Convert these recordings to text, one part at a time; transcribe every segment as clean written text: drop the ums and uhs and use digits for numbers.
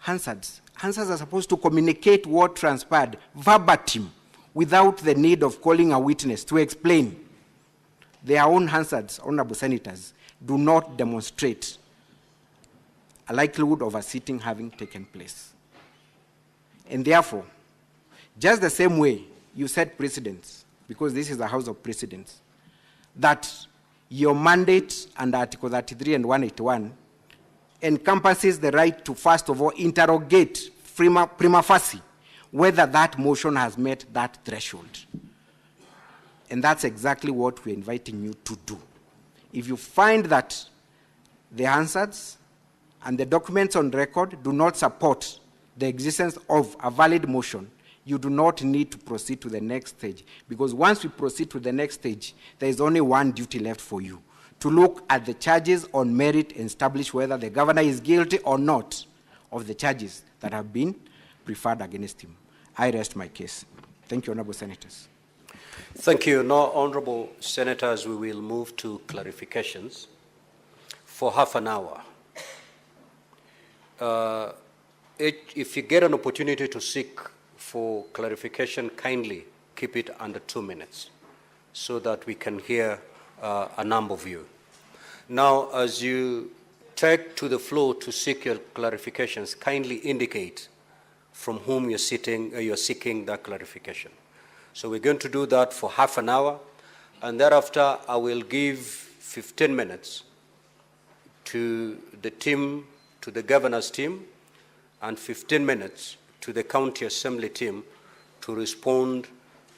Hansards. Hansards are supposed to communicate what transpired verbatim without the need of calling a witness to explain. Their own Hansards, honorable senators, do not demonstrate a likelihood of a sitting having taken place. And therefore, just the same way you set precedents, because this is the House of Precedents, that your mandate under Article 33 and 181 encompasses the right to, first of all, interrogate prima facie whether that motion has met that threshold. And that's exactly what we're inviting you to do. If you find that the answers and the documents on record do not support the existence of a valid motion, you do not need to proceed to the next stage. Because once we proceed to the next stage, there is only one duty left for you: to look at the charges on merit and establish whether the governor is guilty or not of the charges that have been preferred against him. I rest my case. Thank you, honorable senators. Thank you. Now, honorable senators, we will move to clarifications for half an hour. If you get an opportunity to seek for clarification, kindly keep it under 2 minutes so that we can hear a number of you. Now, as you take to the floor to seek your clarifications, kindly indicate from whom you're seeking that clarification. So we're going to do that for half an hour, and thereafter I will give 15 minutes to the team, to the governor's team, and 15 minutes to the county assembly team to respond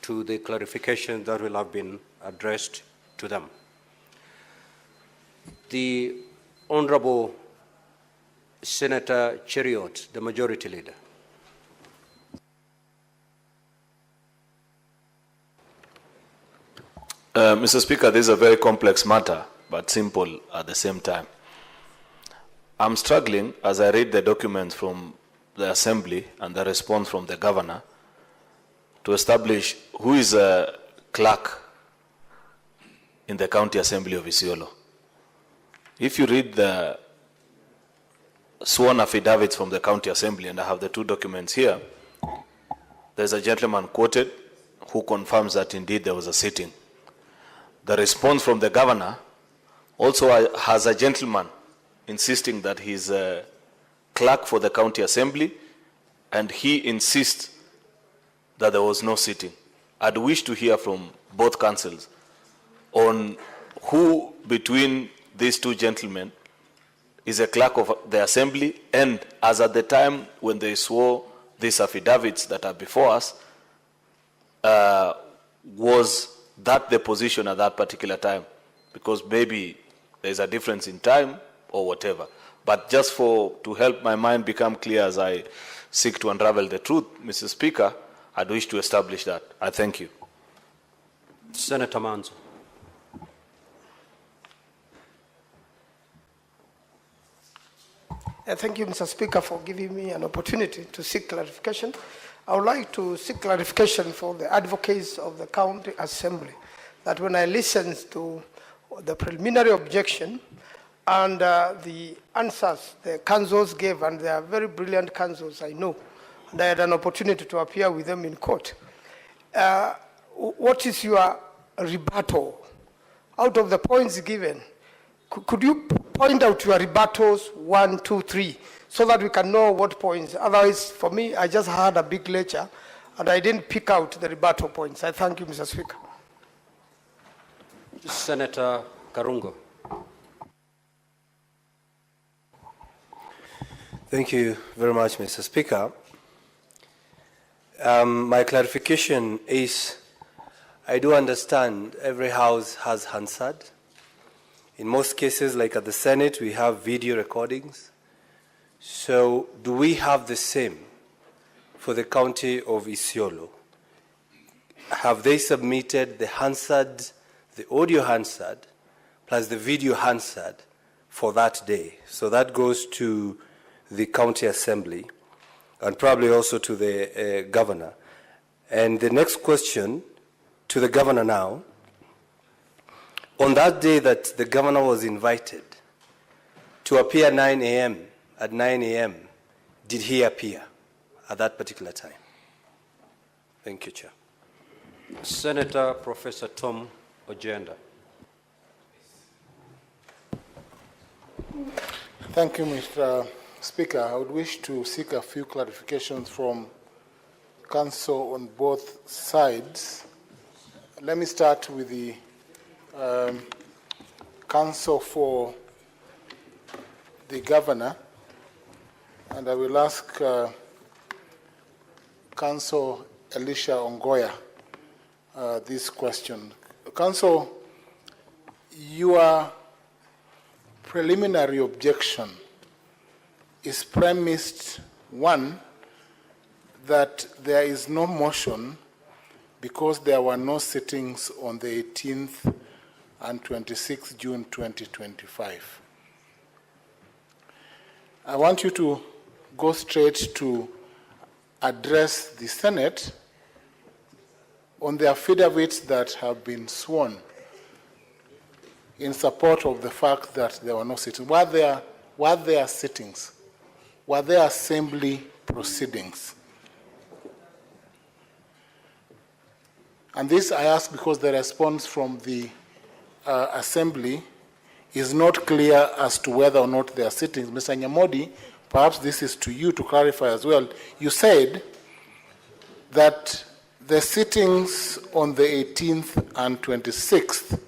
to the clarification that will have been addressed to them. The Honorable Senator Cheriot, the Majority Leader. Mr. Speaker, this is a very complex matter, but simple at the same time. I'm struggling as I read the documents from the Assembly and the response from the Governor to establish who is a clerk in the County Assembly of Isiolo. If you read the sworn affidavits from the County Assembly, and I have the two documents here, there's a gentleman quoted who confirms that indeed there was a sitting. The response from the Governor also has a gentleman insisting that he's a clerk for the County Assembly, and he insists that there was no sitting. I'd wish to hear from both councils on who between these two gentlemen is a clerk of the Assembly, and as at the time when they swore these affidavits that are before us, was that the position at that particular time? Because maybe there's a difference in time or whatever. But just to help my mind become clear as I seek to unravel the truth, Mr. Speaker, I'd wish to establish that. I thank you. Senator Manzo. Thank you, Mr. Speaker, for giving me an opportunity to seek clarification. I would like to seek clarification for the advocates of the County Assembly that when I listened to the preliminary objection and the answers the councils gave, and they are very brilliant councils, I know, and I had an opportunity to appear with them in court. What is your rebuttal? Out of the points given, could you point out your rebuttals, 1, 2, 3, so that we can know what points? Otherwise, for me, I just had a big lecture, and I didn't pick out the rebuttal points. I thank you, Mr. Speaker. Senator Karungo. Thank you very much, Mr. Speaker. My clarification is, I do understand every house has Hansard. In most cases, like at the Senate, we have video recordings. So do we have the same for the county of Isiolo? Have they submitted the Hansard, the audio Hansard, plus the video Hansard for that day? So that goes to the county assembly and probably also to the governor. And the next question to the governor now, on that day that the governor was invited to appear at 9 a.m., did he appear at that particular time? Thank you, Chair. Senator Professor Tom Ojenda. Thank you, Mr. Speaker. I would wish to seek a few clarifications from Council on both sides. Let me start with the Council for the Governor, and I will ask Council Elisha Ongoya this question. Council, your preliminary objection is premised, one, that there is no motion because there were no sittings on the 18th and 26th June 2025. I want you to go straight to address the Senate on the affidavits that have been sworn in support of the fact that there were no sittings. Were there sittings? Were there assembly proceedings? And this I ask because the response from the assembly is not clear as to whether or not there are sittings. Mr. Nyamodi, perhaps this is to you to clarify as well. You said that the sittings on the 18th and 26th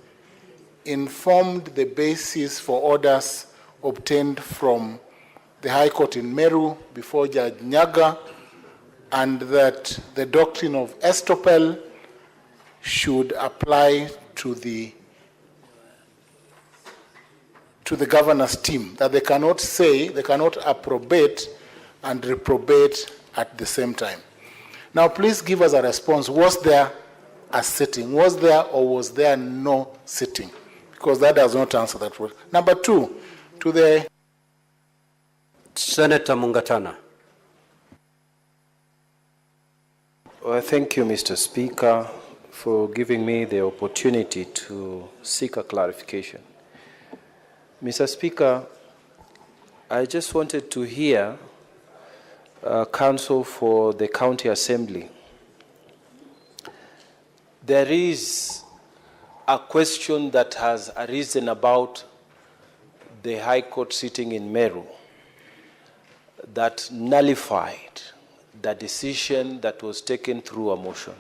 informed the basis for orders obtained from the High Court in Meru before Judge Nyaga, and that the doctrine of estoppel should apply to the governor's team, that they cannot approbate and reprobate at the same time. Now, please give us a response. Was there a sitting? Was there or was there no sitting? Because that does not answer that word. Number two, to the... Senator Mungatana. Well, thank you, Mr. Speaker, for giving me the opportunity to seek a clarification. Mr. Speaker, I just wanted to hear counsel for the County Assembly. There is a question that has arisen about the High Court sitting in Meru that nullified the decision that was taken through a motion.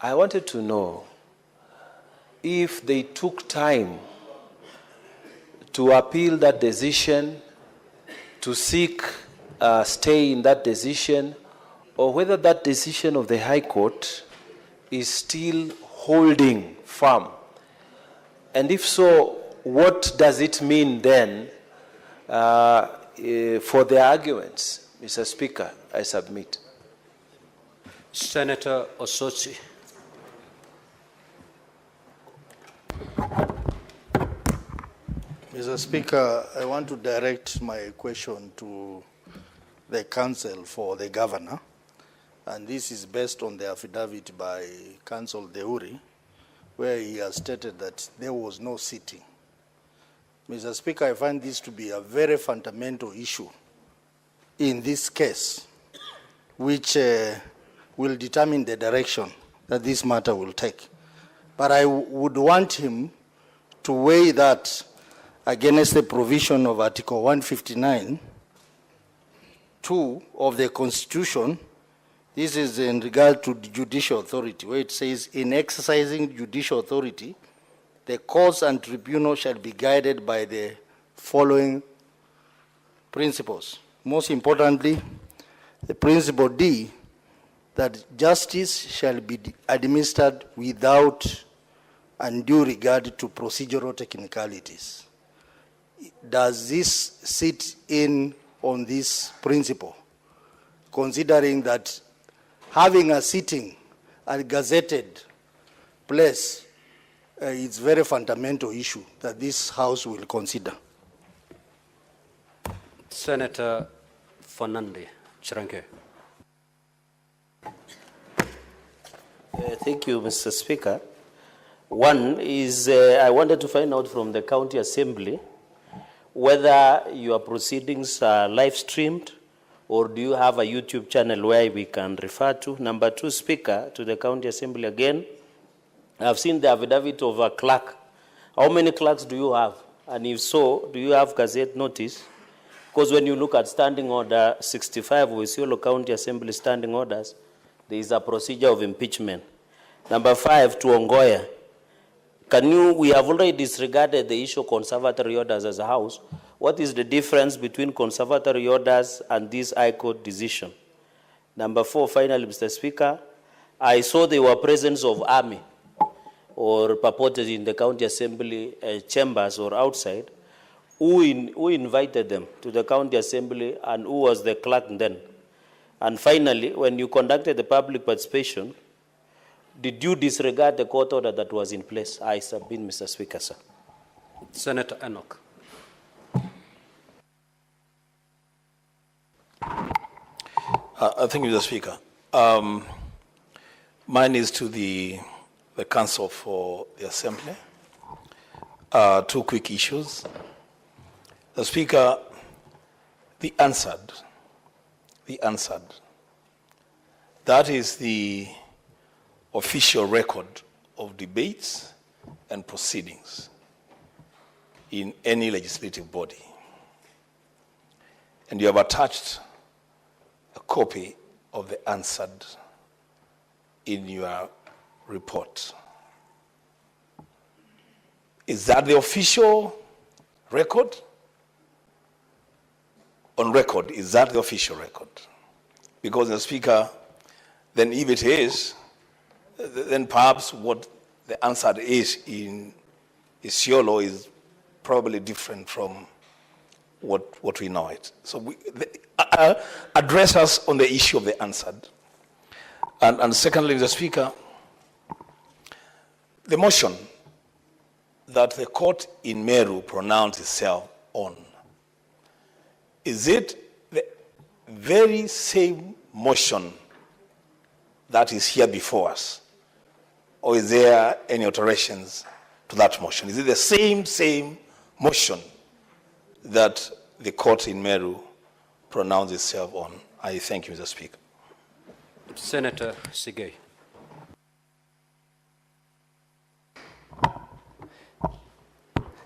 I wanted to know if they took time to appeal that decision, to seek a stay in that decision, or whether that decision of the High Court is still holding firm. And if so, what does it mean then for the arguments? Mr. Speaker, I submit. Senator Osotsi. Mr. Speaker, I want to direct my question to the Council for the Governor, and this is based on the affidavit by Council Deuri, where he has stated that there was no sitting. Mr. Speaker, I find this to be a very fundamental issue in this case, which will determine the direction that this matter will take. But I would want him to weigh that against the provision of Article 159(2) of the Constitution. This is in regard to the judicial authority, where it says, in exercising judicial authority, the courts and tribunal shall be guided by the following principles. Most importantly, the principle D, that justice shall be administered without undue regard to procedural technicalities. Does this sit in on this principle, considering that having a sitting at a gazetted place is a very fundamental issue that this House will consider? Senator Fernande Chiranke. Thank you, Mr. Speaker. One is I wanted to find out from the County Assembly whether your proceedings are live streamed or do you have a YouTube channel where we can refer to? Number two, Speaker, to the County Assembly again. I've seen the affidavit of a clerk. How many clerks do you have? And if so, do you have gazette notice? Because when you look at Standing Order 65 of Isiolo County Assembly Standing Orders, there is a procedure of impeachment. Number five, to Ongoya. We have already disregarded the issue of conservatory orders as a house. What is the difference between conservatory orders and this High Court decision? Number four, finally, Mr. Speaker, I saw there were presence of army or purported in the County Assembly chambers or outside. Who invited them to the County Assembly and who was the clerk then? And finally, when you conducted the public participation, did you disregard the court order that was in place? I submit, Mr. Speaker, sir. Senator Enoch. Thank you, Mr. Speaker. Mine is to the Council for the Assembly. Two quick issues. The Speaker, the answered. That is the official record of debates and proceedings in any legislative body. And you have attached a copy of the answered in your report. Is that the official record? On record, is that the official record? Because the Speaker, then if it is, then perhaps what the answer is in Isiolo is probably different from what we know it. So address us on the issue of the answered. And secondly, Mr. Speaker, the motion that the court in Meru pronounced itself on, is it the very same motion that is here before us? Or is there any alterations to that motion? Is it the same motion that the court in Meru pronounced itself on? I thank you, Mr. Speaker. Senator Sigei.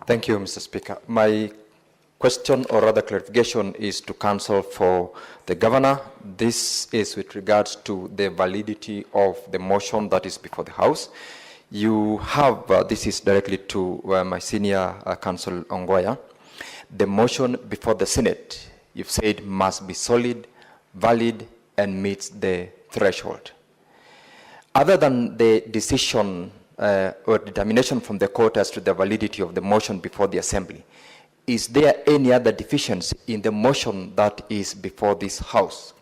Thank you, Mr. Speaker. My question, or rather clarification, is to counsel for the governor. This is with regards to the validity of the motion that is before the House. You have, this is directly to my senior counsel, Ongoya. The motion before the Senate, you've said, must be solid, valid, and meets the threshold. Other than the decision or determination from the court as to the validity of the motion before the Assembly, is there any other deficiency in the motion that is before this House?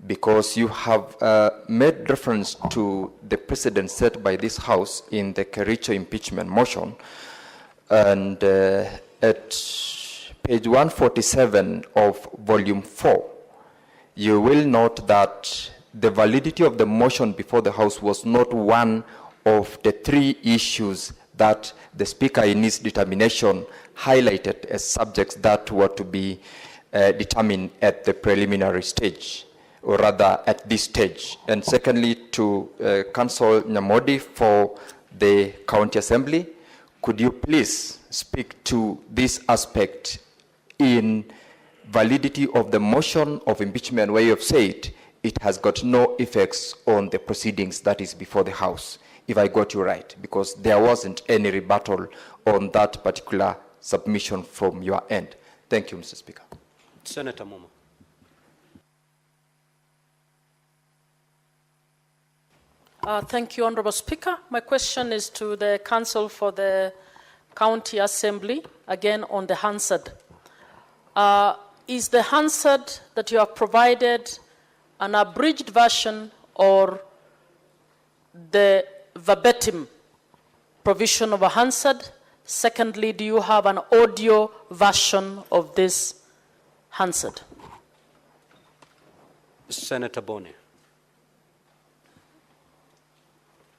Because you have made reference to the precedent set by this House in the Kericho impeachment motion, and at page 147 of volume 4, you will note that the validity of the motion before the House was not one of the three issues that the Speaker in his determination highlighted as subjects that were to be determined at the preliminary stage, or rather at this stage. And secondly, to Council Nyamodi for the County Assembly, could you please speak to this aspect in validity of the motion of impeachment, where you have said it has got no effects on the proceedings that is before the House, if I got you right, because there wasn't any rebuttal on that particular submission from your end. Thank you, Mr. Speaker. Senator Momo. Thank you, Honorable Speaker. My question is to the Council for the County Assembly, again on the Hansard. Is the Hansard that you have provided an abridged version or the verbatim provision of a Hansard? Secondly, do you have an audio version of this Hansard? Senator Boni.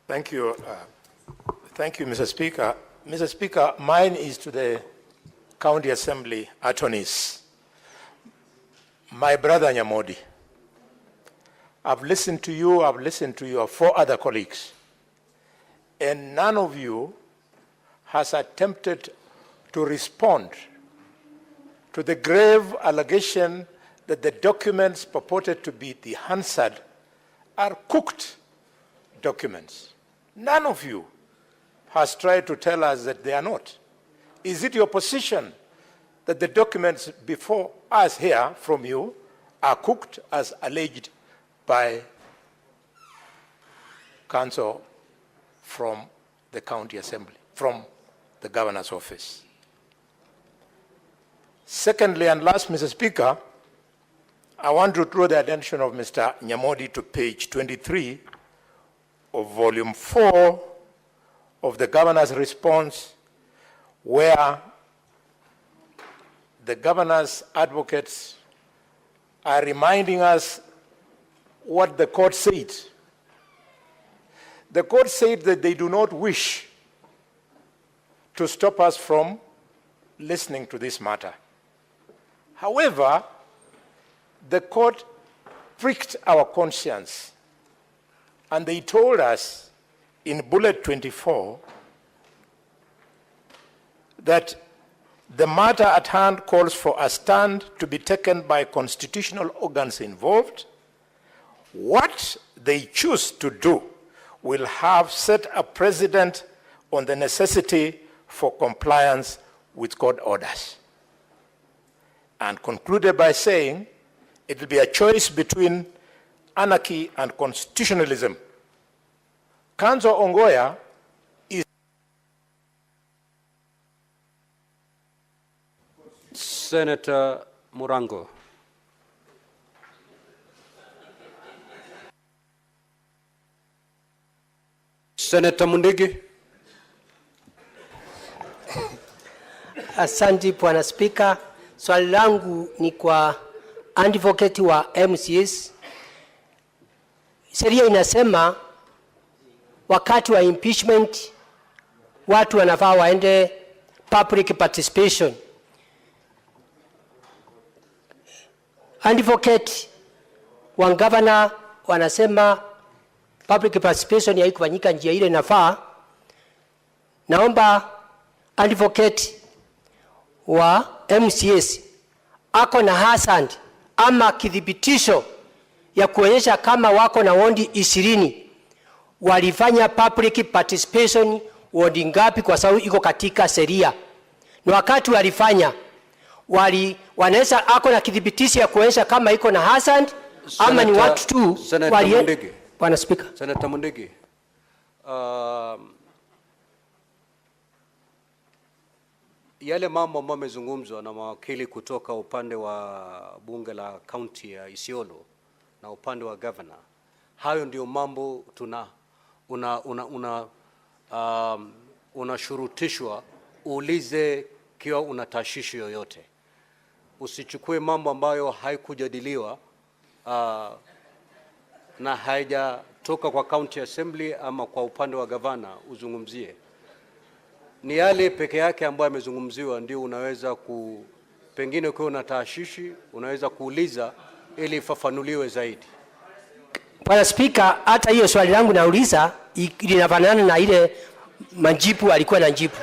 Thank you. Thank you, Mr. Speaker. Mr. Speaker, mine is to the County Assembly attorneys. My brother Nyamodi, I've listened to your 4 other colleagues, and none of you has attempted to respond to the grave allegation that the documents purported to be the Hansard are cooked documents. None of you has tried to tell us that they are not. Is it your position that the documents before us here from you are cooked as alleged by counsel from the county assembly, from the governor's office? Secondly, and last, Mr. Speaker, I want to draw the attention of Mr. Nyamodi to page 23 of volume 4 of the governor's response, where the governor's advocates are reminding us what the court said. The court said that they do not wish to stop us from listening to this matter. However, the court pricked our conscience, and they told us in bullet 24 that the matter at hand calls for a stand to be taken by constitutional organs involved. What they choose to do will have set a precedent on the necessity for compliance with court orders. And concluded by saying it will be a choice between anarchy and constitutionalism. Counsel Ongoya is Senator Murango. Senator Mundigi. Asante Bwana Spika, swali langu ni kwa advocate wa MCS. Sheria inasema wakati wa impeachment watu wanafaa waende public participation. Advocate wa governor wanasema public participation haikufanyika njia ile inafaa. Naomba advocate wa MCS ako na hasand ama kidhibitisho ya kuonyesha kama wako na wondi 20 walifanya public participation wondi ngapi, kwa sababu iko katika sheria. Na wakati walifanya wanaweza ako na kidhibitisho ya kuonyesha kama iko na hasand ama ni watu tu wali. Bwana Speaker. Senator Mundigi. Yale mambo ambayo yamezungumzwa na mawakili kutoka upande wa bunge la county ya Isiolo na upande wa governor, hayo ndio mambo unashurutishwa uulize kiwa una tashishi yoyote. Usichukue mambo ambayo haikujadiliwa na haijatoka kwa county assembly ama kwa upande wa governor uzungumzie. Ni yale peke yake ambayo yamezungumziwa ndio unaweza pengine ukiwa una tashishi unaweza kuuliza ili ifafanuliwe zaidi. Bwana Speaker, hata hiyo swali langu nauliza linafanana na ile majibu alikuwa na jibu.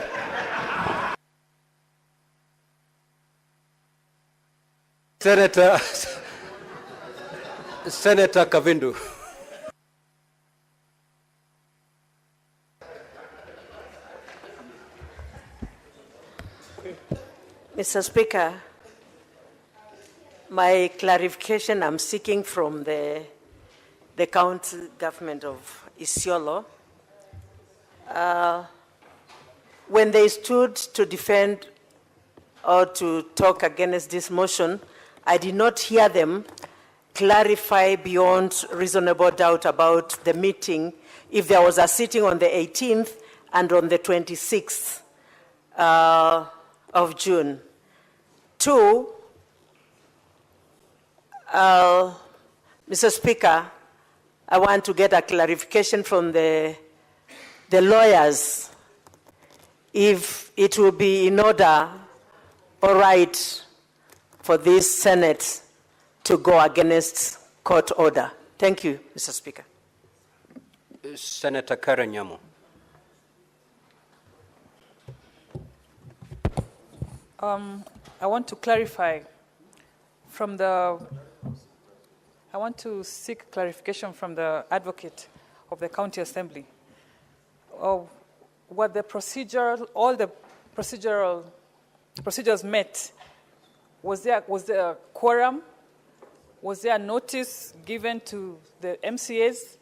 Senator Kavindu. Mr. Speaker, my clarification I'm seeking from the county government of Isiolo. When they stood to defend or to talk against this motion, I did not hear them clarify beyond reasonable doubt about the meeting, if there was a sitting on the 18th and on the 26th of June. 2, Mr. Speaker, I want to get a clarification from the lawyers if it will be in order or right for this Senate to go against court order. Thank you, Mr. Speaker. Senator Karen Nyamu. I want to clarify from the, I want to seek clarification from the advocate of the County Assembly. What the procedure, all the procedures met, was there a quorum? Was there a notice given to the MCAs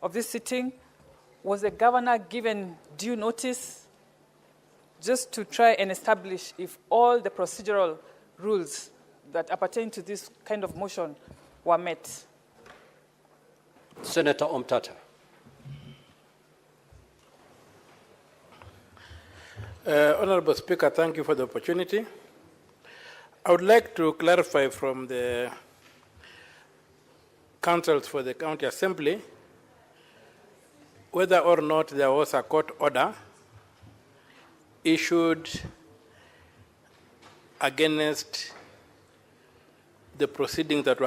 of this sitting? Was the governor given due notice? Just to try and establish if all the procedural rules that appertain to this kind of motion were met. Senator Omtata. Honorable Speaker, thank you for the opportunity. I would like to clarify from the councils for the County Assembly whether or not there was a court order issued against the proceedings that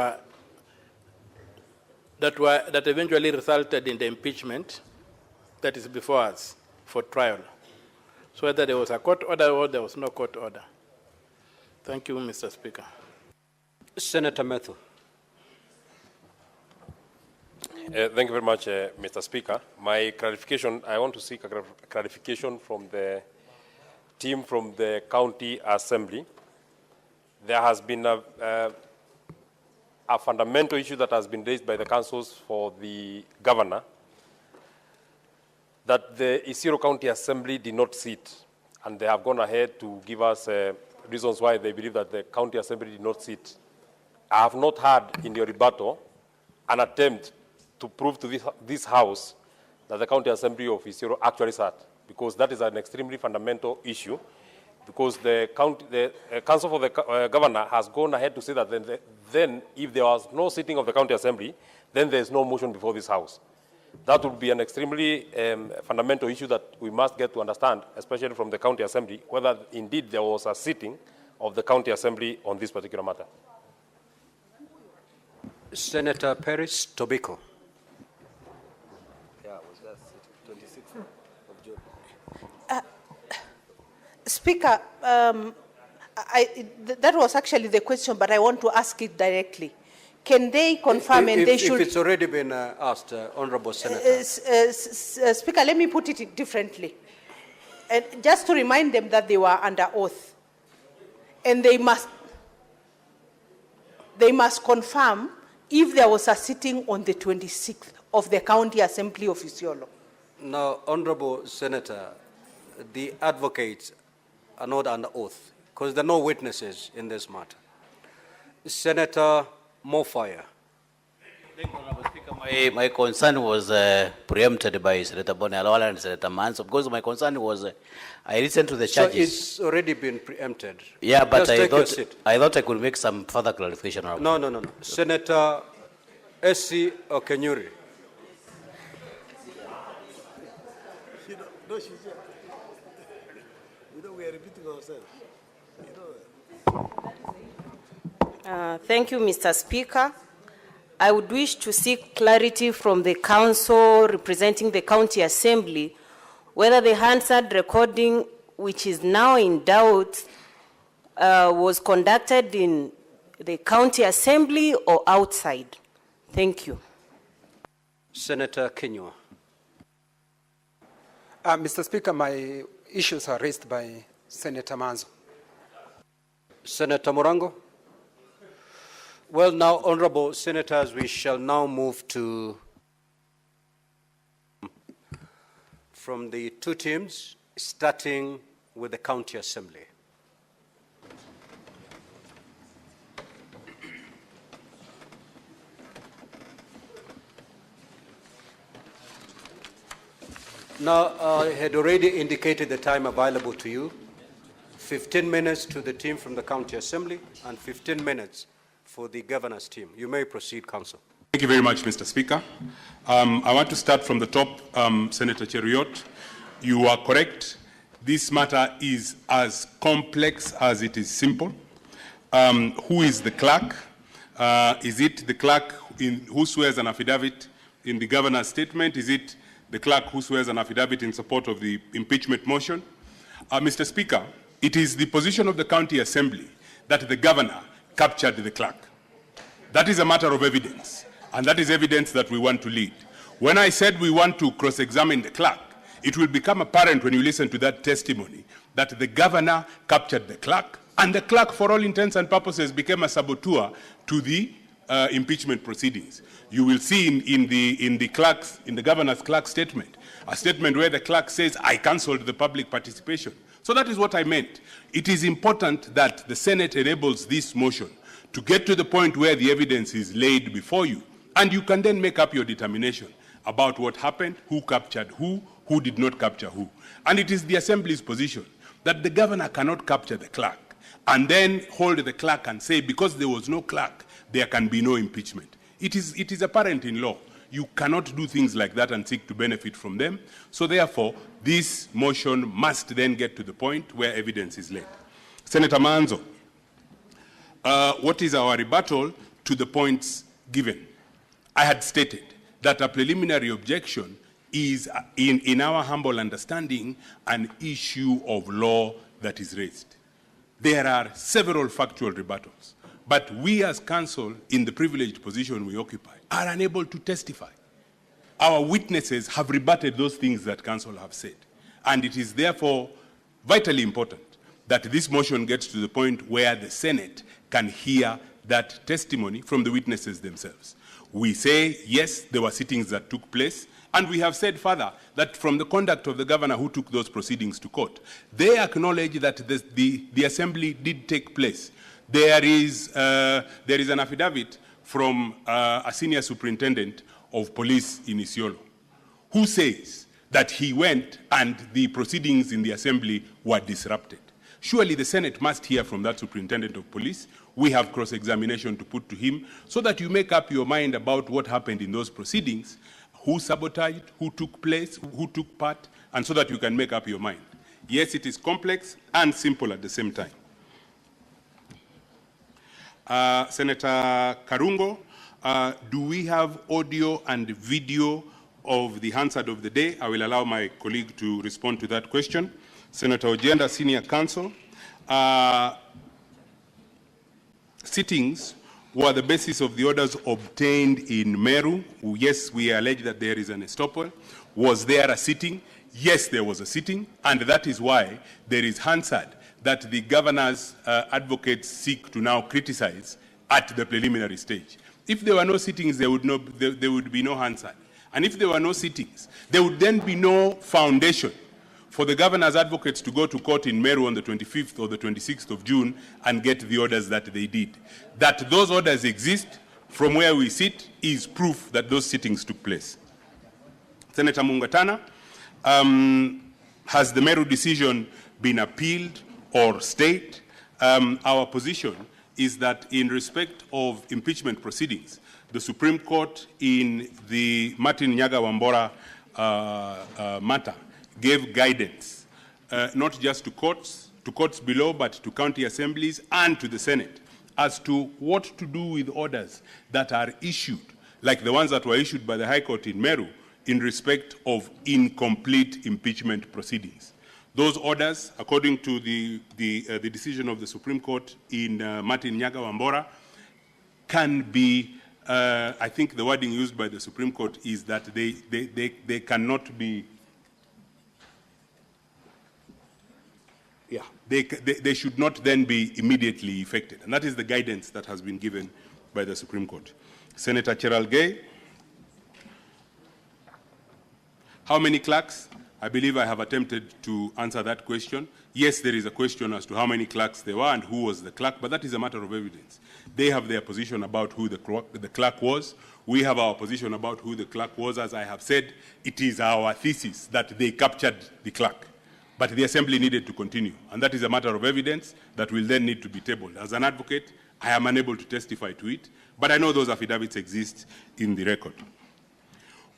eventually resulted in the impeachment that is before us for trial. So whether there was a court order or there was no court order. Thank you, Mr. Speaker. Senator Methu. Thank you very much, Mr. Speaker. My clarification, I want to seek a clarification from the team from the County Assembly. There has been a fundamental issue that has been raised by the councils for the governor that the Isiolo County Assembly did not sit, and they have gone ahead to give us reasons why they believe that the County Assembly did not sit. I have not heard in your rebuttal an attempt to prove to this House that the County Assembly of Isiolo actually sat, because that is an extremely fundamental issue, because the Council for the Governor has gone ahead to say that then if there was no sitting of the County Assembly, then there is no motion before this House. That would be an extremely fundamental issue that we must get to understand, especially from the County Assembly, whether indeed there was a sitting of the County Assembly on this particular matter. Senator Peris Tobiko. Speaker, that was actually the question, but I want to ask it directly. Can they confirm and they should... If it's already been asked, Honorable Senator. Speaker, let me put it differently. And just to remind them that they were under oath. And they must confirm if there was a sitting on the 26th of the County Assembly of Isiolo. Now, Honorable Senator, the advocates are not under oath because there are no witnesses in this matter. Senator Mofire. Thank you, Honorable Speaker. My concern was preempted by Senator Bonalwala and Senator Manso, because my concern was I listened to the charges. So it's already been preempted. Yeah, but Just I thought I could make some further clarification. No. Senator S.C. Okenyuri. We are repeating ourselves. Thank you, Mr. Speaker. I would wish to seek clarity from the council representing the County Assembly whether the Hansard recording, which is now in doubt, was conducted in the County Assembly or outside. Thank you. Senator Kinyua. Mr. Speaker, my issues are raised by Senator Manzo. Senator Morango. Well, now, honorable senators, we shall now move to from the two teams, starting with the County Assembly. Now, I had already indicated the time available to you. 15 minutes to the team from the County Assembly and 15 minutes for the governor's team. You may proceed, Council. Thank you very much, Mr. Speaker. I want to start from the top, Senator Cheruiyot. You are correct. This matter is as complex as it is simple. Who is the clerk? Is it the clerk who swears an affidavit in the governor's statement? Is it the clerk who swears an affidavit in support of the impeachment motion? Mr. Speaker, it is the position of the County Assembly that the governor captured the clerk. That is a matter of evidence, and that is evidence that we want to lead. When I said we want to cross-examine the clerk, it will become apparent when you listen to that testimony that the governor captured the clerk, and the clerk, for all intents and purposes, became a saboteur to the impeachment proceedings. You will see in the governor's clerk statement, a statement where the clerk says, I cancelled the public participation. So that is what I meant. It is important that the Senate enables this motion to get to the point where the evidence is laid before you, and you can then make up your determination about what happened, who captured who did not capture who. And it is the Assembly's position that the governor cannot capture the clerk and then hold the clerk and say, because there was no clerk, there can be no impeachment. It is apparent in law. You cannot do things like that and seek to benefit from them. So therefore, this motion must then get to the point where evidence is laid. Senator Manzo, what is our rebuttal to the points given? I had stated that a preliminary objection is, in our humble understanding, an issue of law that is raised. There are several factual rebuttals, but we as counsel, in the privileged position we occupy, are unable to testify. Our witnesses have rebutted those things that counsel have said, and it is therefore vitally important that this motion gets to the point where the Senate can hear that testimony from the witnesses themselves. We say, yes, there were sittings that took place, and we have said further that from the conduct of the governor who took those proceedings to court, they acknowledge that the assembly did take place. There is an affidavit from a senior superintendent of police in Isiolo who says that he went and the proceedings in the assembly were disrupted. Surely the Senate must hear from that superintendent of police. We have cross-examination to put to him so that you make up your mind about what happened in those proceedings, who sabotaged, who took place, who took part, and so that you can make up your mind. Yes, it is complex and simple at the same time. Senator Karungo, do we have audio and video of the Hansard of the day? I will allow my colleague to respond to that question. Senator Ojenda, Senior Counsel. Sittings were the basis of the orders obtained in Meru. Yes, we allege that there is an estoppel. Was there a sitting? Yes, there was a sitting, and that is why there is Hansard that the governor's advocates seek to now criticize at the preliminary stage. If there were no sittings, there would be no Hansard. And if there were no sittings, there would then be no foundation for the governor's advocates to go to court in Meru on the 25th or the 26th of June and get the orders that they did. That those orders exist from where we sit is proof that those sittings took place. Senator Mungatana, has the Meru decision been appealed or stayed? Our position is that in respect of impeachment proceedings, the Supreme Court in the Martin Nyaga Wambora matter gave guidance, not just to courts below, but to county assemblies and to the Senate, as to what to do with orders that are issued, like the ones that were issued by the High Court in Meru, in respect of incomplete impeachment proceedings. Those orders, according to the decision of the Supreme Court in Martin Nyaga Wambora, can be, I think the wording used by the Supreme Court is that they cannot be, they should not then be immediately effected. And that is the guidance that has been given by the Supreme Court. Senator Cheralgei, how many clerks? I believe I have attempted to answer that question. Yes, there is a question as to how many clerks there were and who was the clerk, but that is a matter of evidence. They have their position about who the clerk was. We have our position about who the clerk was. As I have said, it is our thesis that they captured the clerk. But the assembly needed to continue, and that is a matter of evidence that will then need to be tabled. As an advocate, I am unable to testify to it, but I know those affidavits exist in the record.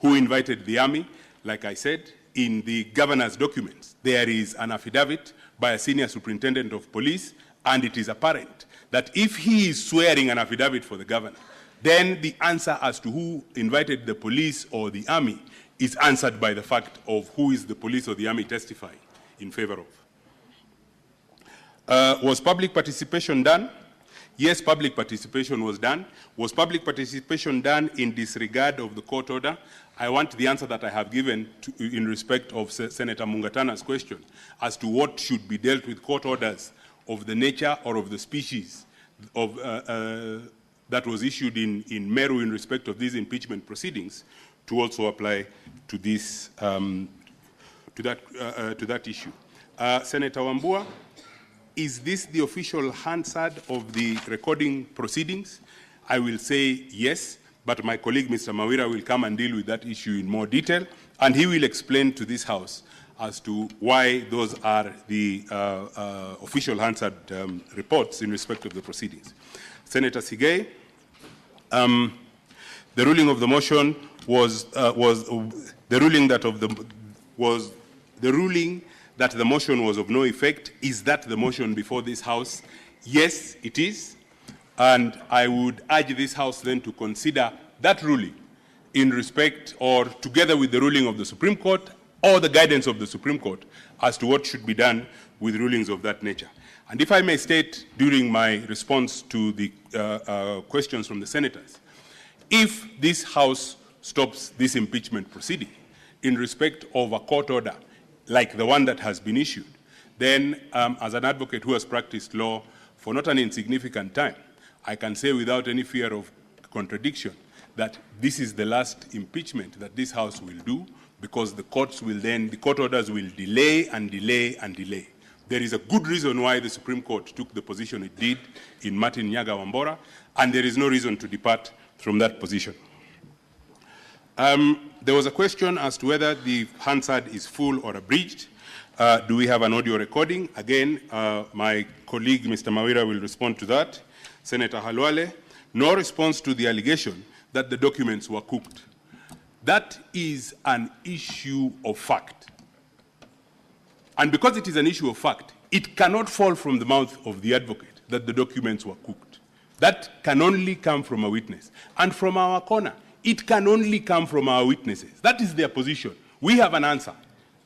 Who invited the army? Like I said, in the governor's documents, there is an affidavit by a senior superintendent of police, and it is apparent that if he is swearing an affidavit for the governor, then the answer as to who invited the police or the army is answered by the fact of who is the police or the army testifying in favor of. Was public participation done? Yes, public participation was done. Was public participation done in disregard of the court order? I want the answer that I have given in respect of Senator Mungatana's question as to what should be dealt with court orders of the nature or of the species of, that was issued in Meru in respect of these impeachment proceedings to also apply to this, to that issue. Senator Wambua, is this the official Hansard of the recording proceedings? I will say yes, but my colleague Mr. Mawira will come and deal with that issue in more detail, and he will explain to this House as to why those are the official Hansard reports in respect of the proceedings. Senator Sigei, the ruling of the motion was the ruling that the motion was of no effect. Is that the motion before this House? Yes, it is. And I would urge this House then to consider that ruling in respect or together with the ruling of the Supreme Court or the guidance of the Supreme Court as to what should be done with rulings of that nature. And if I may state during my response to the questions from the senators, if this House stops this impeachment proceeding in respect of a court order like the one that has been issued, then as an advocate who has practiced law for not an insignificant time, I can say without any fear of contradiction that this is the last impeachment that this House will do, because the courts will then, the court orders will delay and delay and delay. There is a good reason why the Supreme Court took the position it did in Martin Nyaga Wambora, and there is no reason to depart from that position. There was a question as to whether the Hansard is full or abridged. Do we have an audio recording? Again, my colleague, Mr. Mawira, will respond to that. Senator Halwale, no response to the allegation that the documents were cooked. That is an issue of fact. And because it is an issue of fact, it cannot fall from the mouth of the advocate that the documents were cooked. That can only come from a witness. And from our corner, it can only come from our witnesses. That is their position. We have an answer,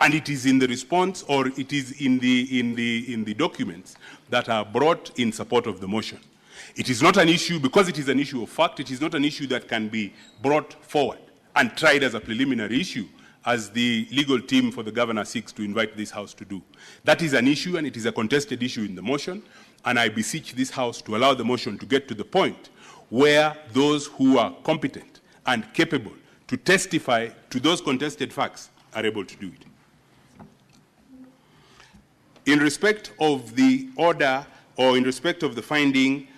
and it is in the response, or it is in the documents that are brought in support of the motion. It is not an issue, because it is an issue of fact, it is not an issue that can be brought forward and tried as a preliminary issue, as the legal team for the governor seeks to invite this House to do. That is an issue, and it is a contested issue in the motion, and I beseech this House to allow the motion to get to the point where those who are competent and capable to testify to those contested facts are able to do it. In respect of the order, or in respect of the finding,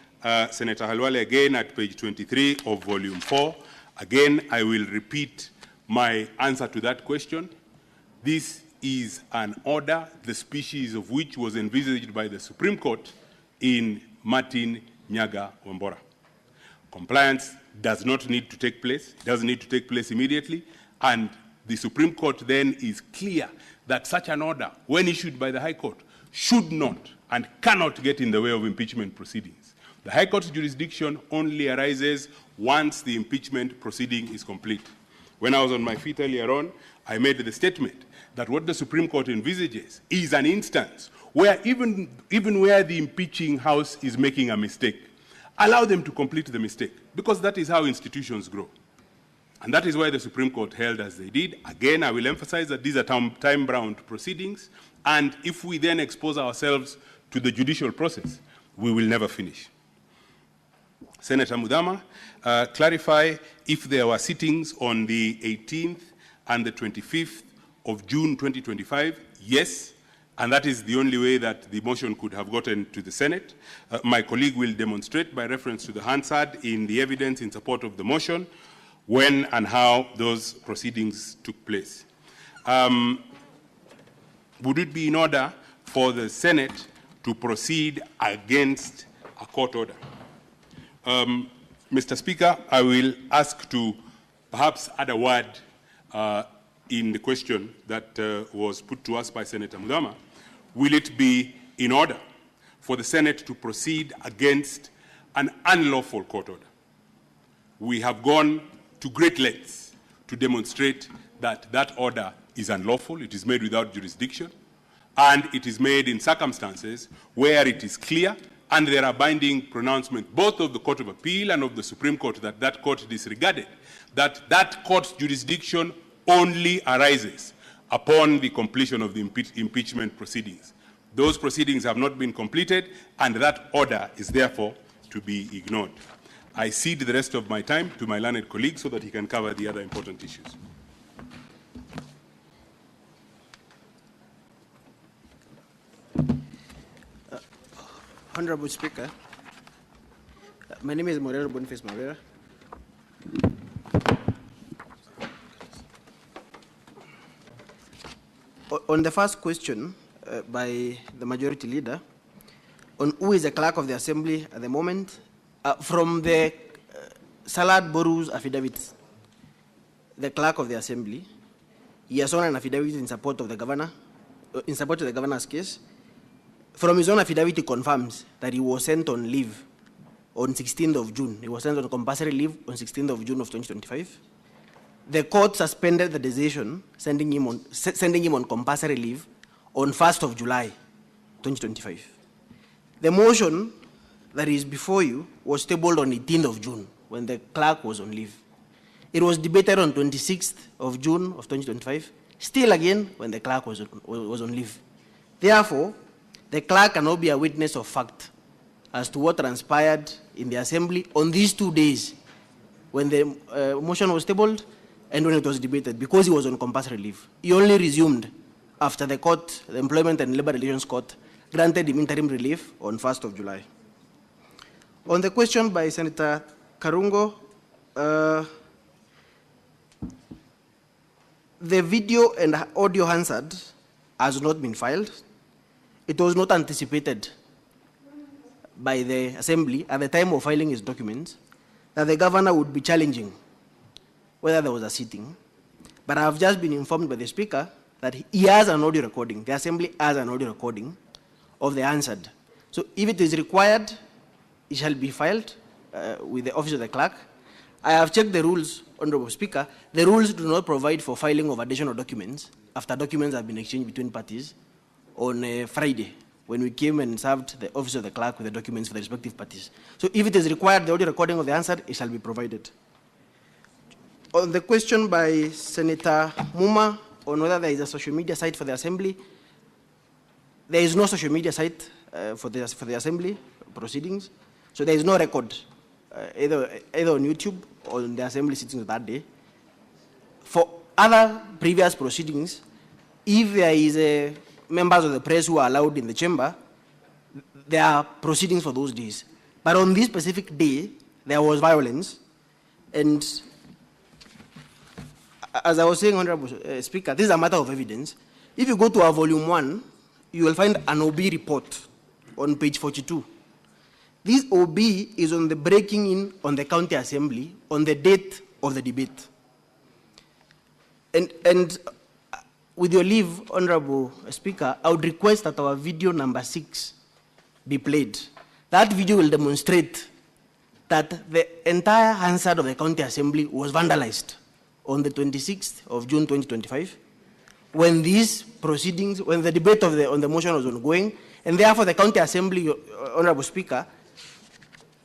Senator Halwale, again at page 23 of volume 4, again I will repeat my answer to that question. This is an order, the species of which was envisaged by the Supreme Court in Martin Nyaga Wambora. Compliance does not need to take place, it doesn't need to take place immediately, and the Supreme Court then is clear that such an order, when issued by the High Court, should not and cannot get in the way of impeachment proceedings. The High Court's jurisdiction only arises once the impeachment proceeding is complete. When I was on my feet earlier on, I made the statement that what the Supreme Court envisages is an instance where even where the impeaching House is making a mistake, allow them to complete the mistake, because that is how institutions grow. And that is why the Supreme Court held as they did. Again, I will emphasize that these are time-bound proceedings, and if we then expose ourselves to the judicial process, we will never finish. Senator Mudama, clarify if there were sittings on the 18th and the 25th of June 2025. Yes, and that is the only way that the motion could have gotten to the Senate. My colleague will demonstrate by reference to the Hansard in the evidence in support of the motion when and how those proceedings took place. Would it be in order for the Senate to proceed against a court order? Mr. Speaker, I will ask to perhaps add a word in the question that was put to us by Senator Mudama. Will it be in order for the Senate to proceed against an unlawful court order. We have gone to great lengths to demonstrate that that order is unlawful, it is made without jurisdiction, and it is made in circumstances where it is clear, and there are binding pronouncements both of the Court of Appeal and of the Supreme Court that that court disregarded, that that court's jurisdiction only arises upon the completion of the impeachment proceedings. Those proceedings have not been completed, and that order is therefore to be ignored. I cede the rest of my time to my learned colleague so that he can cover the other important issues. Honorable Speaker, my name is Moreno Boniface Mavera. On the first question by the majority leader, on who is the clerk of the assembly at the moment, from the Salad Boru's affidavits, the clerk of the assembly, he has sworn an affidavit in support of the governor, in support of the governor's case. From his own affidavit, he confirms that he was sent on leave on 16th of June. He was sent on compulsory leave on 16th of June of 2025. The court suspended the decision, sending him on compulsory leave on 1st of July 2025. The motion that is before you was tabled on 18th of June when the clerk was on leave. It was debated on 26th of June of 2025, still again when the clerk was on leave. Therefore, the clerk cannot be a witness of fact as to what transpired in the assembly on these 2 days when the motion was tabled and when it was debated, because he was on compulsory leave. He only resumed after the court, the Employment and Labor Relations Court, granted him interim relief on 1st of July. On the question by Senator Karungo, the video and audio Hansard has not been filed. It was not anticipated by the Assembly at the time of filing his documents that the governor would be challenging whether there was a sitting. But I have just been informed by the Speaker that he has an audio recording, the Assembly has an audio recording of the Hansard. So if it is required, it shall be filed with the Office of the Clerk. I have checked the rules, Honorable Speaker. The rules do not provide for filing of additional documents after documents have been exchanged between parties on Friday, when we came and served the Office of the Clerk with the documents for the respective parties. So if it is required, the audio recording of the answer, it shall be provided. On the question by Senator Muma on whether there is a social media site for the Assembly, there is no social media site for the Assembly proceedings. So there is no record, either on YouTube or on the Assembly sittings that day. For other previous proceedings, if there is members of the press who are allowed in the chamber, there are proceedings for those days. But on this specific day, there was violence. And as I was saying, Honorable Speaker, this is a matter of evidence. If you go to our volume 1, you will find an OB report on page 42. This OB is on the breaking in on the county assembly on the date of the debate. And with your leave, Honorable Speaker, I would request that our video number 6 be played. That video will demonstrate that the entire Hansard of the county assembly was vandalized on the 26th of June 2025, when these proceedings, when the debate on the motion was ongoing, and therefore the county assembly, Honorable Speaker,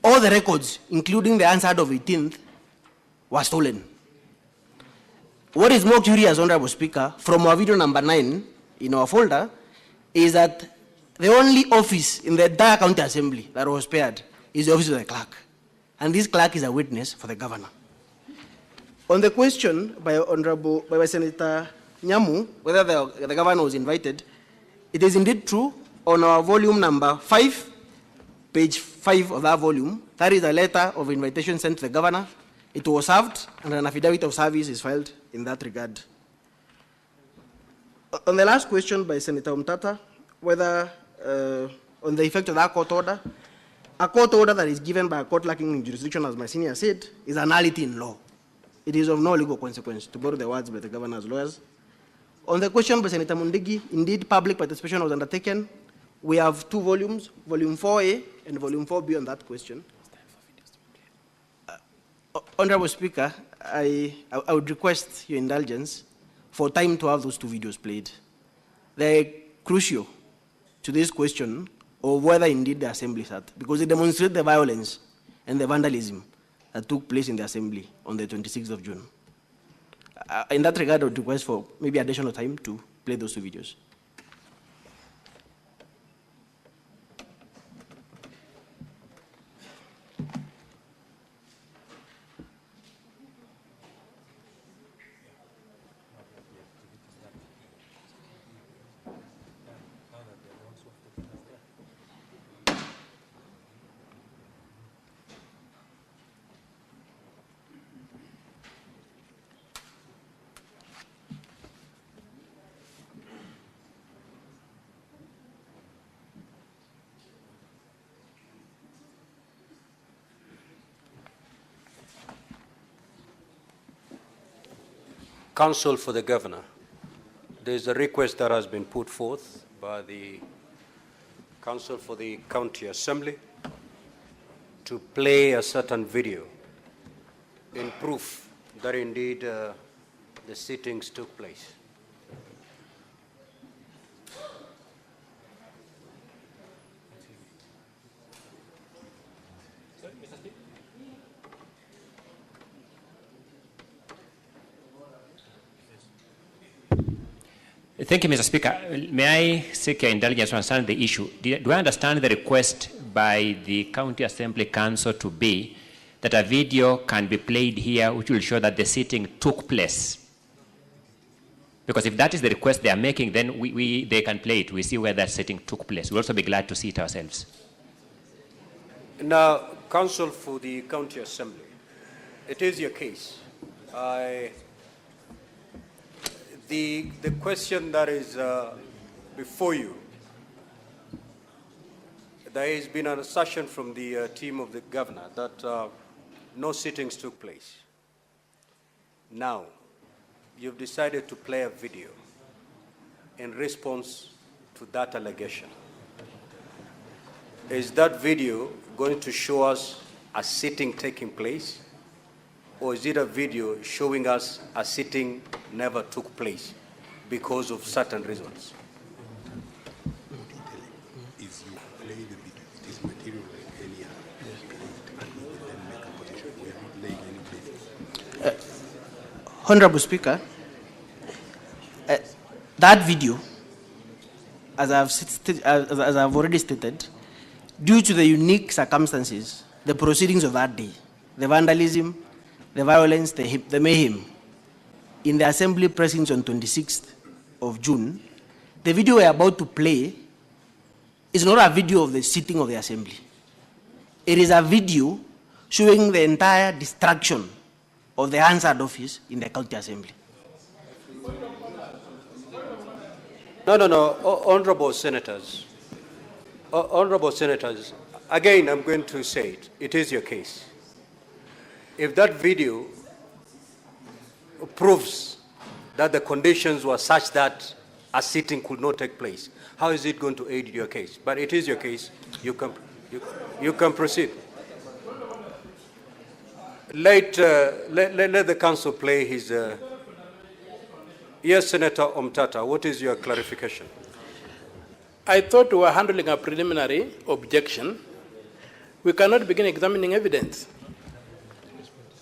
all the records, including the Hansard of 18th, were stolen. What is more curious, Honorable Speaker, from our video number 9 in our folder, is that the only office in the entire county assembly that was spared is the office of the clerk. And this clerk is a witness for the governor. On the question by Senator Nyamu, whether the governor was invited, it is indeed true. On our volume number 5, page 5 of that volume, that is a letter of invitation sent to the governor. It was served, and an affidavit of service is filed in that regard. On the last question by Senator Umtata, whether on the effect of that court order, a court order that is given by a court lacking in jurisdiction, as my senior said, is a nullity in law. It is of no legal consequence, to borrow the words by the governor's lawyers. On the question by Senator Mundigi, indeed public participation was undertaken We have 2 volumes, volume 4A and volume 4B on that question. Honorable Speaker, I would request your indulgence for time to have those 2 videos played. They're crucial to this question of whether indeed the assembly sat, because they demonstrate the violence and the vandalism that took place in the assembly on the 26th of June. In that regard, I would request for maybe additional time to play those 2 videos. Counsel for the Governor, there is a request that has been put forth by the Counsel for the County Assembly to play a certain video in proof that indeed the sittings took place. Thank you, Mr. Speaker. May I seek your indulgence to understand the issue? Do I understand the request by the County Assembly Council to be that a video can be played here which will show that the sitting took place? Because if that is the request they are making, then they can play it. We see where that sitting took place. We'll also be glad to see it ourselves. Now, Counsel for the County Assembly, it is your case. The question that is before you, there has been an assertion from the team of the Governor that no sittings took place. Now, you've decided to play a video in response to that allegation. Is that video going to show us a sitting taking place? Or is it a video showing us a sitting never took place because of certain reasons? Is you play the video, it is material like any other. And then make a petition. We are not laying any video. Honorable Speaker, that video, as I've already stated, due to the unique circumstances, the proceedings of that day, the vandalism, the violence, the mayhem in the Assembly precincts on 26th of June, the video we're about to play is not a video of the sitting of the Assembly. It is a video showing the entire destruction of the Hansard office in the County Assembly. No, Honorable Senators. Honorable Senators, again, I'm going to say it. It is your case. If that video proves that the conditions were such that a sitting could not take place, how is it going to aid your case? But it is your case. You can proceed. Let the council play his. Yes, Senator Omtata, what is your clarification? I thought we were handling a preliminary objection. We cannot begin examining evidence.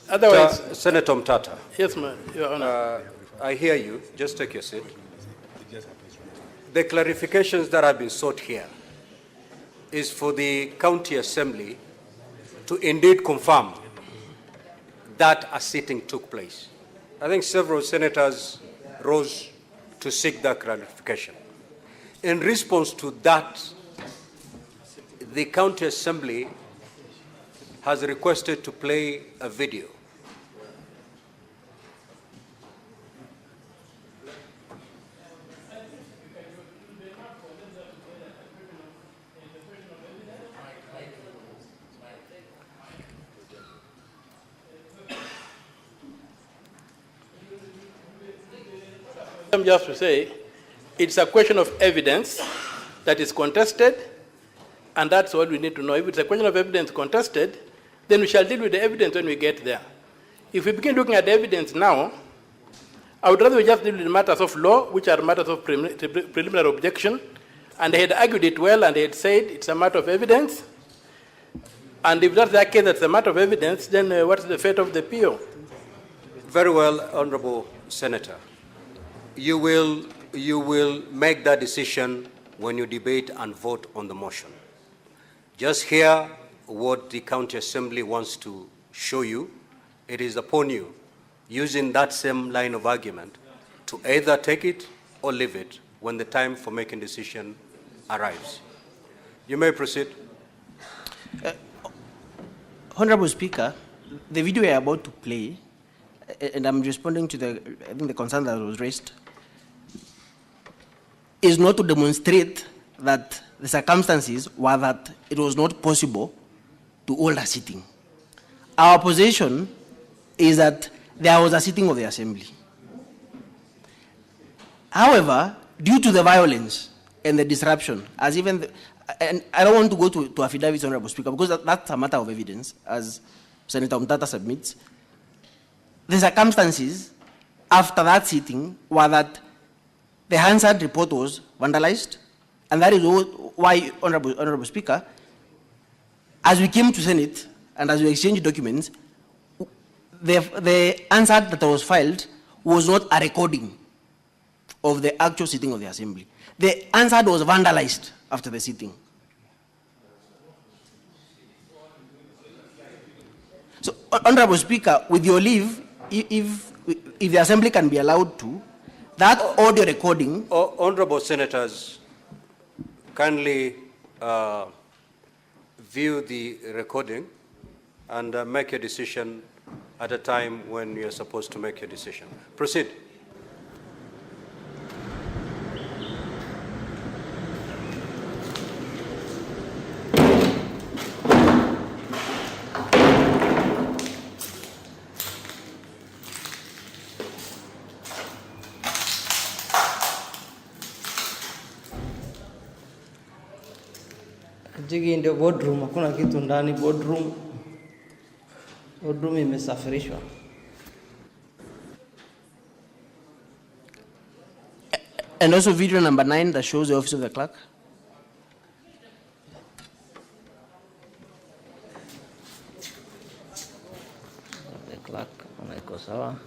Otherwise, Senator Omtata. Yes, Your Honor. I hear you. Just take your seat. The clarifications that have been sought here is for the County Assembly to indeed confirm that a sitting took place. I think several senators rose to seek that clarification. In response to that, the County Assembly has requested to play a video. I'm just to say, it's a question of evidence that is contested, and that's all we need to know. If it's a question of evidence contested, then we shall deal with the evidence when we get there. If we begin looking at the evidence now, I would rather we just deal with matters of law, which are matters of preliminary objection, and they had argued it well, and they had said it's a matter of evidence. And if that's the case, that's a matter of evidence, then what's the fate of the PO? Very well, Honorable Senator. You will make that decision when you debate and vote on the motion. Just hear what the County Assembly wants to show you. It is upon you, using that same line of argument, to either take it or leave it when the time for making decision arrives. You may proceed. Honorable Speaker, the video we are about to play, and I'm responding to the concern that was raised, is not to demonstrate that the circumstances were that it was not possible to hold a sitting. Our position is that there was a sitting of the Assembly. However, due to the violence and the disruption, and I don't want to go to affidavits, Honorable Speaker, because that's a matter of evidence, as Senator Umtata submits. The circumstances after that sitting were that the Hansard report was vandalized, and that is why, Honorable Speaker, as we came to Senate and as we exchanged documents, the answer that was filed was not a recording of the actual sitting of the Assembly. The answer was vandalized after the sitting. So, Honorable Speaker, with your leave, if the Assembly can be allowed to, that audio recording... Honorable Senators, kindly view the recording and make a decision at a time when you're supposed to make your decision. Proceed. Jigi in the boardroom, hakuna kitu ndani boardroom. Boardroom imesafirishwa. And also video number 9 that shows the office of the clerk. The clerk, iko sawa.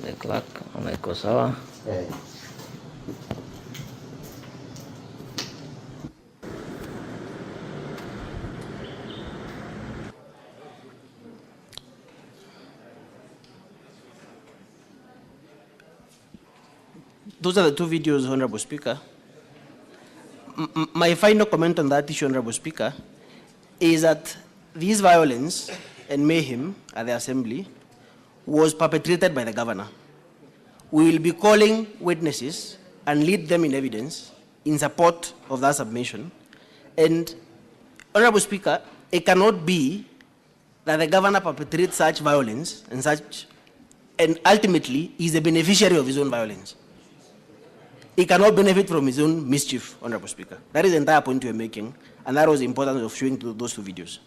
The clerk, iko sawa. Those are the two videos, Honorable Speaker. My final comment on that issue, Honorable Speaker, is that this violence and mayhem at the Assembly was perpetrated by the governor. We will be calling witnesses and lead them in evidence in support of that submission. And, Honorable Speaker, it cannot be that the governor perpetrates such violence and ultimately is the beneficiary of his own violence. He cannot benefit from his own mischief, Honorable Speaker. That is the entire point we're making, and that was the importance of showing those two videos.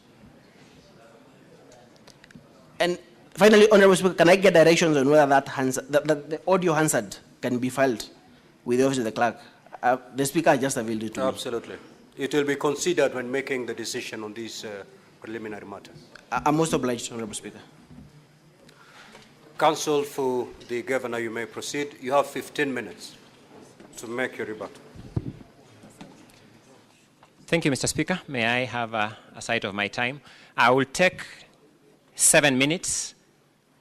And finally, Honorable Speaker, can I get directions on whether that the audio Hansard can be filed with the office of the clerk? The Speaker just availed it to me. Absolutely. It will be considered when making the decision on this preliminary matter. I'm most obliged, Honorable Speaker. Counsel for the Governor, you may proceed. You have 15 minutes to make your rebuttal. Thank you, Mr. Speaker. May I have a sight of my time? I will take 7 minutes,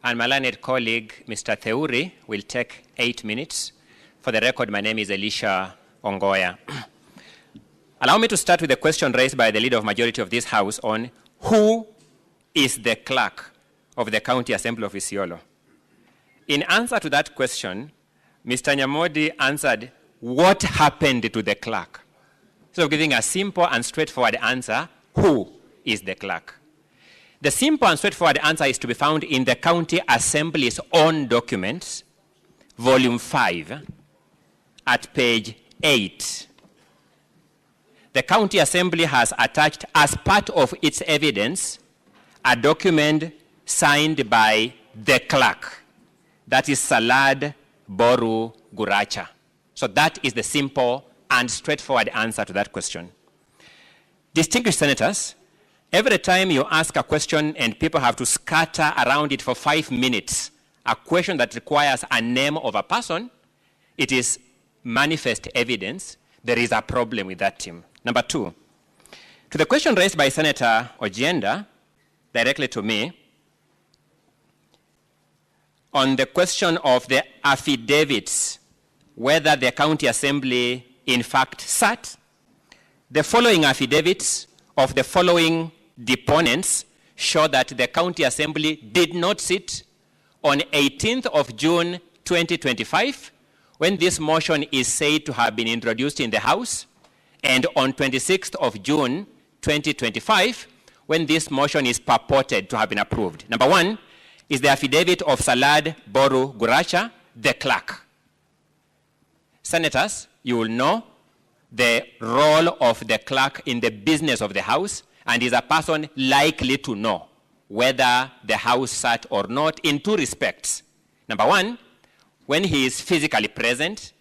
and my learned colleague, Mr. Theuri, will take 8 minutes. For the record, my name is Elisha Ongoya. Allow me to start with the question raised by the leader of majority of this House on who is the clerk of the County Assembly of Isiolo. In answer to that question, Mr. Nyamodi answered, what happened to the clerk? So giving a simple and straightforward answer, who is the clerk? The simple and straightforward answer is to be found in the County Assembly's own documents, volume 5, at page 8. The County Assembly has attached as part of its evidence a document signed by the clerk. That is Salad Boru Guracha. So that is the simple and straightforward answer to that question. Distinguished senators, every time you ask a question and people have to scatter around it for 5 minutes, a question that requires a name of a person, it is manifest evidence there is a problem with that team. Number 2, to the question raised by Senator Ojienda, directly to me, on the question of the affidavits, whether the County Assembly in fact sat, the following affidavits of the following deponents show that the County Assembly did not sit on 18th of June 2025, when this motion is said to have been introduced in the House, and on 26th of June 2025, when this motion is purported to have been approved. Number 1 is the affidavit of Salad Boru Guracha, the clerk. Senators, you will know the role of the clerk in the business of the House, and is a person likely to know whether the House sat or not in 2 respects. Number 1, when he is physically present,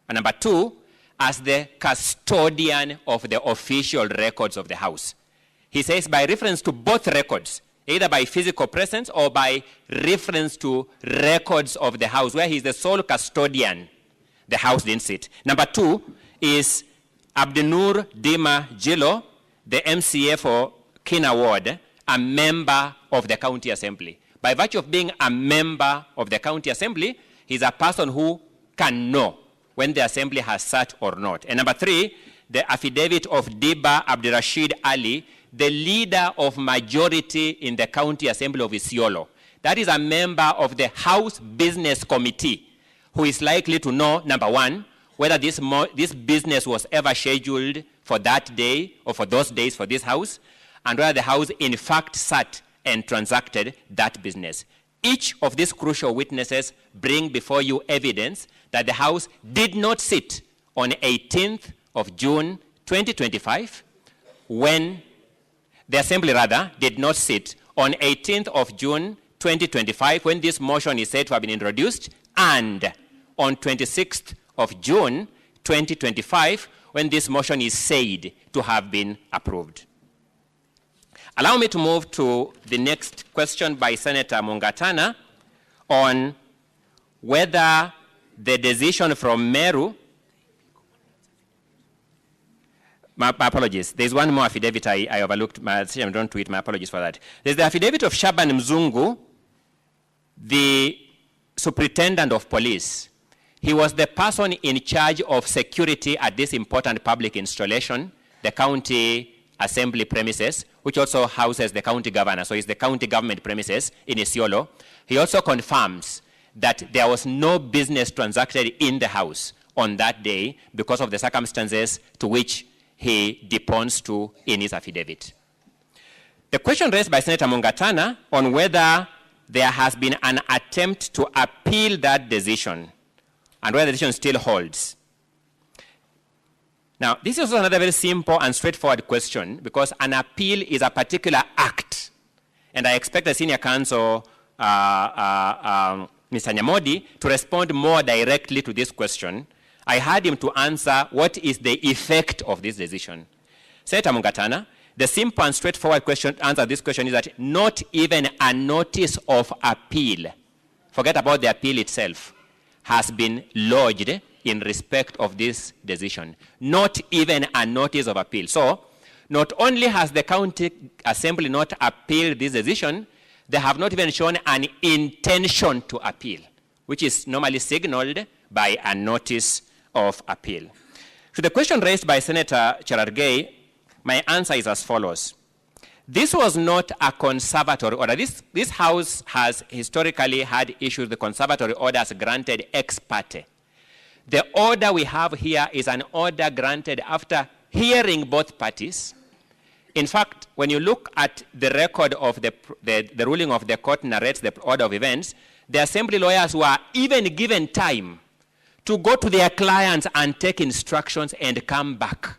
and number 2, as the custodian of the official records of the House. He says by reference to both records, either by physical presence or by reference to records of the House, where he is the sole custodian, the House didn't sit. Number 2 is Abdi Dima Jilo, the MCA for Kina Ward, a member of the County Assembly. By virtue of being a member of the County Assembly, he's a person who can know when the Assembly has sat or not. And number 3, the affidavit of Diba Abdirashid Ali, the leader of majority in the County Assembly of Isiolo. That is a member of the House Business Committee who is likely to know, number 1, whether this business was ever scheduled for that day or for those days for this House, and whether the House in fact sat and transacted that business. Each of these crucial witnesses bring before you evidence that the House did not sit on 18th of June 2025, when the Assembly rather did not sit on 18th of June 2025, when this motion is said to have been introduced, and on 26th of June 2025, when this motion is said to have been approved. Allow me to move to the next question by Senator Mungatana on whether the decision from Meru, my apologies, there's one more affidavit I overlooked, I don't tweet, my apologies for that. There's the affidavit of Shaban Mzungu, the superintendent of police. He was the person in charge of security at this important public installation, the County Assembly premises, which also houses the county governor, so it's the county government premises in Isiolo. He also confirms that there was no business transacted in the House on that day because of the circumstances to which he deponds to in his affidavit. The question raised by Senator Mungatana on whether there has been an attempt to appeal that decision and whether the decision still holds. Now, this is also another very simple and straightforward question, because an appeal is a particular act. And I expect the senior counsel, Mr. Nyamodi, to respond more directly to this question. I had him to answer what is the effect of this decision. Senator Mungatana, the simple and straightforward answer to this question is that not even a notice of appeal, forget about the appeal itself, has been lodged in respect of this decision. Not even a notice of appeal. So, not only has the County Assembly not appealed this decision, they have not even shown an intention to appeal, which is normally signaled by a notice of appeal. To the question raised by Senator Cherargei, my answer is as follows. This was not a conservatory order. This House has historically had issued the conservatory orders granted ex parte. The order we have here is an order granted after hearing both parties. In fact, when you look at the record of the ruling of the court narrates the order of events, the assembly lawyers were even given time to go to their clients and take instructions and come back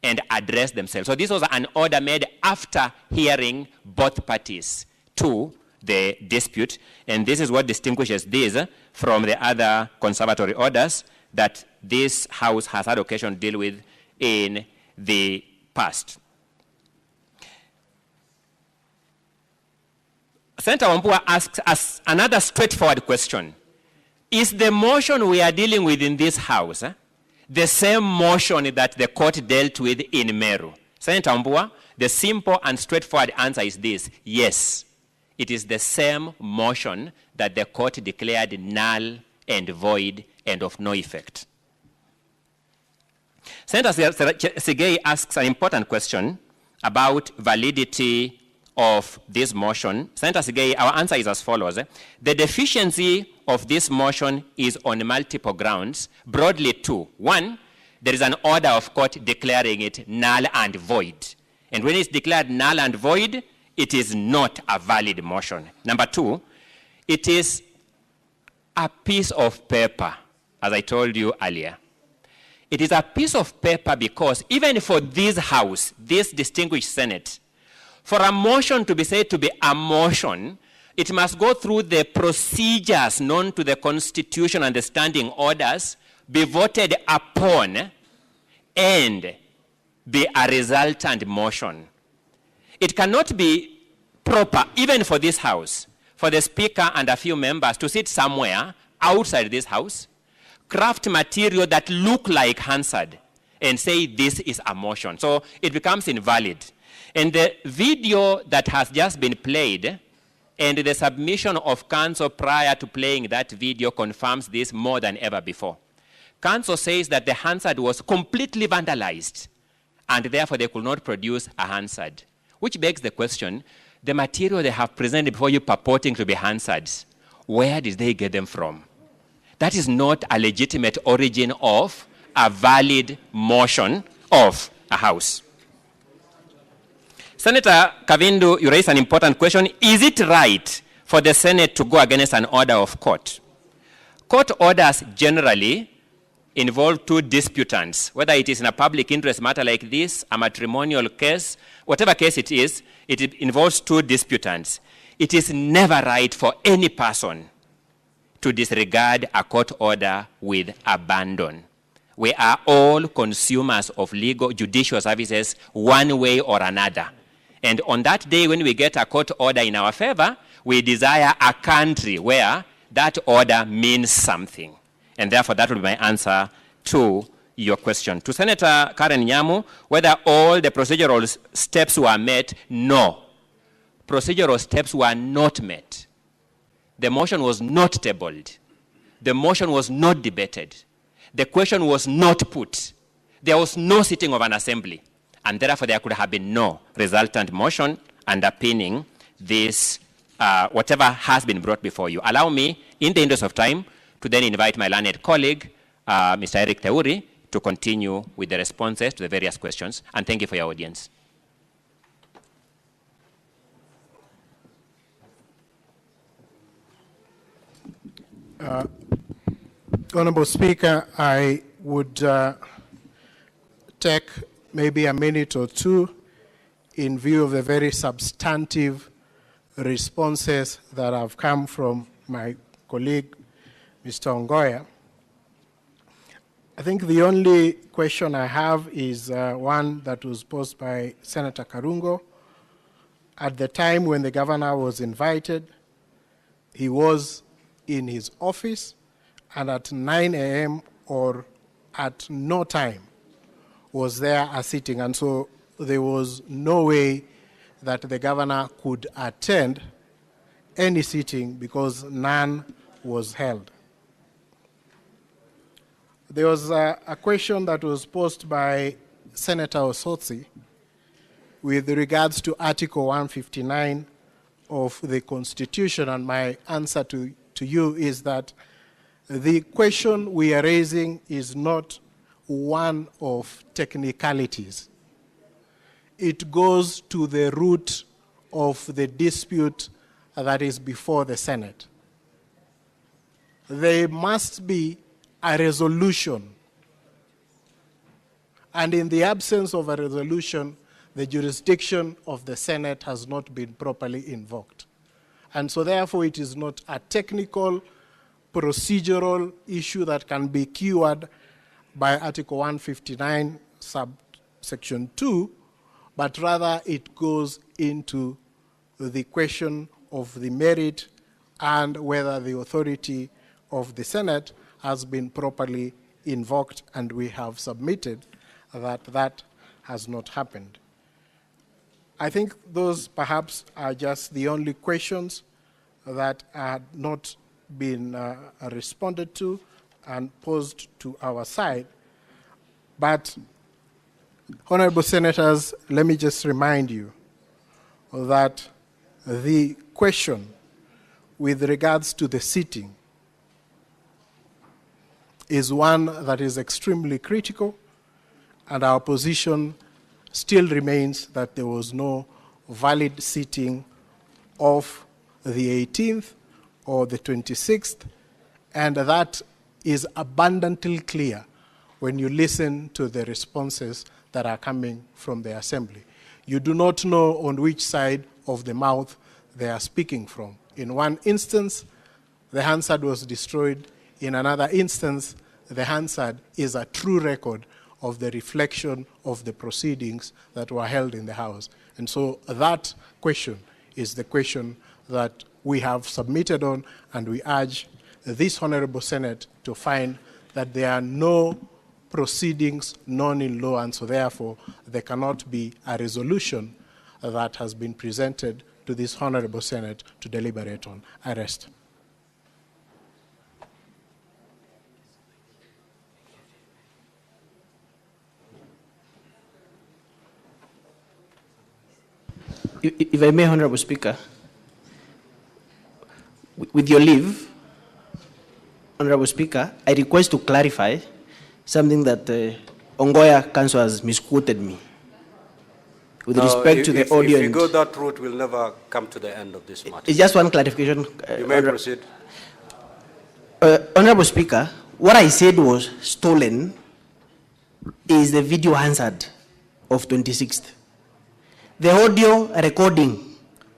and address themselves. So this was an order made after hearing both parties to the dispute, and this is what distinguishes this from the other conservatory orders that this House has had occasion to deal with in the past. Senator Wambua asks us another straightforward question. Is the motion we are dealing with in this House the same motion that the court dealt with in Meru? Senator Wambua, the simple and straightforward answer is this: yes. It is the same motion that the court declared null and void and of no effect. Senator Sigei asks an important question about validity of this motion. Senator Sigei, our answer is as follows. The deficiency of this motion is on multiple grounds, broadly two. One, there is an order of court declaring it null and void. And when it's declared null and void, it is not a valid motion. Number two, it is a piece of paper, as I told you earlier. It is a piece of paper because even for this House, this distinguished Senate, for a motion to be said to be a motion, it must go through the procedures known to the Constitution and the standing orders, be voted upon, and be a resultant motion. It cannot be proper, even for this House, for the Speaker and a few members to sit somewhere outside this House, craft material that look like Hansard, and say this is a motion. So it becomes invalid. And the video that has just been played and the submission of counsel prior to playing that video confirms this more than ever before. Counsel says that the Hansard was completely vandalized and therefore they could not produce a Hansard, which begs the question, the material they have presented before you purporting to be Hansards, where did they get them from? That is not a legitimate origin of a valid motion of a House. Senator Kavindu, you raised an important question. Is it right for the Senate to go against an order of court? Court orders generally involve two disputants, whether it is in a public interest matter like this, a matrimonial case, whatever case it is, it involves two disputants. It is never right for any person to disregard a court order with abandon. We are all consumers of legal judicial services one way or another. And on that day when we get a court order in our favor, we desire a country where that order means something. And therefore, that will be my answer to your question. To Senator Karen Nyamu, whether all the procedural steps were met, no. Procedural steps were not met. The motion was not tabled. The motion was not debated. The question was not put. There was no sitting of an assembly. And therefore, there could have been no resultant motion underpinning this, whatever has been brought before you. Allow me, in the interest of time, to then invite my learned colleague, Mr. Eric Teuri, to continue with the responses to the various questions. And thank you for your audience. Honorable Speaker, I would take maybe a minute or two in view of the very substantive responses that have come from my colleague, Mr. Ongoya. I think the only question I have is one that was posed by Senator Karungo. At the time when the governor was invited, he was in his office, and at 9 a.m. or at no time was there a sitting. And so there was no way that the governor could attend any sitting because none was held. There was a question that was posed by Senator Osotsi with regards to Article 159 of the Constitution, and my answer to you is that the question we are raising is not one of technicalities. It goes to the root of the dispute that is before the Senate. There must be a resolution, and in the absence of a resolution, the jurisdiction of the Senate has not been properly invoked. And so therefore it is not a technical, procedural issue that can be cured by Article 159, subsection 2, but rather it goes into the question of the merit and whether the authority of the Senate has been properly invoked, and we have submitted that that has not happened. I think those perhaps are just the only questions that had not been responded to and posed to our side. But, Honorable Senators, let me just remind you that the question with regards to the sitting is one that is extremely critical, and our position still remains that there was no valid sitting of the 18th or the 26th, and that is abundantly clear when you listen to the responses that are coming from the Assembly. You do not know on which side of the mouth they are speaking from. In one instance, the Hansard was destroyed. In another instance, the Hansard is a true record of the reflection of the proceedings that were held in the House. And so that question is the question that we have submitted on, and we urge this Honorable Senate to find that there are no proceedings known in law, and so therefore there cannot be a resolution that has been presented to this Honorable Senate to deliberate on. I rest. If I may, Honorable Speaker, with your leave, Honorable Speaker, I request to clarify something that Ongoya Council has misquoted me with respect to the audio. If you go that route, we'll never come to the end of this matter. It's just one clarification. You may proceed. Honorable Speaker, what I said was stolen is the video Hansard of 26th. The audio recording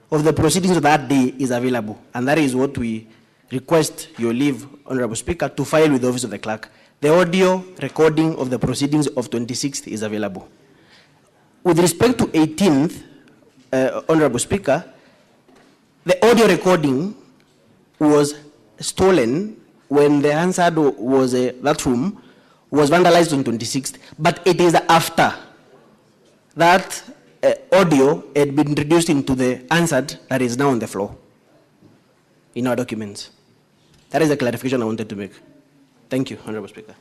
of the proceedings of that day is available, and that is what we request your leave, Honorable Speaker, to file with the Office of the Clerk. The audio recording of the proceedings of 26th is available. With respect to 18th, Honorable Speaker, the audio recording was stolen when the Hansard was, that room was vandalized on 26th, but it is after that audio had been introduced into the Hansard that is now on the floor in our documents. That is the clarification I wanted to make. Thank you, Honorable Speaker.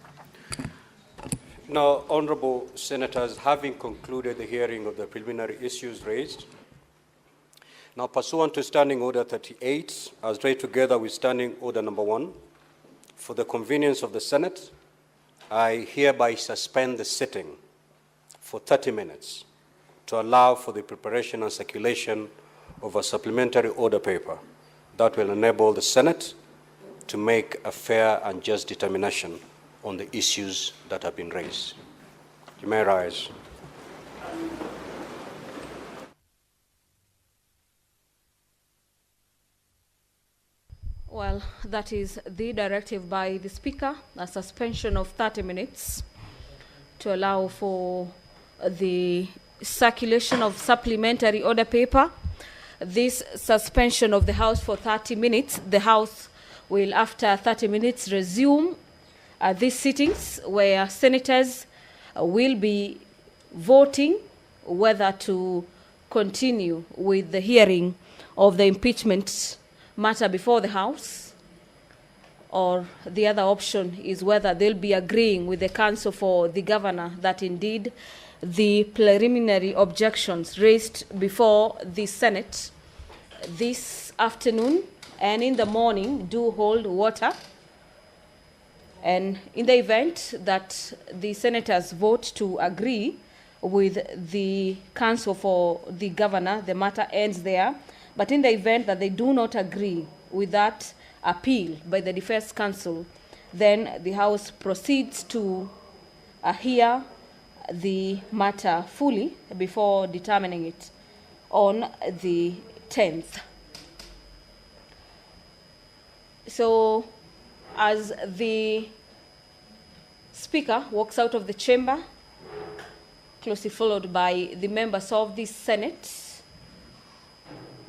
Now, Honorable Senators, having concluded the hearing of the preliminary issues raised, now pursuant to Standing Order 38, as read together with Standing Order number 1, for the convenience of the Senate, I hereby suspend the sitting for 30 minutes to allow for the preparation and circulation of a supplementary order paper that will enable the Senate to make a fair and just determination on the issues that have been raised. You may rise. Well, that is the directive by the Speaker, a suspension of 30 minutes to allow for the circulation of supplementary order paper. This suspension of the House for 30 minutes, the House will, after 30 minutes, resume these sittings where senators will be voting whether to continue with the hearing of the impeachment matter before the House, or the other option is whether they'll be agreeing with the counsel for the governor that indeed the preliminary objections raised before the Senate this afternoon and in the morning do hold water. And in the event that the senators vote to agree with the counsel for the governor, the matter ends there. But in the event that they do not agree with that appeal by the defense counsel, then the House proceeds to hear the matter fully before determining it on the 10th. So, as the Speaker walks out of the chamber, closely followed by the members of the Senate,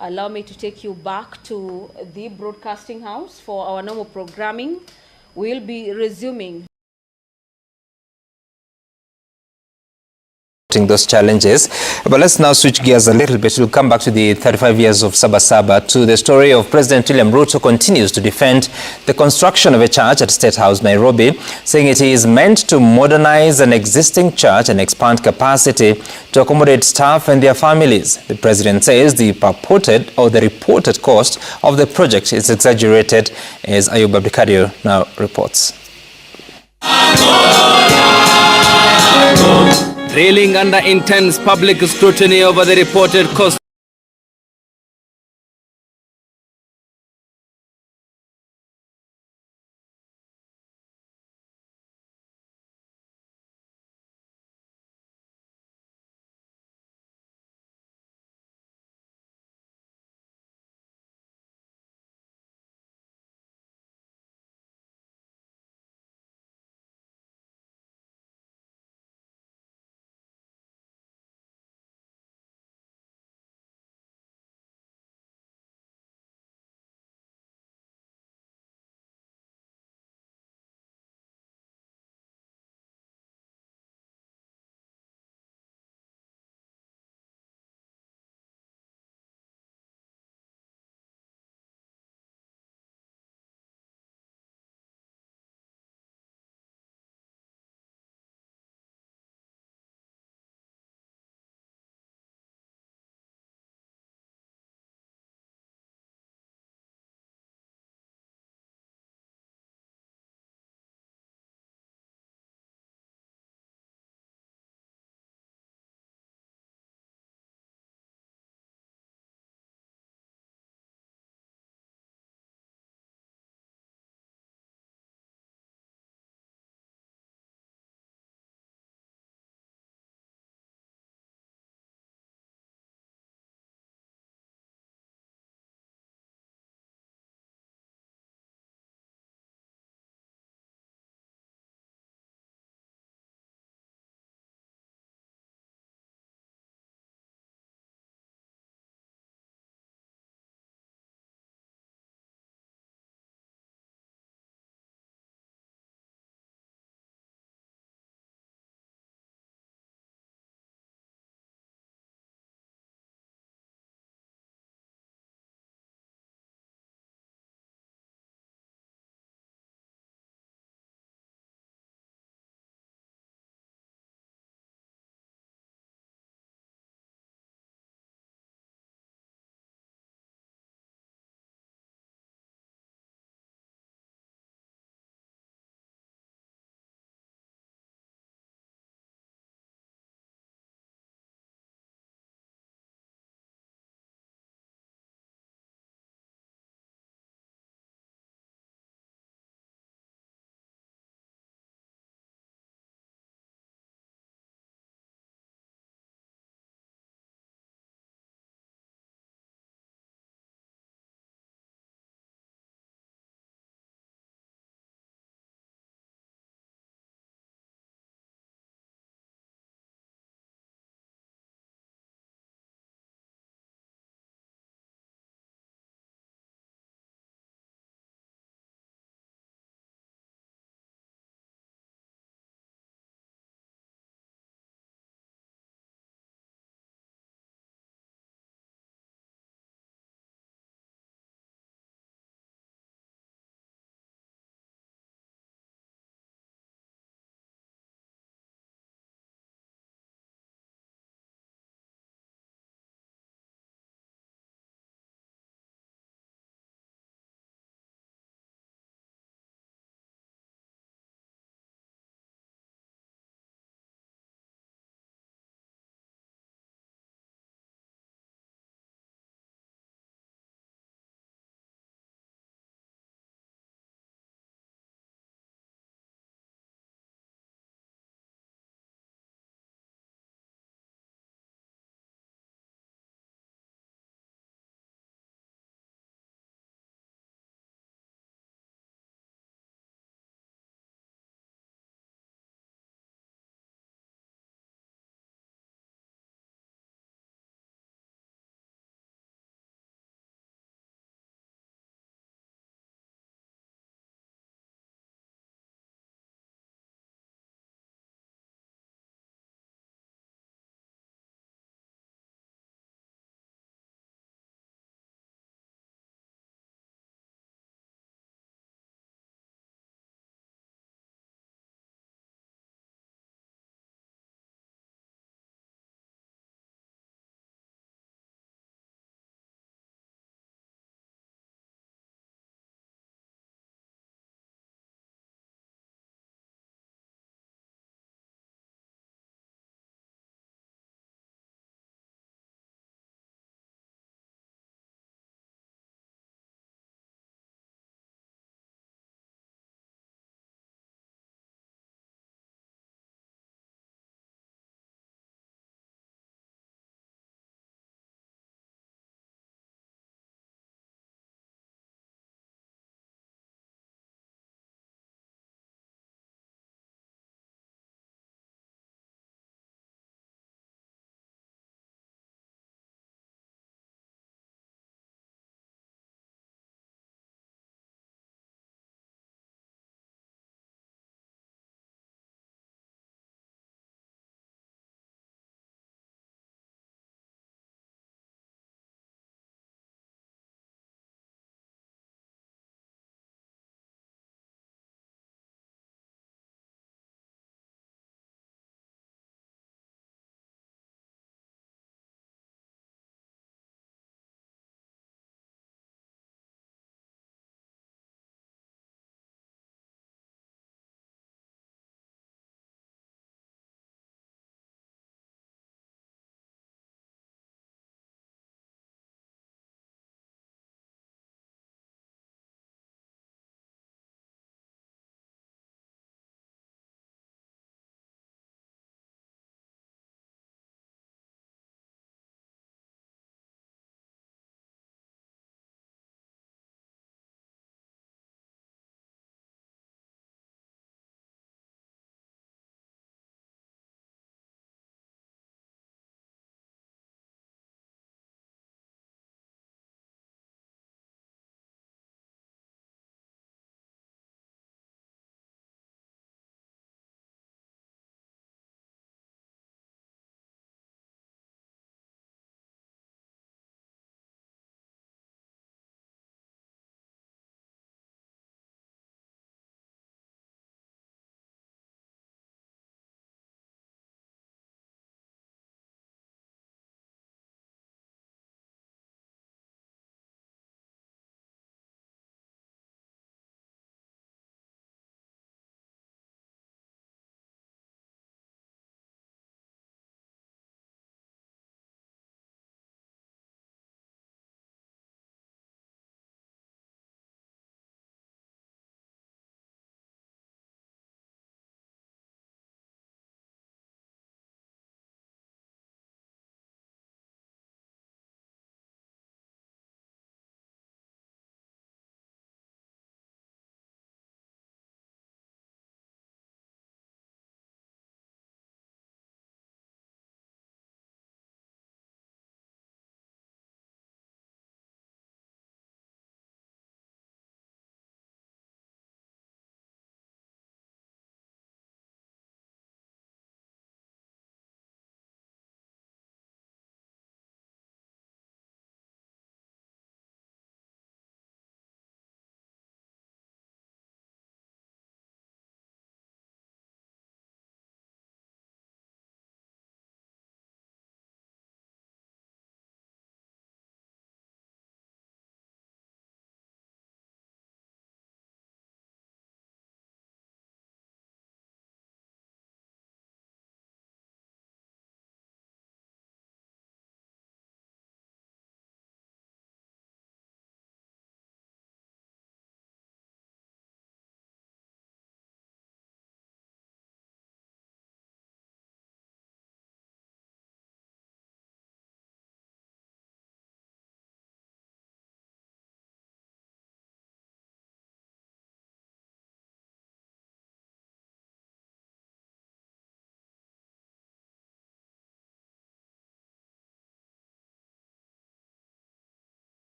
allow me to take you back to the broadcasting house for our normal programming. We'll be resuming those challenges. But let's now switch gears a little bit. We'll come back to the 35 years of Sabasaba, to the story of President William Ruto continues to defend the construction of a church at State House, Nairobi, saying it is meant to modernize an existing church and expand capacity to accommodate staff and their families. The president says the reported cost of the project is exaggerated, as Ayub Abdi now reports. Reeling under intense public scrutiny over the reported cost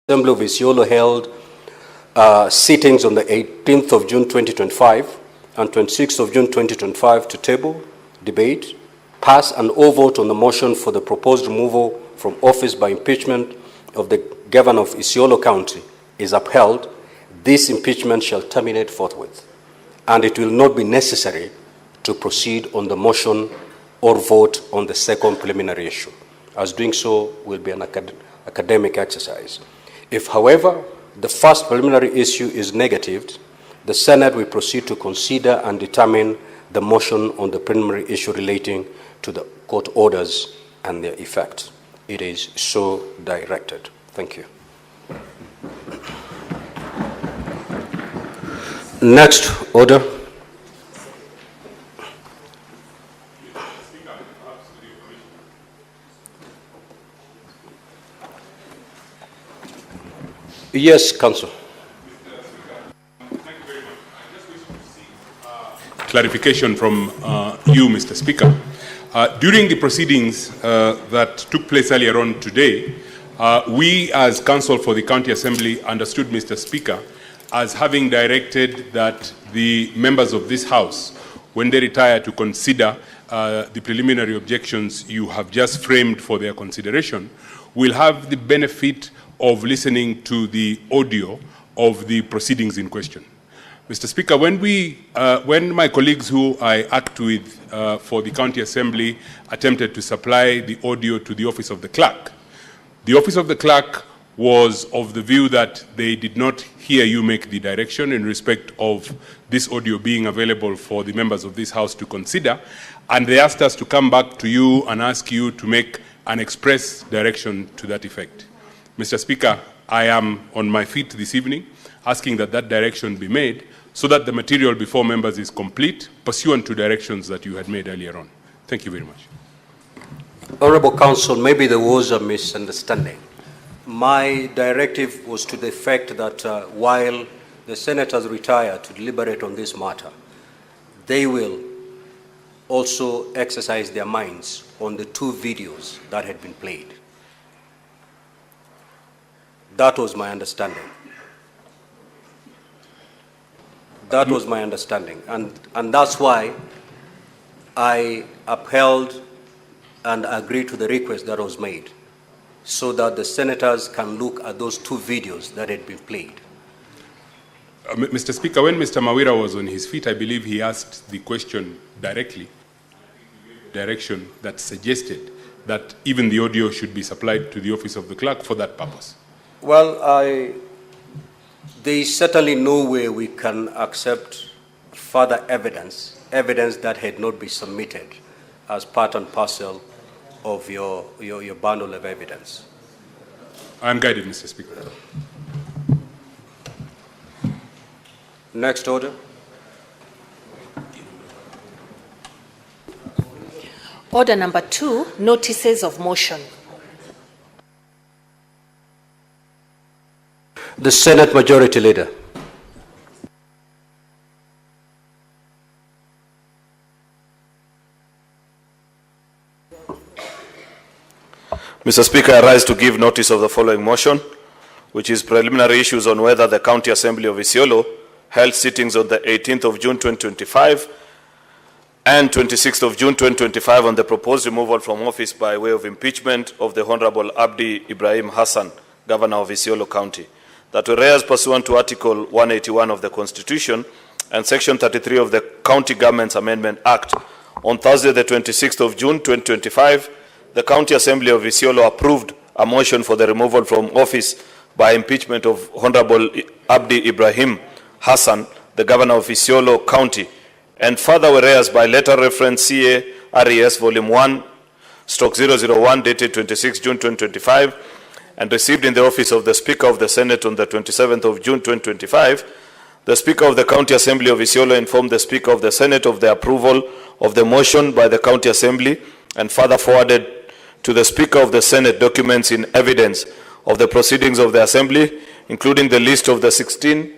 Assembly of Isiolo held sittings on the 18th of June 2025 and 26th of June 2025 to table, debate, pass and or vote on the motion for the proposed removal from office by impeachment of the governor of Isiolo County is upheld, this impeachment shall terminate forthwith, and it will not be necessary to proceed on the motion or vote on the second preliminary issue, as doing so will be an academic exercise. If, however, the first preliminary issue is negatived, the Senate will proceed to consider and determine the motion on the preliminary issue relating to the court orders and their effect. It is so directed. Thank you. Next order. Yes, Council. Clarification from you, Mr. Speaker. During the proceedings that took place earlier on today, we as Council for the County Assembly understood, Mr. Speaker, as having directed that the members of this House, when they retire to consider the preliminary objections you have just framed for their consideration, will have the benefit of listening to the audio of the proceedings in question. Mr. Speaker, when my colleagues who I act with for the County Assembly attempted to supply the audio to the Office of the Clerk was of the view that they did not hear you make the direction in respect of this audio being available for the members of this House to consider, and they asked us to come back to you and ask you to make an express direction to that effect. Mr. Speaker, I am on my feet this evening asking that that direction be made so that the material before members is complete, pursuant to directions that you had made earlier on. Thank you very much. Honorable Counsel, maybe there was a misunderstanding. My directive was to the effect that while the senators retire to deliberate on this matter, they will also exercise their minds on the two videos that had been played. That was my understanding. That was my understanding. And that's why I upheld and agreed to the request that was made, so that the senators can look at those two videos that had been played. Mr. Speaker, when Mr. Mawira was on his feet, I believe he asked the question directly, direction that suggested that even the audio should be supplied to the Office of the Clerk for that purpose. Well, there is certainly no way we can accept further evidence that had not been submitted as part and parcel of your bundle of evidence. I am guided, Mr. Speaker. Next order. Order number 2, notices of motion. The Senate Majority Leader. Mr. Speaker, I rise to give notice of the following motion, which is preliminary issues on whether the County Assembly of Isiolo held sittings on the 18th of June 2025 and 26th of June 2025 on the proposed removal from office by way of impeachment of the Honorable Abdi Ibrahim Hassan, Governor of Isiolo County. That whereas pursuant to Article 181 of the Constitution and Section 33 of the County Governments Amendment Act, on Thursday the 26th of June 2025, the County Assembly of Isiolo approved a motion for the removal from office by impeachment of Honorable Abdi Ibrahim Hassan, the Governor of Isiolo County, and further whereas by letter reference CA RES Volume 1/001 dated 26 June 2025 and received in the office of the Speaker of the Senate on the 27th of June 2025, the Speaker of the County Assembly of Isiolo informed the Speaker of the Senate of the approval of the motion by the County Assembly and further forwarded to the Speaker of the Senate documents in evidence of the proceedings of the Assembly, including the list of the 16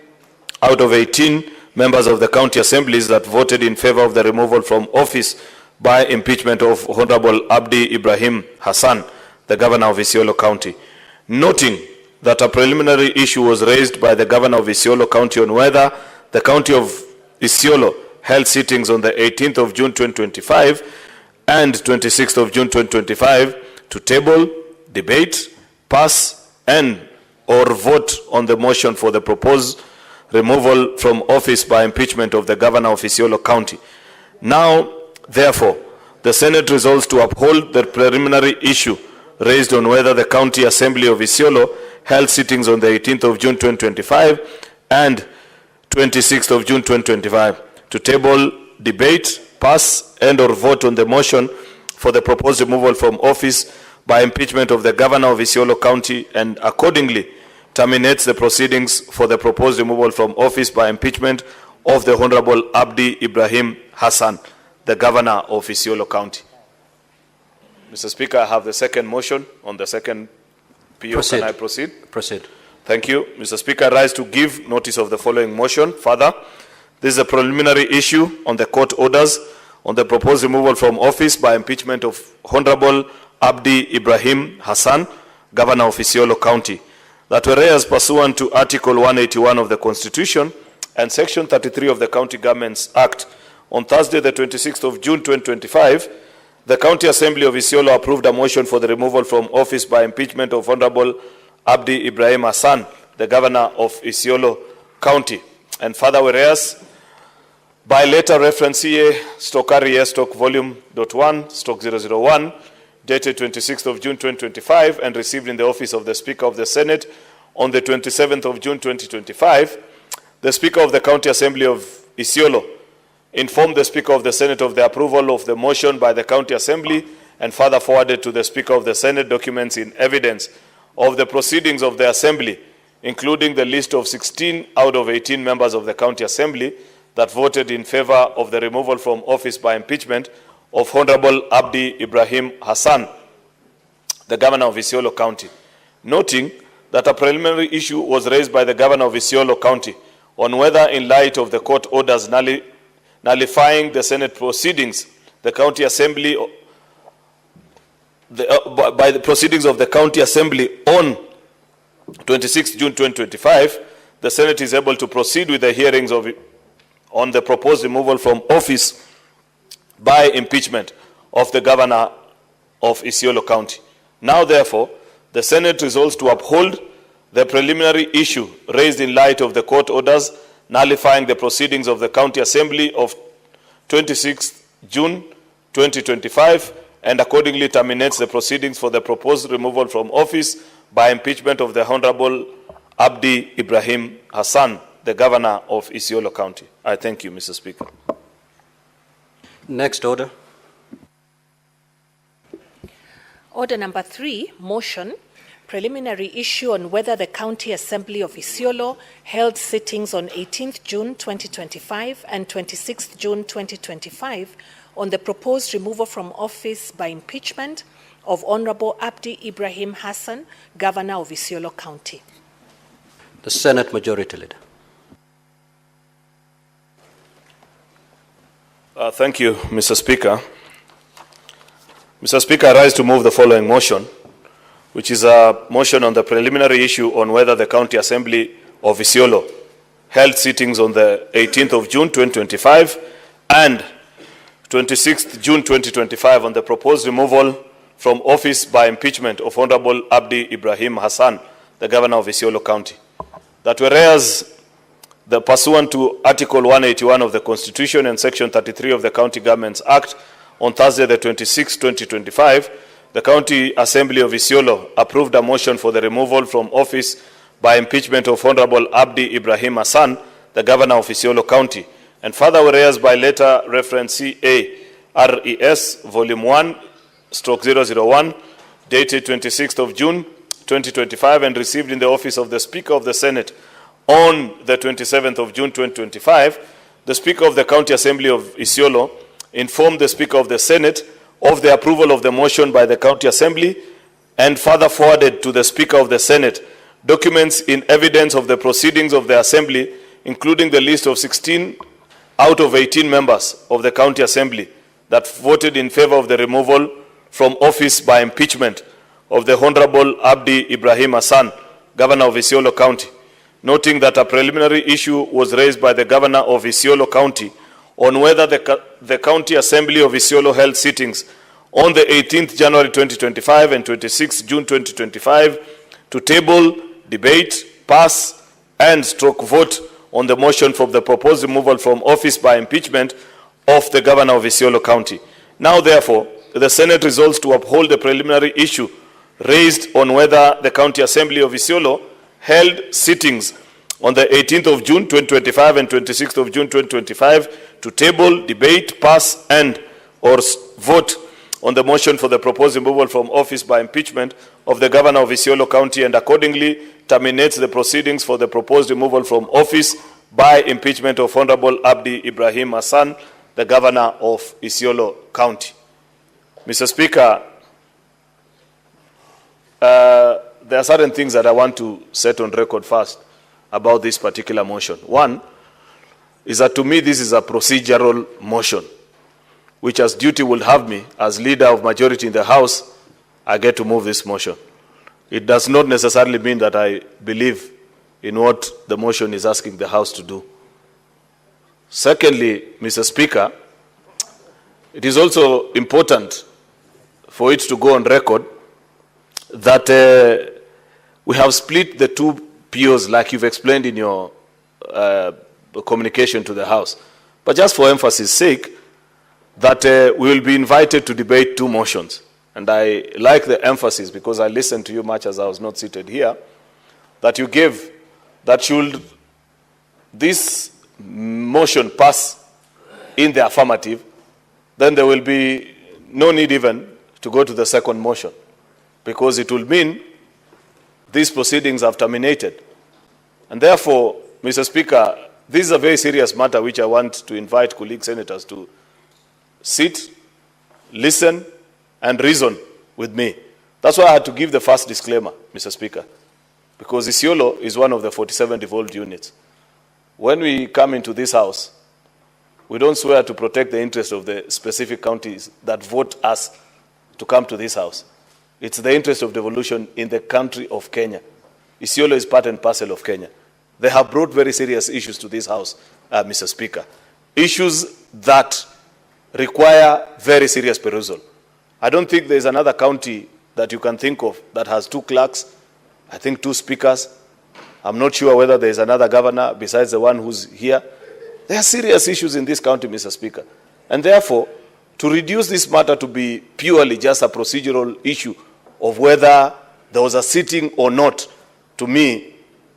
out of 18 members of the County Assemblies that voted in favor of the removal from office by impeachment of Honorable Abdi Ibrahim Hassan, the Governor of Isiolo County. Noting that a preliminary issue was raised by the governor of Isiolo County on whether the county of Isiolo held sittings on the 18th of June 2025 and 26th of June 2025 to table, debate, pass, and or vote on the motion for the proposed removal from office by impeachment of the governor of Isiolo County. Now, therefore, the Senate resolves to uphold the preliminary issue raised on whether the County Assembly of Isiolo held sittings on the 18th of June 2025 and 26th of June 2025 to table, debate, pass, and or vote on the motion for the proposed removal from office by impeachment of the governor of Isiolo County, and accordingly terminates the proceedings for the proposed removal from office by impeachment of the Honorable Abdi Ibrahim Hassan, the governor of Isiolo County. Mr. Speaker, I have the second motion on the second PO. Proceed. Can I proceed? Proceed. Thank you. Mr. Speaker, I rise to give notice of the following motion. Further, this is a preliminary issue on the court orders on the proposed removal from office by impeachment of Honorable Abdi Ibrahim Hassan, governor of Isiolo County, that whereas pursuant to Article 181 of the Constitution and Section 33 of the County Governments Act, on Thursday, the 26th of June 2025, the County Assembly of Isiolo approved a motion for the removal from office by impeachment of Honorable Abdi Ibrahim Hassan, the governor of Isiolo County. And further, whereas by letter reference CA/RES/volume.1/001, dated 26th of June 2025 and received in the office of the Speaker of the Senate on the 27th of June 2025, the Speaker of the County Assembly of Isiolo informed the Speaker of the Senate of the approval of the motion by the County Assembly and further forwarded to the Speaker of the Senate documents in evidence of the proceedings of the Assembly, including the list of 16 out of 18 members of the County Assembly that voted in favor of the removal from office by impeachment of Honorable Abdi Ibrahim Hassan, the governor of Isiolo County, noting that a preliminary issue was raised by the governor of Isiolo County on whether, in light of the court orders nullifying the Senate proceedings, the County Assembly, by the proceedings of the County Assembly on 26 June 2025, the Senate is able to proceed with the hearings on the proposed removal from office by impeachment of the governor of Isiolo County. Now, therefore, the Senate resolves to uphold the preliminary issue raised in light of the court orders nullifying the proceedings of the County Assembly of 26 June 2025 and accordingly terminates the proceedings for the proposed removal from office by impeachment of the Honorable Abdi Ibrahim Hassan, the governor of Isiolo County. I thank you, Mr. Speaker. Next order. Order number 3, motion, preliminary issue on whether the County Assembly of Isiolo held sittings on 18th June 2025 and 26th June 2025 on the proposed removal from office by impeachment of Honorable Abdi Ibrahim Hassan, governor of Isiolo County. The Senate Majority Leader. Thank you, Mr. Speaker. Mr. Speaker, I rise to move the following motion, which is a motion on the preliminary issue on whether the County Assembly of Isiolo held sittings on the 18th of June 2025 and 26th June 2025 on the proposed removal from office by impeachment of Honorable Abdi Ibrahim Hassan, the governor of Isiolo County. That whereas the pursuant to Article 181 of the Constitution and Section 33 of the County Governments Act, on Thursday, the 26th, 2025, the County Assembly of Isiolo approved a motion for the removal from office by impeachment of Honorable Abdi Ibrahim Hassan, the governor of Isiolo County. And further, whereas by letter reference CA/RES, volume 1/001, dated 26th of June 2025 and received in the office of the Speaker of the Senate on the 27th of June 2025, the Speaker of the County Assembly of Isiolo informed the Speaker of the Senate of the approval of the motion by the County Assembly and further forwarded to the Speaker of the Senate documents in evidence of the proceedings of the Assembly, including the list of 16 out of 18 members of the County Assembly that voted in favor of the removal from office by impeachment of the Honorable Abdi Ibrahim Hassan, Governor of Isiolo County, noting that a preliminary issue was raised by the Governor of Isiolo County on whether the County Assembly of Isiolo held sittings on the 18th January 2025 and 26th June 2025 to table, debate, pass, and stroke vote on the motion for the proposed removal from office by impeachment of the Governor of Isiolo County. Now, therefore, the Senate resolves to uphold the preliminary issue raised on whether the County Assembly of Isiolo held sittings on the 18th of June 2025 and 26th of June 2025 to table, debate, pass, and or vote on the motion for the proposed removal from office by impeachment of the Governor of Isiolo County, and accordingly terminates the proceedings for the proposed removal from office by impeachment of Honorable Abdi Ibrahim Hassan, the Governor of Isiolo County. Mr. Speaker, there are certain things that I want to set on record first about this particular motion. One is that to me this is a procedural motion, which as duty will have me as leader of majority in the House, I get to move this motion. It does not necessarily mean that I believe in what the motion is asking the House to do. Secondly, Mr. Speaker, it is also important for it to go on record that we have split the two POs like you've explained in your communication to the House. But just for emphasis' sake, that we will be invited to debate two motions. And I like the emphasis, because I listened to you much as I was not seated here, that you gave that should this motion pass in the affirmative, then there will be no need even to go to the second motion, because it will mean these proceedings have terminated. And therefore, Mr. Speaker, this is a very serious matter which I want to invite colleague senators to sit, listen, and reason with me. That's why I had to give the first disclaimer, Mr. Speaker, because Isiolo is one of the 47 devolved units. When we come into this House, we don't swear to protect the interests of the specific counties that vote us to come to this House. It's the interest of devolution in the country of Kenya. Isiolo is part and parcel of Kenya. They have brought very serious issues to this House, Mr. Speaker. Issues that require very serious perusal. I don't think there's another county that you can think of that has two clerks, I think two speakers. I'm not sure whether there's another governor besides the one who's here. There are serious issues in this county, Mr. Speaker. And therefore, to reduce this matter to be purely just a procedural issue of whether there was a sitting or not, to me,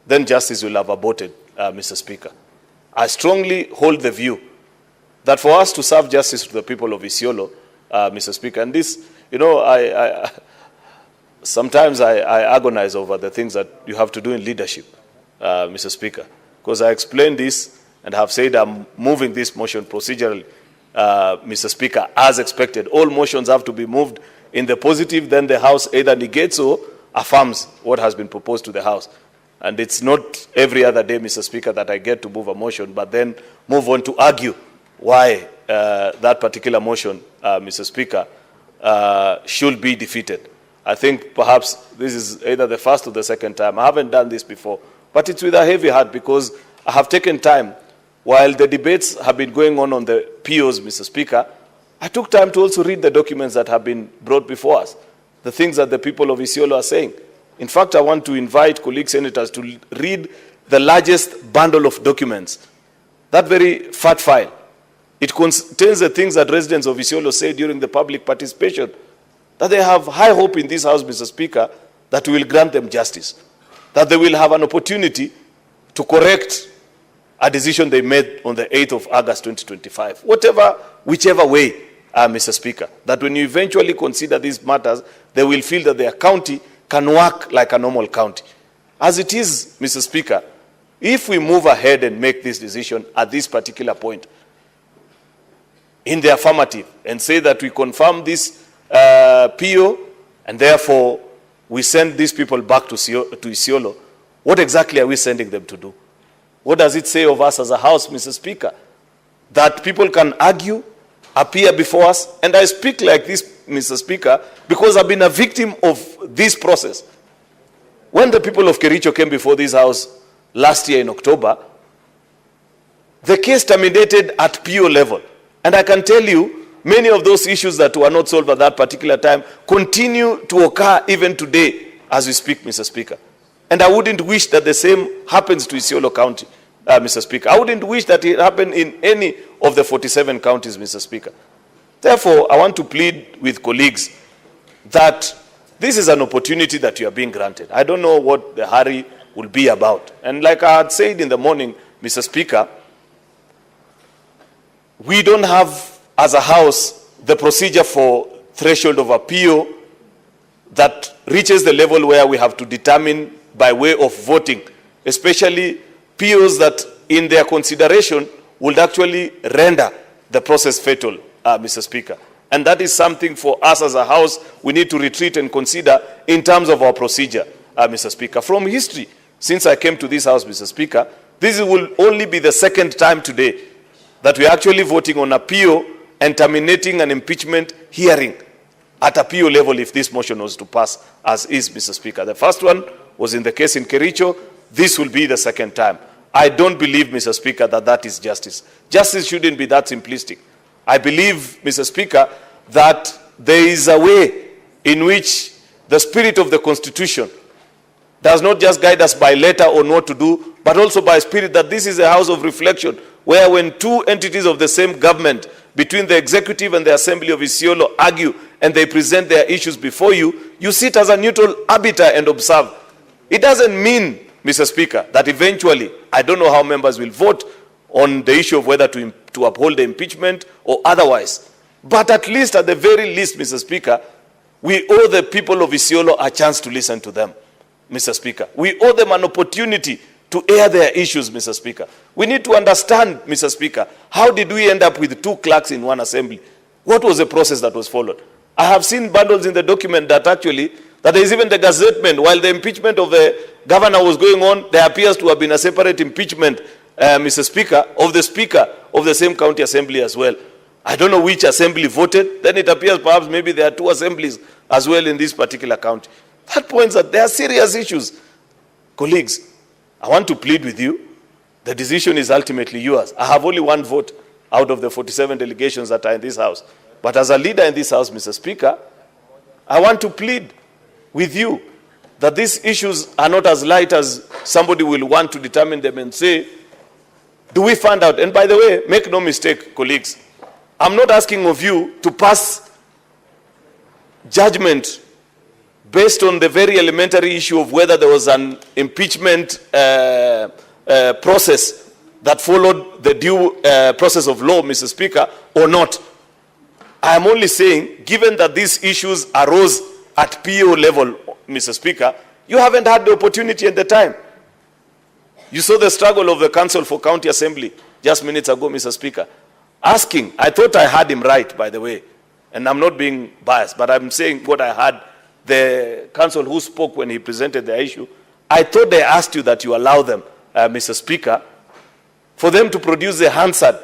then justice will have aborted, Mr. Speaker. I strongly hold the view that for us to serve justice to the people of Isiolo, Mr. Speaker, and this, you know, sometimes I agonize over the things that you have to do in leadership, Mr. Speaker, because I explained this and have said I'm moving this motion procedurally, Mr. Speaker, as expected. All motions have to be moved in the positive, then the House either negates or affirms what has been proposed to the House. And it's not every other day, Mr. Speaker, that I get to move a motion, but then move on to argue why that particular motion, Mr. Speaker, should be defeated. I think perhaps this is either the first or the second time. I haven't done this before, but it's with a heavy heart, because I have taken time. While the debates have been going on the POs, Mr. Speaker, I took time to also read the documents that have been brought before us, the things that the people of Isiolo are saying. In fact, I want to invite colleague senators to read the largest bundle of documents, that very fat file. It contains the things that residents of Isiolo say during the public participation, that they have high hope in this House, Mr. Speaker, that we will grant them justice, that they will have an opportunity to correct a decision they made on the 8th of August 2025. Whichever way, Mr. Speaker, that when you eventually consider these matters, they will feel that their county can work like a normal county. As it is, Mr. Speaker, if we move ahead and make this decision at this particular point in the affirmative and say that we confirm this PO and therefore we send these people back to Isiolo, what exactly are we sending them to do? What does it say of us as a House, Mr. Speaker? That people can argue, appear before us, and I speak like this, Mr. Speaker, because I've been a victim of this process. when the people of Kericho came before this house last year in October, the case terminated at PO level. And I can tell you, many of those issues that were not solved at that particular time continue to occur even today as we speak, Mr. Speaker. And I wouldn't wish that the same happens to Isiolo County, Mr. Speaker. I wouldn't wish that it happened in any of the 47 counties, Mr. Speaker. Therefore, I want to plead with colleagues that this is an opportunity that you are being granted. I don't know what the hurry will be about. And like I had said in the morning, Mr. Speaker, we don't have, as a House, the procedure for threshold of appeal that reaches the level where we have to determine by way of voting, especially POs that in their consideration would actually render the process fatal, Mr. Speaker. And that is something for us as a House we need to retreat and consider in terms of our procedure, Mr. Speaker. From history, since I came to this House, Mr. Speaker, this will only be the second time today that we are actually voting on a PO and terminating an impeachment hearing at a PO level if this motion was to pass as is, Mr. Speaker. The first one was in the case in Kericho. This will be the second time. I don't believe, Mr. Speaker, that that is justice. Justice shouldn't be that simplistic. I believe, Mr. Speaker, that there is a way in which the spirit of the Constitution does not just guide us by letter on what to do, but also by spirit, that this is a house of reflection, where when two entities of the same government, between the executive and the assembly of Isiolo, argue and they present their issues before you, you sit as a neutral arbiter and observe. It doesn't mean, Mr. Speaker, that eventually, I don't know how members will vote on the issue of whether to uphold the impeachment or otherwise. But at least, at the very least, Mr. Speaker, we owe the people of Isiolo a chance to listen to them, Mr. Speaker. We owe them an opportunity to air their issues, Mr. Speaker. We need to understand, Mr. Speaker, how did we end up with two clerks in one assembly? What was the process that was followed? I have seen bundles in the document that actually, that there is even the gazettement, while the impeachment of the governor was going on, there appears to have been a separate impeachment, Mr. Speaker, of the Speaker of the same county assembly as well. I don't know which assembly voted. Then it appears perhaps maybe there are two assemblies as well in this particular county. That points that there are serious issues. Colleagues, I want to plead with you. The decision is ultimately yours. I have only one vote out of the 47 delegations that are in this House. But as a leader in this House, Mr. Speaker, I want to plead with you that these issues are not as light as somebody will want to determine them and say, do we find out? And by the way, make no mistake, colleagues, I'm not asking of you to pass judgment based on the very elementary issue of whether there was an impeachment process that followed the due process of law, Mr. Speaker, or not. I am only saying, given that these issues arose at PO level, Mr. Speaker, you haven't had the opportunity at the time. You saw the struggle of the Council for County Assembly just minutes ago, Mr. Speaker, asking, I thought I had him right, by the way, and I'm not being biased, but I'm saying what I had, the council who spoke when he presented the issue, I thought they asked you that you allow them, Mr. Speaker, for them to produce the Hansard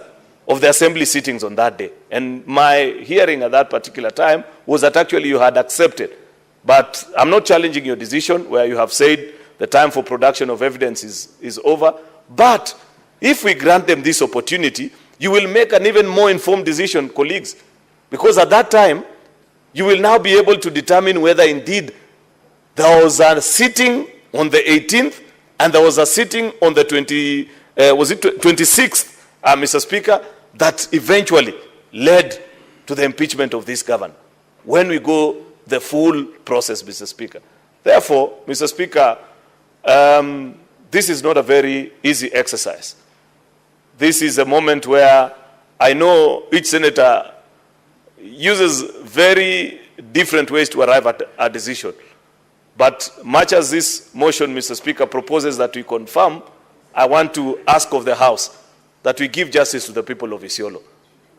of the assembly sittings on that day. And my hearing at that particular time was that actually you had accepted. But I'm not challenging your decision where you have said the time for production of evidence is over. But if we grant them this opportunity, you will make an even more informed decision, colleagues. Because at that time, you will now be able to determine whether indeed there was a sitting on the 18th and there was a sitting on the 26th, Mr. Speaker, that eventually led to the impeachment of this governor. When we go the full process, Mr. Speaker. Therefore, Mr. Speaker, this is not a very easy exercise. This is a moment where I know each senator uses very different ways to arrive at a decision. But much as this motion, Mr. Speaker, proposes that we confirm, I want to ask of the House that we give justice to the people of Isiolo.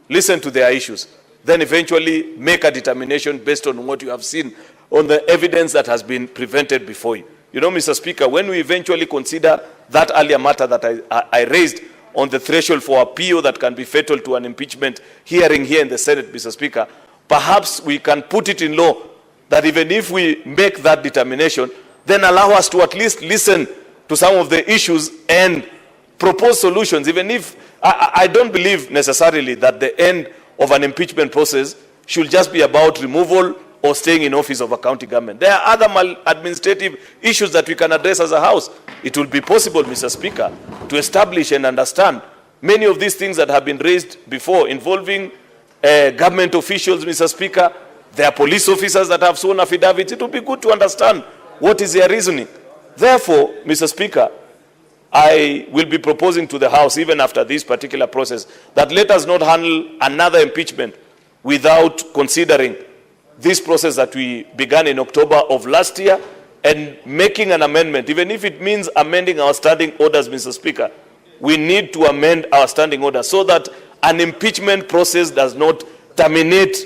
Listen to their issues. Then eventually make a determination based on what you have seen, on the evidence that has been presented before you. You know, Mr. Speaker, when we eventually consider that earlier matter that I raised on the threshold for a PO that can be fatal to an impeachment hearing here in the Senate, Mr. Speaker, perhaps we can put it in law that even if we make that determination, then allow us to at least listen to some of the issues and propose solutions, even if I don't believe necessarily that the end of an impeachment process should just be about removal or staying in office of a county government. There are other administrative issues that we can address as a house. It will be possible, Mr. Speaker, to establish and understand many of these things that have been raised before involving government officials, Mr. Speaker. There are police officers that have sworn affidavits. It will be good to understand what is their reasoning. Therefore, Mr. Speaker, I will be proposing to the House, even after this particular process, that let us not handle another impeachment without considering this process that we began in October of last year and making an amendment, even if it means amending our standing orders, Mr. Speaker. We need to amend our standing orders so that an impeachment process does not terminate,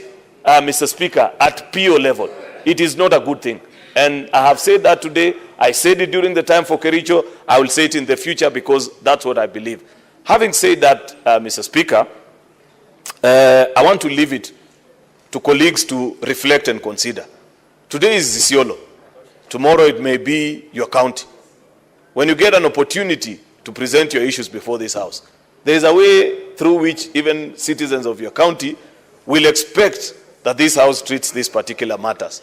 Mr. Speaker, at PO level. It is not a good thing. And I have said that today. I said it during the time for Kericho. I will say it in the future because that's what I believe. Having said that, Mr. Speaker, I want to leave it to colleagues to reflect and consider. Today is Isiolo. Tomorrow it may be your county. When you get an opportunity to present your issues before this House, there is a way through which even citizens of your county will expect that this House treats these particular matters.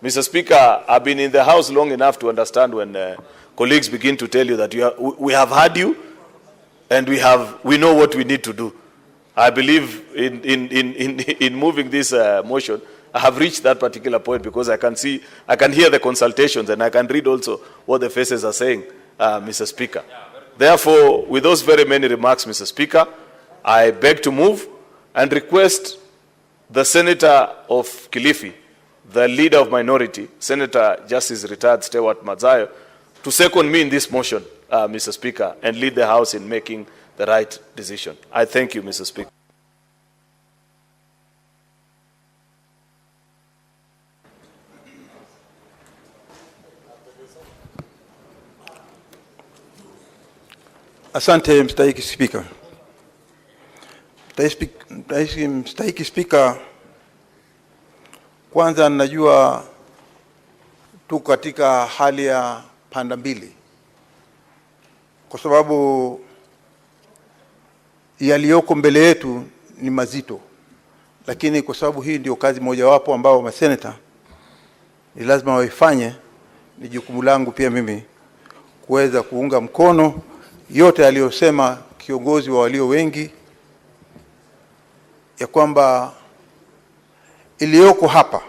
Mr. Speaker, I've been in the House long enough to understand when colleagues begin to tell you that we have heard you and we know what we need to do. I believe in moving this motion, I have reached that particular point because I can hear the consultations and I can read also what the faces are saying, Mr. Speaker. Therefore, with those very many remarks, Mr. Speaker, I beg to move and request the Senator of Kilifi, the leader of minority, Senator Justice Retired Stewart Mazayo, to second me in this motion, Mr. Speaker, and lead the House in making the right decision. I thank you, Mr. Speaker. Asante mstahiki Spika. Mstahiki Spika, kwanza najua tuko katika hali ya panda mbili, kwa sababu yaliyoko mbele yetu ni mazito, lakini kwa sababu hii ndio kazi mojawapo ambao maseneta ni lazima waifanye, ni jukumu langu pia mimi kuweza kuunga mkono yote aliyosema kiongozi wa walio wengi, ya kwamba iliyoko hapa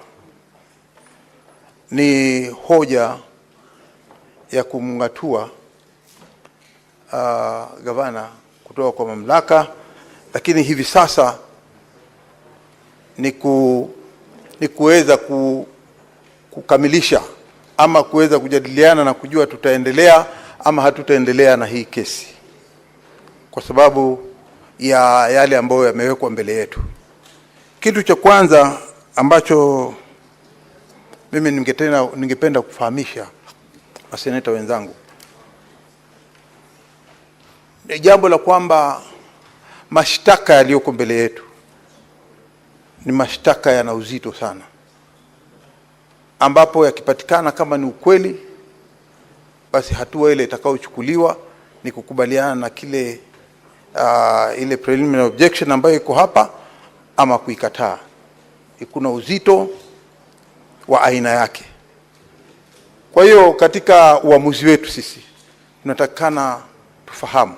ni hoja ya kumngatua gavana kutoka kwa mamlaka, lakini hivi sasa ni kuweza kukamilisha ama kuweza kujadiliana na kujua tutaendelea ama hatutaendelea na hii kesi, kwa sababu ya yale ambayo yamewekwa mbele yetu. Kitu cha kwanza ambacho mimi ningependa kufahamisha maseneta wenzangu ni jambo la kwamba mashtaka yaliyoko mbele yetu ni mashtaka yana uzito sana, ambapo yakipatikana kama ni ukweli, basi hatua ile itakayochukuliwa ni kukubaliana na kile ile preliminary objection ambayo iko hapa ama kuikataa. Kuna uzito wa aina yake. Kwa hiyo katika uamuzi wetu sisi tunatakana tufahamu,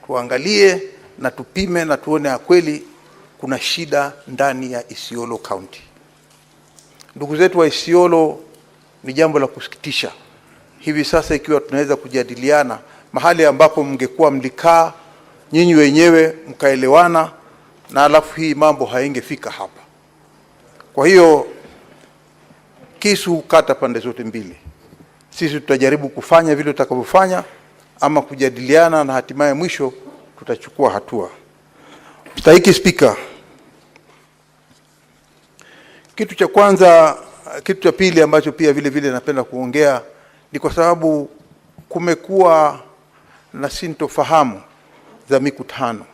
tuangalie na tupime na tuone ya kweli kuna shida ndani ya Isiolo County. Ndugu zetu wa Isiolo, ni jambo la kusikitisha hivi sasa ikiwa tunaweza kujadiliana mahali ambapo mngekuwa mlikaa nyinyi wenyewe mkaelewana, na alafu hii mambo haingefika hapa. Kwa hiyo kisu kata pande zote mbili. Sisi tutajaribu kufanya vile tutakavyofanya ama kujadiliana, na hatimaye mwisho tutachukua hatua. Mstahiki Spika, kitu cha kwanza, kitu cha pili ambacho pia vile napenda kuongea ni kwa sababu kumekuwa na sintofahamu za mikutano.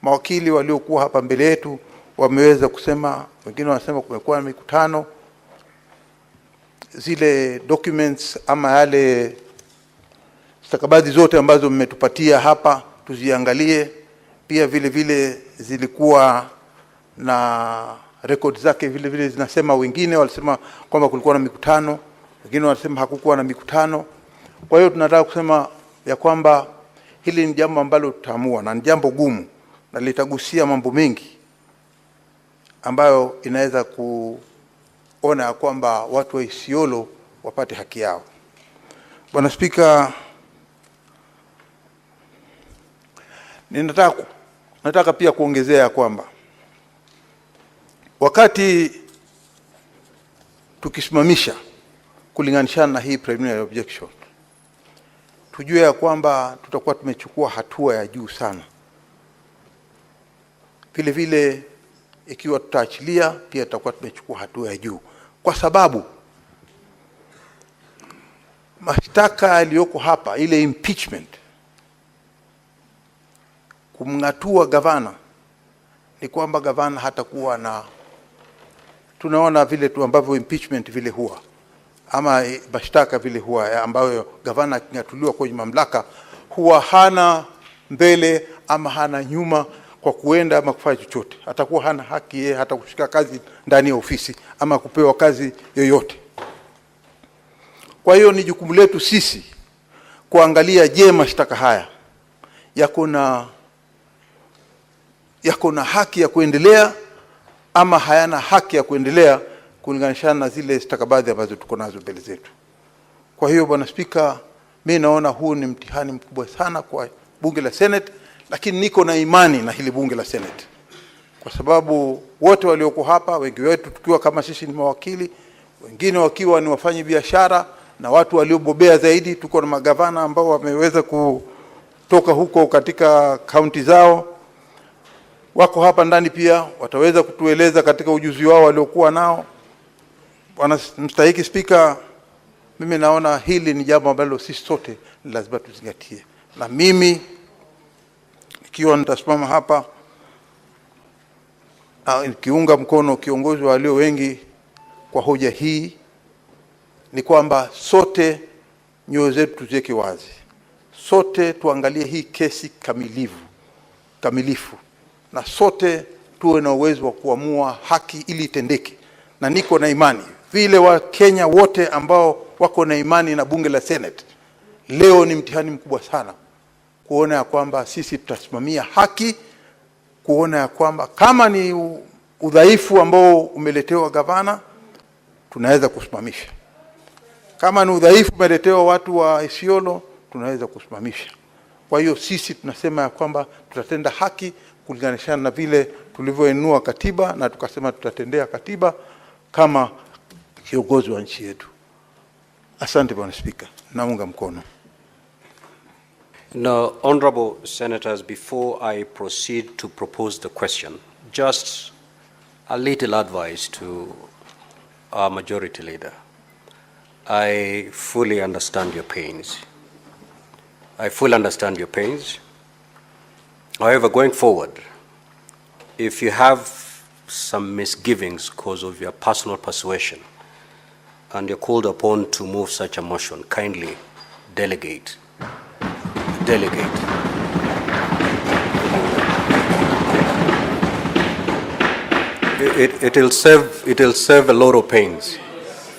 Mawakili waliokuwa hapa mbele yetu wameweza kusema, wengine wanasema kumekuwa na mikutano, zile documents ama yale stakabadhi zote ambazo mmetupatia hapa tuziangalie. Pia vile vile zilikuwa na record zake vile vile zinasema, wengine walisema kwamba kulikuwa na mikutano, wengine wanasema hakukuwa na mikutano. Kwa hiyo tunataka kusema ya kwamba hili ni jambo ambalo tutaamua, na ni jambo gumu na litagusia mambo mengi ambayo inaweza kuona ya kwamba watu wa Isiolo wapate haki yao. Bwana Spika, nataka pia kuongezea kwamba wakati tukisimamisha kulinganishana na hii preliminary objection, tujue ya kwamba tutakuwa tumechukua hatua ya juu sana. Vile vile ikiwa tutaachilia, pia tutakuwa tumechukua hatua ya juu, kwa sababu mashtaka yaliyoko hapa, ile impeachment, kumngatua gavana, ni kwamba gavana hatakuwa na, tunaona vile tu ambavyo impeachment vile huwa, ama mashtaka vile huwa, ambayo gavana akingatuliwa kwenye mamlaka huwa hana mbele ama hana nyuma kwa kuenda ama kufanya chochote. Atakuwa hana haki yeye hata kushika kazi ndani ya ofisi ama kupewa kazi yoyote. Kwa hiyo ni jukumu letu sisi kuangalia, je, mashtaka haya yako na haki ya kuendelea ama hayana haki ya kuendelea, kulinganishana na zile stakabadhi ambazo tuko nazo mbele zetu. Kwa hiyo Bwana Spika, mimi naona huu ni mtihani mkubwa sana kwa bunge la Senate, lakini niko na imani na hili bunge la Senate, kwa sababu wote walioko hapa, wengi wetu tukiwa kama sisi ni mawakili, wengine wakiwa ni wafanyi biashara na watu waliobobea zaidi. Tuko na magavana ambao wameweza kutoka huko katika kaunti zao, wako hapa ndani pia, wataweza kutueleza katika ujuzi wao waliokuwa nao. Bwana Mstahiki Spika, mimi naona hili ni jambo ambalo sisi sote lazima tuzingatie, na mimi ikiwa nitasimama hapa nikiunga mkono kiongozi wa walio wengi kwa hoja hii, ni kwamba sote nyoyo zetu tuziweke wazi, sote tuangalie hii kesi kamilifu, na sote tuwe na uwezo wa kuamua haki ili itendeke. Na niko na imani vile wa Kenya wote ambao wako na imani na bunge la Senate, leo ni mtihani mkubwa sana kuona ya kwamba sisi tutasimamia haki, kuona ya kwamba kama ni udhaifu ambao umeletewa gavana, tunaweza kusimamisha. Kama ni udhaifu umeletewa watu wa Isiolo, tunaweza kusimamisha. Kwa hiyo sisi tunasema ya kwamba tutatenda haki kulinganishana na vile tulivyoinua katiba, na tukasema tutatendea katiba kama kiongozi wa nchi yetu. Asante Bwana Spika, naunga mkono. Now, honorable senators, before I proceed to propose the question, just a little advice to our majority leader. I fully understand your pains. However, going forward, if you have some misgivings because of your personal persuasion and you're called upon to move such a motion, kindly delegate. It'll serve a lot of pains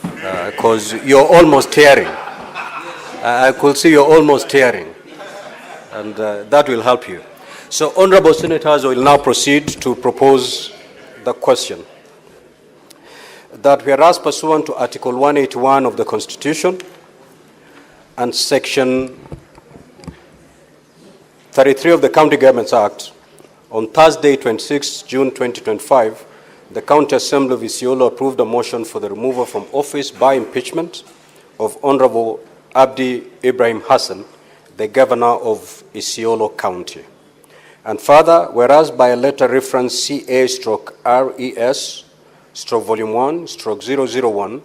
because you're almost tearing. I could see you're almost tearing, and that will help you. So, honorable senators, will now proceed to propose the question that whereas pursuant to Article 181 of the Constitution and Section 33 of the County Governments Act, on Thursday, 26 June 2025, the County Assembly of Isiolo approved a motion for the removal from office by impeachment of Honorable Abdi Ibrahim Hassan, the Governor of Isiolo County. And further, whereas by a letter reference CA/RES/Volume 1/001,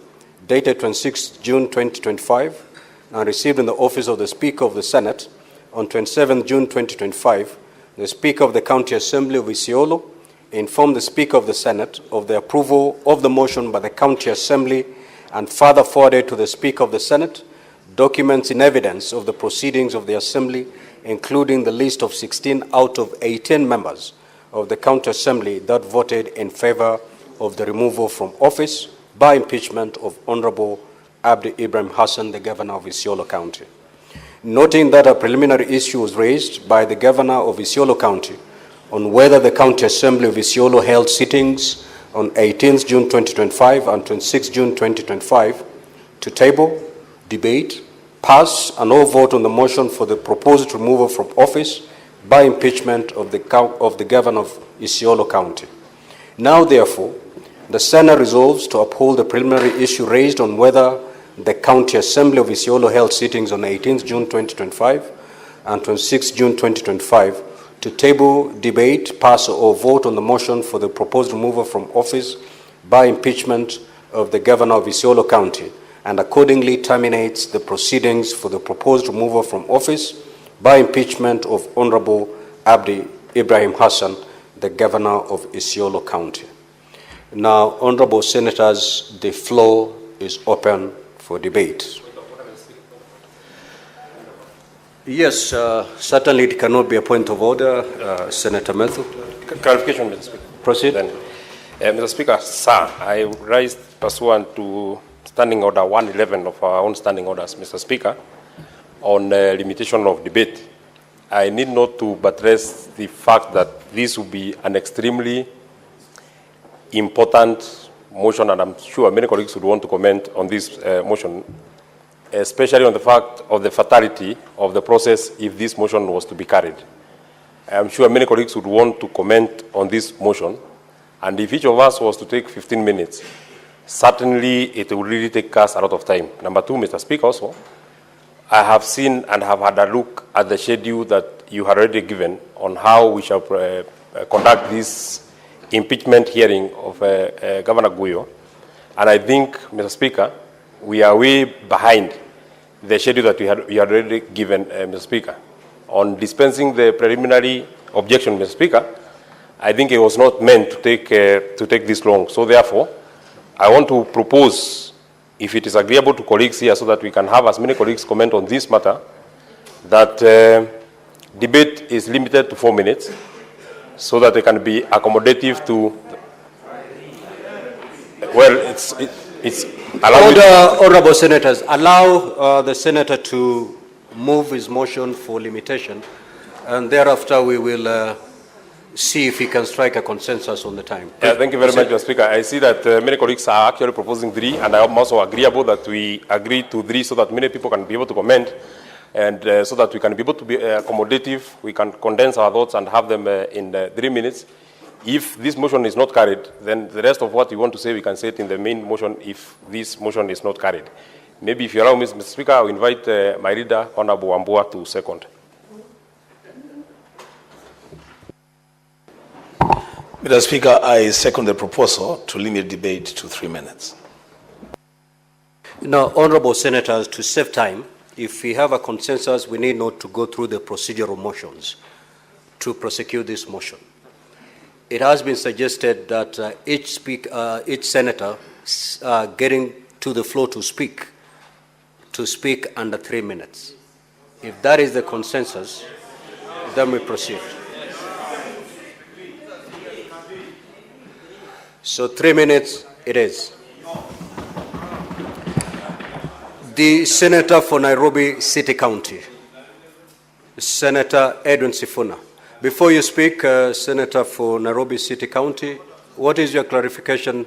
dated 26 June 2025, and received in the office of the Speaker of the Senate on 27 June 2025, the Speaker of the County Assembly of Isiolo informed the Speaker of the Senate of the approval of the motion by the County Assembly and further forwarded to the Speaker of the Senate documents in evidence of the proceedings of the Assembly, including the list of 16 out of 18 members of the County Assembly that voted in favor of the removal from office by impeachment of Honorable Abdi Ibrahim Hassan, the Governor of Isiolo County. Noting that a preliminary issue was raised by the Governor of Isiolo County on whether the County Assembly of Isiolo held sittings on 18th June 2025 and 26th June 2025 to table, debate, pass, and all vote on the motion for the proposed removal from office by impeachment of the Governor of Isiolo County. Now, therefore, the Senate resolves to uphold the preliminary issue raised on whether the County Assembly of Isiolo held sittings on 18th June 2025 and 26th June 2025 to table, debate, pass, or vote on the motion for the proposed removal from office by impeachment of the Governor of Isiolo County, and accordingly terminates the proceedings for the proposed removal from office by impeachment of Honorable Abdi Ibrahim Hassan, the Governor of Isiolo County. Now, Honorable Senators, the floor is open for debate. Yes, certainly it cannot be a point of order, Senator Methu. Clarification, Mr. Speaker. Proceed. Then, Mr. Speaker, sir, I raised pursuant to Standing Order 111 of our own standing orders, Mr. Speaker, on limitation of debate. I need not to buttress the fact that this will be an extremely important motion, and I'm sure many colleagues would want to comment on this motion, especially on the fact of the fatality of the process if this motion was to be carried. I'm sure many colleagues would want to comment on this motion, and if each of us was to take 15 minutes, certainly it will really take us a lot of time. Number two, Mr. Speaker, also, I have seen and have had a look at the schedule that you had already given on how we shall conduct this impeachment hearing of Governor Guyo. And I think, Mr. Speaker, we are way behind the schedule that we had already given, Mr. Speaker. On dispensing the preliminary objection, Mr. Speaker, I think it was not meant to take this long. So therefore, I want to propose, if it is agreeable to colleagues here so that we can have as many colleagues comment on this matter, that debate is limited to 4 minutes so that they can be accommodative to, well, it's allowed. Honorable Senators, allow the Senator to move his motion for limitation, and thereafter we will see if he can strike a consensus on the time. Thank you very much, Mr. Speaker. I see that many colleagues are actually proposing 3, and I am also agreeable that we agree to 3 so that many people can be able to comment, and so that we can be able to be accommodative. We can condense our thoughts and have them in 3 minutes. If this motion is not carried, then the rest of what we want to say, we can say it in the main motion if this motion is not carried. Maybe if you allow me, Mr. Speaker, I will invite my leader, Honorable Wambua, to second. Mr. Speaker, I second the proposal to limit debate to 3 minutes. Now, Honorable Senators, to save time, if we have a consensus, we need not to go through the procedural motions to prosecute this motion. It has been suggested that each senator getting to the floor to speak under 3 minutes. If that is the consensus, then we proceed. So 3 minutes it is. The Senator for Nairobi City County, Senator Edwin Sifuna. Before you speak, Senator for Nairobi City County, what is your clarification,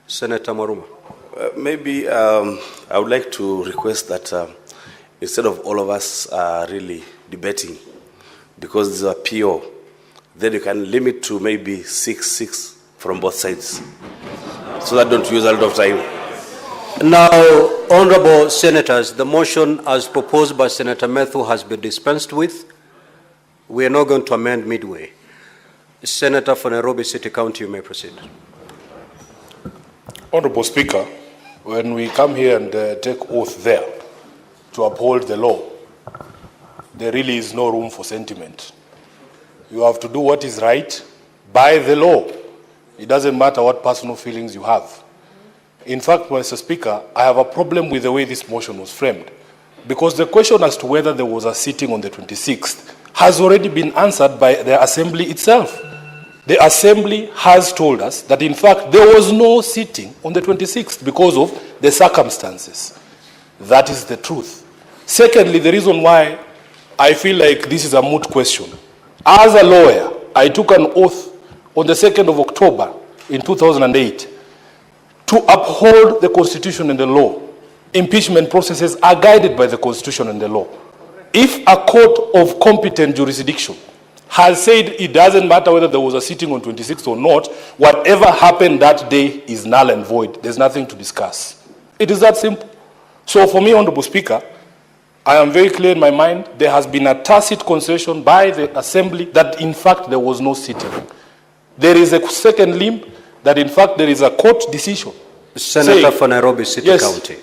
Senator Maruma? Maybe I would like to request that instead of all of us really debating, because this is a PO, then you can limit to maybe 6 from both sides, so that don't use a lot of time. Now, Honorable Senators, the motion as proposed by Senator Methu has been dispensed with. We are not going to amend midway. Senator for Nairobi City County, you may proceed. Honorable Speaker, when we come here and take oath there to uphold the law, there really is no room for sentiment. You have to do what is right by the law. It doesn't matter what personal feelings you have. In fact, Mr. Speaker, I have a problem with the way this motion was framed, because the question as to whether there was a sitting on the 26th has already been answered by the Assembly itself. The Assembly has told us that, in fact, there was no sitting on the 26th because of the circumstances. That is the truth. Secondly, the reason why I feel like this is a moot question. As a lawyer, I took an oath on the 2nd of October in 2008 to uphold the Constitution and the law. Impeachment processes are guided by the Constitution and the law. If a court of competent jurisdiction has said it doesn't matter whether there was a sitting on 26th or not, whatever happened that day is null and void. There's nothing to discuss. It is that simple. So for me, Honorable Speaker, I am very clear in my mind, there has been a tacit concession by the Assembly that in fact there was no sitting. There is a second limb that in fact there is a court decision. Senator for Nairobi City County.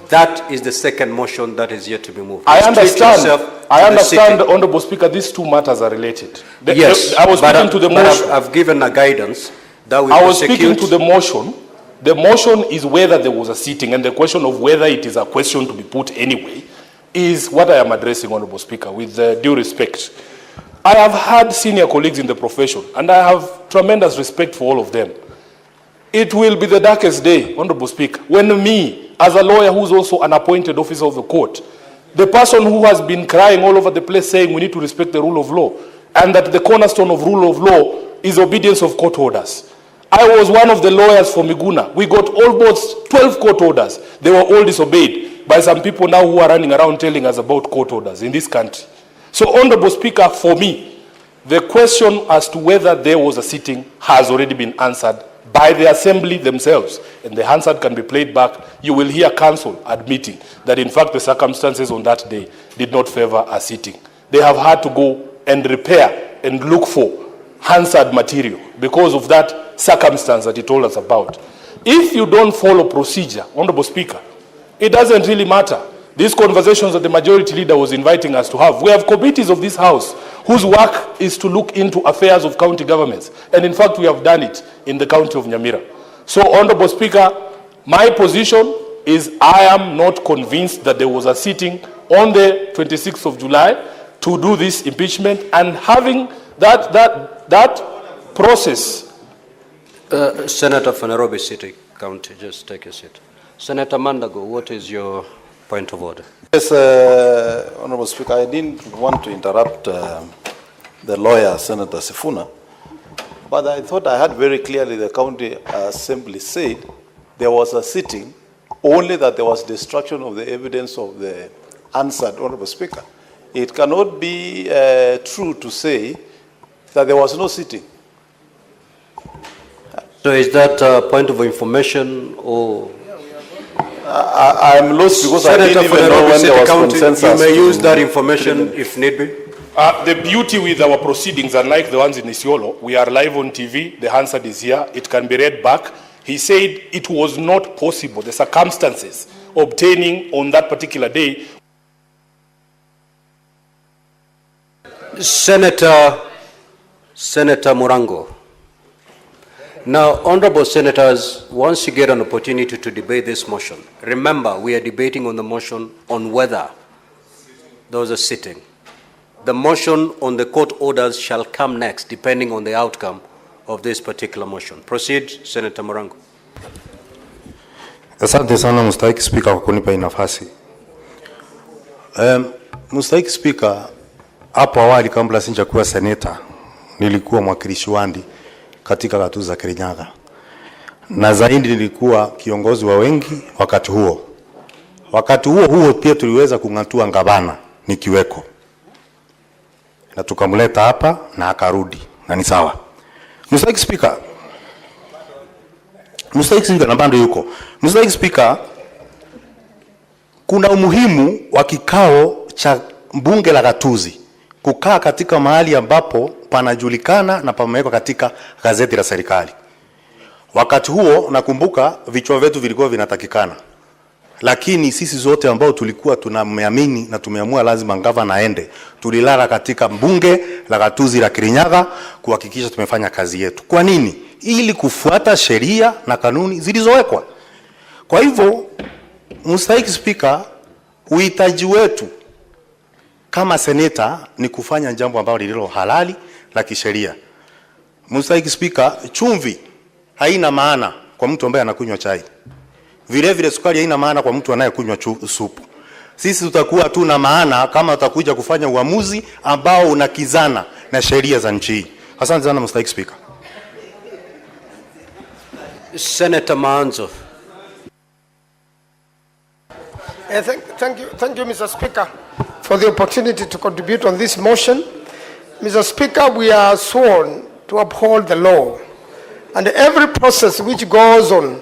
That is the second motion that is yet to be moved. I understand, Honorable Speaker, these two matters are related. Yes, I was speaking to the motion. I've given a guidance that we I was speaking to the motion. The motion is whether there was a sitting, and the question of whether it is a question to be put anyway is what I am addressing, Honorable Speaker, with due respect. I have had senior colleagues in the profession, and I have tremendous respect for all of them. It will be the darkest day, Honorable Speaker, when me, as a lawyer who's also an appointed officer of the court, the person who has been crying all over the place saying we need to respect the rule of law, and that the cornerstone of rule of law is obedience of court orders. I was one of the lawyers for Miguna. We got almost 12 court orders. They were all disobeyed by some people now who are running around telling us about court orders in this country. So, Honorable Speaker, for me, the question as to whether there was a sitting has already been answered by the Assembly themselves, and the answer can be played back. You will hear counsel admitting that in fact the circumstances on that day did not favor a sitting. They have had to go and repair and look for Hansard material because of that circumstance that he told us about. If you don't follow procedure, Honorable Speaker, it doesn't really matter. These conversations that the majority leader was inviting us to have, we have committees of this House whose work is to look into affairs of county governments. And in fact, we have done it in the county of Nyamira. So, Honorable Speaker, my position is I am not convinced that there was a sitting on the 26th of July to do this impeachment, and having that process. Senator for Nairobi City County, just take a seat. Senator Mandago, what is your point of order? Yes, Honorable Speaker, I didn't want to interrupt the lawyer, Senator Sifuna, but I thought I heard very clearly the county assembly said there was a sitting, only that there was destruction of the evidence of the answered, Honorable Speaker. It cannot be true to say that there was no sitting. So is that a point of information or? I'm lost because I didn't even know when there was consensus. You may use that information if need be. The beauty with our proceedings, unlike the ones in Isiolo, we are live on TV, the Hansard is here, it can be read back. He said it was not possible, the circumstances obtaining on that particular day. Senator Murango. Now, honorable senators, once you get an opportunity to debate this motion, remember we are debating on the motion on whether there was a sitting. The motion on the court orders shall come next, depending on the outcome of this particular motion. Proceed, Senator Murango. Asante sana Mstahiki Spika kwa kunipa hii nafasi. Mstahiki Spika, hapo awali kabla sijakuwa seneta, nilikuwa mwakilishi wandi katika gatuzi za Kirinyaga. Na zaidi nilikuwa kiongozi wa wengi wakati huo. Wakati huo pia tuliweza kung'atua ngavana nikiweko. Na tukamleta hapa na akarudi. Na ni sawa. Mstahiki Spika, na bado yuko. Mstahiki Spika, kuna umuhimu wa kikao cha bunge la gatuzi kukaa katika mahali ambapo panajulikana na pamewekwa katika gazeti la serikali. Wakati huo nakumbuka vichwa vyetu vilikuwa vinatakikana. Lakini sisi zote ambao tulikuwa tunameamini na tumeamua lazima gavana aende, tulilala katika bunge la gatuzi la Kirinyaga kuhakikisha tumefanya kazi yetu. Kwa nini? Ili kufuata sheria na kanuni zilizowekwa. Kwa hivyo, mstahiki Spika, uhitaji wetu kama seneta ni kufanya jambo ambalo lililo halali la kisheria. Mstahiki Spika, chumvi haina maana kwa mtu ambaye anakunywa chai. Vile vile sukari haina maana kwa mtu anayekunywa supu. Sisi tutakuwa tu na maana kama utakuja kufanya uamuzi ambao unakizana na sheria za nchi hii. Asante sana Mstahiki Spika. Senator Manzo. Thank you, Mr. Speaker, for the opportunity to contribute on this motion. Mr. Speaker, we are sworn to uphold the law, and every process which goes on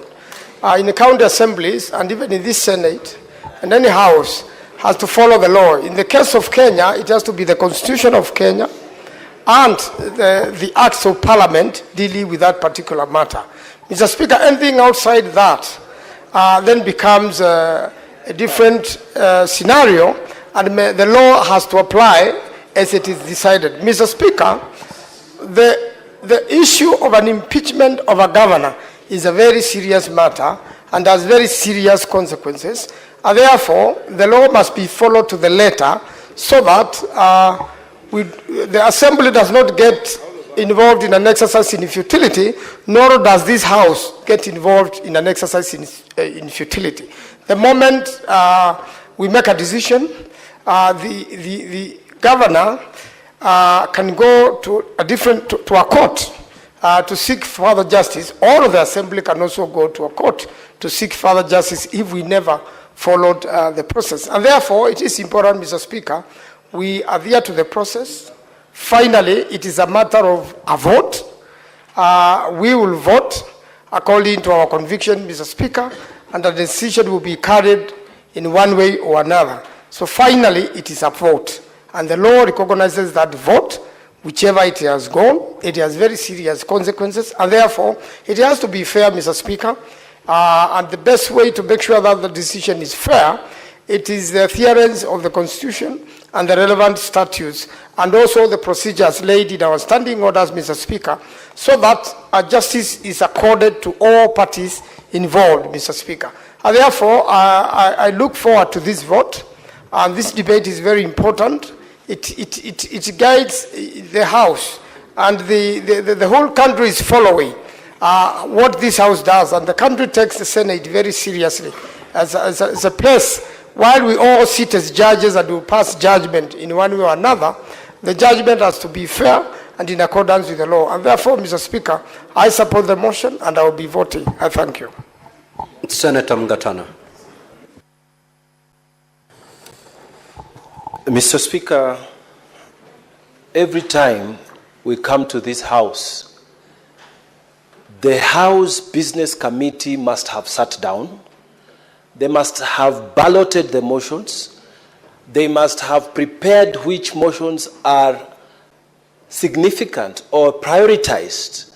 in the county assemblies and even in this Senate and any house has to follow the law. In the case of Kenya, it has to be the Constitution of Kenya and the acts of Parliament dealing with that particular matter. Mr. Speaker, anything outside that then becomes a different scenario, and the law has to apply as it is decided. Mr. Speaker, the issue of an impeachment of a governor is a very serious matter and has very serious consequences. And therefore, the law must be followed to the letter so that the Assembly does not get involved in an exercise in futility, nor does this House get involved in an exercise in futility. The moment we make a decision, the governor can go to a court to seek further justice, or the Assembly can also go to a court to seek further justice if we never followed the process. And therefore, it is important, Mr. Speaker, we adhere to the process. Finally, it is a matter of a vote. We will vote according to our conviction, Mr. Speaker, and the decision will be carried in one way or another. So finally, it is a vote. And the law recognizes that vote, whichever it has gone, it has very serious consequences, and therefore, it has to be fair, Mr. Speaker. And the best way to make sure that the decision is fair, it is the adherence of the Constitution and the relevant statutes, and also the procedures laid in our standing orders, Mr. Speaker, so that justice is accorded to all parties involved, Mr. Speaker. And therefore, I look forward to this vote, and this debate is very important. It guides the House, and the whole country is following what this House does, and the country takes the Senate very seriously as a place. While we all sit as judges and will pass judgment in one way or another, the judgment has to be fair and in accordance with the law. And therefore, Mr. Speaker, I support the motion and I will be voting. I thank you. Senator Mgatana. Mr. Speaker, every time we come to this House, the House Business Committee must have sat down. They must have balloted the motions. They must have prepared which motions are significant or prioritized.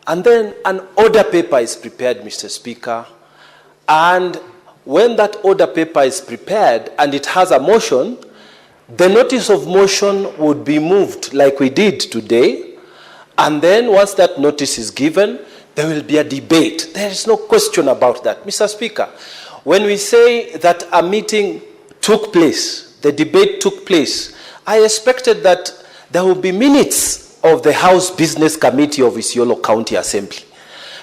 And then an order paper is prepared, Mr. Speaker. And when that order paper is prepared and it has a motion, the notice of motion would be moved like we did today. And then once that notice is given, there will be a debate. There is no question about that. Mr. Speaker, when we say that a meeting took place, the debate took place, I expected that there would be minutes of the House Business Committee of Isiolo County Assembly.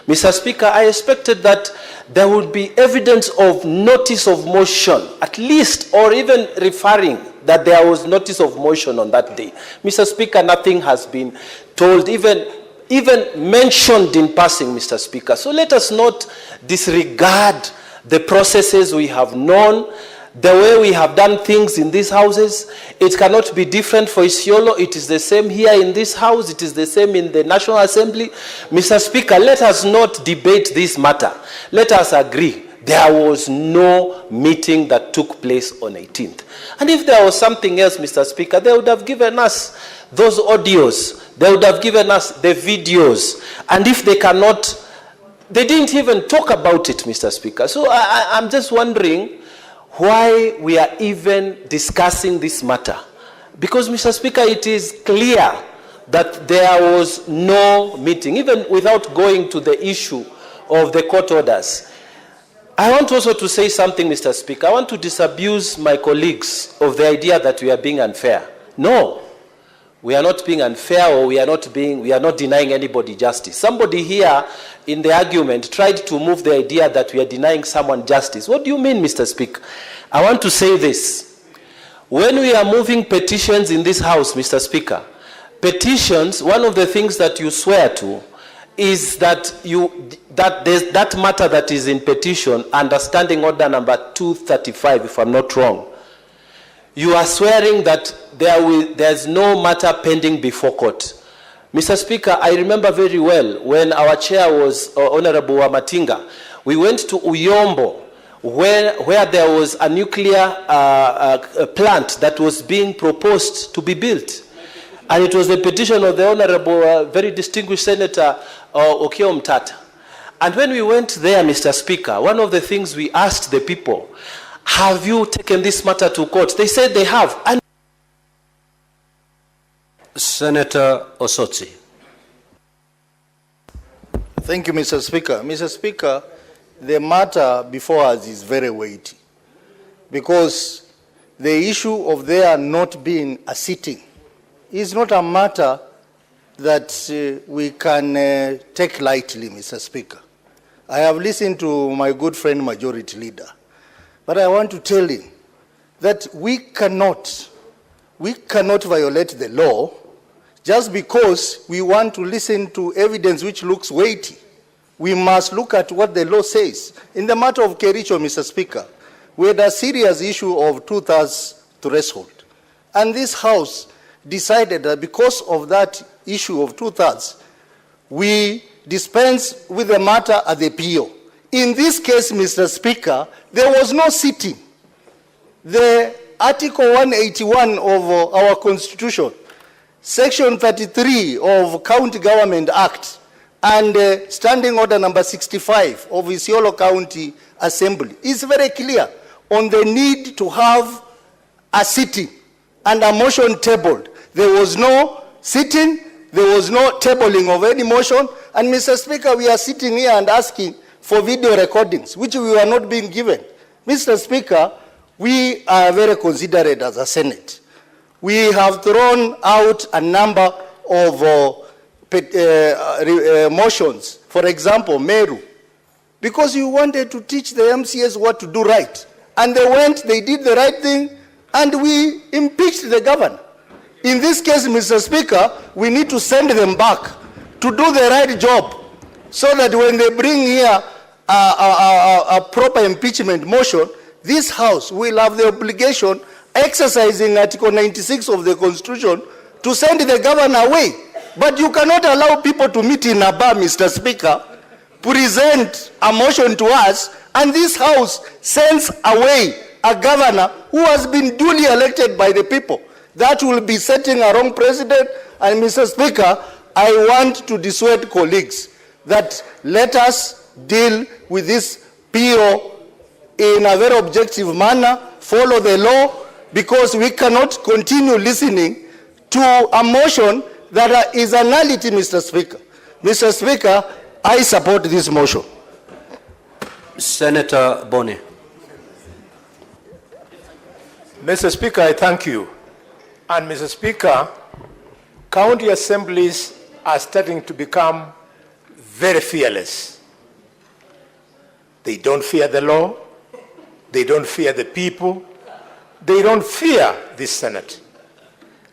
Mr. Speaker, I expected that there would be evidence of notice of motion, at least, or even referring that there was notice of motion on that day. Mr. Speaker, nothing has been told, even mentioned in passing, Mr. Speaker. So let us not disregard the processes we have known, the way we have done things in these houses. It cannot be different for Isiolo. It is the same here in this house. It is the same in the National Assembly. Mr. Speaker, let us not debate this matter. Let us agree. There was no meeting that took place on 18th. And if there was something else, Mr. Speaker, they would have given us those audios. They would have given us the videos. And if they cannot, they didn't even talk about it, Mr. Speaker. So I'm just wondering why we are even discussing this matter. Because, Mr. Speaker, it is clear that there was no meeting, even without going to the issue of the court orders. I want also to say something, Mr. Speaker. I want to disabuse my colleagues of the idea that we are being unfair. No, we are not being unfair, or we are not denying anybody justice. Somebody here in the argument tried to move the idea that we are denying someone justice. What do you mean, Mr. Speaker? I want to say this. When we are moving petitions in this House, Mr. Speaker, petitions, one of the things that you swear to is that there's that matter that is in petition, understanding order number 235, if I'm not wrong. You are swearing that there's no matter pending before court. Mr. Speaker, I remember very well when our chair was Honorable Wamatinga. We went to Uyombo, where there was a nuclear plant that was being proposed to be built. And it was the petition of the Honorable, very distinguished Senator Okiya Omtata. And when we went there, Mr. Speaker, one of the things we asked the people, have you taken this matter to court? They said they have. And Senator Osotsi. Thank you, Mr. Speaker. Mr. Speaker, the matter before us is very weighty, because the issue of there not being a sitting is not a matter that we can take lightly, Mr. Speaker. I have listened to my good friend, Majority Leader, but I want to tell him that we cannot violate the law just because we want to listen to evidence which looks weighty. We must look at what the law says. In the matter of Kericho, Mr. Speaker, we had a serious issue of 2/3 threshold. And this House decided that because of that issue of 2/3, we dispense with the matter at the PO. In this case, Mr. Speaker, there was no sitting. The Article 181 of our Constitution, Section 33 of County Government Act, and Standing Order number 65 of Isiolo County Assembly is very clear on the need to have a sitting and a motion tabled. There was no sitting, there was no tabling of any motion, and Mr. Speaker, we are sitting here and asking for video recordings, which we were not being given. Mr. Speaker, we are very considerate as a Senate. We have thrown out a number of motions, for example, Meru, because you wanted to teach the MCS what to do right. And they went, they did the right thing, and we impeached the governor. In this case, Mr. Speaker, we need to send them back to do the right job, so that when they bring here a proper impeachment motion, this House will have the obligation, exercising Article 96 of the Constitution, to send the governor away. But you cannot allow people to meet in a bar, Mr. Speaker, present a motion to us, and this House sends away a governor who has been duly elected by the people. That will be setting a wrong precedent. And Mr. Speaker, I want to dissuade colleagues that let us deal with this PO in a very objective manner, follow the law, because we cannot continue listening to a motion that is a nullity, Mr. Speaker. Mr. Speaker, I support this motion. Senator Boni. Mr. Speaker, I thank you. And Mr. Speaker, county assemblies are starting to become very fearless. They don't fear the law. They don't fear the people. They don't fear this Senate.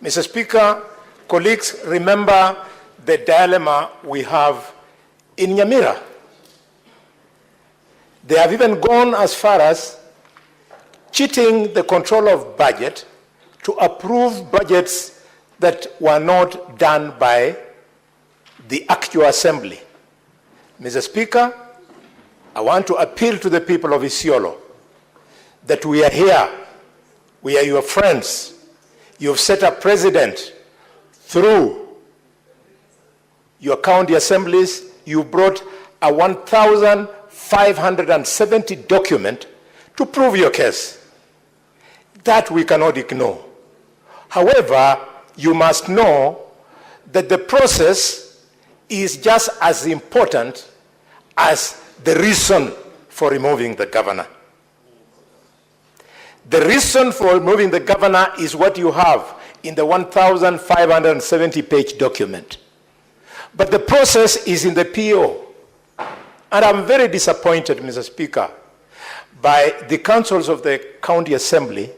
Mr. Speaker, colleagues, remember the dilemma we have in Nyamira. They have even gone as far as cheating the control of budget to approve budgets that were not done by the actual assembly. Mr. Speaker, I want to appeal to the people of Isiolo that we are here, we are your friends. You've set a precedent through your county assemblies. You brought a 1,570 document to prove your case. That we cannot ignore. However, you must know that the process is just as important as the reason for removing the governor. The reason for removing the governor is what you have in the 1,570-page document. But the process is in the PO. And I'm very disappointed, Mr. Speaker, by the councils of the county assembly,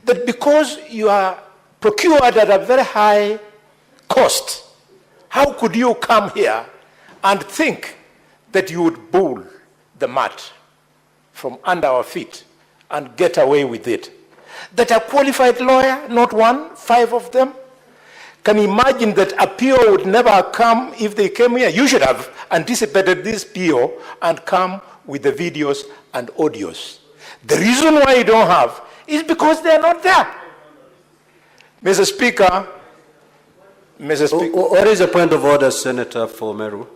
that because you are procured at a very high cost, how could you come here and think that you would pull the mat from under our feet and get away with it? That a qualified lawyer, not one, 5 of them, can imagine that a PO would never come if they came here. You should have anticipated this PO and come with the videos and audios. The reason why you don't have is because they are not there. Mr. Speaker, What is the point of order, Senator for Meru?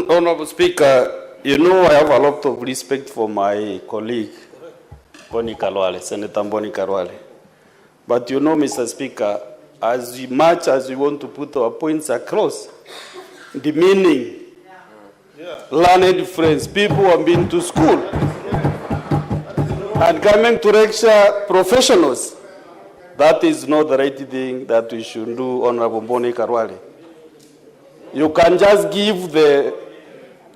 Honorable Speaker, you know I have a lot of respect for my colleague, Boni Karwale, Senator Boni Karwale. But you know, Mr. Speaker, as much as we want to put our points across, the meaning, learned friends, people who have been to school, and coming to lecture professionals, that is not the right thing that we should do, Honorable Boni Karwale. You can just give the...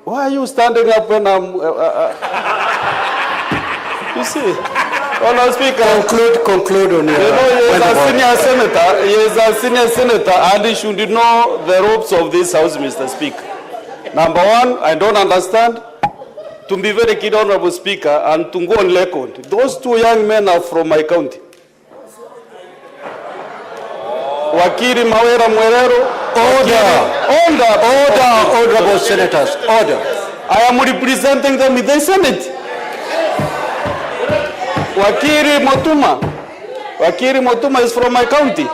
Why are you standing up when I'm... you see? Honorable Speaker... Conclude on your... You know, he is a senior senator, and he should know the ropes of this house, Mr. Speaker. Number one, I don't understand. To be very clear, Honorable Speaker, and to go on record, those 2 young men are from my county. Wakiri Mawera Mwerero. Order, honorable senators, order. I am representing them in the Senate. Wakiri Motuma is from my county.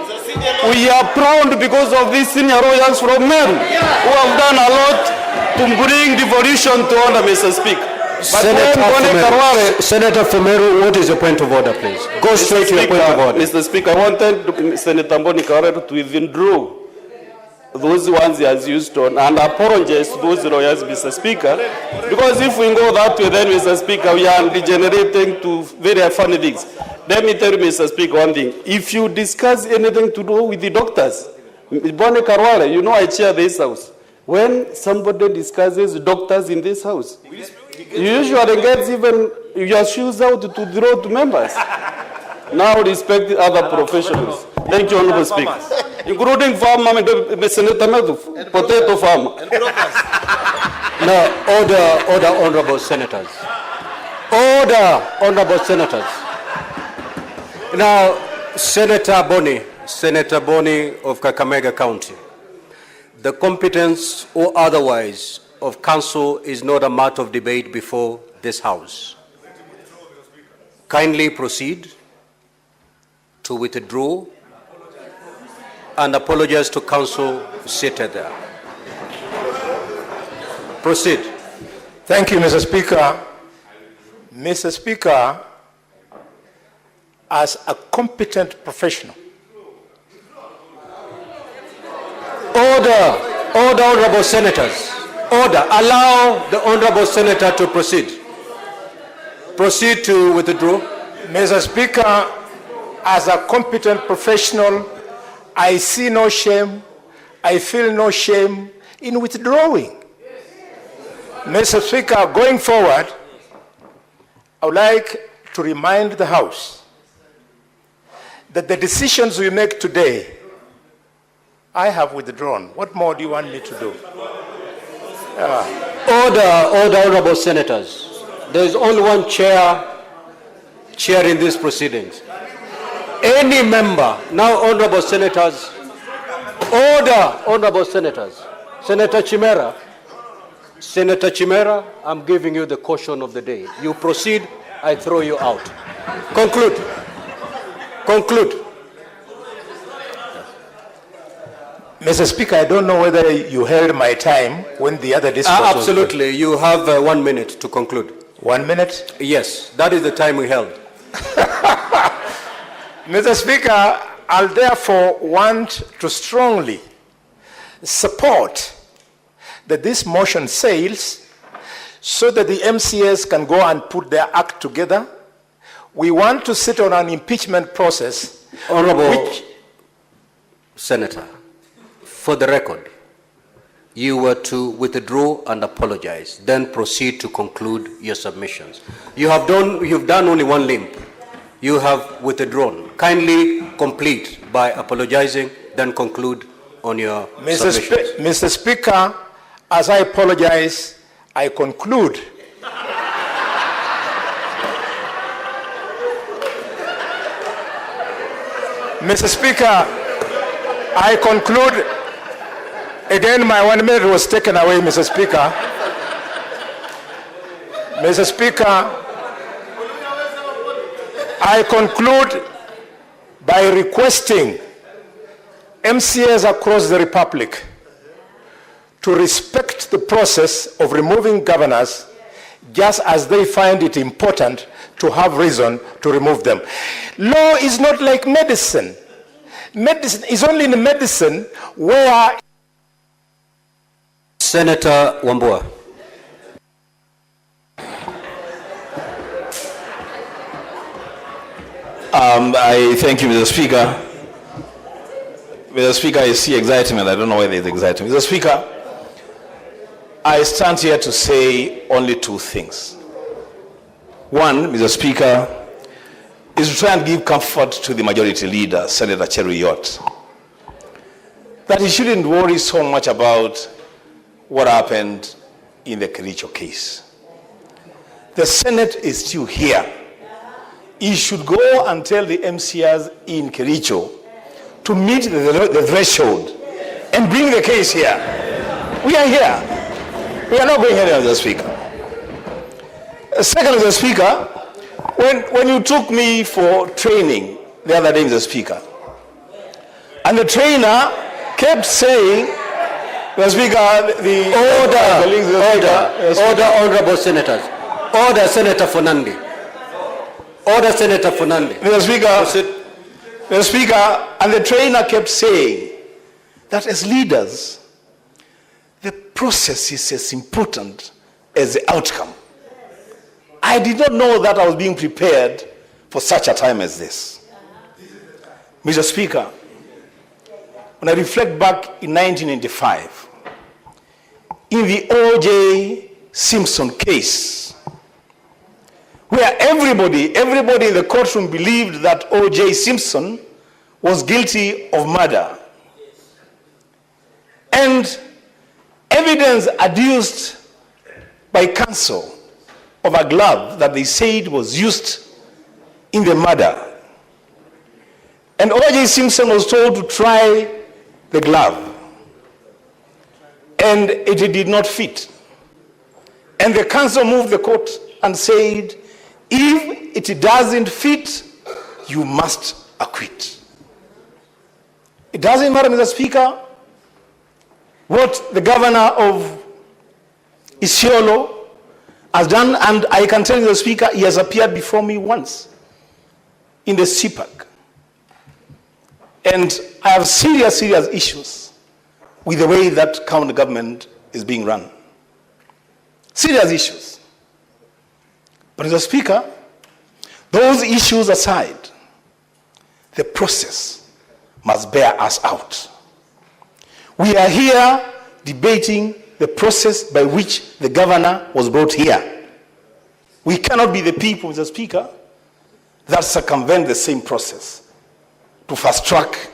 We are proud because of these senior lawyers from Meru who have done a lot to bring devolution to order, Mr. Speaker. Senator Femeru, what is your point of order, please? Go straight to your point of order. Mr. Speaker, I wanted Senator Boni Karwale to withdraw those ones he has used on and apologize to those lawyers, Mr. Speaker, because if we go that way, then, Mr. Speaker, we are degenerating to very funny things. Let me tell you, Mr. Speaker, one thing. If you discuss anything to do with the doctors, Boni Karwale, you know I chair this house. When somebody discusses doctors in this house, you usually get even your shoes out to draw to members. Now respect the other professionals. Thank you, Honorable Speaker. Including farmer, Senator Medu, potato farmer. Now, order, honorable senators. Order, honorable senators. Now, Senator Boni of Kakamega County. The competence or otherwise of council is not a matter of debate before this House. Kindly proceed to withdraw and apologize to council seated there. Proceed. Thank you, Mr. Speaker. Mr. Speaker, as a competent professional. Order, honorable senators. Order, allow the honorable senator to proceed. Proceed to withdraw. Mr. Speaker, as a competent professional, I see no shame, I feel no shame in withdrawing. Mr. Speaker, going forward, I would like to remind the House that the decisions we make today, I have withdrawn. What more do you want me to do? Order, honorable senators. There is only one chair chairing these proceedings. Any member, now honorable senators, order, honorable senators. Senator Chimera, I'm giving you the caution of the day. You proceed, I throw you out. Conclude. Mr. Speaker, I don't know whether you held my time when the other discourse was absolutely. You have 1 minute to conclude. 1 minute? Yes, that is the time we held. Mr. Speaker, I'll therefore want to strongly support that this motion sails so that the MCAs can go and put their act together. We want to sit on an impeachment process. Honorable Senator, for the record, you were to withdraw and apologize, then proceed to conclude your submissions. You've done only one limp. You have withdrawn. Kindly complete by apologizing, then conclude on your submissions. Mr. Speaker, as I apologize, I conclude. Mr. Speaker, I conclude. Again, my 1 minute was taken away, Mr. Speaker. Mr. Speaker, I conclude by requesting MCAs across the Republic to respect the process of removing governors just as they find it important to have reason to remove them. Law is not like medicine. Medicine is only in medicine where... Senator Wambua. I thank you, Mr. Speaker. Mr. Speaker, I see excitement. I don't know why there is excitement. Mr. Speaker, I stand here to say only two things. One, Mr. Speaker, is to try and give comfort to the majority leader, Senator Cheruiyot, that he shouldn't worry so much about what happened in the Kericho case. The Senate is still here. He should go and tell the MCAs in Kericho to meet the threshold and bring the case here. We are here. We are not going anywhere, Mr. Speaker. Second, Mr. Speaker, when you took me for training the other day, Mr. Speaker, and the trainer kept saying, Mr. Speaker, Order, honorable senators. Order, Senator Fernandi. Order, Senator Fernandi. Mr. Speaker, and the trainer kept saying that as leaders, the process is as important as the outcome. I did not know that I was being prepared for such a time as this. Mr. Speaker, when I reflect back in 1995, in the O.J. Simpson case, where everybody in the courtroom believed that O.J. Simpson was guilty of murder, and evidence adduced by counsel of a glove that they said was used in the murder. And O.J. Simpson was told to try the glove, and it did not fit. And the counsel moved the court and said, if it doesn't fit, you must acquit. It doesn't matter, Mr. Speaker, what the governor of Isiolo has done, and I can tell you, Mr. Speaker, he has appeared before me once in the CPAC. And I have serious issues with the way that county government is being run. Serious issues. But Mr. Speaker, those issues aside, the process must bear us out. We are here debating the process by which the governor was brought here. We cannot be the people, Mr. Speaker, that circumvent the same process to fast track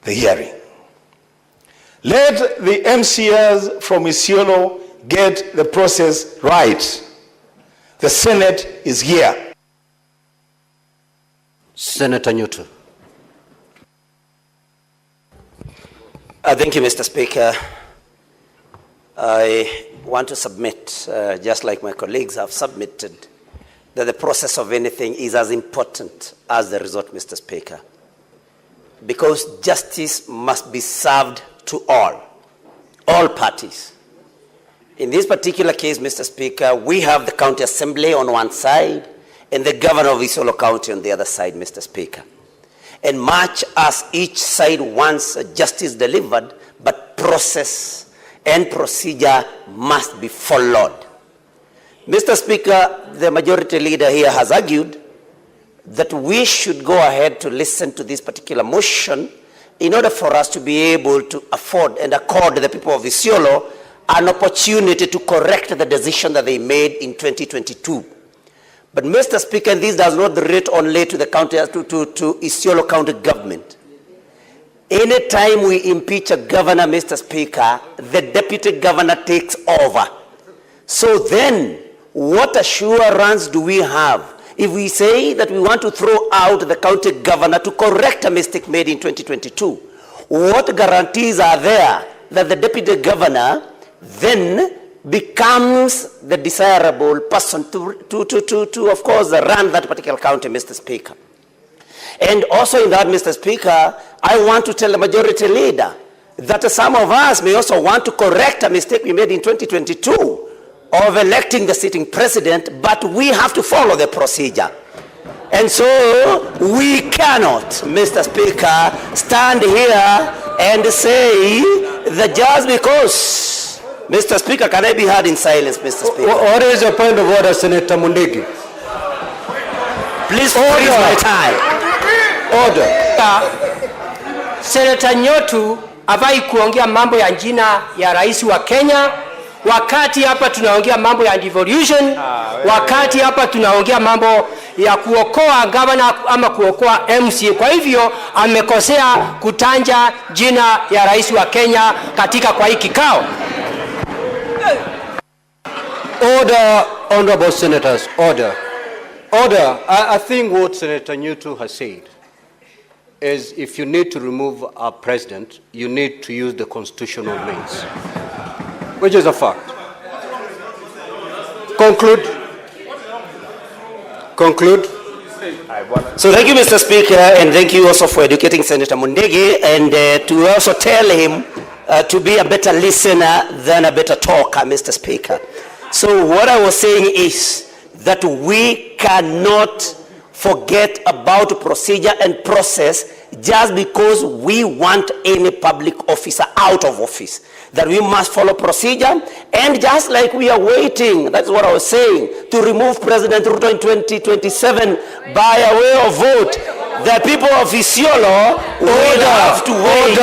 the hearing. Let the MCAs from Isiolo get the process right. The Senate is here. Senator Newton. Thank you, Mr. Speaker. I want to submit, just like my colleagues have submitted, that the process of anything is as important as the result, Mr. Speaker. Because justice must be served to all parties. In this particular case, Mr. Speaker, we have the county assembly on one side and the governor of Isiolo County on the other side, Mr. Speaker. And much as each side wants justice delivered, but process and procedure must be followed. Mr. Speaker, the majority leader here has argued that we should go ahead to listen to this particular motion in order for us to be able to afford and accord the people of Isiolo an opportunity to correct the decision that they made in 2022. But Mr. Speaker, this does not relate only to the county, to Isiolo County government. Anytime we impeach a governor, Mr. Speaker, the deputy governor takes over. So then, what assurance do we have if we say that we want to throw out the county governor to correct a mistake made in 2022? What guarantees are there that the deputy governor then becomes the desirable person to of course, run that particular county, Mr. Speaker? And also in that, Mr. Speaker, I want to tell the majority leader that some of us may also want to correct a mistake we made in 2022 of electing the sitting president, but we have to follow the procedure. And so we cannot, Mr. Speaker, stand here and say that just because, Mr. Speaker, can I be heard in silence, Mr. Speaker? What is your point of order, Senator Mundigi? Please freeze my time. Order. Senator Nyotu havai kuongea mambo ya jina ya rais wa Kenya, wakati hapa tunaongea mambo ya devolution, wakati hapa tunaongea mambo ya kuokoa governor ama kuokoa MC. Kwa hivyo amekosea kutanja jina ya rais wa Kenya katika kwa hii kikao. Order, honorable senators, order. Order. I think what Senator Newton has said is if you need to remove a president, you need to use the constitutional means, which is a fact. Conclude. Conclude. So thank you, Mr. Speaker, and thank you also for educating Senator Mundigi, and to also tell him to be a better listener than a better talker, Mr. Speaker. So what I was saying is that we cannot forget about procedure and process just because we want any public officer out of office. That we must follow procedure, and just like we are waiting, that's what I was saying, to remove President Ruto in 2027 by a way of vote, the people of Isiolo will have to wait.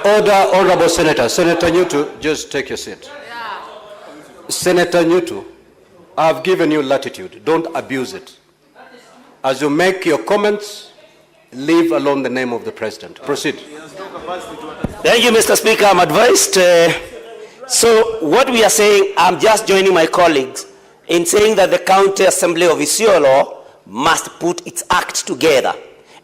Order, honorable senator. Senator Newton, just take your seat. Senator Newton, I've given you latitude. Don't abuse it. As you make your comments, leave alone the name of the president. Proceed. Thank you, Mr. Speaker. I'm advised. So what we are saying, I'm just joining my colleagues in saying that the County Assembly of Isiolo must put its act together,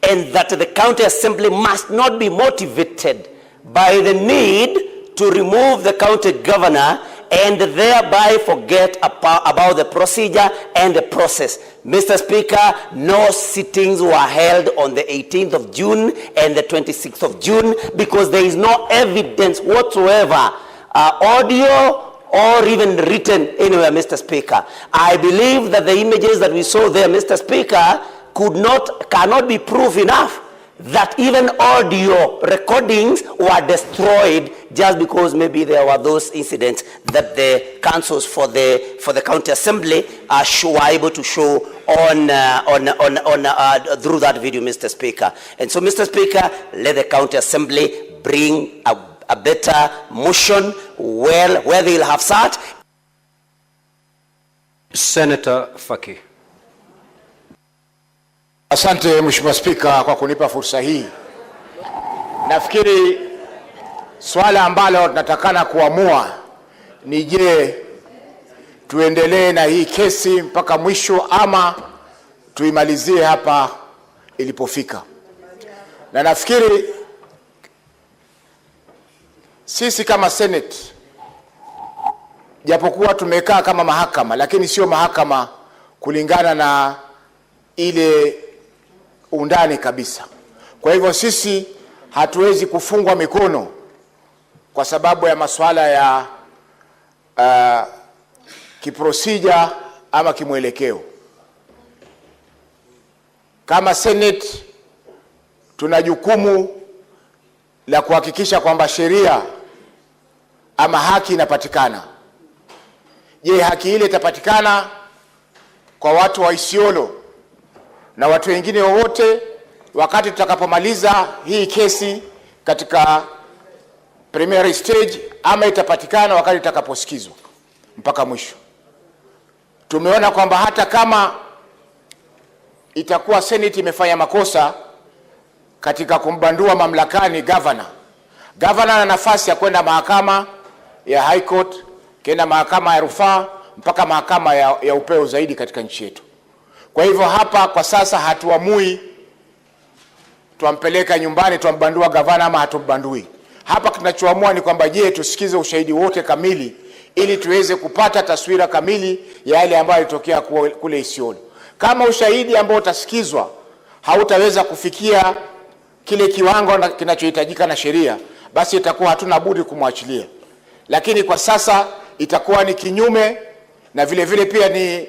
and that the County Assembly must not be motivated by the need to remove the county governor and thereby forget about the procedure and the process. Mr. Speaker, no sittings were held on the 18th of June and the 26th of June because there is no evidence whatsoever, audio or even written anywhere, Mr. Speaker. I believe that the images that we saw there, Mr. Speaker, cannot be proof enough that even audio recordings were destroyed just because maybe there were those incidents that the councils for the county assembly were able to show on through that video, Mr. Speaker. And so, Mr. Speaker, let the county assembly bring a better motion where they'll have sat. Senator Faki. Asante Mheshimiwa Spika kwa kunipa fursa hii. Nafikiri swala ambalo tunatakana kuamua ni je, tuendelee na hii kesi mpaka mwisho ama tuimalizie hapa ilipofika. Na nafikiri sisi kama Senate, japokuwa tumekaa kama mahakama, lakini sio mahakama kulingana na ile undani kabisa. Kwa hivyo sisi hatuwezi kufungwa mikono kwa sababu ya masuala ya kiprosija ama kimwelekeo. Kama Senate tuna jukumu la kuhakikisha kwamba sheria ama haki inapatikana. Je, haki ile itapatikana kwa watu wa Isiolo na watu wengine wote wakati tutakapomaliza hii kesi katika preliminary stage, ama itapatikana wakati itakaposikizwa mpaka mwisho? Tumeona kwamba hata kama itakuwa Senate imefanya makosa katika kumbandua mamlakani governor ana nafasi ya kwenda mahakama ya High Court, kenda mahakama ya rufaa, mpaka mahakama ya upeo zaidi katika nchi yetu. Kwa hivyo hapa kwa sasa hatuamui tuampeleka nyumbani, tuambandua governor ama hatumbandui. Hapa tunachoamua ni kwamba je, tusikize ushahidi wote kamili ili tuweze kupata taswira kamili ya yale ambayo yalitokea kule Isiolo. Kama ushahidi ambao utasikizwa hautaweza kufikia kile kiwango kinachohitajika na sheria, basi itakuwa hatuna budi kumwachilia. Lakini kwa sasa itakuwa ni kinyume na vile vile pia ni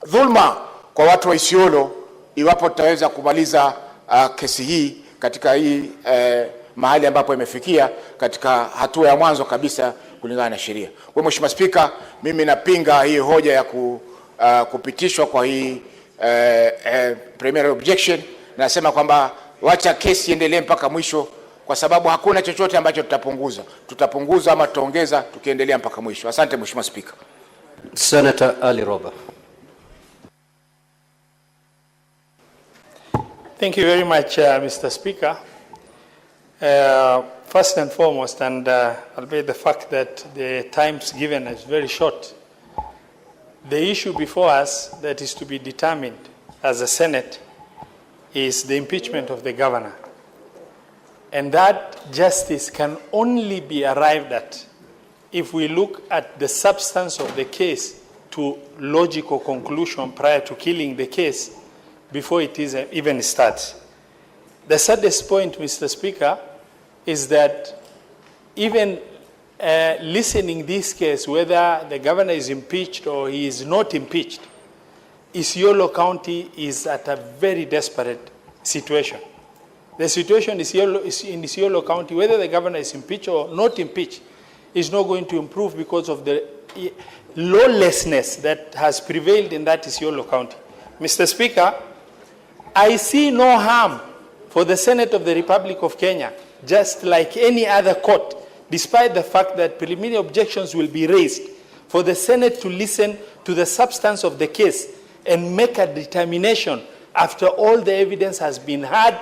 dhulma kwa watu wa Isiolo iwapo tutaweza kumaliza kesi hii katika hii mahali ambapo imefikia katika hatua ya mwanzo kabisa kulingana na sheria. Kwa Mheshimiwa Spika, mimi napinga hii hoja ya kupitishwa kwa hii preliminary objection. Nasema kwamba wacha kesi iendelee mpaka mwisho, kwa sababu hakuna chochote ambacho tutapunguza ama tutaongeza tukiendelea mpaka mwisho. Asante Mheshimiwa Spika. Senator Ali Roba. Thank you very much, Mr. Speaker. First and foremost, and albeit the fact that the times given is very short, the issue before us that is to be determined as a Senate is the impeachment of the governor. And that justice can only be arrived at if we look at the substance of the case to logical conclusion prior to killing the case before it is even starts. The saddest point, Mr. Speaker, is that even listening this case, whether the governor is impeached or he is not impeached, Isiolo County is at a very desperate situation. The situation in Isiolo County, whether the governor is impeached or not impeached, is not going to improve because of the lawlessness that has prevailed in that Isiolo County. Mr. Speaker, I see no harm for the Senate of the Republic of Kenya, just like any other court, despite the fact that preliminary objections will be raised, for the Senate to listen to the substance of the case and make a determination after all the evidence has been heard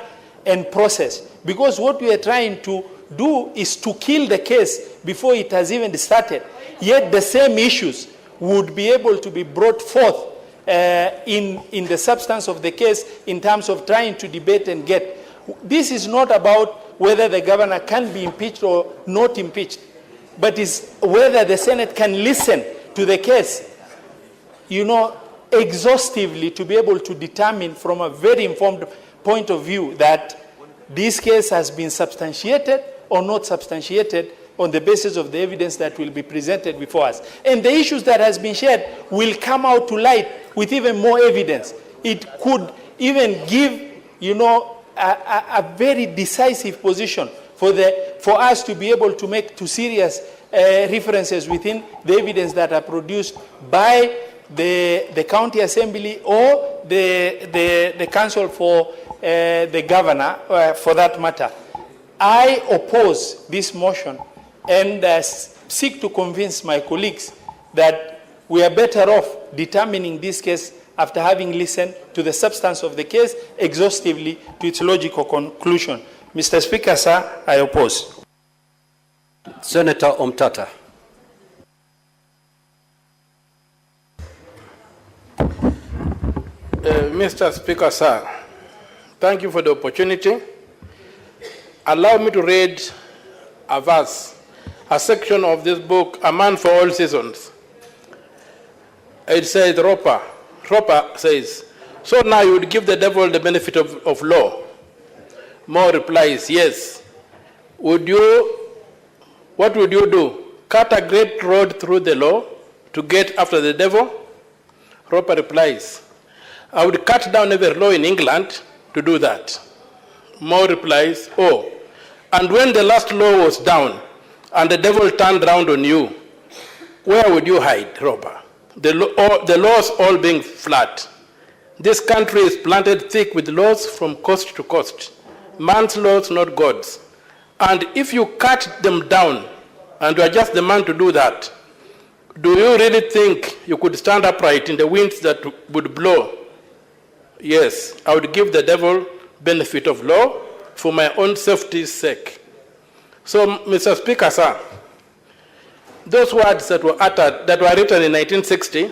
and processed. Because what we are trying to do is to kill the case before it has even started. Yet the same issues would be able to be brought forth in the substance of the case in terms of trying to debate and get. This is not about whether the governor can be impeached or not impeached, but is whether the Senate can listen to the case, exhaustively, to be able to determine from a very informed point of view that this case has been substantiated or not substantiated on the basis of the evidence that will be presented before us. And the issues that has been shared will come out to light with even more evidence. It could even give, a very decisive position for us to be able to make two serious references within the evidence that are produced by the county assembly or the council for the governor, for that matter. I oppose this motion and seek to convince my colleagues that we are better off determining this case after having listened to the substance of the case exhaustively to its logical conclusion. Mr. Speaker, sir, I oppose. Senator Omtata. Mr. Speaker, sir, thank you for the opportunity. Allow me to read a verse, a section of this book, A Man for All Seasons. It says, Roper says, so now you would give the devil the benefit of law. More replies, yes. What would you do? Cut a great road through the law to get after the devil? Roper replies, I would cut down every law in England to do that. More replies, oh, and when the last law was down and the devil turned round on you, where would you hide, Robert? The laws all being flat. This country is planted thick with laws from coast to coast. Man's laws, not God's. And if you cut them down, and you are just the man to do that, do you really think you could stand upright in the winds that would blow? Yes, I would give the devil benefit of law for my own safety's sake. So, Mr. Speaker, sir, those words that were uttered, that were written in 1960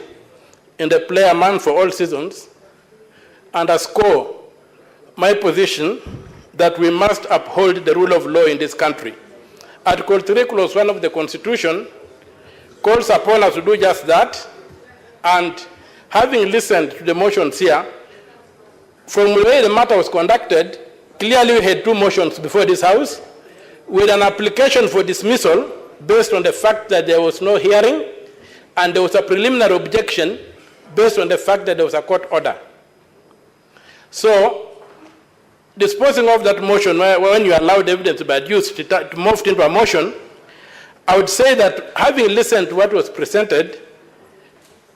in the play A Man for All Seasons, underscore my position that we must uphold the rule of law in this country. Article 3, Clause 1 of the Constitution calls upon us to do just that, and having listened to the motions here, from the way the matter was conducted, clearly we had two motions before this House, with an application for dismissal based on the fact that there was no hearing, and there was a preliminary objection based on the fact that there was a court order. So, disposing of that motion, when you allowed evidence to be adduced to move into a motion, I would say that having listened to what was presented,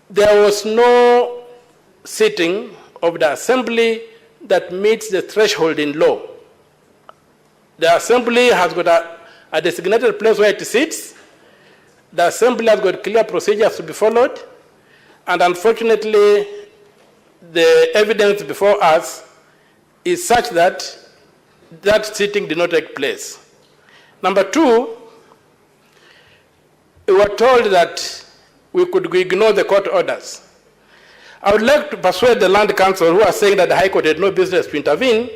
there was no sitting of the Assembly that meets the threshold in law. The Assembly has got a designated place where it sits. The Assembly has got clear procedures to be followed. And unfortunately, the evidence before us is such that that sitting did not take place. Number two, we were told that we could ignore the court orders. I would like to persuade the Land Council, who are saying that the High Court had no business to intervene,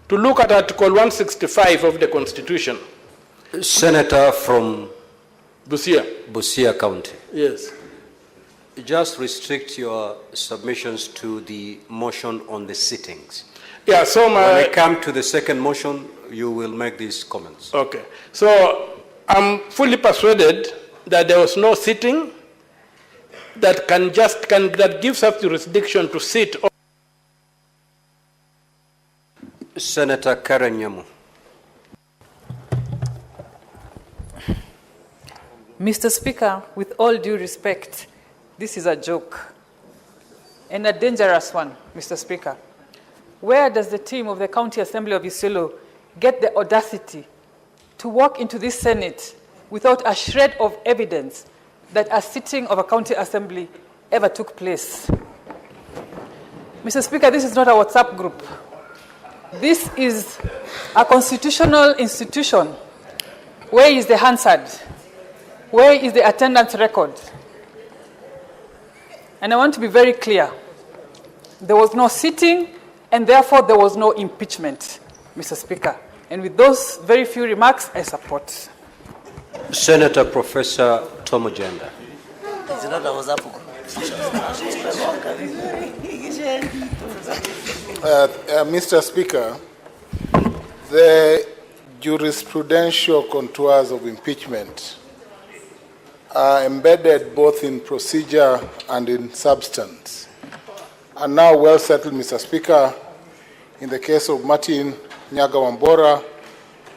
to look at Article 165 of the Constitution. Senator from Busia County. Yes. Just restrict your submissions to the motion on the sittings. Yeah, so when we come to the second motion, you will make these comments. Okay. So I'm fully persuaded that there was no sitting that that gives us jurisdiction to sit. Senator Karen Nyamu. Mr. Speaker, with all due respect, this is a joke and a dangerous one, Mr. Speaker. Where does the team of the County Assembly of Isiolo get the audacity to walk into this Senate without a shred of evidence that a sitting of a county assembly ever took place? Mr. Speaker, this is not a WhatsApp group. This is a constitutional institution. Where is the Hansard? Where is the attendance record? And I want to be very clear. There was no sitting, and therefore there was no impeachment, Mr. Speaker. And with those very few remarks, I support. Senator Professor Tomo Jenda. Mr. Speaker, the jurisprudential contours of impeachment are embedded both in procedure and in substance, and now well settled, Mr. Speaker, in the case of Martin Nyaga Wambora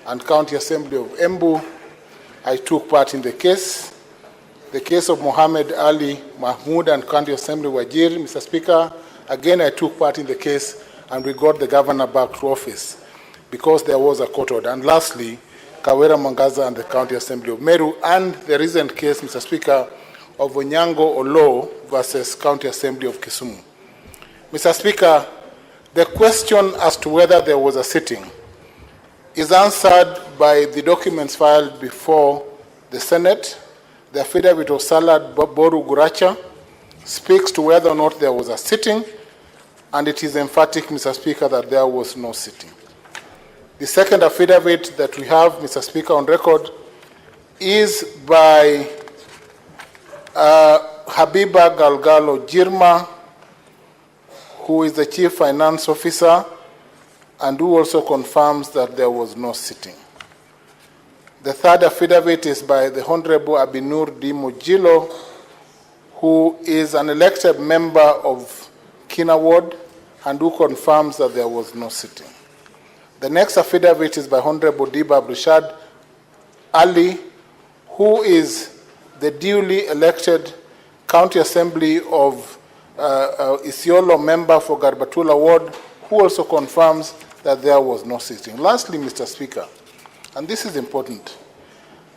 and County Assembly of Embu. I took part in the case. The case of Mohammed Ali Mahmoud and County Assembly Wajir, Mr. Speaker, again I took part in the case, and we got the governor back to office because there was a court order. And lastly, Kawera Mangaza and the County Assembly of Meru, and the recent case, Mr. Speaker, of Onyango Olo versus County Assembly of Kisumu. Mr. Speaker, the question as to whether there was a sitting is answered by the documents filed before the Senate. The affidavit of Salad Boru Guracha speaks to whether or not there was a sitting, and it is emphatic, Mr. Speaker, that there was no sitting. The second affidavit that we have, Mr. Speaker, on record is by Habiba Galgalo Jirma, who is the Chief Finance Officer, and who also confirms that there was no sitting. The third affidavit is by the Honorable Abinur D. Mojilo, who is an elected member of Kina Ward, and who confirms that there was no sitting. The next affidavit is by Honorable Dibab Rishad Ali, who is the duly elected County Assembly of Isiolo member for Garbatula Ward, who also confirms that there was no sitting. Lastly, Mr. Speaker, and this is important,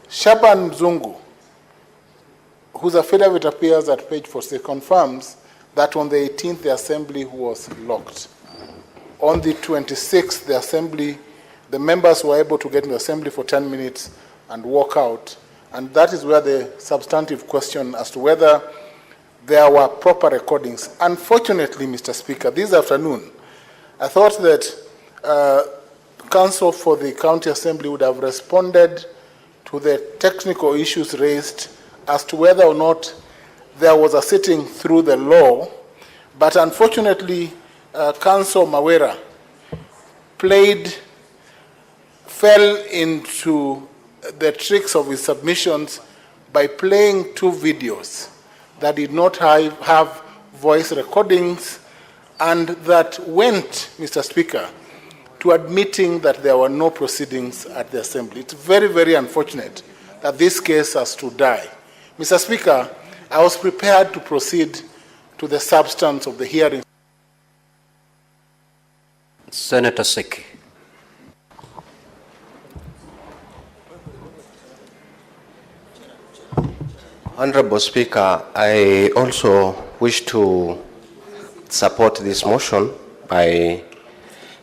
Shaban Mzungu, whose affidavit appears at page 46, confirms that on the 18th the assembly was locked. On the 26th, the members were able to get in the assembly for 10 minutes and walk out. And that is where the substantive question as to whether there were proper recordings. Unfortunately, Mr. Speaker, this afternoon, I thought that counsel for the county assembly would have responded to the technical issues raised as to whether or not there was a sitting through the law. But unfortunately, Council Mawera fell into the tricks of his submissions by playing two videos that did not have voice recordings and that went, Mr. Speaker, to admitting that there were no proceedings at the assembly. It's very, very unfortunate that this case has to die. Mr. Speaker, I was prepared to proceed to the substance of the hearing. Senator Seki. Honorable Speaker, I also wish to support this motion by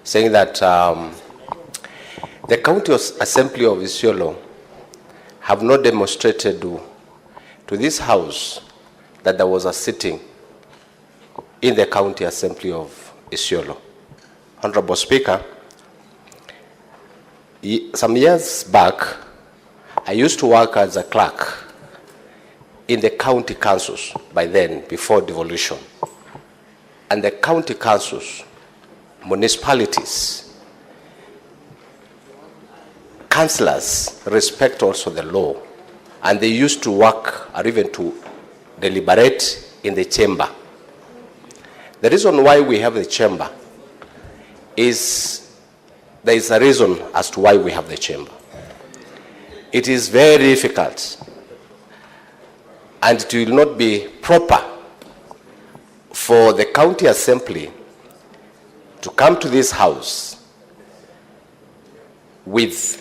saying that the County Assembly of Isiolo have not demonstrated to this House that there was a sitting in the County Assembly of Isiolo. Honorable Speaker, some years back, I used to work as a clerk in the county councils by then, before devolution. And the county councils, municipalities, councillors respect also the law. And they used to work or even to deliberate in the chamber. The reason why we have the chamber is there is a reason as to why we have the chamber. It is very difficult and it will not be proper for the county assembly to come to this House with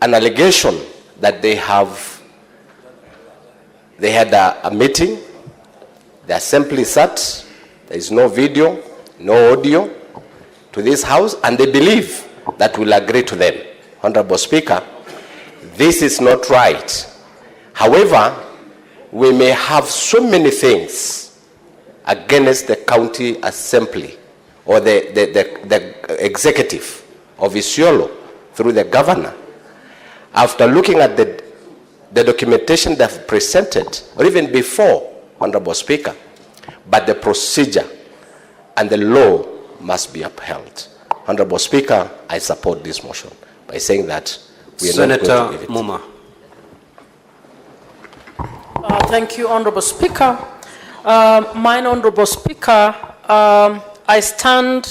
an allegation that they had a meeting, the assembly sat, there is no video, no audio to this House, and they believe that we'll agree to them. Honorable Speaker, this is not right. However, we may have so many things against the county assembly or the executive of Isiolo through the governor. After looking at the documentation they've presented, or even before, Honorable Speaker, but the procedure and the law must be upheld. Honorable Speaker, I support this motion by saying that we are not going to give it. Muma. Thank you, Honorable Speaker. Mine, Honorable Speaker, I stand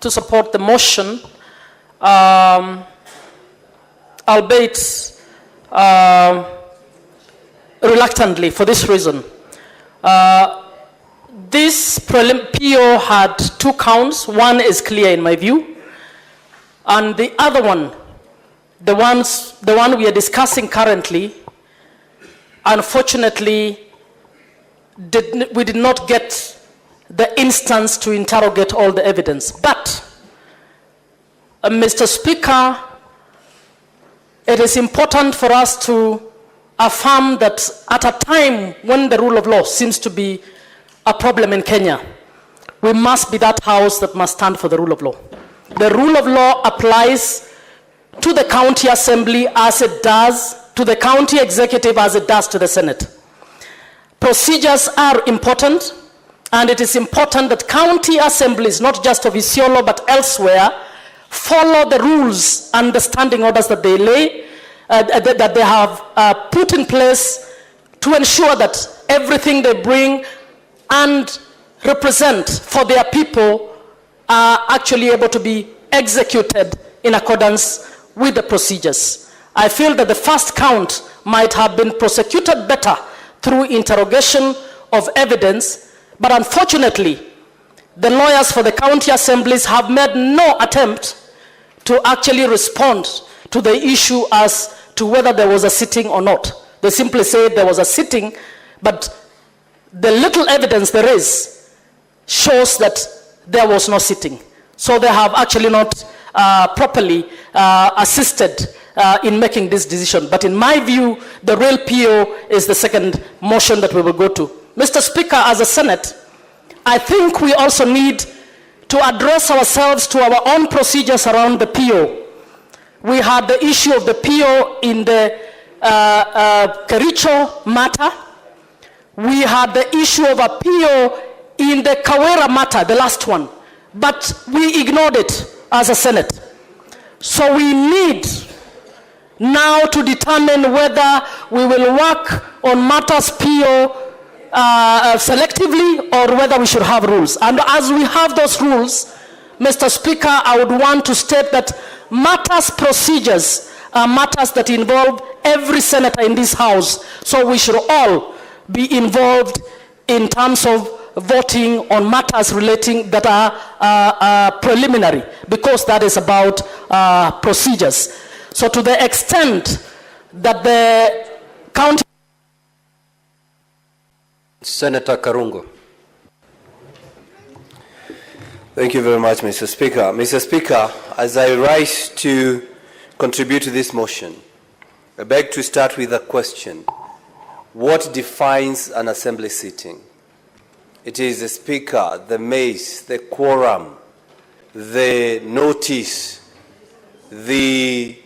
to support the motion, albeit reluctantly, for this reason. This PO had two counts. One is clear in my view, and the other one, the one we are discussing currently, unfortunately, we did not get the instance to interrogate all the evidence. But, Mr. Speaker, it is important for us to affirm that at a time when the rule of law seems to be a problem in Kenya, we must be that House that must stand for the rule of law. The rule of law applies to the county assembly as it does to the county executive as it does to the Senate. Procedures are important, and it is important that county assemblies, not just of Isiolo but elsewhere, follow the rules and the standing orders that they that they have put in place to ensure that everything they bring and represent for their people are actually able to be executed in accordance with the procedures. I feel that the first count might have been prosecuted better through interrogation of evidence, but unfortunately, the lawyers for the county assemblies have made no attempt to actually respond to the issue as to whether there was a sitting or not. They simply said there was a sitting, but the little evidence there is shows that there was no sitting. So they have actually not properly assisted in making this decision. But in my view, the real PO is the second motion that we will go to. Mr. Speaker, as a Senate, I think we also need to address ourselves to our own procedures around the PO. We had the issue of the PO in the Kericho matter. We had the issue of a PO in the Kawera matter, the last one. But we ignored it as a Senate. So we need now to determine whether we will work on matters PO selectively or whether we should have rules. And as we have those rules, Mr. Speaker, I would want to state that matters procedures are matters that involve every senator in this House. So we should all be involved in terms of voting on matters relating that are preliminary, because that is about procedures. So to the extent that the county... Senator Karungo. Thank you very much, Mr. Speaker. Mr. Speaker, as I rise to contribute to this motion, I beg to start with a question. What defines an assembly sitting? It is the Speaker, the mace, the quorum, the notice, the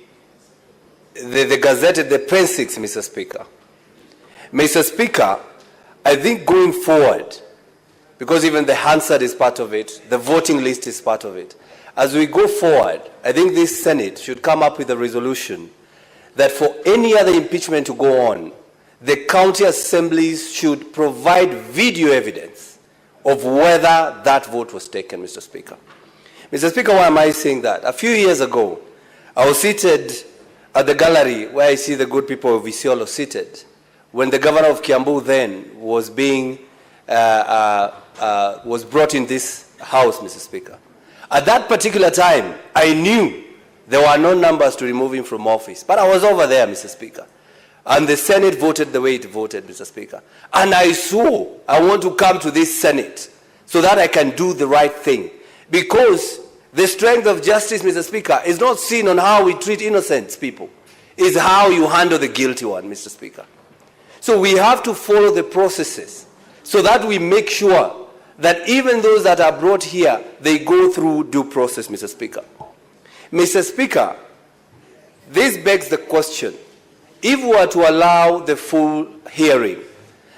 gazetted, the prensics, Mr. Speaker. Mr. Speaker, I think going forward, because even the Hansard is part of it, the voting list is part of it, as we go forward, I think this Senate should come up with a resolution that for any other impeachment to go on, the county assemblies should provide video evidence of whether that vote was taken, Mr. Speaker. Mr. Speaker, why am I saying that? A few years ago, I was seated at the gallery where I see the good people of Isiolo seated when the governor of Kiambu then was being was brought in this house, Mr. Speaker. At that particular time, I knew there were no numbers to remove him from office, but I was over there, Mr. Speaker. And the Senate voted the way it voted, Mr. Speaker. And I swore I want to come to this Senate so that I can do the right thing. Because the strength of justice, Mr. Speaker, is not seen on how we treat innocent people. It's how you handle the guilty one, Mr. Speaker. So we have to follow the processes so that we make sure that even those that are brought here, they go through due process, Mr. Speaker. Mr. Speaker, this begs the question. If we were to allow the full hearing,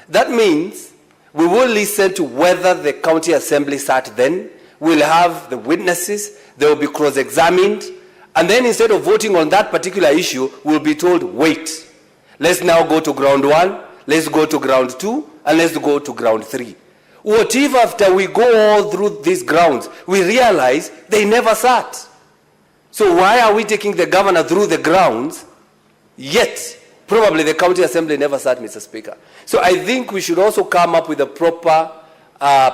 that means we will listen to whether the county assembly sat then, we'll have the witnesses, they will be cross-examined, and then instead of voting on that particular issue, we'll be told, wait, let's now go to ground 1, let's go to ground 2, and let's go to ground 3. What if after we go all through these grounds, we realize they never sat? So why are we taking the governor through the grounds, yet probably the county assembly never sat, Mr. Speaker? So I think we should also come up with a proper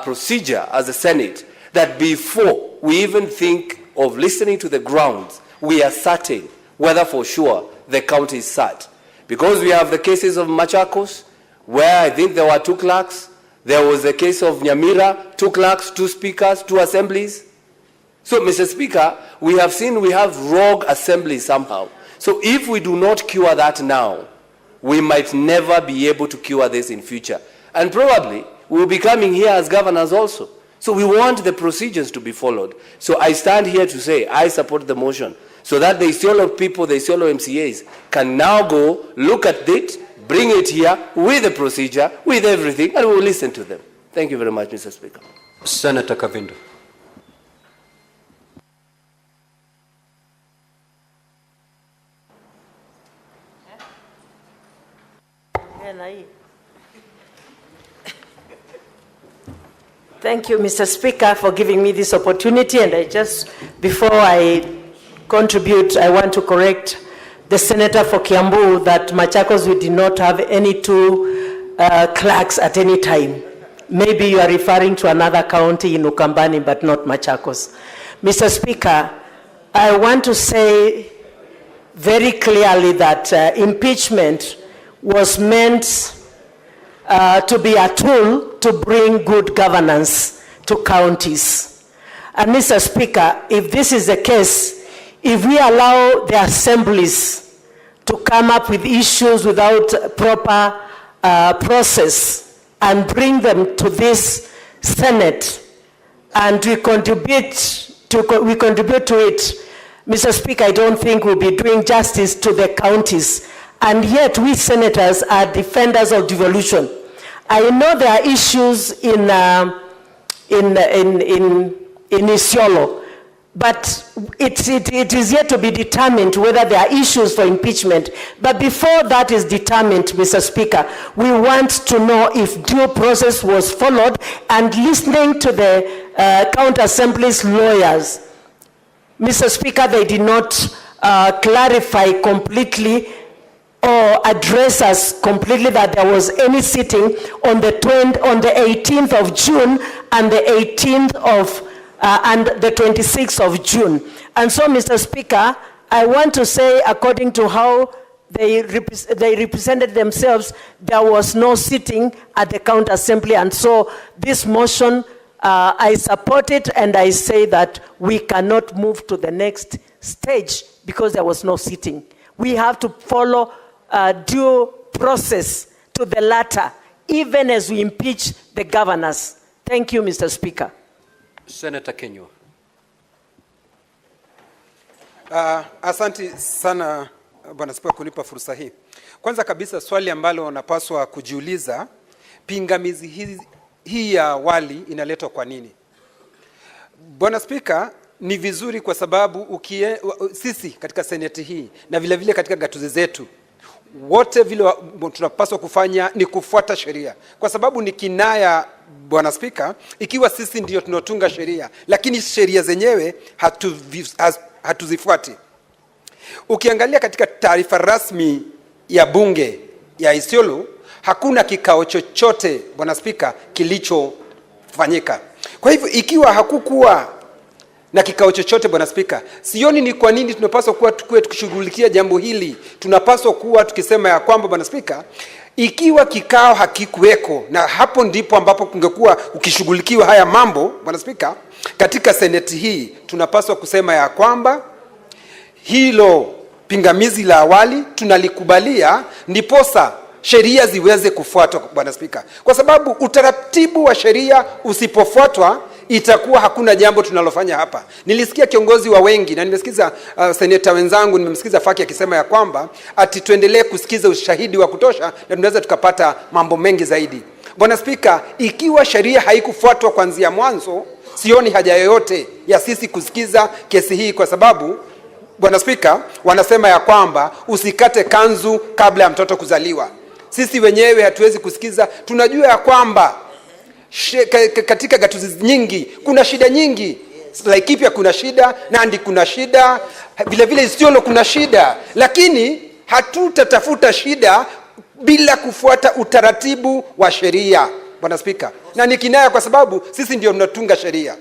procedure as a Senate that before we even think of listening to the grounds, we are certain whether for sure the county is sat. Because we have the cases of Machakos, where I think there were 2 clerks. There was the case of Nyamira, 2 clerks, 2 speakers, 2 assemblies. So, Mr. Speaker, we have seen we have rogue assemblies somehow. So if we do not cure that now, we might never be able to cure this in future. And probably we'll be coming here as governors also. So we want the procedures to be followed. So I stand here to say I support the motion so that the Isiolo people, the Isiolo MCAs can now go look at it, bring it here with the procedure, with everything, and we'll listen to them. Thank you very much, Mr. Speaker. Senator Kavindu. Thank you, Mr. Speaker, for giving me this opportunity. And before I contribute, I want to correct the senator for Kiambu that Machakos, we did not have any two clerks at any time. Maybe you are referring to another county in Ukambani, but not Machakos. Mr. Speaker, I want to say very clearly that impeachment was meant to be a tool to bring good governance to counties. And Mr. Speaker, if this is the case, if we allow the assemblies to come up with issues without proper process and bring them to this Senate, and we contribute to it, Mr. Speaker, I don't think we'll be doing justice to the counties. And yet we senators are defenders of devolution. I know there are issues in Isiolo, but it is yet to be determined whether there are issues for impeachment. But before that is determined, Mr. Speaker, we want to know if due process was followed, and listening to the county assembly's lawyers, Mr. Speaker, they did not clarify completely or address us completely that there was any sitting on the 18th of June and the 18th of and the 26th of June. And so, Mr. Speaker, I want to say, according to how they represented themselves, there was no sitting at the county assembly. And so this motion, I support it, and I say that we cannot move to the next stage because there was no sitting. We have to follow due process to the latter, even as we impeach the governors. Thank you, Mr. Speaker. Senator Kenyo. Asante sana Bwana Spika kunipa fursa hii. Kwanza kabisa swali ambalo napaswa kujiuliza, pingamizi hii ya awali inaletwa kwa nini? Bwana Spika, ni vizuri kwa sababu sisi katika seneti hii na vile vile katika gatuzi zetu wote vile tunapaswa kufanya ni kufuata sheria, kwa sababu ni kinaya, Bwana Spika, ikiwa sisi ndio tunatunga sheria lakini sheria zenyewe hatuzifuati. Ukiangalia katika taarifa rasmi ya bunge ya Isiolo, hakuna kikao chochote, Bwana Spika, kilichofanyika. Kwa hivyo ikiwa hakukuwa na kikao chochote, Bwana Spika, sioni ni kwa nini tunapaswa kuwa tukishughulikia jambo hili. Tunapaswa kuwa tukisema ya kwamba, Bwana Spika, ikiwa kikao hakikuweko, na hapo ndipo ambapo kungekuwa ukishughulikiwa haya mambo, Bwana Spika, katika seneti hii tunapaswa kusema ya kwamba hilo pingamizi la awali tunalikubalia, ndiposa sheria ziweze kufuatwa, Bwana Spika. Kwa sababu utaratibu wa sheria usipofuatwa, itakuwa hakuna jambo tunalofanya hapa. Nilisikia kiongozi wa wengi na nimesikiza seneta wenzangu, nimemsikiza Faki akisema ya kwamba ati tuendelee kusikiza ushahidi wa kutosha na tunaweza tukapata mambo mengi zaidi. Bwana Spika, ikiwa sheria haikufuatwa kuanzia mwanzo, sioni haja yoyote ya sisi kusikiza kesi hii, kwa sababu, Bwana Spika, wanasema ya kwamba usikate kanzu kabla ya mtoto kuzaliwa. Sisi wenyewe hatuwezi kusikiza. Tunajua ya kwamba katika gatuzi nyingi kuna shida nyingi. Laikipia kuna shida, Nandi kuna shida, vile vile Isiolo kuna shida, lakini hatutatafuta shida bila kufuata utaratibu wa sheria, Bwana Spika. Na ni kinaya kwa sababu sisi ndio tunatunga sheria.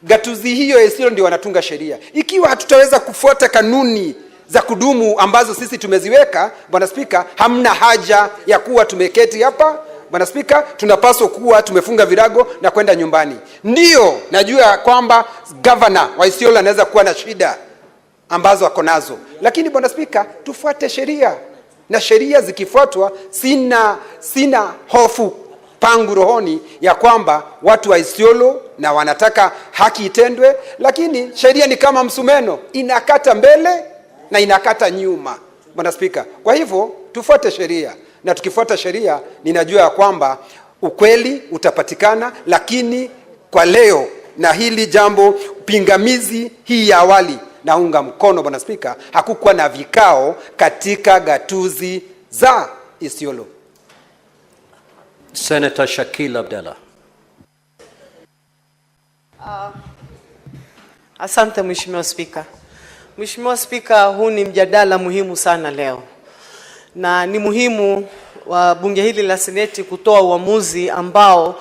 Gatuzi hiyo ya Isiolo ndio wanatunga sheria. Ikiwa hatutaweza kufuata kanuni za kudumu ambazo sisi tumeziweka, Bwana Spika, hamna haja ya kuwa tumeketi hapa, Bwana Spika. Tunapaswa kuwa tumefunga virago na kwenda nyumbani. Ndio najua kwamba governor wa Isiolo anaweza kuwa na shida ambazo ako nazo, lakini Bwana Spika, tufuate sheria, na sheria zikifuatwa, sina hofu pangu rohoni ya kwamba watu wa Isiolo na wanataka haki itendwe, lakini sheria ni kama msumeno, inakata mbele na inakata nyuma, Bwana Spika. Kwa hivyo tufuate sheria, na tukifuata sheria ninajua ya kwamba ukweli utapatikana. Lakini kwa leo na hili jambo pingamizi hii ya awali, naunga mkono, Bwana Spika. Hakukuwa na vikao katika gatuzi za Isiolo. Senator Shakil Abdallah. Asante Mheshimiwa Spika. Mheshimiwa Spika, huu ni mjadala muhimu sana leo. Na ni muhimu wa bunge hili la Seneti kutoa uamuzi ambao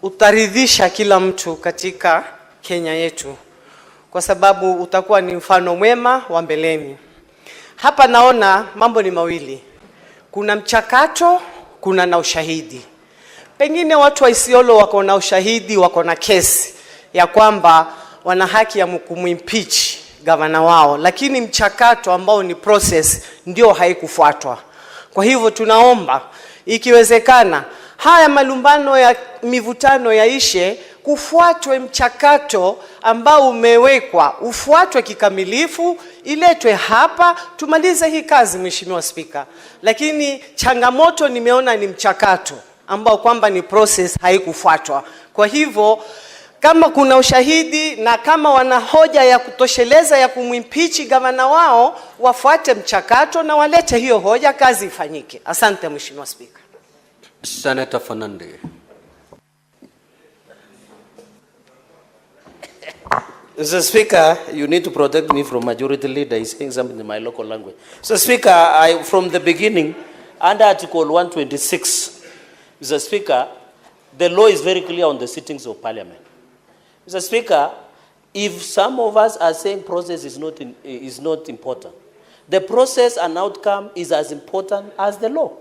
utaridhisha kila mtu katika Kenya yetu, kwa sababu utakuwa ni mfano mwema wa mbeleni. Hapa naona mambo ni mawili. Kuna mchakato, kuna na ushahidi. Pengine watu wa Isiolo wako na ushahidi, wako na kesi ya kwamba wana haki ya kumimpeach gavana wao, lakini mchakato ambao ni process ndio haikufuatwa. Kwa hivyo tunaomba ikiwezekana haya malumbano ya mivutano yaishe, kufuatwe mchakato ambao umewekwa, ufuatwe kikamilifu, iletwe hapa, tumalize hii kazi Mheshimiwa Spika. Lakini changamoto nimeona ni mchakato ambao kwamba ni process haikufuatwa. Kwa hivyo kama kuna ushahidi na kama wana hoja ya kutosheleza ya kumimpeach gavana wao, wafuate mchakato na walete hiyo hoja, kazi ifanyike. Asante Mheshimiwa Spika. Senator Fernandez. Mr. Speaker, you need to protect me from majority leader. He's saying something in my local language. Mr. Speaker, from the beginning, under Article 126, Mr. Speaker, the law is very clear on the sittings of Parliament. Mr. Speaker, if some of us are saying process is not important, the process and outcome is as important as the law.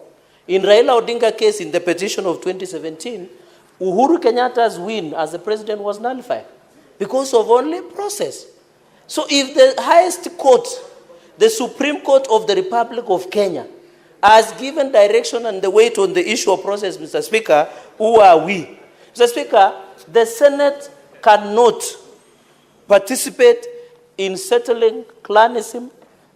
In Raila Odinga case, in the petition of 2017, Uhuru Kenyatta's win as the president was nullified because of only process. So if the highest court, the Supreme Court of the Republic of Kenya, has given direction and the weight on the issue of process, Mr. Speaker, who are we? Mr. Speaker, the Senate cannot participate in settling clanism,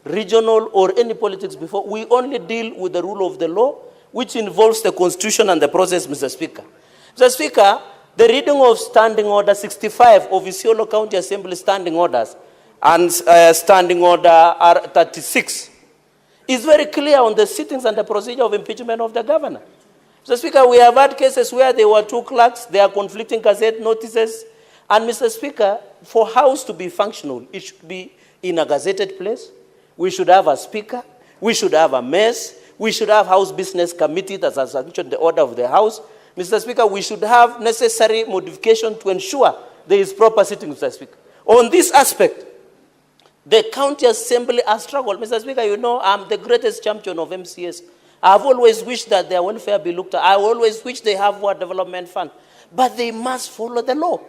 regional or any politics before. We only deal with the rule of the law, which involves the Constitution and the process, Mr. Speaker. Mr. Speaker, the reading of Standing Order 65 of Isiolo County Assembly Standing Orders and Standing Order R36 is very clear on the sittings and the procedure of impeachment of the governor. Mr. Speaker, we have had cases where there were two clerks, there are conflicting gazette notices, and Mr. Speaker, for House to be functional, it should be in a gazetted place. We should have a speaker, we should have a mess, we should have House Business Committee that has sanctioned the order of the House. Mr. Speaker, we should have necessary modification to ensure there is proper sitting, Mr. Speaker. On this aspect, the county assembly has struggled. Mr. Speaker, you know I'm the greatest champion of MCS. I've always wished that their welfare be looked at. I always wish they have what development fund. But they must follow the law.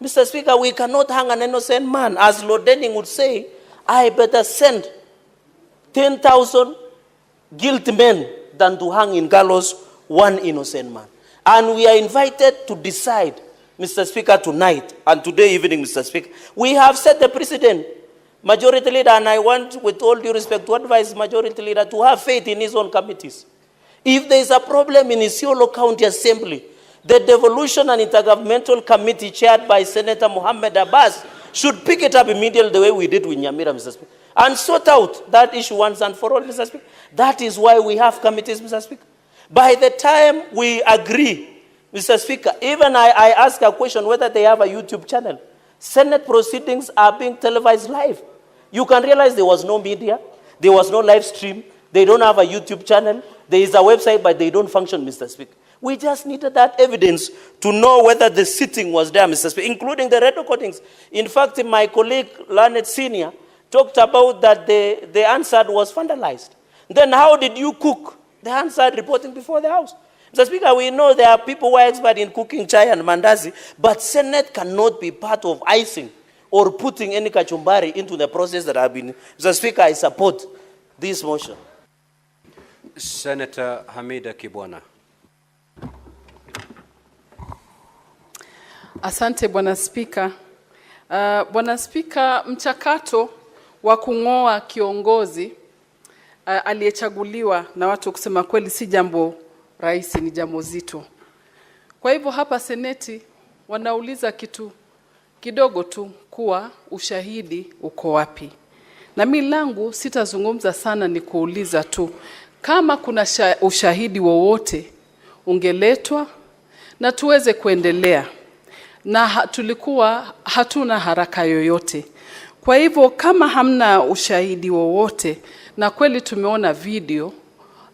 Mr. Speaker, we cannot hang an innocent man. As Lord Denning would say, I better send 10,000 guilty men than to hang in gallows one innocent man. And we are invited to decide, Mr. Speaker, tonight and today evening, Mr. Speaker. We have set the precedent. Majority Leader, and I want, with all due respect, to advise Majority Leader to have faith in his own committees. If there is a problem in Isiolo County Assembly, the Devolution and Intergovernmental Committee chaired by Senator Mohammed Abbas should pick it up immediately the way we did with Nyamira, Mr. Speaker, and sort out that issue once and for all, Mr. Speaker. That is why we have committees, Mr. Speaker. By the time we agree, Mr. Speaker, even I ask a question whether they have a YouTube channel. Senate proceedings are being televised live. You can realize there was no media, there was no live stream, they don't have a YouTube channel, there is a website, but they don't function, Mr. Speaker. We just needed that evidence to know whether the sitting was there, Mr. Speaker, including the red recordings. In fact, my colleague, Learned Senior, talked about that the Hansard was vandalized. Then how did you cook the Hansard reporting before the House? Mr. Speaker, we know there are people who are expert in cooking chai and mandazi, but Senate cannot be part of icing or putting any kachumbari into the process that have been. Mr. Speaker, I support this motion. Senator Hamida Kibwana. Asante Bwana Spika. Bwana Spika, mchakato wa kung'oa kiongozi aliyechaguliwa na watu kusema kweli si jambo rahisi, ni jambo zito. Kwa hivyo hapa Seneti wanauliza kitu kidogo tu, kuwa ushahidi uko wapi. Na mimi langu sitazungumza sana, ni kuuliza tu kama kuna ushahidi wowote ungeletwa na tuweze kuendelea. Na tulikuwa hatuna haraka yoyote. Kwa hivyo kama hamna ushahidi wowote, na kweli tumeona video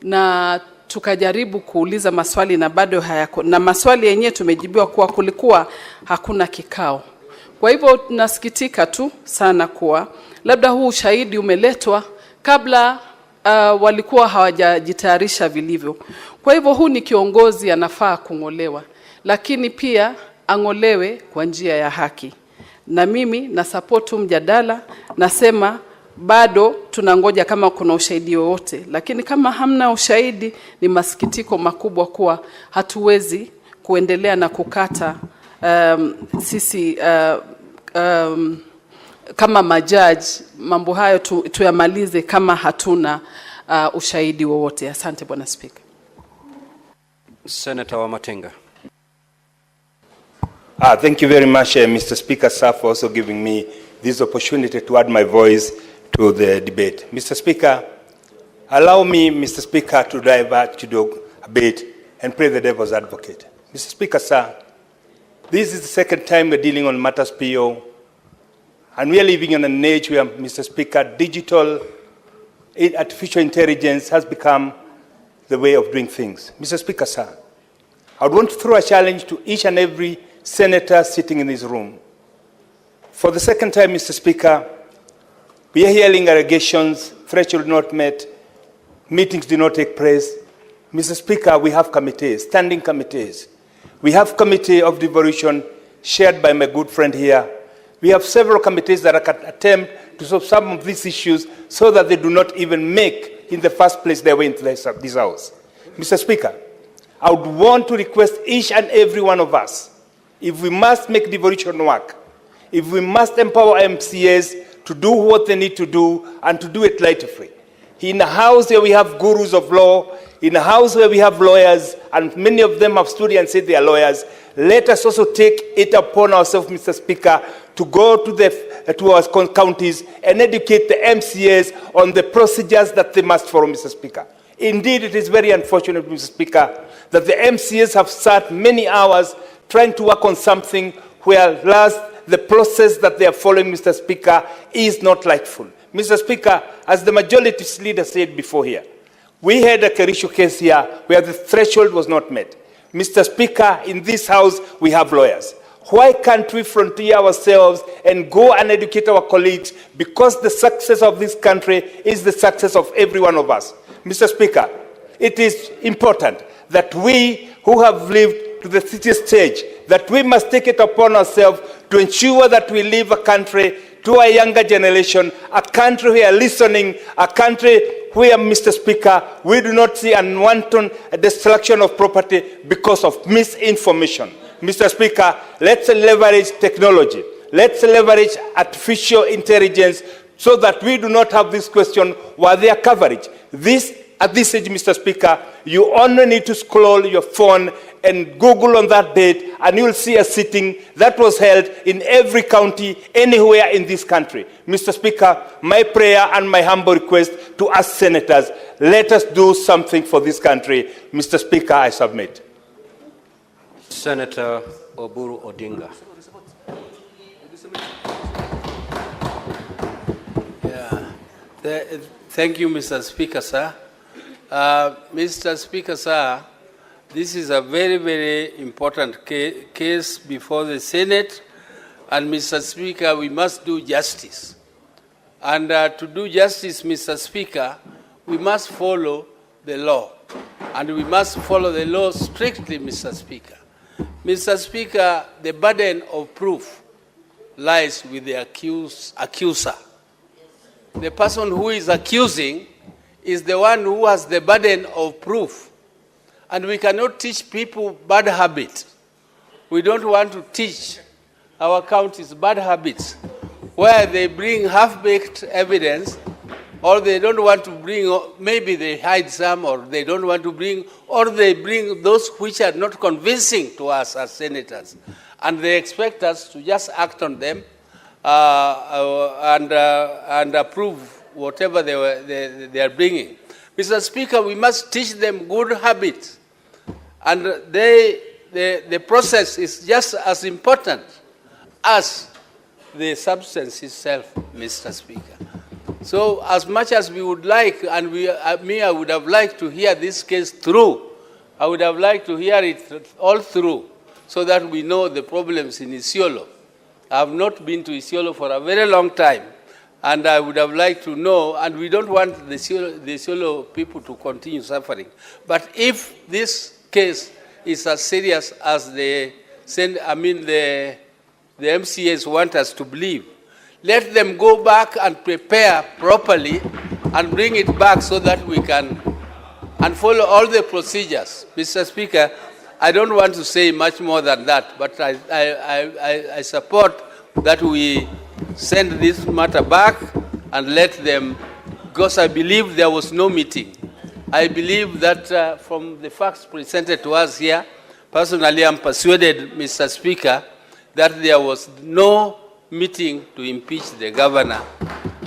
na tukajaribu kuuliza maswali na bado hayako, na maswali yenyewe tumejibiwa kuwa kulikuwa hakuna kikao. Kwa hivyo nasikitika tu sana kuwa labda huu ushahidi umeletwa kabla walikuwa hawajajitayarisha vilivyo. Kwa hivyo huu ni kiongozi anafaa kung'olewa, lakini pia ang'olewe kwa njia ya haki. Na mimi na support mjadala, nasema bado tunangoja kama kuna ushahidi wowote, lakini kama hamna ushahidi ni masikitiko makubwa kuwa hatuwezi kuendelea na kukata sisi kama majaji mambo hayo tuyamalize kama hatuna ushahidi wowote. Asante Bwana Speaker. Senator Wamatenga. Thank you very much, Mr. Speaker, sir, for also giving me this opportunity to add my voice to the debate. Mr. Speaker, allow me, Mr. Speaker, to divert a bit and play the devil's advocate. Mr. Speaker, sir, this is the second time we're dealing on matters PO, and we are living in an age where, Mr. Speaker, digital artificial intelligence has become the way of doing things. Mr. Speaker, sir, I would want to throw a challenge to each and every senator sitting in this room. For the second time, Mr. Speaker, we are hearing allegations, threshold not met, meetings do not take place. Mr. Speaker, we have committees, standing committees. We have committee of devolution chaired by my good friend here. We have several committees that can attempt to solve some of these issues so that they do not even make, in the first place, their way into this house. Mr. Speaker, I would want to request each and every one of us, if we must make devolution work, if we must empower MCAs to do what they need to do and to do it light-free. In a house where we have gurus of law, in a house where we have lawyers, and many of them have stood and said they are lawyers, let us also take it upon ourselves, Mr. Speaker, to go to our counties and educate the MCAs on the procedures that they must follow, Mr. Speaker. Indeed, it is very unfortunate, Mr. Speaker, that the MCAs have sat many hours trying to work on something where last the process that they are following, Mr. Speaker, is not lightful. Mr. Speaker, as the majority leader said before here, we had a Kerisho case here where the threshold was not met. Mr. Speaker, in this house, we have lawyers. Why can't we frontier ourselves and go and educate our colleagues? Because the success of this country is the success of every one of us. Mr. Speaker, it is important that we who have lived to the city stage, that we must take it upon ourselves to ensure that we leave a country to a younger generation, a country where listening, a country where, Mr. Speaker, we do not see unwanted destruction of property because of misinformation. Mr. Speaker, let's leverage technology. Let's leverage artificial intelligence so that we do not have this question, were there coverage? At this age, Mr. Speaker, you only need to scroll your phone and Google on that date, and you will see a sitting that was held in every county, anywhere in this country. Mr. Speaker, my prayer and my humble request to us senators, let us do something for this country. Mr. Speaker, I submit. Senator Oburu Odinga. Thank you, Mr. Speaker, sir. Mr. Speaker, sir, this is a very, very important case before the Senate. And, Mr. Speaker, we must do justice. And to do justice, Mr. Speaker, we must follow the law. And we must follow the law strictly, Mr. Speaker. Mr. Speaker, the burden of proof lies with the accuser. The person who is accusing is the one who has the burden of proof. And we cannot teach people bad habits. We don't want to teach our counties bad habits where they bring half-baked evidence, or they don't want to bring, maybe they hide some, or they don't want to bring, or they bring those which are not convincing to us as senators. And they expect us to just act on them and approve whatever they are bringing. Mr. Speaker, we must teach them good habits. And the process is just as important as the substance itself, Mr. Speaker. So as much as we would like, and I would have liked to hear this case through, I would have liked to hear it all through so that we know the problems in Isiolo. I have not been to Isiolo for a very long time, and I would have liked to know, and we don't want the Isiolo people to continue suffering. But if this case is as serious as the MCAs want us to believe, let them go back and prepare properly and bring it back so that we can and follow all the procedures. Mr. Speaker, I don't want to say much more than that, but I support that we send this matter back and let them, because I believe there was no meeting. I believe that from the facts presented to us here, personally I'm persuaded, Mr. Speaker, that there was no meeting to impeach the governor,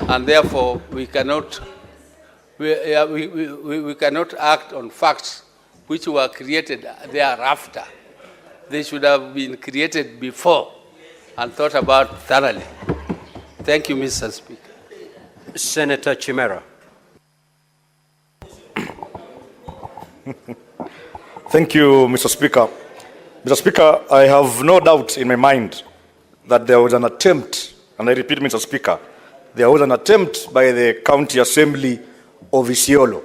and therefore we cannot act on facts which were created thereafter. They should have been created before and thought about thoroughly. Thank you, Mr. Speaker. Senator Chimera. Thank you, Mr. Speaker. Mr. Speaker, I have no doubt in my mind that there was an attempt, and I repeat, Mr. Speaker, there was an attempt by the County Assembly of Isiolo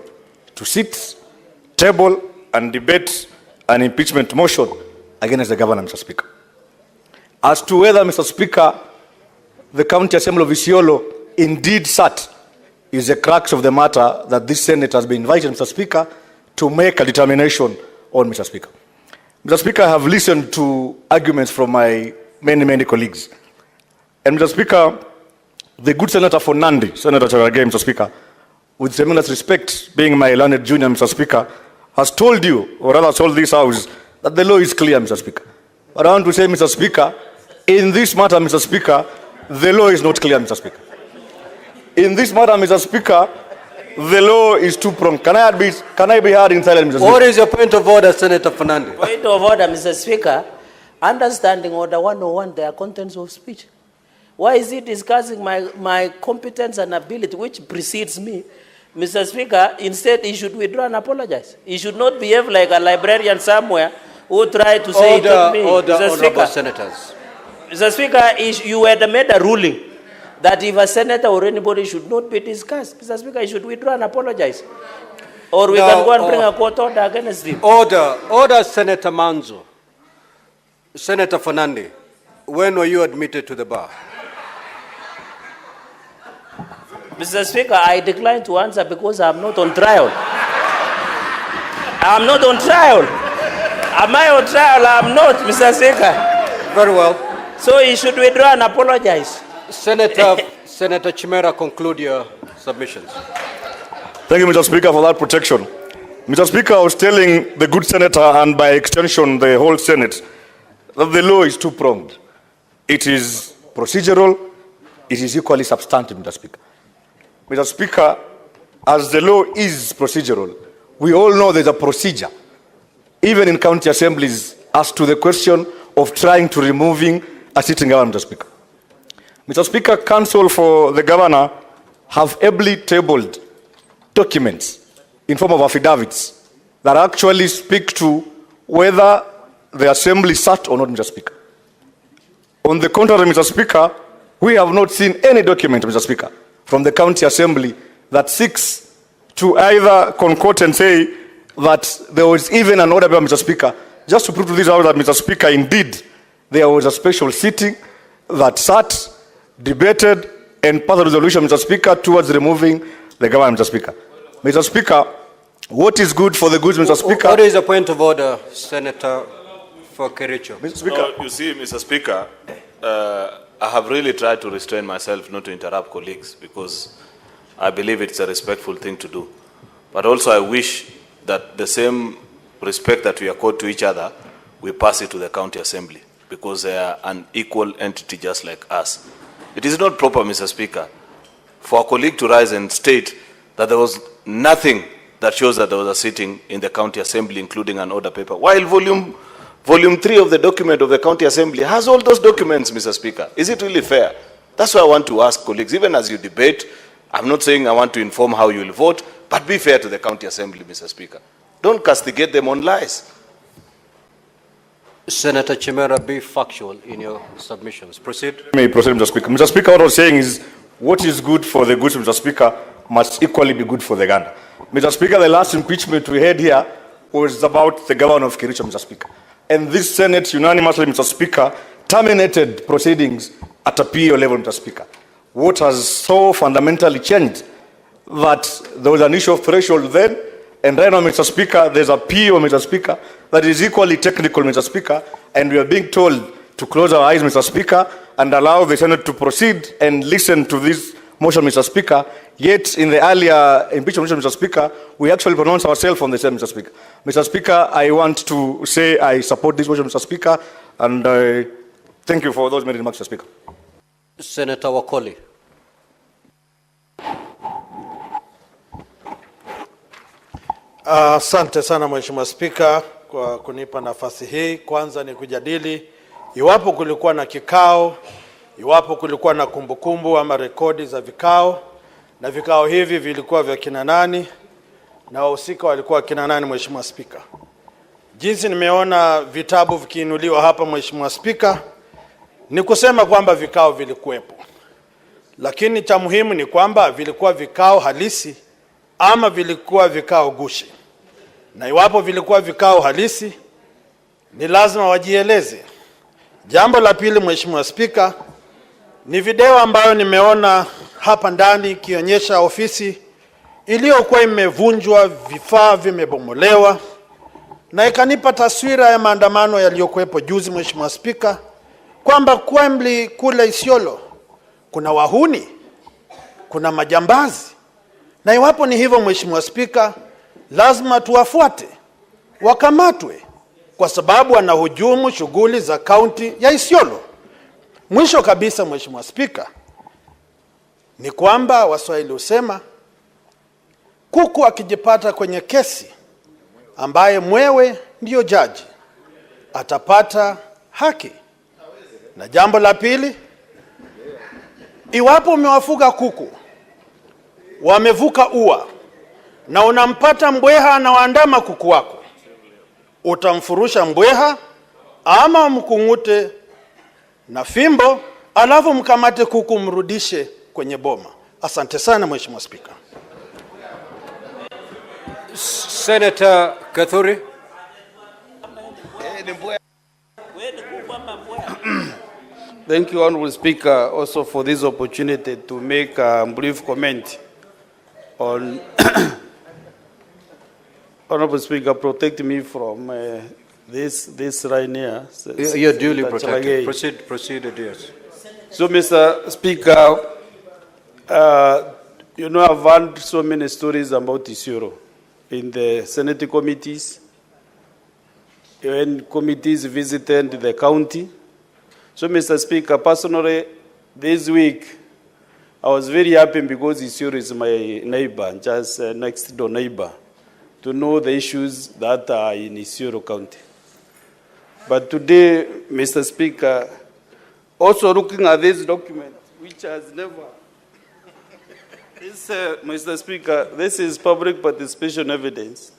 to sit, table, and debate an impeachment motion against the governor, Mr. Speaker. As to whether, Mr. Speaker, the County Assembly of Isiolo indeed sat is the crux of the matter that this Senate has been invited, Mr. Speaker, to make a determination on, Mr. Speaker. Mr. Speaker, I have listened to arguments from my many colleagues. And, Mr. Speaker, the good Senator for Nandi, Senator Charage, Mr. Speaker, with tremendous respect, being my learned junior, Mr. Speaker, has told you, or rather told this House, that the law is clear, Mr. Speaker. But I want to say, Mr. Speaker, in this matter, Mr. Speaker, the law is not clear, Mr. Speaker. In this matter, Mr. Speaker, the law is two-pronged. Can I be heard in silence, Mr. Speaker? What is your point of order, Senator Fernandez? Point of order, Mr. Speaker. Understanding Order 101, there are contents of speech. Why is he discussing my competence and ability, which precedes me? Mr. Speaker, instead he should withdraw and apologize. He should not behave like a librarian somewhere who tried to say it to me. Mr. Speaker, senators. Mr. Speaker, you had made a ruling that if a senator or anybody should not be discussed, Mr. Speaker, he should withdraw and apologize. Or we can go and bring a court order against him. Order, Senator Manzo. Senator Fernandez, when were you admitted to the bar? Mr. Speaker, I decline to answer because I'm not on trial. I'm not on trial. Am I on trial? I'm not, Mr. Speaker. Very well. So he should withdraw and apologize. Senator Chimera, conclude your submissions. Thank you, Mr. Speaker, for that protection. Mr. Speaker, I was telling the good senator, and by extension the whole Senate, that the law is two-pronged. It is procedural, it is equally substantive, Mr. Speaker. Mr. Speaker, as the law is procedural, we all know there's a procedure, even in county assemblies, as to the question of trying to removing a sitting governor, Mr. Speaker. Mr. Speaker, counsel for the governor have ably tabled documents in form of affidavits that actually speak to whether the assembly sat or not, Mr. Speaker. On the contrary, Mr. Speaker, we have not seen any document, Mr. Speaker, from the county assembly that seeks to either concoct and say that there was even an order, Mr. Speaker, just to prove to this House that, Mr. Speaker, indeed, there was a special sitting that sat, debated, and passed a resolution, Mr. Speaker, towards removing the government, Mr. Speaker. Mr. Speaker, what is good for the goods, Mr. Speaker? What is the point of order, Senator for Kericho? Mr. Speaker. You see, Mr. Speaker, I have really tried to restrain myself not to interrupt colleagues because I believe it's a respectful thing to do. But also I wish that the same respect that we accord to each other, we pass it to the county assembly because they are an equal entity just like us. It is not proper, Mr. Speaker, for a colleague to rise and state that there was nothing that shows that there was a sitting in the county assembly, including an order paper, while volume 3 of the document of the county assembly has all those documents, Mr. Speaker. Is it really fair? That's why I want to ask colleagues, even as you debate, I'm not saying I want to inform how you will vote, but be fair to the County Assembly, Mr. Speaker. Don't castigate them on lies. Senator Chimera, be factual in your submissions. Proceed. May proceed, Mr. Speaker. Mr. Speaker, what I was saying is, what is good for the goods, Mr. Speaker, must equally be good for the gander. Mr. Speaker, the last impeachment we had here was about the governor of Kericho, Mr. Speaker. And this Senate unanimously, Mr. Speaker, terminated proceedings at a PO level, Mr. Speaker. What has so fundamentally changed that there was an issue of threshold then, and right now, Mr. Speaker, there's a PO, Mr. Speaker, that is equally technical, Mr. Speaker, and we are being told to close our eyes, Mr. Speaker, and allow the Senate to proceed and listen to this motion, Mr. Speaker. Yet, in the earlier impeachment motion, Mr. Speaker, we actually pronounced ourselves on the same, Mr. Speaker. Mr. Speaker, I want to say I support this motion, Mr. Speaker, and thank you for those many remarks, Mr. Speaker. Senator Wakoli. Asante sana Mheshimiwa Spika kwa kunipa nafasi hii. Kwanza ni kujadili iwapo kulikuwa na kikao, iwapo kulikuwa na kumbukumbu ama rekodi za vikao, na vikao hivi vilikuwa vya kina nani na wahusika walikuwa kina nani, Mheshimiwa Spika. Jinsi nimeona vitabu vikiinuliwa hapa, Mheshimiwa Spika, ni kusema kwamba vikao vilikuwepo. Lakini cha muhimu ni kwamba vilikuwa vikao halisi ama vilikuwa vikao gushi. Na iwapo vilikuwa vikao halisi, ni lazima wajieleze. Jambo la pili, Mheshimiwa Spika, ni video ambayo nimeona hapa ndani ikionyesha ofisi iliyokuwa imevunjwa, vifaa vimebomolewa, na ikanipa taswira ya maandamano yaliyokuwepo juzi, Mheshimiwa Spika, kwamba kweli kule Isiolo kuna wahuni, kuna majambazi. Na iwapo ni hivyo, Mheshimiwa Spika, lazima tuwafuate, wakamatwe, kwa sababu wanahujumu shughuli za kaunti ya Isiolo. Mwisho kabisa, Mheshimiwa Spika, ni kwamba Waswahili husema kuku akijipata kwenye kesi ambaye mwewe ndio jaji atapata haki. Na jambo la pili, iwapo umewafuga kuku wamevuka ua na unampata mbweha anawaandama kuku wako, utamfurusha mbweha ama mkungute na fimbo alafu mkamate kuku mrudishe kwenye boma? Asante sana Mheshimiwa Spika. Senator Kathuri. Thank you, Honorable Speaker, also for this opportunity to make a brief comment on Honorable Speaker, protect me from this right here. You're duly protected. Proceed, yes. So, Mr. Speaker, you know, I've heard so many stories about Isiolo in the Senate committees, when committees visited the county. So, Mr. Speaker, personally, this week, I was very happy because Isiolo is my neighbor, just next door neighbor, to know the issues that are in Isiolo County. But today, Mr. Speaker, also looking at this document, which has never, this, Mr. Speaker, this is public participation evidence,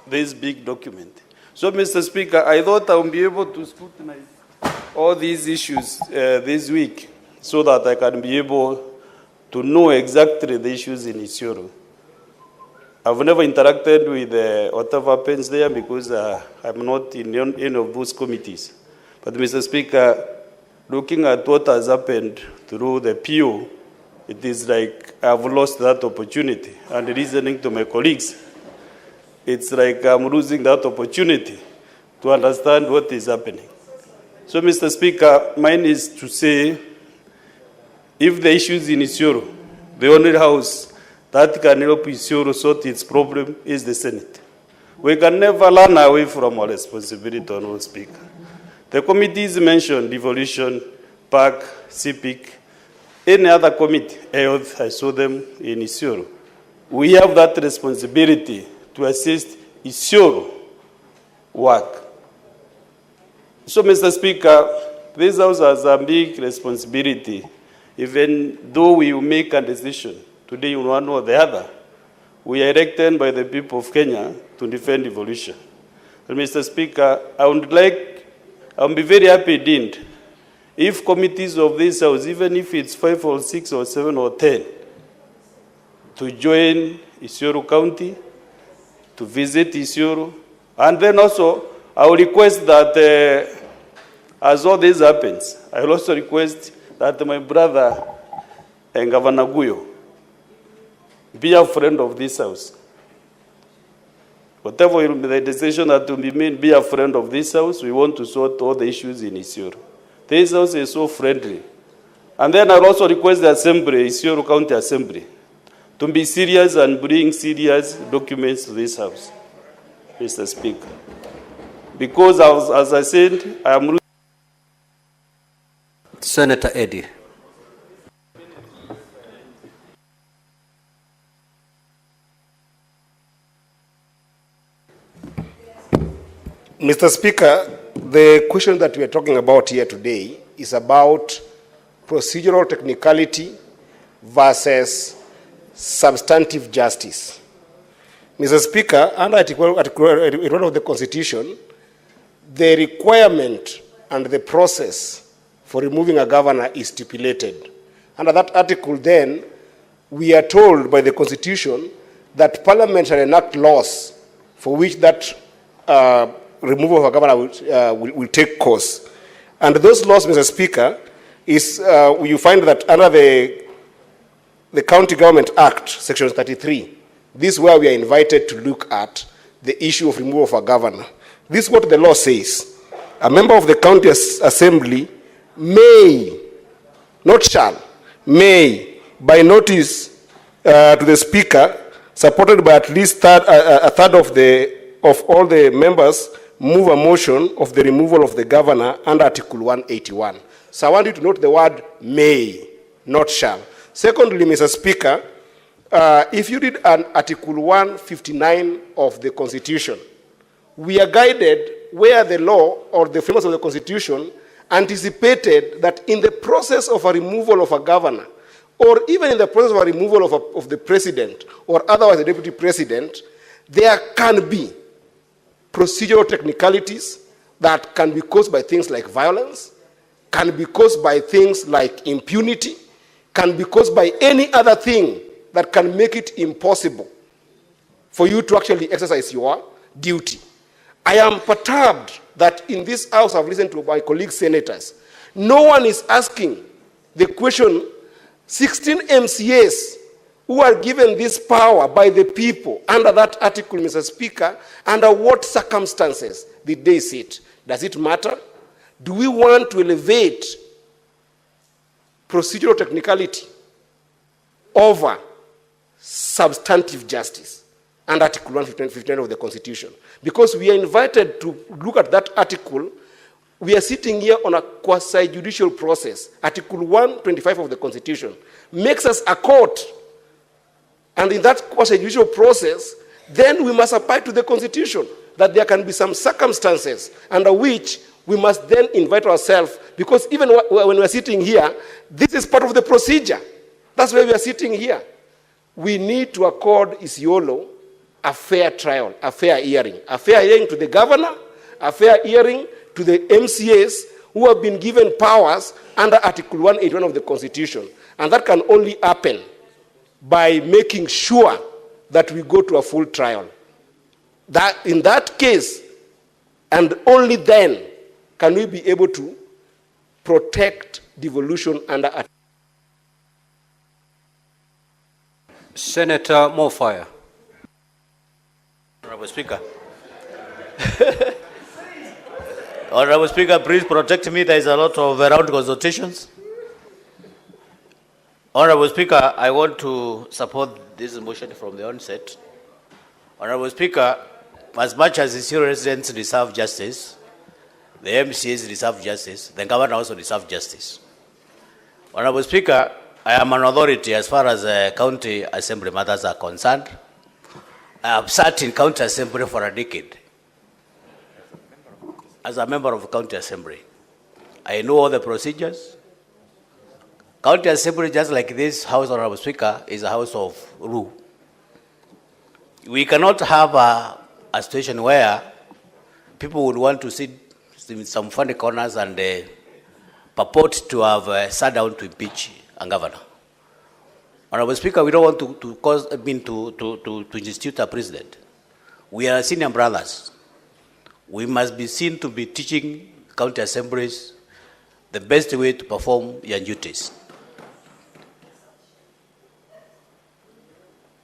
this big document. So, Mr. Speaker, I thought I would be able to scrutinize all these issues this week so that I can be able to know exactly the issues in Isiolo. I've never interacted with whatever happens there because I'm not in any of those committees. But, Mr. Speaker, looking at what has happened through the PO, it is like I've lost that opportunity. And listening to my colleagues, it's like I'm losing that opportunity to understand what is happening. So, Mr. Speaker, mine is to say, if the issue is in Isiolo, the only house that can help Isiolo sort its problem is the Senate. We can never run away from our responsibility, Honorable Speaker. The committees mentioned, devolution, PAC, CPIC, any other committee, health, I saw them in Isiolo. We have that responsibility to assist Isiolo work. So, Mr. Speaker, this House has a big responsibility, even though we make a decision today on one or the other. We are elected by the people of Kenya to defend devolution. And Mr. Speaker, I would be very happy indeed if committees of this House, even if it's 5 or 6 or 7 or 10, to join Isiolo County, to visit Isiolo, and then also I will request that as all this happens, I will also request that my brother and Governor Guyo be a friend of this House. Whatever will be the decision that will be made, be a friend of this House. We want to sort all the issues in Isiolo. This House is so friendly. And then I'll also request the Assembly, Isiolo County Assembly, to be serious and bring serious documents to this House, Mr. Speaker. Because, as I said, I am... Senator Eddie. Mr. Speaker, the question that we are talking about here today is about procedural technicality versus substantive justice. Mr. Speaker, under Article 1 of the Constitution, the requirement and the process for removing a governor is stipulated. Under that article, then, we are told by the Constitution that Parliament shall enact laws for which that removal of a governor will take course. And those laws, Mr. Speaker, is you find that under the County Government Act, Section 33, this is where we are invited to look at the issue of removal of a governor. This is what the law says. A member of the County Assembly may, not shall, may, by notice to the Speaker, supported by at least a third of all the members, move a motion of the removal of the governor under Article 181. So I want you to note the word may, not shall. Secondly, Mr. Speaker, if you read Article 159 of the Constitution, we are guided where the law or the framework of the Constitution anticipated that in the process of a removal of a governor, or even in the process of a removal of the president, or otherwise the deputy president, there can be procedural technicalities that can be caused by things like violence, can be caused by things like impunity, can be caused by any other thing that can make it impossible for you to actually exercise your duty. I am perturbed that in this House, I've listened to my colleague senators, no one is asking the question, 16 MCAs who are given this power by the people under that article, Mr. Speaker, under what circumstances did they sit? Does it matter? Do we want to elevate procedural technicality over substantive justice under Article 159 of the Constitution? Because we are invited to look at that article, we are sitting here on a quasi-judicial process. Article 125 of the Constitution makes us a court. And in that quasi-judicial process, then we must apply to the Constitution that there can be some circumstances under which we must then invite ourselves, because even when we are sitting here, this is part of the procedure. That's why we are sitting here. We need to accord Isiolo a fair trial, a fair hearing to the governor, a fair hearing to the MCAs who have been given powers under Article 181 of the Constitution. And that can only happen by making sure that we go to a full trial. That in that case, and only then, can we be able to protect devolution under Article. Senator Mofire. Honorable Speaker. Honorable Speaker, please protect me. There is a lot of around consultations. Honorable Speaker, I want to support this motion from the onset. Honorable Speaker, as much as Isiolo residents deserve justice, the MCAs deserve justice, the governor also deserves justice. Honorable Speaker, I am an authority as far as county assembly matters are concerned. I have sat in county assembly for a decade as a member of county assembly. I know all the procedures. County Assembly, just like this House, Honorable Speaker, is a house of rule. We cannot have a situation where people would want to sit in some funny corners and purport to have sat down to impeach a governor. Honorable Speaker, we don't want to institute a president. We are senior brothers. We must be seen to be teaching county assemblies the best way to perform your duties.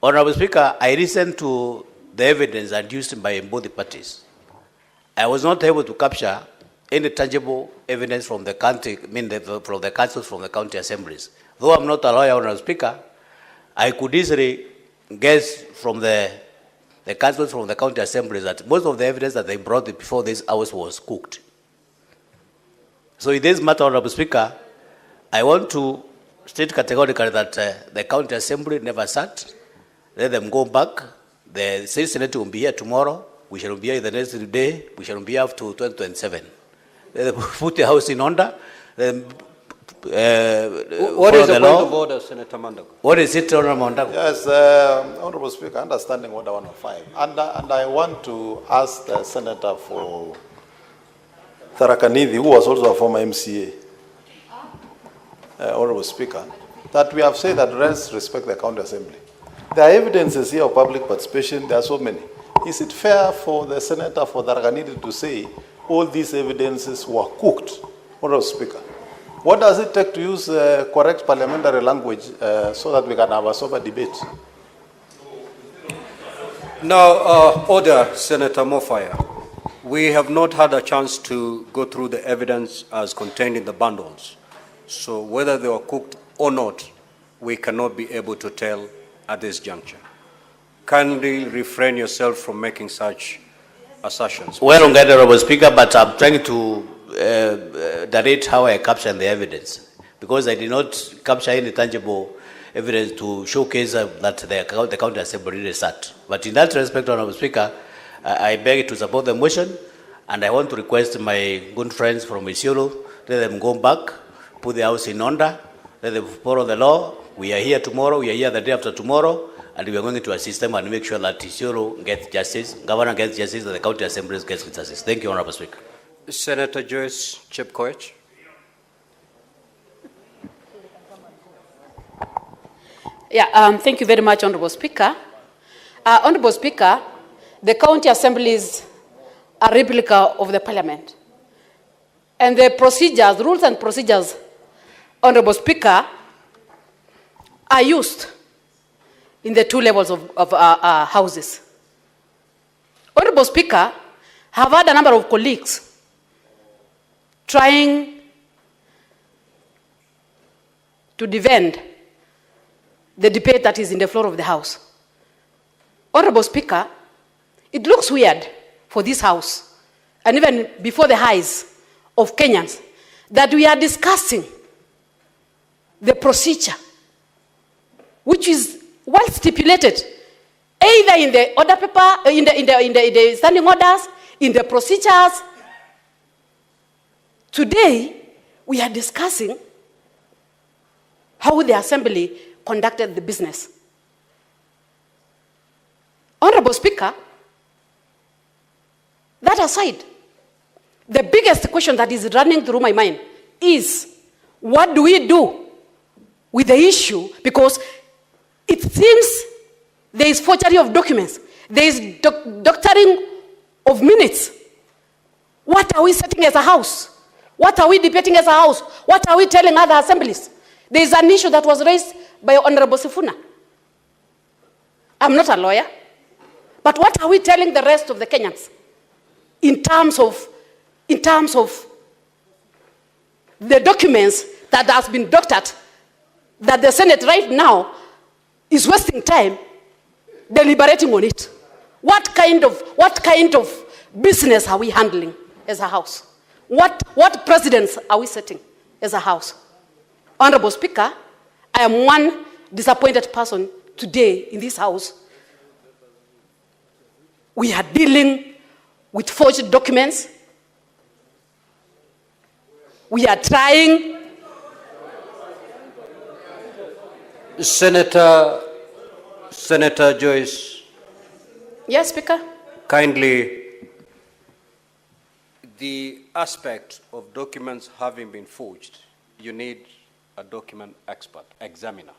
Honorable Speaker, I listened to the evidence adduced by both the parties. I was not able to capture any tangible evidence from the county, from the councils, from the county assemblies. Though I'm not a lawyer, Honorable Speaker, I could easily guess from the councils, from the county assemblies, that most of the evidence that they brought before this house was cooked. So in this matter, Honorable Speaker, I want to state categorically that the county assembly never sat. Let them go back. The Senate will be here tomorrow. We shall be here the next day. We shall be here up to 2027. Let them put the house in order. What is the point of order, Senator Mandago? What is it, Honorable Mandago? Yes, Honorable Speaker, understanding Order 105. And I want to ask the Senator for Tharaka-Nithi, who was also a former MCA, Honorable Speaker, that we have said that let's respect the County Assembly. There are evidences here of public participation. There are so many. Is it fair for the Senator for Tharaka-Nithi to say all these evidences were cooked? Honorable Speaker, what does it take to use correct parliamentary language so that we can have a sober debate? Now, order, Senator Mofaya. We have not had a chance to go through the evidence as contained in the bundles. So whether they were cooked or not, we cannot be able to tell at this juncture. Kindly refrain yourself from making such assertions. Well, Honorable Speaker, but I'm trying to narrate how I captured the evidence, because I did not capture any tangible evidence to showcase that the county assembly really sat. But in that respect, Honorable Speaker, I beg to support the motion, and I want to request my good friends from Isiolo, let them go back, put the house in order, let them follow the law. We are here tomorrow, we are here the day after tomorrow, and we are going to assist them and make sure that Isiolo gets justice, Governor gets justice, and the county assemblies gets justice. Thank you, Honorable Speaker. Senator Joyce Chepkoech. Yeah, thank you very much, Honorable Speaker. Honorable Speaker, the county assemblies are a replica of the parliament. And the procedures, rules and procedures, Honorable Speaker, are used in the two levels of houses. Honorable Speaker, I have had a number of colleagues trying to defend the debate that is in the floor of the House. Honorable Speaker, it looks weird for this House, and even before the eyes of Kenyans, that we are discussing the procedure, which is well stipulated, either in the order paper, in the standing orders, in the procedures. Today, we are discussing how the Assembly conducted the business. Honorable Speaker, that aside, the biggest question that is running through my mind is, what do we do with the issue? Because it seems there is forgery of documents. There is doctoring of minutes. What are we setting as a House? What are we debating as a House? What are we telling other assemblies? There is an issue that was raised by Honorable Sifuna. I'm not a lawyer, but what are we telling the rest of the Kenyans in terms of the documents that has been doctored, that the Senate right now is wasting time deliberating on it? What kind of business are we handling as a House? What precedents are we setting as a House? Honorable Speaker, I am one disappointed person today in this House. We are dealing with forged documents. We are trying. Senator Joyce. Yes, Speaker. Kindly, the aspect of documents having been forged, you need a document expert, examiner.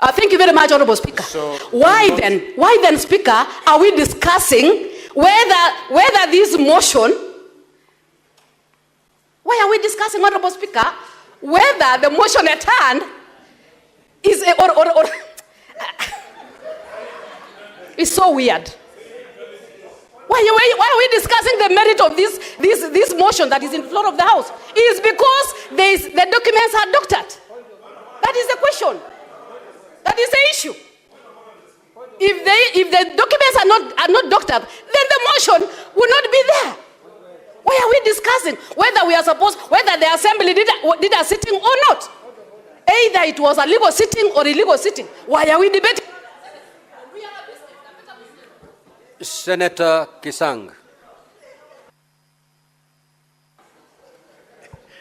Thank you very much, Honorable Speaker. Why then, Speaker, are we discussing whether this motion, why are we discussing, Honorable Speaker, whether the motion at hand is, it's so weird. Why are we discussing the merit of this motion that is in the floor of the House? It is because the documents are doctored. That is the question. That is the issue. If the documents are not doctored, then the motion will not be there. Why are we discussing whether the assembly did a sitting or not? Either it was a legal sitting or illegal sitting. Why are we debating? Senator Kisang.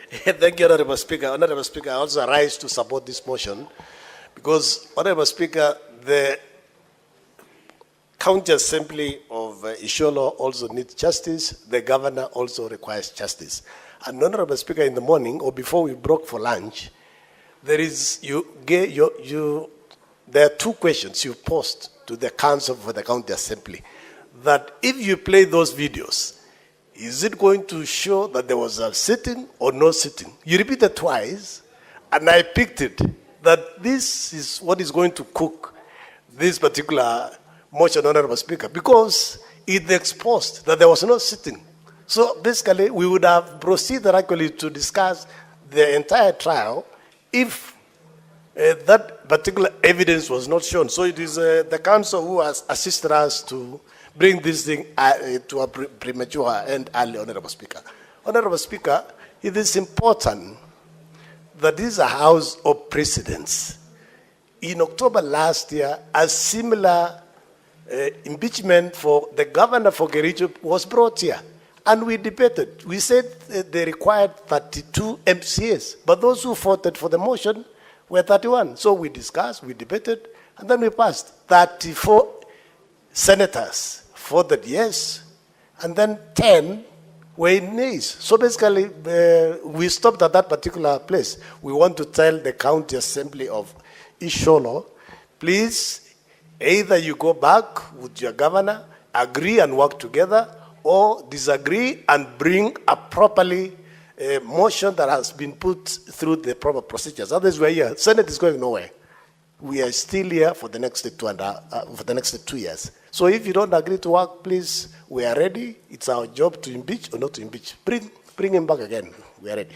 Thank you, Honorable Speaker. Honorable Speaker, I also rise to support this motion because, Honorable Speaker, the County Assembly of Isiolo also needs justice. The governor also requires justice. And, Honorable Speaker, in the morning or before we broke for lunch, there are two questions you posed to the Council for the County Assembly. That if you play those videos, is it going to show that there was a sitting or no sitting? You repeated twice, and I picked it, that this is what is going to cook this particular motion, Honorable Speaker, because it exposed that there was no sitting. So basically, we would have proceeded actually to discuss the entire trial if that particular evidence was not shown. So it is the council who has assisted us to bring this thing to a premature and early, Honorable Speaker. Honorable Speaker, it is important that this is a house of precedents. In October last year, a similar impeachment for the governor for Kericho was brought here. And we debated. We said they required 32 MCAs, but those who voted for the motion were 31. So we discussed, we debated, and then we passed. 34 senators voted yes, and then 10 were in nays. So basically, we stopped at that particular place. We want to tell the County Assembly of Isiolo, please, either you go back with your governor, agree and work together, or disagree and bring a properly motion that has been put through the proper procedures. Otherwise, we're here. Senate is going nowhere. We are still here for the next 2 years. So if you don't agree to work, please, we are ready. It's our job to impeach or not to impeach. Bring him back again. We are ready.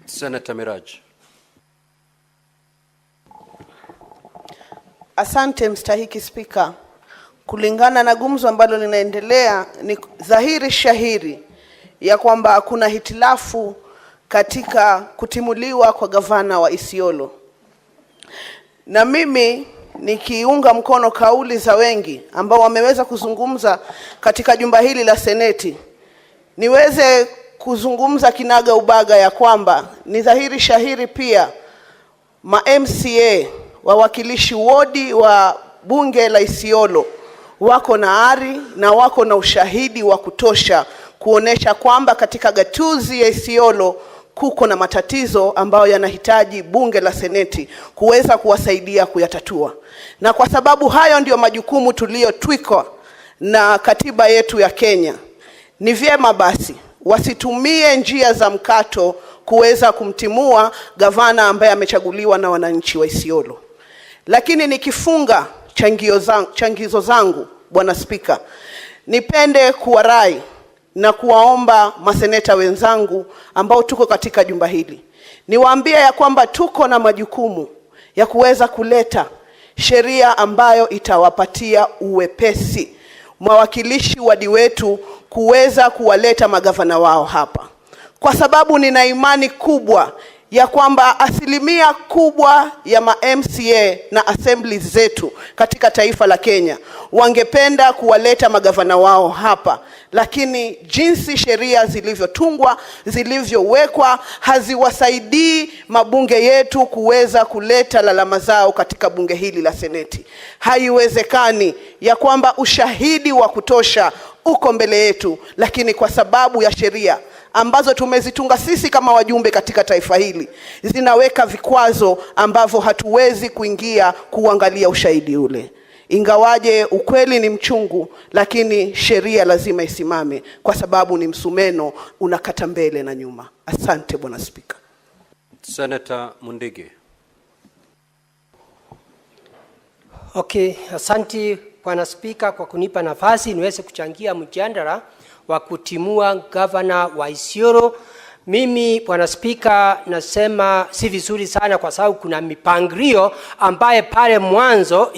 Senator Miraj. Asante mstahiki Spika. Kulingana na gumzo ambalo linaendelea, ni dhahiri shahiri ya kwamba kuna hitilafu katika kutimuliwa kwa gavana wa Isiolo. Na mimi nikiunga mkono kauli za wengi ambao wameweza kuzungumza katika jumba hili la Seneti, niweze kuzungumza kinaga ubaga ya kwamba ni dhahiri shahiri pia ma-MCA, wawakilishi wodi wa bunge la Isiolo, wako na ari na wako na ushahidi wa kutosha kuonesha kwamba katika gatuzi ya Isiolo kuko na matatizo ambayo yanahitaji bunge la Seneti kuweza kuwasaidia kuyatatua. Na kwa sababu hayo ndio majukumu tuliyotwikwa na katiba yetu ya Kenya, ni vyema basi wasitumie njia za mkato kuweza kumtimua gavana ambaye amechaguliwa na wananchi wa Isiolo. Lakini nikifunga changizo zangu, Bwana Spika, nipende kuwarai na kuwaomba maseneta wenzangu ambao tuko katika jumba hili, niwaambie ya kwamba tuko na majukumu ya kuweza kuleta sheria ambayo itawapatia uwepesi mawakilishi wadi wetu kuweza kuwaleta magavana wao hapa, kwa sababu nina imani kubwa ya kwamba asilimia kubwa ya ma-MCA na assemblies zetu katika taifa la Kenya wangependa kuwaleta magavana wao hapa, lakini jinsi sheria zilivyotungwa, zilivyowekwa, haziwasaidii mabunge yetu kuweza kuleta lalama zao katika bunge hili la Seneti. Haiwezekani ya kwamba ushahidi wa kutosha uko mbele yetu, lakini kwa sababu ya sheria ambazo tumezitunga sisi kama wajumbe katika taifa hili, zinaweka vikwazo ambavyo hatuwezi kuingia kuangalia ushahidi ule. Ingawaje ukweli ni mchungu, lakini sheria lazima isimame, kwa sababu ni msumeno unakata mbele na nyuma. Asante Bwana Spika. Senator Mundigi. Okay, asante Bwana Spika kwa kunipa nafasi niweze kuchangia mjadala wa kutimua gavana wa Isiolo. Mimi Bwana Spika nasema si vizuri sana, kwa sababu kuna mipangilio ambaye pale mwanzo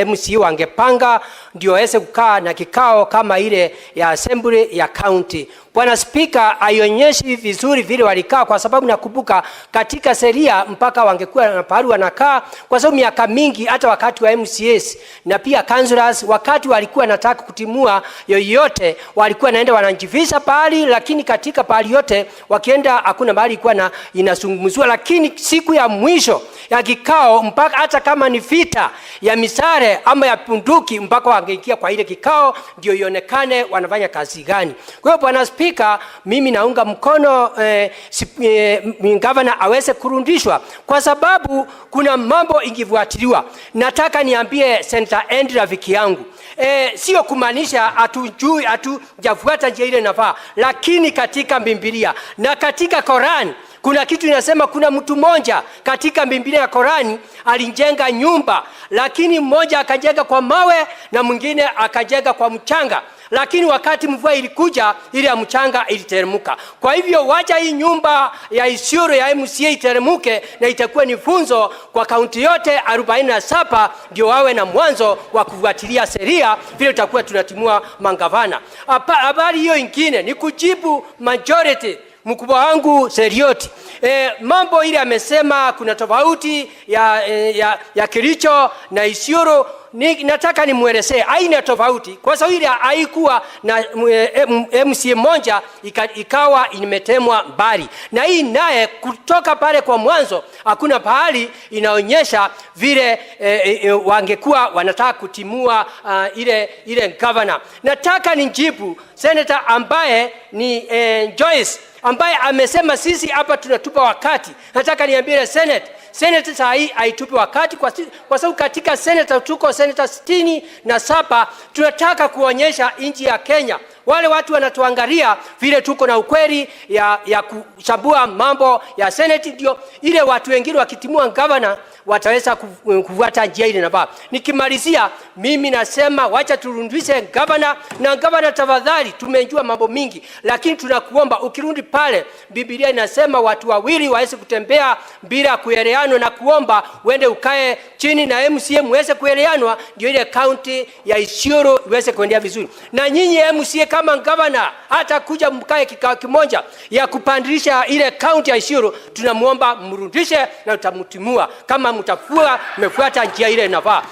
MCA wangepanga ndio waweze kukaa na kikao kama ile ya assembly ya county. Bwana Spika, aionyeshi vizuri vile walikaa, kwa sababu nakumbuka katika sheria mpaka wangekuwa na pahali wanakaa, kwa sababu miaka mingi hata wakati wa MCAs na pia councillors wakati walikuwa nataka kutimua yoyote walikuwa naenda wanajivisa pahali, lakini katika pahali yote wakienda hakuna mahali ilikuwa na inazungumziwa. Lakini siku ya mwisho ya kikao, mpaka hata kama ni vita ya misare ama ya bunduki, mpaka wangeingia kwa ile kikao ndio ionekane wanafanya kazi gani. Kwa hiyo Bwana Spika, mimi naunga mkono gavana aweze kurudishwa, kwa sababu kuna mambo ingifuatiliwa. Nataka niambie Senator Andrew rafiki yangu, sio kumaanisha hatujafuata njia ile nafaa, lakini katika Biblia na katika Qur'an kuna kitu inasema kuna mtu mmoja katika Biblia ya Qur'ani alijenga nyumba, lakini mmoja akajenga kwa mawe na mwingine akajenga kwa mchanga, lakini wakati mvua ilikuja ile ya mchanga iliteremka. Kwa hivyo wacha hii nyumba ya Isiolo ya MCA iteremke, na itakuwa ni funzo kwa kaunti yote 47 ndio wawe na mwanzo wa kufuatilia sheria vile tutakuwa tunatimua mangavana. Habari hiyo ingine ni kujibu majority mkubwa wangu Serioti. Mambo ile amesema kuna tofauti ya Kericho na Isiolo. Nataka nimuelezee aina tofauti, kwa sababu ile haikuwa na MCA moja ikawa imetemwa mbali, na hii naye kutoka pale kwa mwanzo hakuna pahali inaonyesha vile wangekuwa wanataka kutimua ile governor. Nataka nijibu senator ambaye ni Joyce ambaye amesema sisi hapa tunatupa wakati. Nataka niambie Senate saa hii haitupi wakati, kwa sababu katika Senate tuko Senate 67. Tunataka kuonyesha nchi ya Kenya, wale watu wanatuangalia vile tuko na ukweli ya kuchambua mambo ya Senate, ndio ile watu wengine wakitimua governor wataweza kufuata njia ile nafaa. Nikimalizia, mimi nasema wacha turudishe governor, na governor tafadhali, tumejua mambo mingi, lakini tunakuomba ukirudi pale Biblia inasema watu wawili waweze kutembea bila kuelewana, na kuomba uende ukae chini na MCA muweze kuelewanwa, ndio ile county ya Isiolo iweze kuendea vizuri. Na nyinyi MCA kama governor hata kuja mkae kikao kimoja ya kupandilisha ile county ya Isiolo, tunamuomba mrudishe na tutamtimua kama mmefuata njia ile inafaa.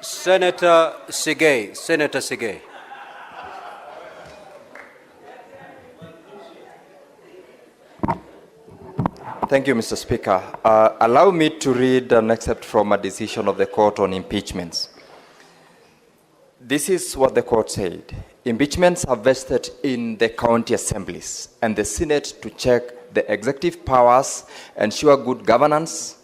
Senator Sigei. Thank you, Mr. Speaker. Allow me to read an excerpt from a decision of the court on impeachments. This is what the court said. Impeachments are vested in the county assemblies and the Senate to check the executive powers, ensure good governance.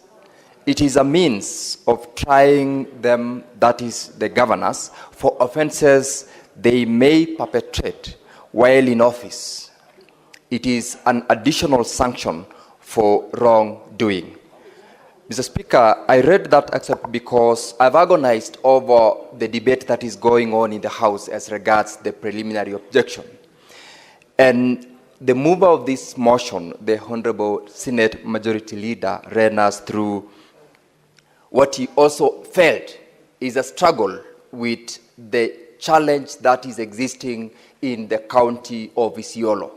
It is a means of trying them, that is the governors, for offenses they may perpetrate while in office. It is an additional sanction for wrongdoing. Mr. Speaker, I read that excerpt because I've agonized over the debate that is going on in the House as regards the preliminary objection. And the mover of this motion, the Honorable Senate Majority Leader, ran us through what he also felt is a struggle with the challenge that is existing in the county of Isiolo,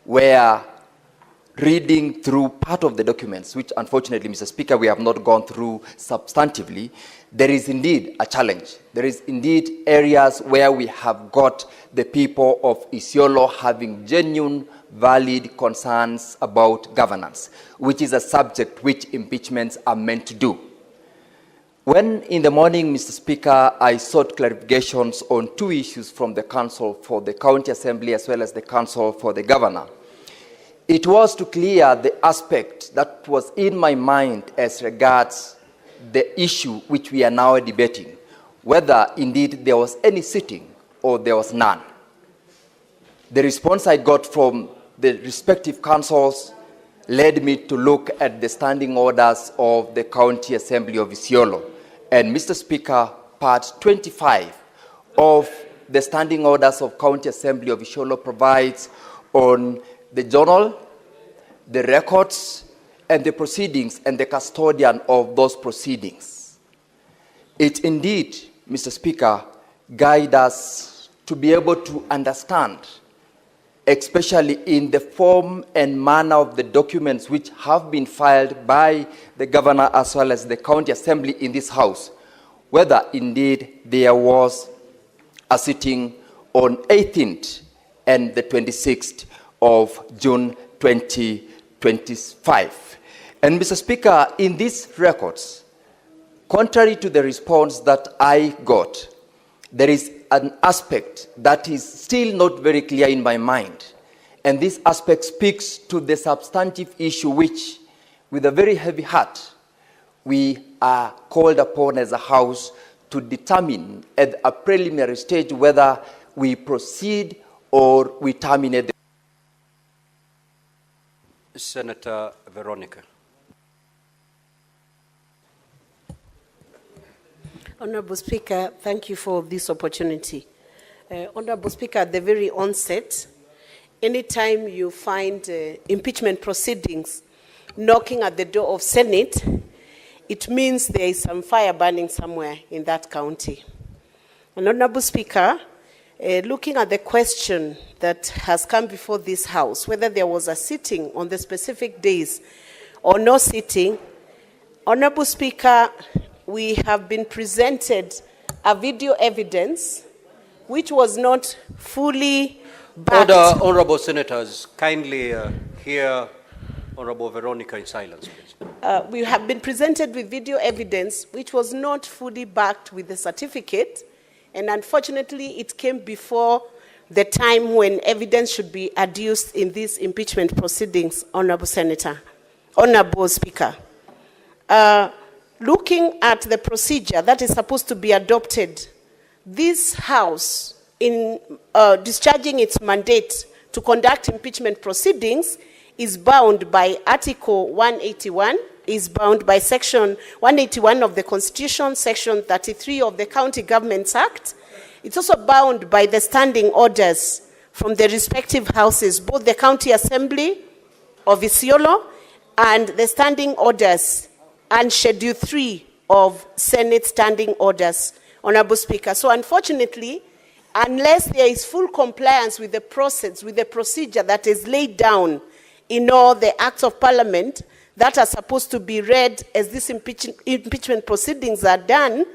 where reading through part of the documents, which unfortunately, Mr. Speaker, we have not gone through substantively, there is indeed a challenge. There is indeed areas where we have got the people of Isiolo having genuine, valid concerns about governance, which is a subject which impeachments are meant to do. When in the morning, Mr. Speaker, I sought clarifications on two issues from the Council for the County Assembly as well as the Council for the Governor, it was to clear the aspect that was in my mind as regards the issue which we are now debating, whether indeed there was any sitting or there was none. The response I got from the respective councils led me to look at the standing orders of the County Assembly of Isiolo. And Mr. Speaker, part 25 of the standing orders of County Assembly of Isiolo provides on the journal, the records, and the proceedings and the custodian of those proceedings. It indeed, Mr. Speaker, guides us to be able to understand, especially in the form and manner of the documents which have been filed by the governor as well as the county assembly in this house, whether indeed there was a sitting on 18th and the 26th of June 2025. And Mr. Speaker, in these records, contrary to the response that I got, there is an aspect that is still not very clear in my mind. And this aspect speaks to the substantive issue which, with a very heavy heart, we are called upon as a house to determine at a preliminary stage whether we proceed or we terminate. Senator Veronica. Honorable Speaker, thank you for this opportunity. Honorable Speaker, at the very onset, anytime you find impeachment proceedings knocking at the door of Senate, it means there is some fire burning somewhere in that county. And Honorable Speaker, looking at the question that has come before this House, whether there was a sitting on the specific days or no sitting, Honorable Speaker, we have been presented a video evidence which was not fully backed. Order, honorable senators, kindly hear Honorable Veronica in silence, please. We have been presented with video evidence which was not fully backed with the certificate, and unfortunately it came before the time when evidence should be adduced in these impeachment proceedings, Honorable Senator, Honorable Speaker. Looking at the procedure that is supposed to be adopted, this House, in discharging its mandate to conduct impeachment proceedings, is bound by Article 181, is bound by Section 181 of the Constitution, Section 33 of the County Governments Act. It's also bound by the standing orders from the respective houses, both the County Assembly of Isiolo and the standing orders and Schedule 3 of Senate standing orders, Honorable Speaker. So unfortunately, unless there is full compliance with the process, with the procedure that is laid down in all the acts of parliament that are supposed to be read as these impeachment proceedings are done,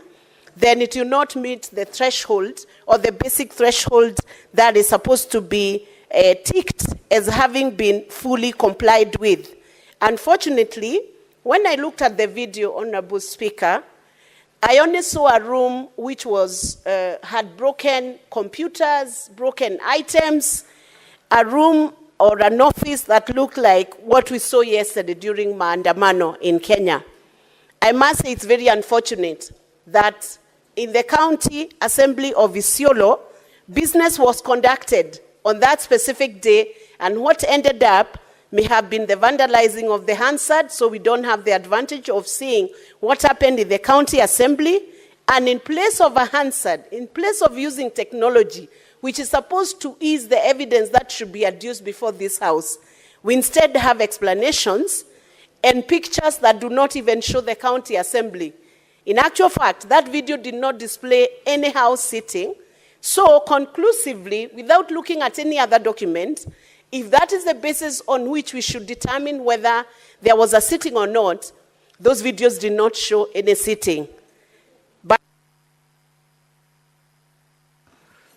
then it will not meet the threshold or the basic threshold that is supposed to be ticked as having been fully complied with. Unfortunately, when I looked at the video, Honorable Speaker, I only saw a room which was, had broken computers, broken items, a room or an office that looked like what we saw yesterday during Maandamano in Kenya. I must say it's very unfortunate that in the County Assembly of Isiolo, business was conducted on that specific day, and what ended up may have been the vandalizing of the Hansard, so we don't have the advantage of seeing what happened in the County Assembly. And in place of a Hansard, in place of using technology, which is supposed to ease the evidence that should be adduced before this House, we instead have explanations and pictures that do not even show the County Assembly. In actual fact, that video did not display any House sitting. So conclusively, without looking at any other document, If that is the basis on which we should determine whether there was a sitting or not, those videos did not show any sitting. But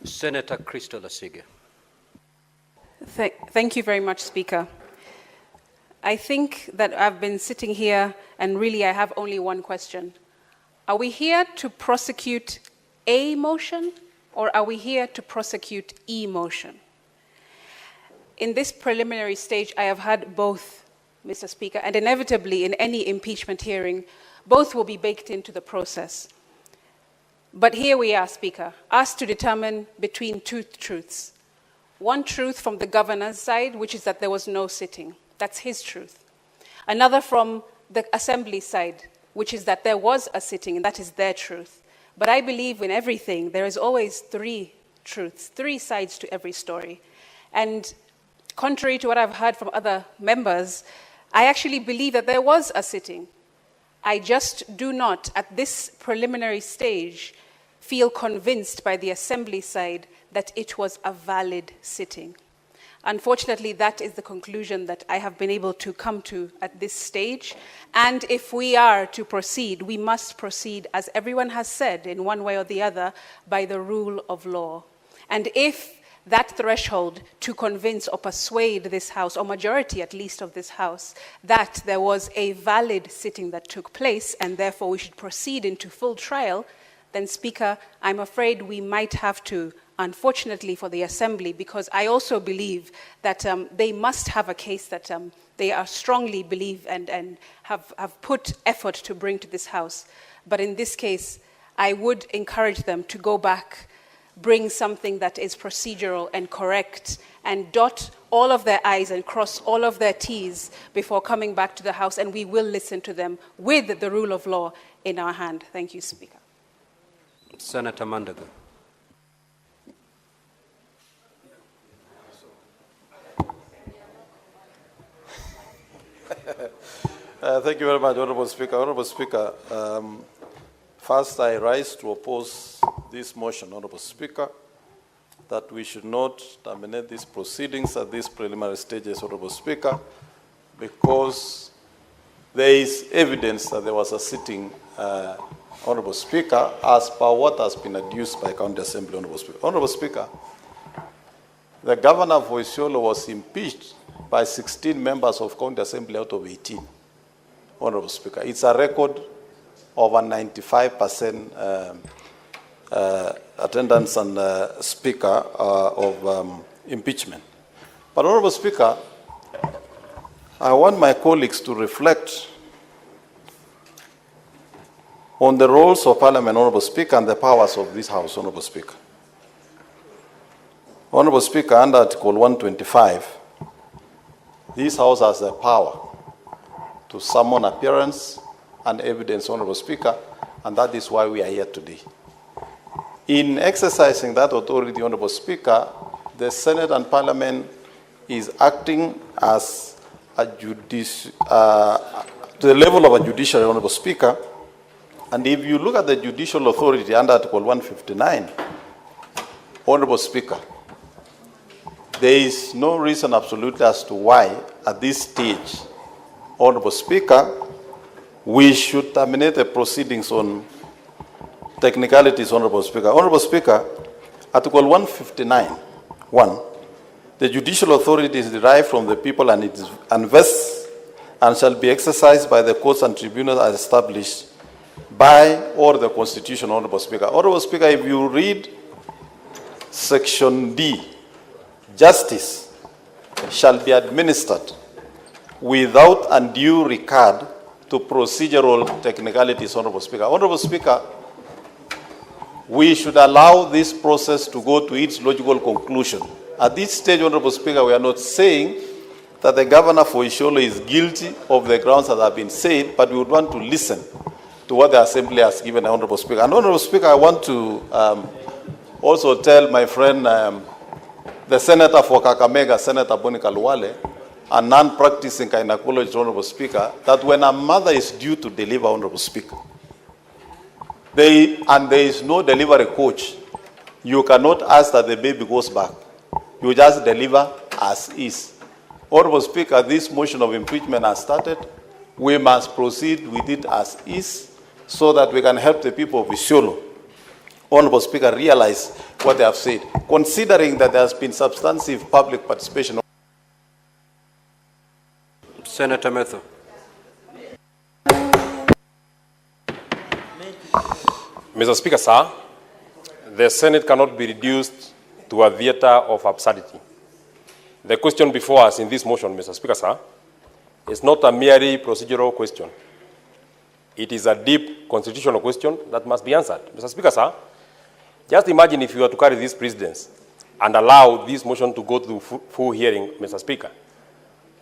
Senator Crystal Asige. Thank you very much, Speaker. I think that I've been sitting here and really I have only one question. Are we here to prosecute a motion or are we here to prosecute a motion? In this preliminary stage, I have had both, Mr. Speaker, and inevitably in any impeachment hearing, both will be baked into the process. But here we are, Speaker, asked to determine between two truths. One truth from the governor's side, which is that there was no sitting. That's his truth. Another from the assembly side, which is that there was a sitting, and that is their truth. But I believe in everything, there is always three truths, three sides to every story. And contrary to what I've heard from other members, I actually believe that there was a sitting. I just do not, at this preliminary stage, feel convinced by the assembly side that it was a valid sitting. Unfortunately, that is the conclusion that I have been able to come to at this stage. And if we are to proceed, we must proceed, as everyone has said, in one way or the other, by the rule of law. And if that threshold to convince or persuade this House, or majority at least of this House, that there was a valid sitting that took place and therefore we should proceed into full trial, then Speaker, I'm afraid we might have to, unfortunately for the Assembly, because I also believe that they must have a case that they are strongly believe and have put effort to bring to this House. But in this case, I would encourage them to go back, bring something that is procedural and correct, and dot all of their I's and cross all of their T's before coming back to the House, and we will listen to them with the rule of law in our hand. Thank you, Speaker. Senator Mandago. Thank you very much, Honorable Speaker. Honorable Speaker, first I rise to oppose this motion, Honorable Speaker, that we should not terminate these proceedings at these preliminary stages, Honorable Speaker, because there is evidence that there was a sitting, Honorable Speaker, as per what has been adduced by County Assembly, Honorable Speaker. Honorable Speaker, the governor of Isiolo was impeached by 16 members of County Assembly out of 18, Honorable Speaker. It's a record of a 95% attendance and Speaker of impeachment. But Honorable Speaker, I want my colleagues to reflect on the roles of Parliament, Honorable Speaker, and the powers of this House, Honorable Speaker. Honorable Speaker, under Article 125, this House has the power to summon appearance and evidence, Honorable Speaker, and that is why we are here today. In exercising that authority, Honorable Speaker, the Senate and Parliament is acting as a to the level of a judiciary, Honorable Speaker. And if you look at the judicial authority under Article 159, Honorable Speaker, there is no reason absolutely as to why, at this stage, Honorable Speaker, we should terminate the proceedings on technicalities, Honorable Speaker. Honorable Speaker, Article 159(1), the judicial authority is derived from the people and it vests and shall be exercised by the courts and tribunals as established by or the Constitution, Honorable Speaker. Honorable Speaker, if you read Section D, justice shall be administered without undue regard to procedural technicalities, Honorable Speaker. Honorable Speaker, we should allow this process to go to its logical conclusion. At this stage, Honorable Speaker, we are not saying that the governor for Isiolo is guilty of the grounds that have been said, but we would want to listen to what the Assembly has given, Honorable Speaker. And Honorable Speaker, I want to also tell my friend, the Senator for Kakamega, Senator Bonica Luwale, a non-practicing gynecologist, Honorable Speaker, that when a mother is due to deliver, Honorable Speaker, and there is no delivery coach, you cannot ask that the baby goes back. You just deliver as is. Honorable Speaker, this motion of impeachment has started. We must proceed with it as is so that we can help the people of Isiolo. Honorable Speaker, realize what they have said, considering that there has been substantive public participation. Senator Metho. Mr. Speaker, sir, the Senate cannot be reduced to a theater of absurdity. The question before us in this motion, Mr. Speaker, sir, is not a merely procedural question. It is a deep constitutional question that must be answered. Mr. Speaker, sir, just imagine if you were to carry this precedence and allow this motion to go to full hearing, Mr. Speaker.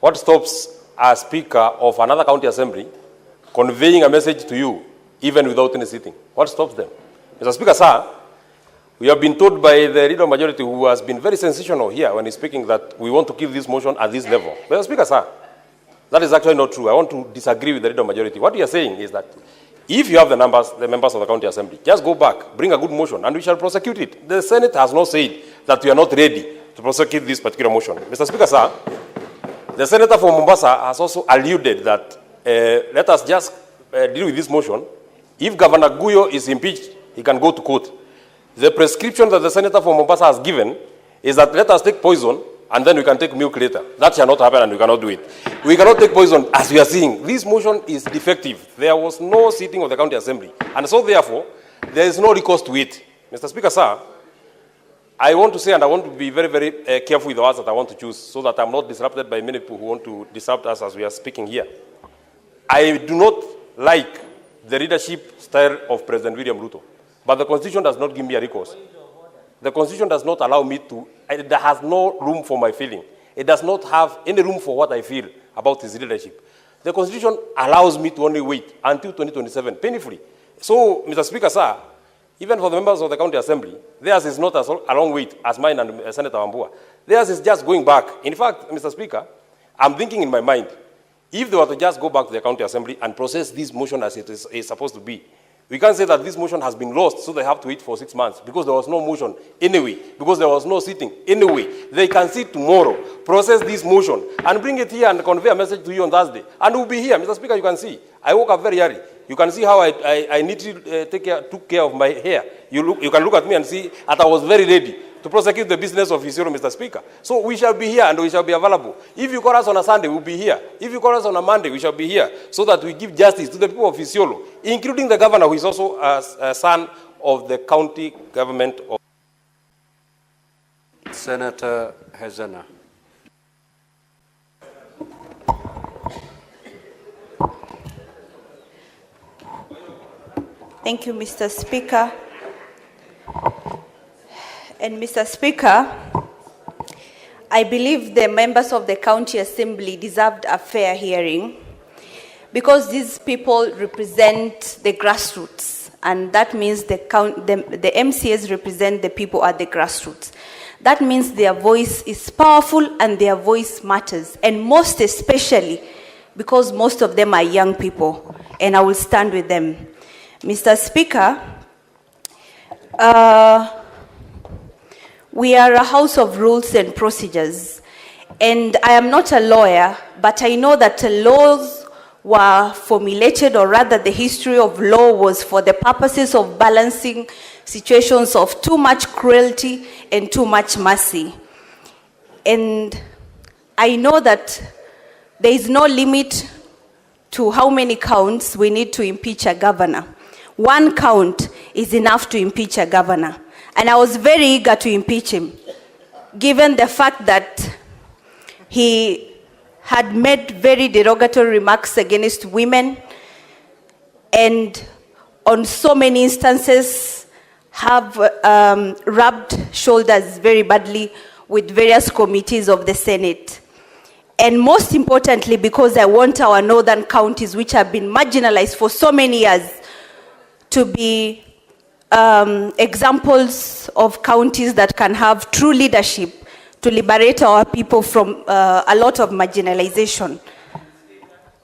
What stops a speaker of another county assembly conveying a message to you even without any sitting? What stops them? Mr. Speaker, sir, we have been told by the leader of majority, who has been very sensational here when he's speaking, that we want to kill this motion at this level. Mr. Speaker, sir, that is actually not true. I want to disagree with the leader of majority. What we are saying is that if you have the members of the county assembly, just go back, bring a good motion, and we shall prosecute it. The Senate has not said that we are not ready to prosecute this particular motion. Mr. Speaker, sir, the senator from Mombasa has also alluded that let us just deal with this motion. If Governor Guyo is impeached, he can go to court. The prescription that the senator from Mombasa has given is that let us take poison and then we can take milk later. That shall not happen and we cannot do it. We cannot take poison as we are seeing. This motion is defective. There was no sitting of the county assembly. And so therefore, there is no recourse to it. Mr. Speaker, sir, I want to say, and I want to be very, very careful with the words that I want to choose so that I'm not disrupted by many people who want to disrupt us as we are speaking here. I do not like the leadership style of President William Ruto, but the Constitution does not give me a recourse. The Constitution does not allow me to, it has no room for my feeling. It does not have any room for what I feel about his leadership. The Constitution allows me to only wait until 2027, painfully. So, Mr. Speaker, sir, even for the members of the county assembly, theirs is not a long wait as mine and Senator Wambua. Theirs is just going back. In fact, Mr. Speaker, I'm thinking in my mind, if they were to just go back to the county assembly and process this motion as it is supposed to be, we can't say that this motion has been lost, so they have to wait for 6 months, because there was no motion anyway, because there was no sitting anyway. They can sit tomorrow, process this motion, and bring it here and convey a message to you on Thursday. And we'll be here. Mr. Speaker, you can see, I woke up very early. You can see how I need to took care of my hair. You can look at me and see that I was very ready to prosecute the business of Isiolo, Mr. Speaker. So we shall be here and we shall be available. If you call us on a Sunday, we'll be here. If you call us on a Monday, we shall be here, so that we give justice to the people of Isiolo, including the governor, who is also a son of the county government of Senator Hezana. Thank you, Mr. Speaker. And Mr. Speaker, I believe the members of the County Assembly deserved a fair hearing, because these people represent the grassroots, and that means the MCAs represent the people at the grassroots. That means their voice is powerful and their voice matters, and most especially because most of them are young people, and I will stand with them. Mr. Speaker, we are a house of rules and procedures, and I am not a lawyer, but I know that laws were formulated, or rather the history of law was for the purposes of balancing situations of too much cruelty and too much mercy. And I know that there is no limit to how many counts we need to impeach a governor. One count is enough to impeach a governor. And I was very eager to impeach him, given the fact that he had made very derogatory remarks against women, and on so many instances have rubbed shoulders very badly with various committees of the Senate. And most importantly, because I want our northern counties, which have been marginalized for so many years, to be examples of counties that can have true leadership to liberate our people from a lot of marginalization.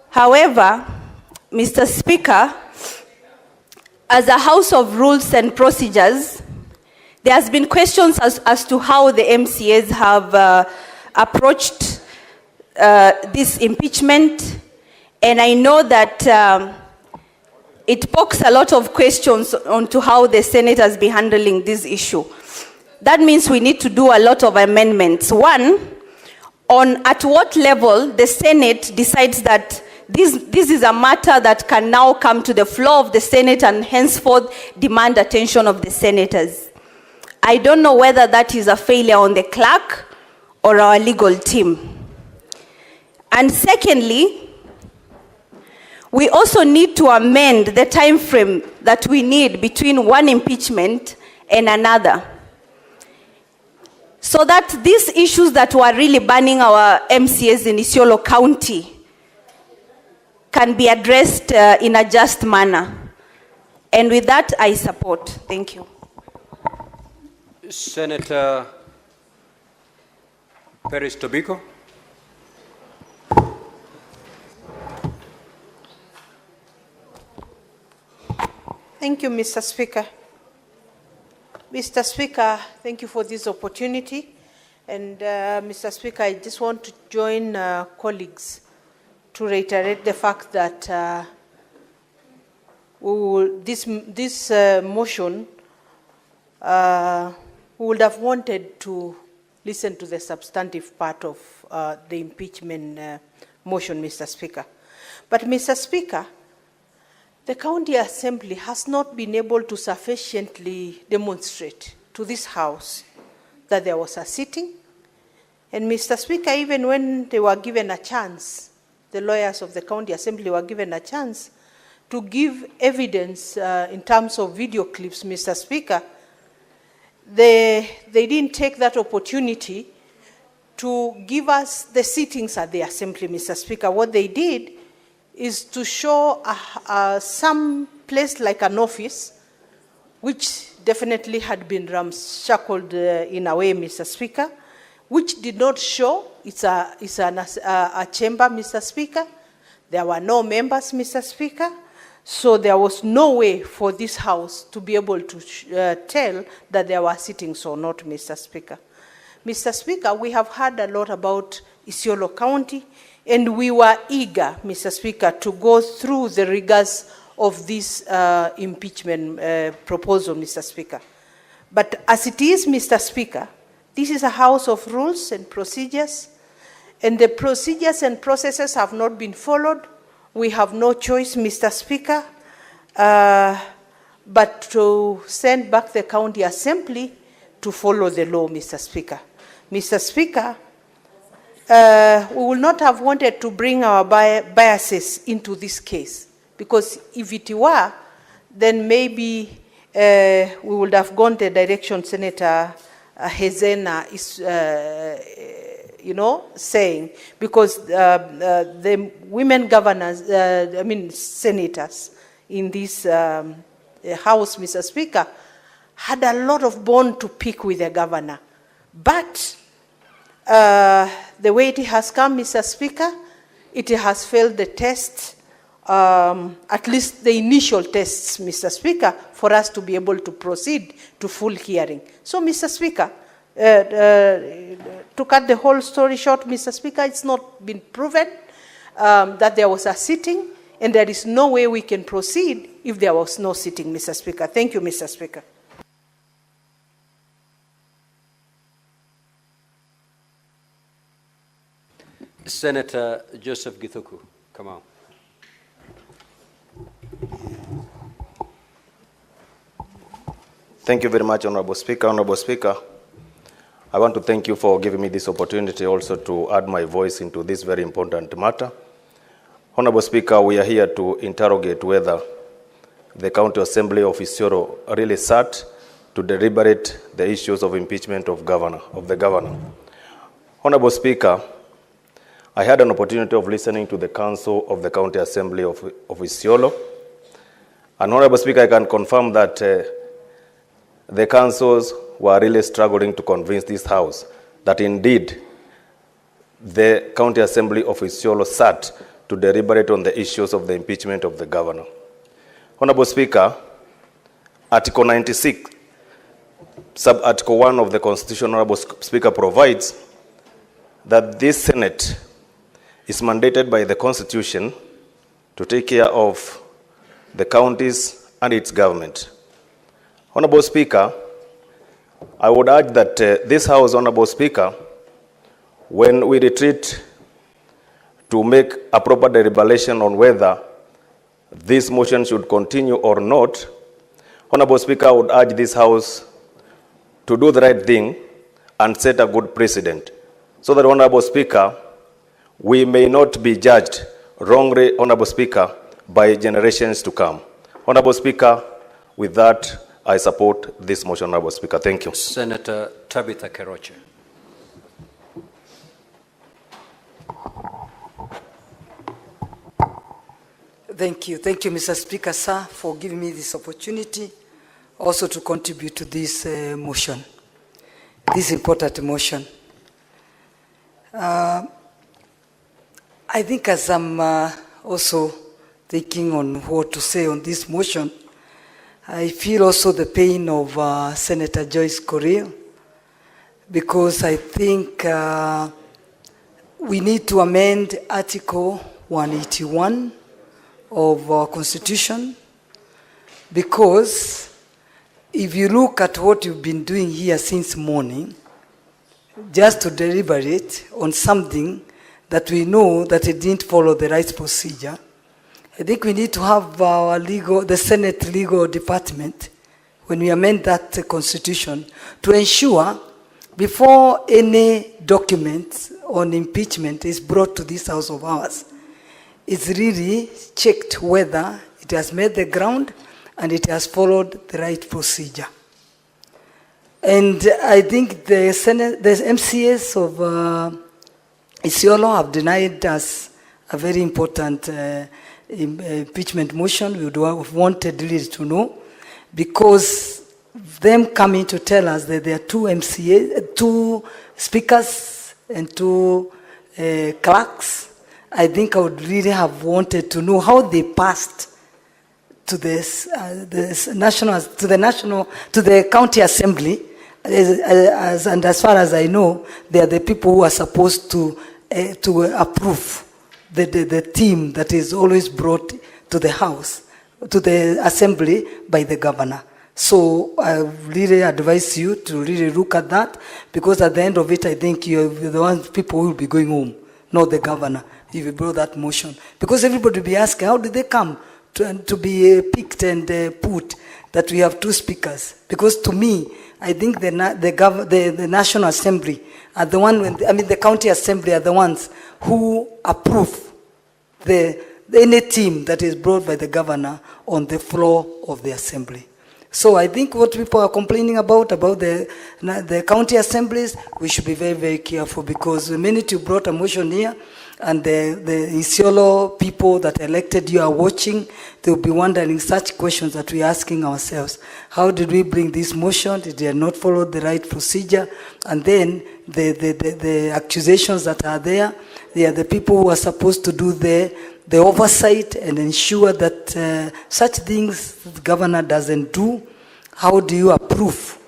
However, Mr. Speaker, as a house of rules and procedures, there has been questions as to how the MCAs approached this impeachment, and I know that it pokes a lot of questions onto how the Senate has been handling this issue. That means we need to do a lot of amendments. One, on at what level the Senate decides that this is a matter that can now come to the floor of the Senate and henceforth demand attention of the senators. I don't know whether that is a failure on the clerk or our legal team. And secondly, we also need to amend the time frame that we need between one impeachment and another, so that these issues that were really burning our MCAs in Isiolo County can be addressed in a just manner. And with that, I support. Thank you. Senator Perez Tobiko. Thank you, Mr. Speaker. Mr. Speaker, thank you for this opportunity. And Mr. Speaker, I just want to join colleagues to reiterate the fact that this motion, we would have wanted to listen to the substantive part of the impeachment motion, Mr. Speaker. But, Mr. Speaker, the County Assembly has not been able to sufficiently demonstrate to this House that there was a sitting. And, Mr. Speaker, even when they were given a chance, the lawyers of the County Assembly were given a chance to give evidence in terms of video clips, Mr. Speaker, they didn't take that opportunity to give us the sittings at the Assembly, Mr. Speaker. What they did is to show some place like an office, which definitely had been ramshackled in a way, Mr. Speaker, which did not show it's a chamber, Mr. Speaker. There were no members, Mr. Speaker. So there was no way for this House to be able to tell that there were sittings or not, Mr. Speaker. Mr. Speaker, we have heard a lot about Isiolo County, and we were eager, Mr. Speaker, to go through the rigors of this impeachment proposal, Mr. Speaker. But as it is, Mr. Speaker, this is a house of rules and procedures, and the procedures and processes have not been followed. We have no choice, Mr. Speaker, but to send back the County Assembly to follow the law, Mr. Speaker. Mr. Speaker, we would not have wanted to bring our biases into this case, because if it were, then maybe we would have gone the direction Senator Hezena is, saying, because the women governors, senators in this House, Mr. Speaker, had a lot of bone to pick with the governor. But the way it has come, Mr. Speaker, it has failed the test, at least the initial tests, Mr. Speaker, for us to be able to proceed to full hearing. So, Mr. Speaker, to cut the whole story short, Mr. Speaker, it's not been proven that there was a sitting, and there is no way we can proceed if there was no sitting, Mr. Speaker. Thank you, Mr. Speaker. Senator Joseph Githuku, come on. Thank you very much, Honorable Speaker. Honorable Speaker, I want to thank you for giving me this opportunity also to add my voice into this very important matter. Honorable Speaker, we are here to interrogate whether the County Assembly of Isiolo really sat to deliberate the issues of impeachment of the governor. Honorable Speaker, I had an opportunity of listening to the Council of the County Assembly of Isiolo. And Honorable Speaker, I can confirm that the councils were really struggling to convince this House that indeed the County Assembly of Isiolo sat to deliberate on the issues of the impeachment of the governor. Honorable Speaker, Article 96, Sub-Article 1 of the Constitution, Honorable Speaker, provides that this Senate is mandated by the Constitution to take care of the counties and its government. Honorable Speaker, I would urge that this House, Honorable Speaker, when we retreat to make a proper deliberation on whether this motion should continue or not, Honorable Speaker, I would urge this House to do the right thing and set a good precedent, so that, Honorable Speaker, we may not be judged wrongly, Honorable Speaker, by generations to come. Honorable Speaker, with that, I support this motion, Honorable Speaker. Thank you. Senator Tabitha Keroche. Thank you, Mr. Speaker, sir, for giving me this opportunity also to contribute to this motion, this important motion. I think as I'm also thinking on what to say on this motion, I feel also the pain of Senator Joyce Correa, because I think we need to amend Article 181 of our Constitution, because if you look at what you've been doing here since morning, just to deliberate on something that we know that it didn't follow the right procedure, I think we need to have the Senate Legal Department, when we amend that Constitution, to ensure before any document on impeachment is brought to this House of ours, it's really checked whether it has made the ground and it has followed the right procedure. And I think the MCAs of Isiolo have denied us a very important impeachment motion. We would have wanted really to know, because them coming to tell us that there are two speakers and two clerks, I think I would really have wanted to know how they passed to the county assembly, and as far as I know, they are the people who are supposed to approve the team that is always brought to the house, to the assembly by the governor. So I really advise you to really look at that, because at the end of it, I think you're the ones people who will be going home, not the governor, if you brought that motion. Because everybody will be asking, how did they come to be picked and put that we have two speakers? Because to me, I think the National Assembly are the one, the county assembly are the ones who approve any team that is brought by the governor on the floor of the assembly. So I think what people are complaining about the county assemblies, we should be very, very careful, because the minute you brought a motion here, and the Isiolo people that elected you are watching, they will be wondering such questions that we are asking ourselves. How did we bring this motion? Did they not follow the right procedure? And then the accusations that are there, they are the people who are supposed to do the oversight and ensure that such things the governor doesn't do. How do you approve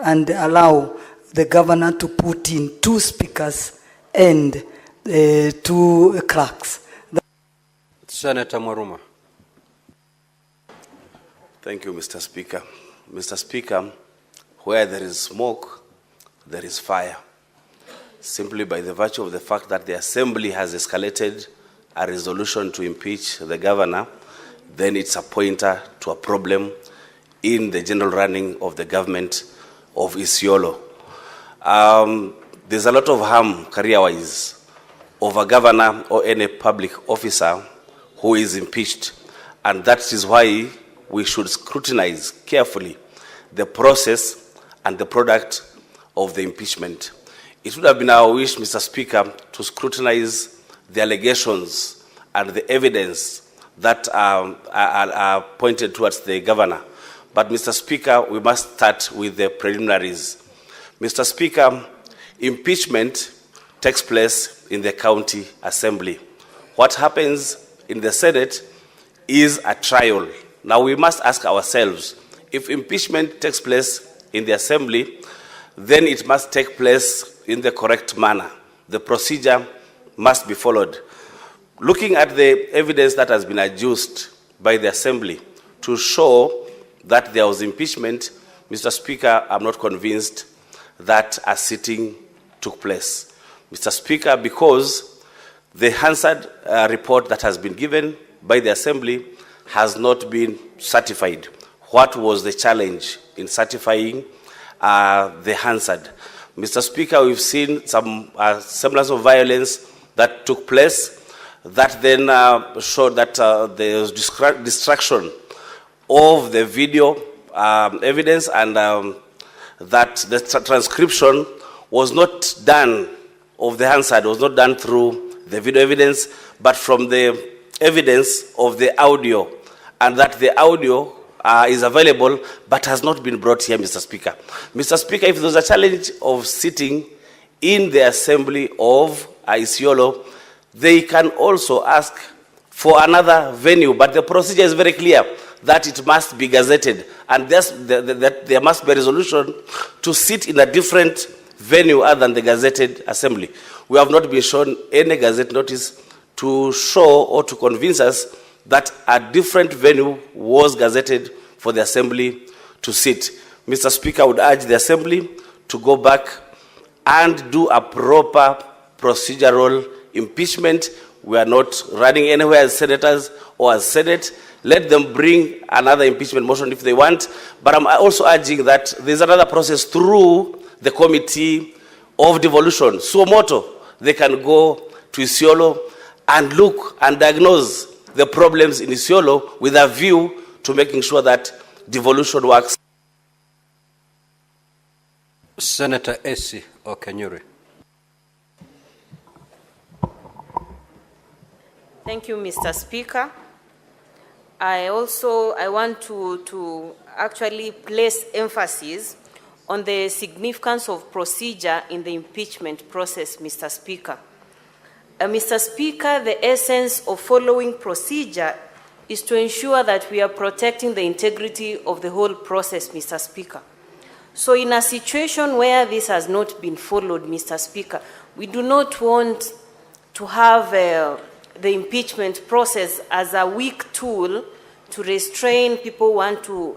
and allow the governor to put in two speakers and two clerks? Senator Mwaruma. Thank you, Mr. Speaker. Mr. Speaker, where there is smoke, there is fire. Simply by the virtue of the fact that the Assembly has escalated a resolution to impeach the governor, then it's a pointer to a problem in the general running of the government of Isiolo. There's a lot of harm, career-wise, of a governor or any public officer who is impeached. And that is why we should scrutinize carefully the process and the product of the impeachment. It would have been our wish, Mr. Speaker, to scrutinize the allegations and the evidence that are pointed towards the governor. But, Mr. Speaker, we must start with the preliminaries. Mr. Speaker, impeachment takes place in the county assembly. What happens in the Senate is a trial. Now we must ask ourselves, if impeachment takes place in the assembly, then it must take place in the correct manner. the procedure must be followed. Looking at the evidence that has been adduced by the Assembly to show that there was impeachment, Mr. Speaker, I'm not convinced that a sitting took place. Mr. Speaker, because the Hansard report that has been given by the Assembly has not been certified. What was the challenge in certifying the Hansard? Mr. Speaker, we've seen some semblance of violence that took place that then showed that there was destruction of the video evidence, and that the transcription was not done of the Hansard, was not done through the video evidence, but from the evidence of the audio, and that the audio is available but has not been brought here, Mr. Speaker. Mr. Speaker, if there's a challenge of sitting in the Assembly of Isiolo, they can also ask for another venue, but the procedure is very clear that it must be gazetted, and that there must be a resolution to sit in a different venue other than the gazetted assembly. We have not been shown any gazette notice to show or to convince us that a different venue was gazetted for the assembly to sit. Mr. Speaker, I would urge the assembly to go back and do a proper procedural impeachment. We are not running anywhere as senators or as Senate. Let them bring another impeachment motion if they want. But I'm also urging that there's another process through the committee of devolution. Suo moto, they can go to Isiolo and look and diagnose the problems in Isiolo with a view to making sure that devolution works. Senator Esi Okenyuri. Thank you, Mr. Speaker. I want to actually place emphasis on the significance of procedure in the impeachment process, Mr. Speaker. Mr. Speaker, the essence of following procedure is to ensure that we are protecting the integrity of the whole process, Mr. Speaker. So in a situation where this has not been followed, Mr. Speaker, we do not want to have the impeachment process as a weak tool to restrain people who want to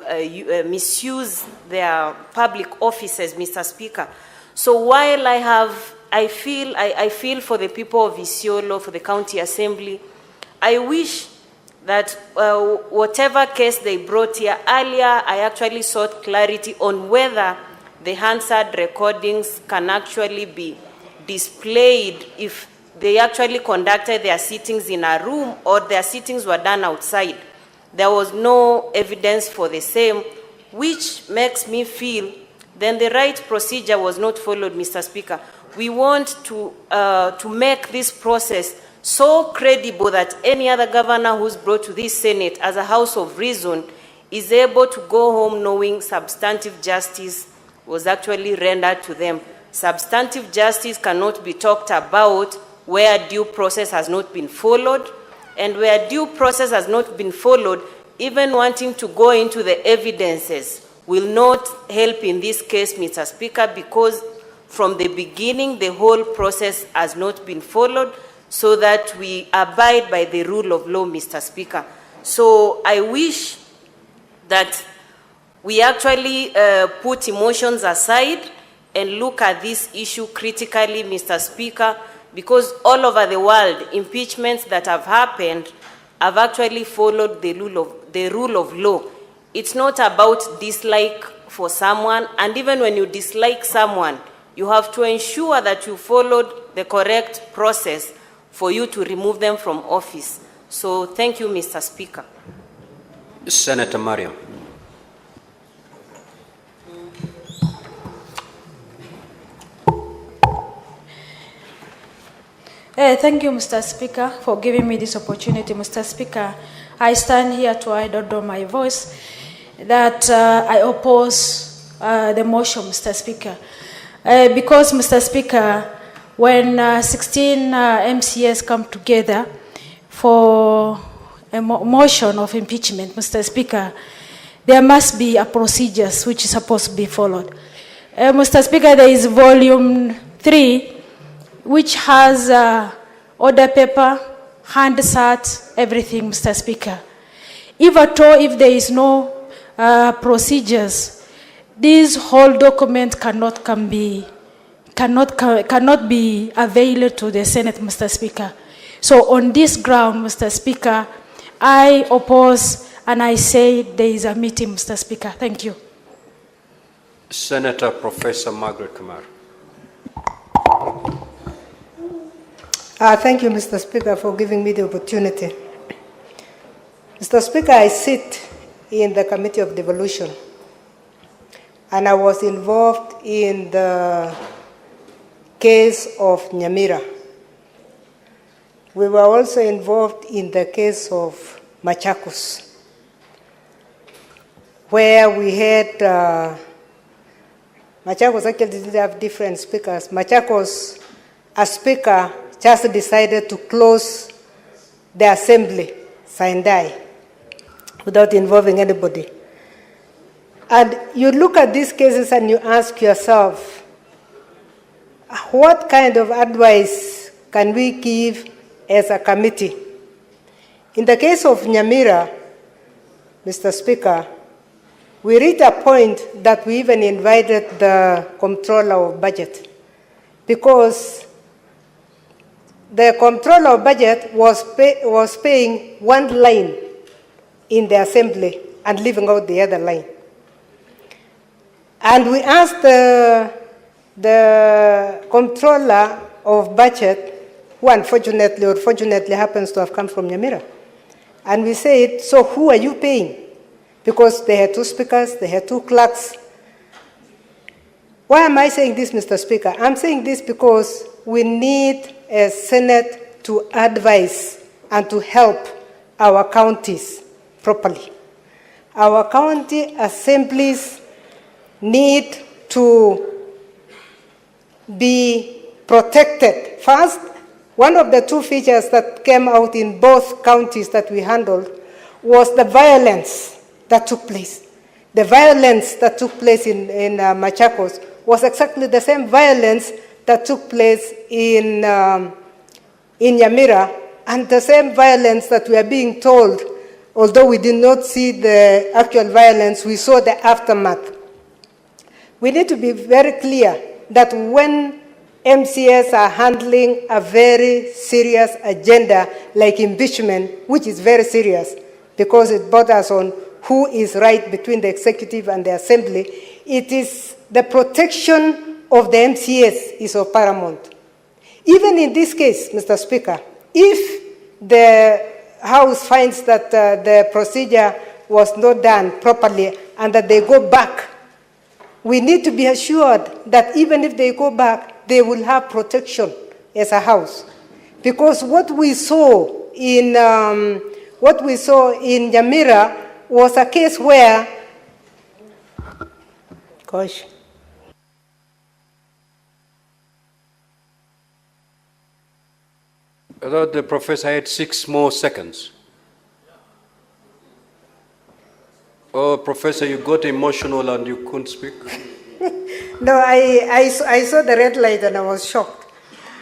misuse their public offices, Mr. Speaker. So while I feel for the people of Isiolo, for the county assembly, I wish that whatever case they brought here earlier, I actually sought clarity on whether the Hansard recordings can actually be displayed if they actually conducted their sittings in a room or their sittings were done outside. There was no evidence for the same, which makes me feel then the right procedure was not followed, Mr. Speaker. We want to make this process so credible that any other governor who's brought to this Senate as a house of reason is able to go home knowing substantive justice was actually rendered to them. Substantive justice cannot be talked about where due process has not been followed, and where due process has not been followed, even wanting to go into the evidences will not help in this case, Mr. Speaker, because from the beginning, the whole process has not been followed so that we abide by the rule of law, Mr. Speaker. So I wish that we actually put emotions aside and look at this issue critically, Mr. Speaker, because all over the world, impeachments that have happened have actually followed the rule of law. It's not about dislike for someone, and even when you dislike someone, you have to ensure that you followed the correct process for you to remove them from office. So thank you, Mr. Speaker. Senator Mariam. Thank you, Mr. Speaker, for giving me this opportunity. Mr. Speaker, I stand here to idle my voice that I oppose the motion, Mr. Speaker. Because, Mr. Speaker, when 16 MCAs come together for a motion of impeachment, Mr. Speaker, there must be a procedure which is supposed to be followed. Mr. Speaker, there is volume 3, which has order paper, hand sat, everything, Mr. Speaker. If at all, if there is no procedures, this whole document cannot be available to the Senate, Mr. Speaker. So on this ground, Mr. Speaker, I oppose and I say there is a meeting, Mr. Speaker. Thank you. Senator Professor Margaret Kamar. Thank you, Mr. Speaker, for giving me the opportunity. Mr. Speaker, I sit in the Committee of Devolution, and I was involved in the case of Nyamira. We were also involved in the case of Machakos, where we had, Machakos actually didn't have different speakers. Machakos, a speaker, just decided to close the assembly, Sindai, without involving anybody. And you look at these cases and you ask yourself, what kind of advice can we give as a committee? In the case of Nyamira, Mr. Speaker, we reached a point that we even invited the comptroller of budget, because the comptroller of budget was paying one line in the assembly and leaving out the other line. And we asked the comptroller of budget, who unfortunately or fortunately happens to have come from Nyamira, and we said, so who are you paying? Because they had two speakers, they had two clerks. Why am I saying this, Mr. Speaker? I'm saying this because we need a Senate to advise and to help our counties properly. Our county assemblies need to be protected. First, one of the two features that came out in both counties that we handled was the violence that took place. The violence that took place in Machakos was exactly the same violence that took place in Nyamira, and the same violence that we are being told, although we did not see the actual violence, we saw the aftermath. We need to be very clear that when MCS are handling a very serious agenda like impeachment, which is very serious because it borders on who is right between the executive and the assembly, it is the protection of the MCS is of paramount. Even in this case, Mr. Speaker, if the House finds that the procedure was not done properly and that they go back, we need to be assured that even if they go back, they will have protection as a House. Because what we saw in Nyamira was a case where, gosh, I thought the professor had 6 more seconds. Oh, Professor, you got emotional and you couldn't speak? No, I saw the red light and I was shocked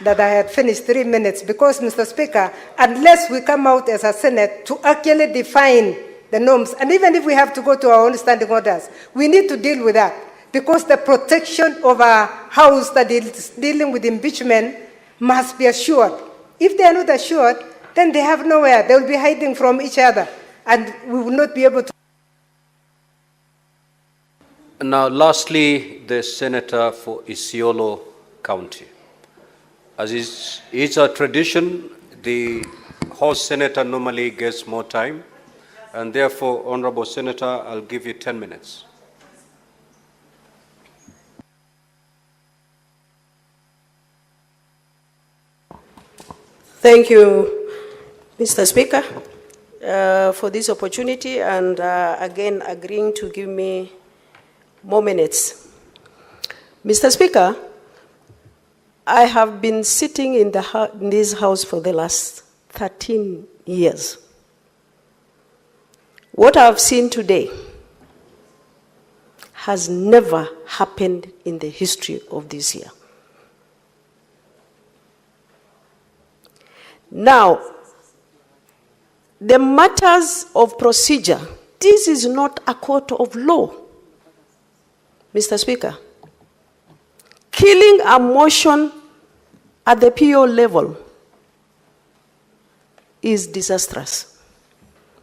that I had finished 3 minutes because, Mr. Speaker, unless we come out as a Senate to actually define the norms, and even if we have to go to our own standing orders, we need to deal with that because the protection of a House that is dealing with impeachment must be assured. If they are not assured, then they have nowhere. They will be hiding from each other, and we will not be able to. Now, lastly, the senator for Isiolo County. As is a tradition, the host senator normally gets more time, and therefore, Honorable Senator, I'll give you 10 minutes. Thank you, Mr. Speaker, for this opportunity and again agreeing to give me more minutes. Mr. Speaker, I have been sitting in this House for the last 13 years. What I've seen today has never happened in the history of this year. Now, the matters of procedure, this is not a court of law, Mr. Speaker. Killing a motion at the PO level is disastrous.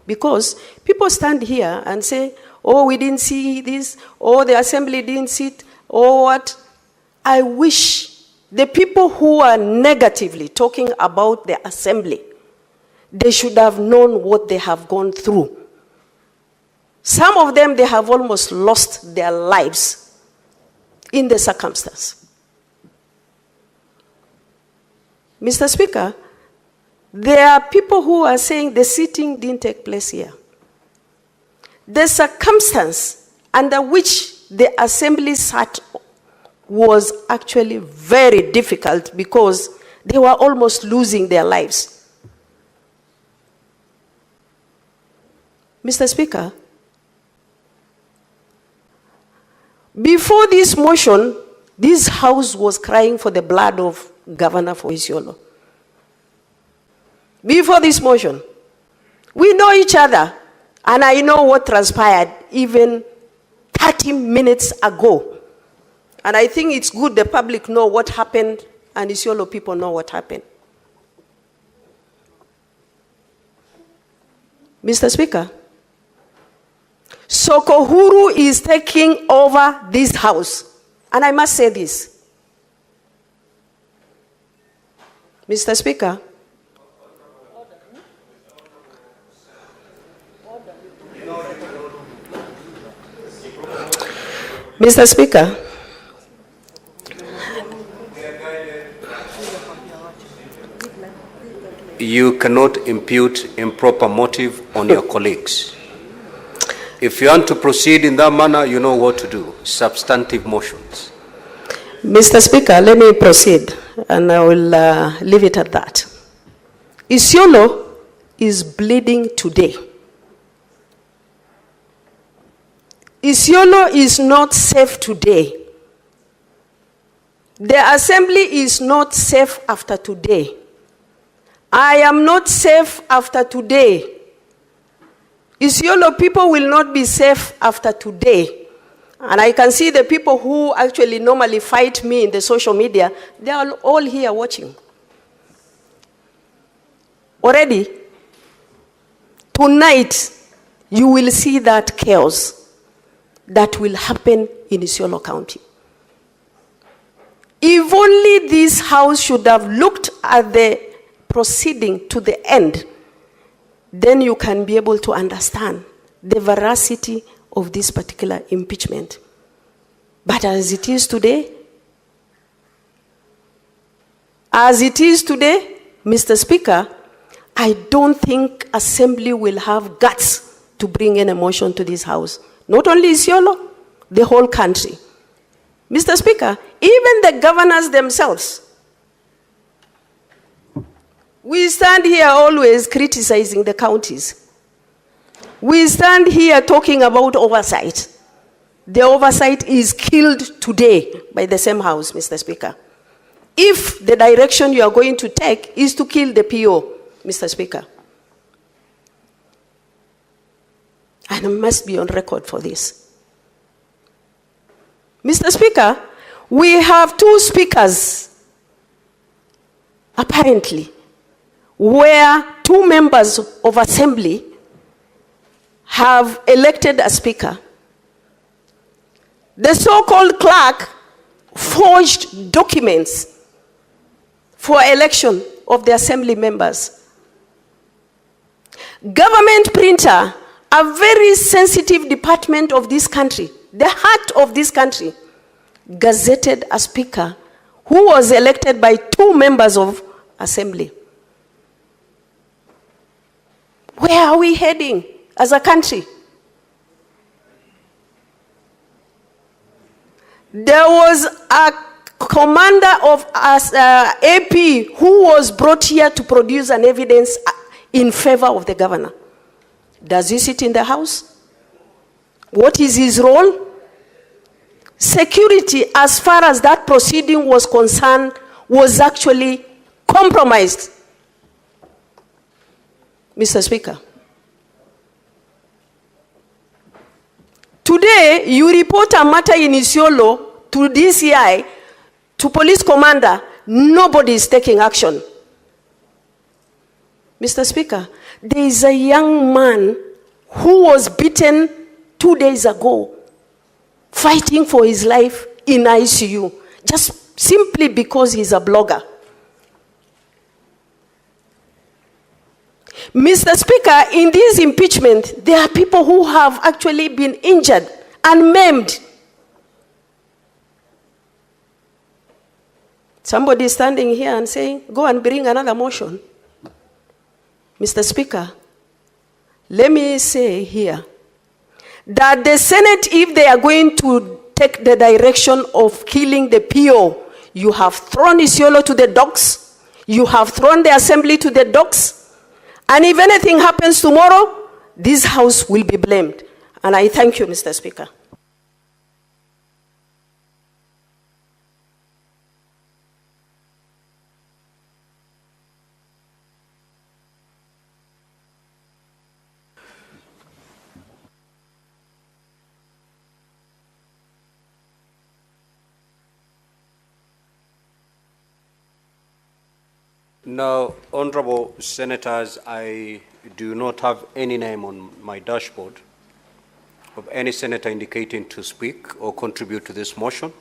Because people stand here and say, oh, we didn't see this, or the assembly didn't see it, or what. I wish the people who are negatively talking about the assembly, they should have known what they have gone through. Some of them, they have almost lost their lives in the circumstance. Mr. Speaker, there are people who are saying the sitting didn't take place here. The circumstance under which the assembly sat was actually very difficult because they were almost losing their lives. Mr. Speaker, before this motion, this house was crying for the blood of Governor for Isiolo. Before this motion, we know each other, and I know what transpired even 30 minutes ago. And I think it's good the public know what happened and Isiolo people know what happened. Mr. Speaker, Sokohuru is taking over this house. And I must say this. Mr. Speaker, Mr. Speaker, you cannot impute improper motive on your colleagues. If you want to proceed in that manner, you know what to do. Substantive motions. Mr. Speaker, let me proceed, and I will leave it at that. Isiolo is bleeding today. Isiolo is not safe today. The assembly is not safe after today. I am not safe after today. Isiolo people will not be safe after today. And I can see the people who actually normally fight me in the social media, they are all here watching. Already, tonight, you will see that chaos that will happen in Isiolo County. If only this house should have looked at the proceeding to the end, then you can be able to understand the veracity of this particular impeachment. But as it is today, Mr. Speaker, I don't think Assembly will have guts to bring in a motion to this house. Not only Isiolo, the whole country. Mr. Speaker, even the governors themselves, we stand here always criticizing the counties. We stand here talking about oversight. The oversight is killed today by the same house, Mr. Speaker. If the direction you are going to take is to kill the PO, Mr. Speaker, and I must be on record for this. Mr. Speaker, we have two speakers, apparently, where two members of Assembly have elected a speaker. The so-called clerk forged documents for election of the Assembly members. Government printer, a very sensitive department of this country, the heart of this country, gazetted a speaker who was elected by two members of Assembly. Where are we heading as a country? There was a commander of AP who was brought here to produce an evidence in favor of the governor. Does he sit in the house? What is his role? Security, as far as that proceeding was concerned, was actually compromised. Mr. Speaker. Today, you report a matter in Isiolo to DCI, to police commander. Nobody is taking action. Mr. Speaker, there is a young man who was beaten 2 days ago, fighting for his life in ICU, just simply because he's a blogger. Mr. Speaker, in this impeachment, there are people who have actually been injured and maimed. Somebody is standing here and saying, go and bring another motion. Mr. Speaker, let me say here that the Senate, if they are going to take the direction of killing the PO, you have thrown Isiolo to the dogs, you have thrown the assembly to the dogs, and if anything happens tomorrow, this house will be blamed. And I thank you, Mr. Speaker. Now, honorable senators, I do not have any name on my dashboard of any senator indicating to speak or contribute to this motion,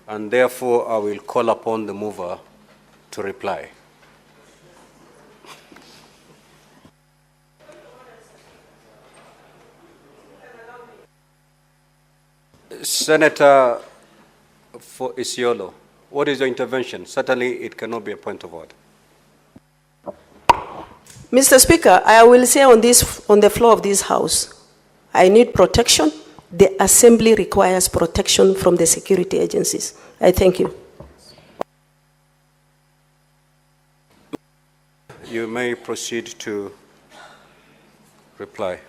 and therefore I will call upon the mover to reply. Senator for Isiolo, what is your intervention? Certainly it cannot be a point of order. Mr. Speaker, I will say on the floor of this house, I need protection. The assembly requires protection from the security agencies. I thank you. You may proceed to reply.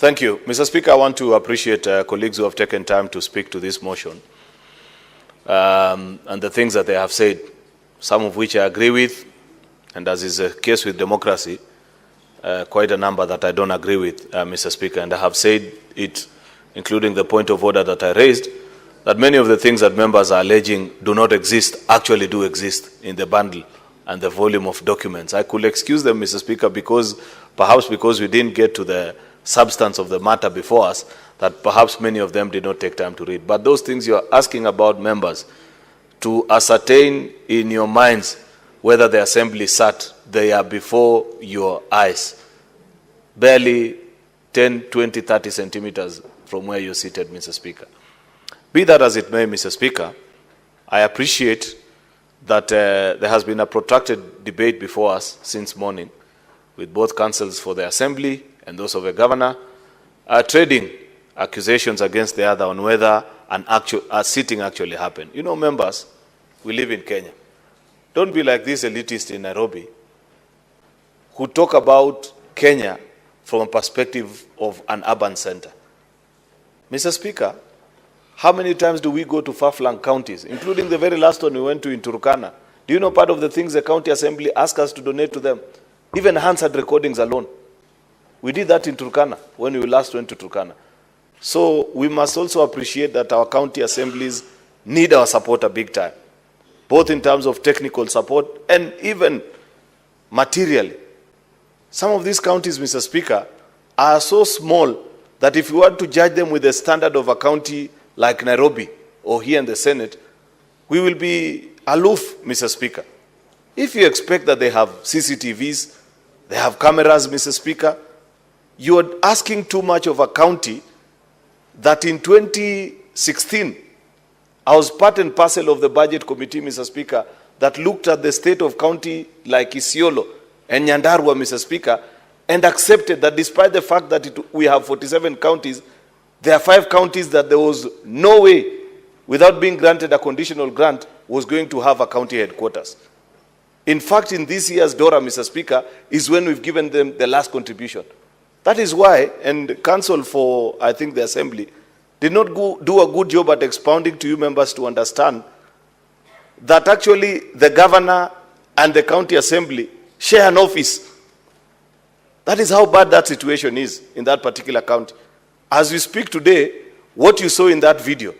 Thank you. Mr. Speaker, I want to appreciate colleagues who have taken time to speak to this motion and the things that they have said, some of which I agree with, and as is the case with democracy, quite a number that I don't agree with, Mr. Speaker. And I have said it, including the point of order that I raised, that many of the things that members are alleging do not exist, actually do exist in the bundle and the volume of documents. I could excuse them, Mr. Speaker, perhaps because we didn't get to the substance of the matter before us, that perhaps many of them did not take time to read. But those things you are asking about, members, to ascertain in your minds whether the assembly sat, they are before your eyes, barely 10, 20, 30 centimeters from where you're seated, Mr. Speaker. Be that as it may, Mr. Speaker, I appreciate that there has been a protracted debate before us since morning with both councils for the assembly and those of the governor, trading accusations against the other on whether a sitting actually happened. You know, members, we live in Kenya. Don't be like this elitist in Nairobi who talk about Kenya from a perspective of an urban center. Mr. Speaker, how many times do we go to far-flung counties, including the very last one we went to in Turkana? Do you know part of the things the county assembly asked us to donate to them? Even Hansard recordings alone. We did that in Turkana when we last went to Turkana. So we must also appreciate that our county assemblies need our support a big time, both in terms of technical support and even materially. Some of these counties, Mr. Speaker, are so small that if you want to judge them with the standard of a county like Nairobi or here in the Senate, we will be aloof, Mr. Speaker. If you expect that they have CCTVs, they have cameras, Mr. Speaker, you are asking too much of a county that in 2016, I was part and parcel of the budget committee, Mr. Speaker, that looked at the state of county like Isiolo and Nyandarua, Mr. Speaker, and accepted that despite the fact that we have 47 counties, there are 5 counties that there was no way, without being granted a conditional grant, was going to have a county headquarters. In fact, in this year's DORA, Mr. Speaker, is when we've given them the last contribution. That is why, and counsel for, I think, the Assembly did not do a good job at expounding to you members to understand that actually the governor and the county assembly share an office. That is how bad that situation is in that particular county. As we speak today, what you saw in that video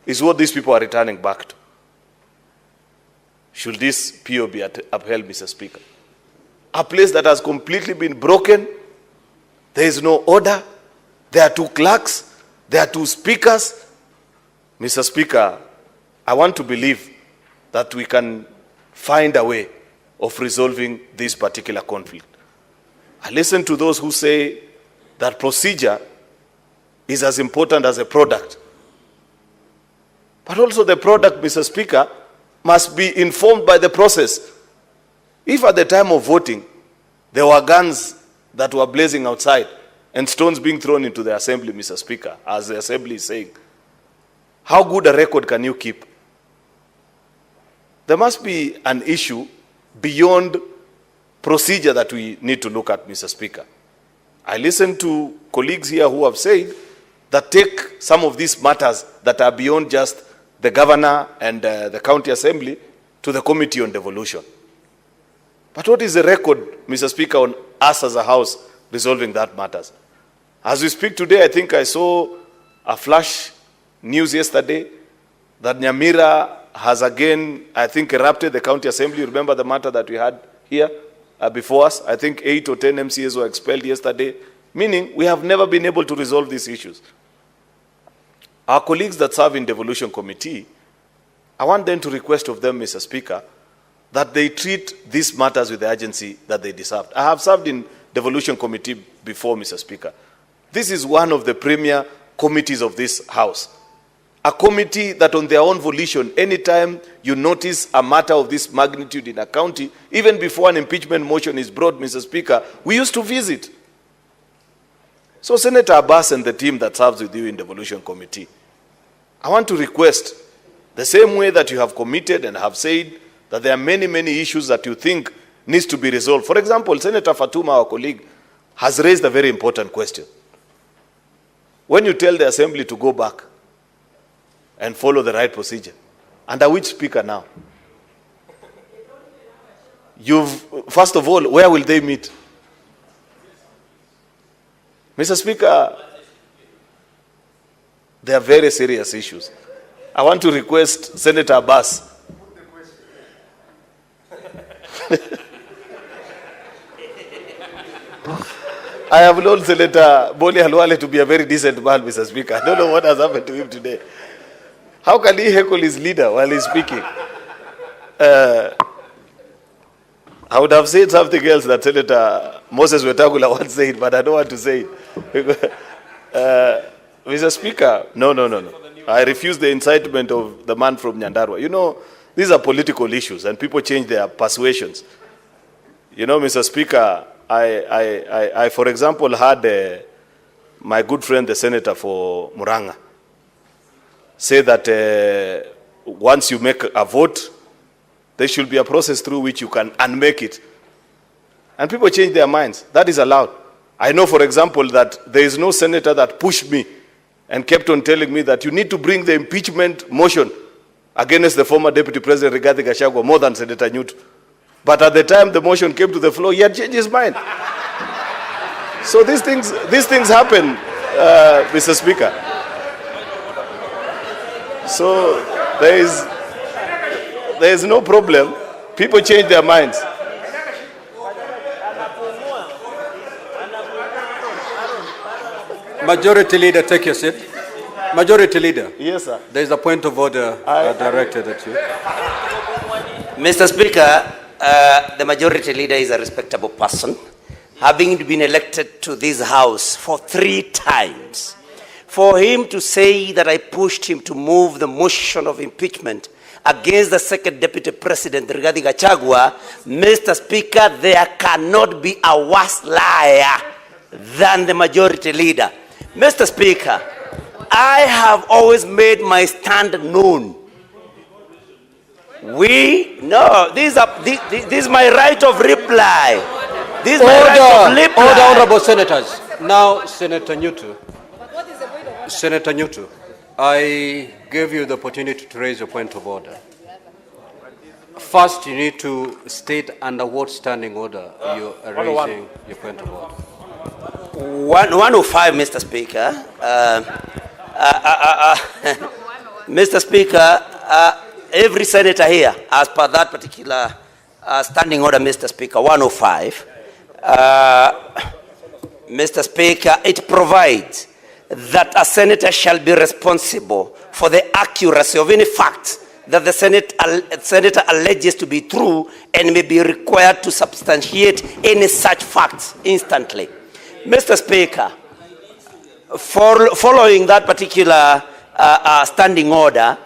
is what these people are returning back to. Should this PO be upheld, Mr. Speaker? A place that has completely been broken, there is no order, there are 2 clerks, there are 2 speakers. Mr. Speaker, I want to believe that we can find a way of resolving this particular conflict. I listen to those who say that procedure is as important as a product. But also the product, Mr. Speaker, must be informed by the process. If at the time of voting, there were guns that were blazing outside and stones being thrown into the assembly, Mr. Speaker, as the assembly is saying, how good a record can you keep? There must be an issue beyond procedure that we need to look at, Mr. Speaker. I listen to colleagues here who have said that take some of these matters that are beyond just the governor and the county assembly to the committee on devolution. But what is the record, Mr. Speaker, on us as a house resolving that matters? As we speak today, I think I saw a flash news yesterday that Nyamira has again, I think, erupted the county assembly. You remember the matter that we had here before us? I think 8 or 10 MCAs were expelled yesterday, meaning we have never been able to resolve these issues. Our colleagues that serve in devolution committee, I want them to request of them, Mr. Speaker, that they treat these matters with the urgency that they deserve. I have served in devolution committee before, Mr. Speaker. This is one of the premier committees of this house. A committee that on their own volition, anytime you notice a matter of this magnitude in a county, even before an impeachment motion is brought, Mr. Speaker, we used to visit. So Senator Abbas and the team that serves with you in devolution committee, I want to request, the same way that you have committed and have said that there are many, many issues that you think needs to be resolved. For example, Senator Fatuma, our colleague, has raised a very important question. When you tell the assembly to go back and follow the right procedure, under which speaker now? First of all, where will they meet? Mr. Speaker, there are very serious issues. I want to request Senator Abbas. I have known Senator Boni Halwale to be a very decent man, Mr. Speaker. I don't know what has happened to him today. How can he heckle his leader while he's speaking? I would have said something else that Senator Moses Wetangula once said, but I don't want to say it. Mr. Speaker, no. I refuse the incitement of the man from Nyandarua. You know, these are political issues and people change their persuasions. You know, Mr. Speaker, I for example, had my good friend, the senator for Muranga, say that once you make a vote, there should be a process through which you can unmake it. And people change their minds. That is allowed. I know, for example, that there is no senator that pushed me and kept on telling me that you need to bring the impeachment motion against the former Deputy President Rigathi Gachagua more than Senator Nyutu. But at the time the motion came to the floor, he had changed his mind. So these things happen, Mr. Speaker. So there is no problem. People change their minds. Majority Leader, take your seat. Majority Leader. Yes, sir. There is a point of order directed at you. Mr. Speaker, the Majority Leader is a respectable person, having been elected to this House for 3 times. For him to say that I pushed him to move the motion of impeachment against the second Deputy President, Rigathi Gachagua, Mr. Speaker, there cannot be a worse liar than the Majority Leader. Mr. Speaker, I have always made my stand known. This is my right of reply. This is my right of reply. Order, honorable senators. Now, Senator Nyutu, I gave you the opportunity to raise your point of order. First, you need to state under what standing order you are raising your point of order. 105, Mr. Speaker. Mr. Speaker, every senator here, as per that particular standing order, Mr. Speaker, 105, Mr. Speaker, it provides that a senator shall be responsible for the accuracy of any fact that the senator alleges to be true and may be required to substantiate any such facts instantly. Mr. Speaker, following that particular standing order,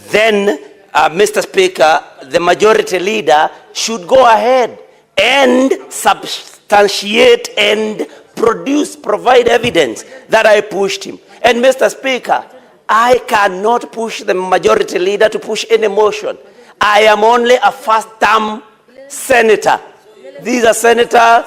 then, Mr. Speaker, the majority leader should go ahead and substantiate and provide evidence that I pushed him. And Mr. Speaker, I cannot push the majority leader to push any motion. I am only a first-term senator. These are senator,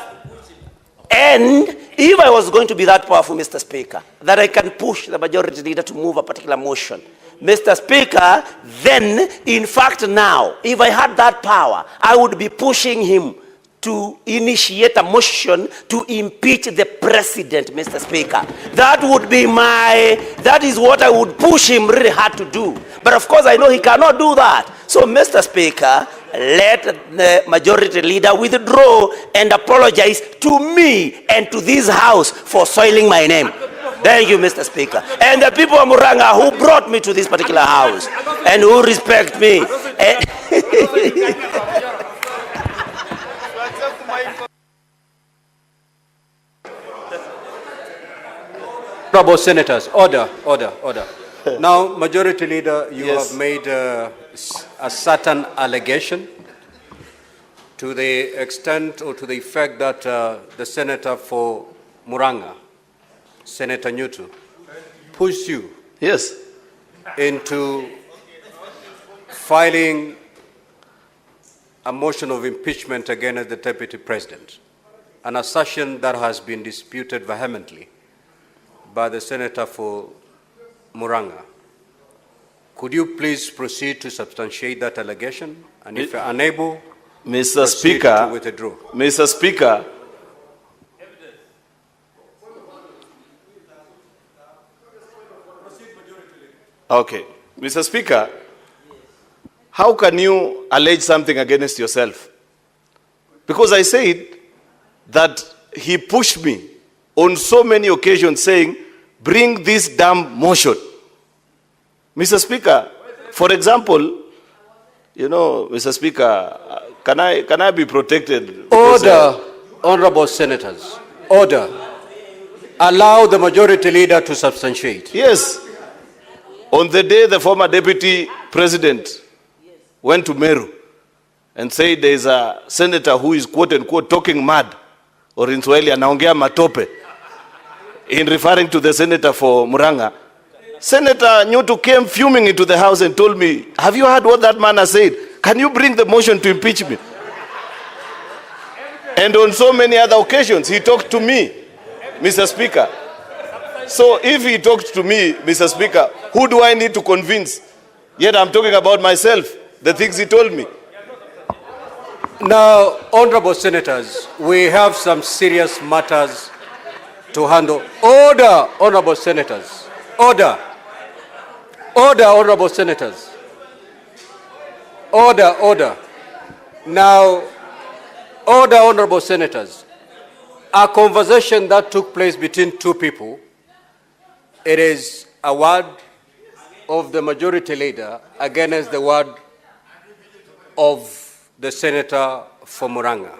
and if I was going to be that powerful, Mr. Speaker, that I can push the majority leader to move a particular motion, Mr. Speaker, then, in fact now, if I had that power, I would be pushing him to initiate a motion to impeach the president, Mr. Speaker. That is what I would push him really hard to do. But of course I know he cannot do that. So Mr. Speaker, let the majority leader withdraw and apologize to me and to this house for soiling my name. Thank you, Mr. Speaker. And the people of Muranga who brought me to this particular house and who respect me. Honorable Senators, order. Now, Majority Leader, you Yes. have made a certain allegation to the extent or to the effect that the Senator for Muranga, Senator Nyutu, pushed you into filing a motion of impeachment against the Deputy President, an assertion that has been disputed vehemently by the Senator for Muranga. Could you please proceed to substantiate that allegation? And if you're unable, Mr. Speaker, to withdraw. Mr. Speaker, okay. Mr. Speaker, how can you allege something against yourself? Because I said that he pushed me on so many occasions saying, bring this damn motion. Mr. Speaker, for example, you know, Mr. Speaker, can I be protected? Because, Order, honorable senators, order. Allow the majority leader to substantiate. Yes. On the day the former deputy president went to Meru and said there is a senator who is quote unquote talking mad, or in Swahili anaongea matope, in referring to the senator for Muranga, Senator Nyutu came fuming into the house and told me, have you heard what that man has said? Can you bring the motion to impeach me? And on so many other occasions, he talked to me, Mr. Speaker. So if he talked to me, Mr. Speaker, who do I need to convince? Yet I'm talking about myself, the things he told me. Now, honorable senators, we have some serious matters to handle. Order, honorable senators. Order. Order, honorable senators. Order. Now, order, honorable senators. A conversation that took place between two people, it is a word of the majority leader against the word of the senator for Muranga.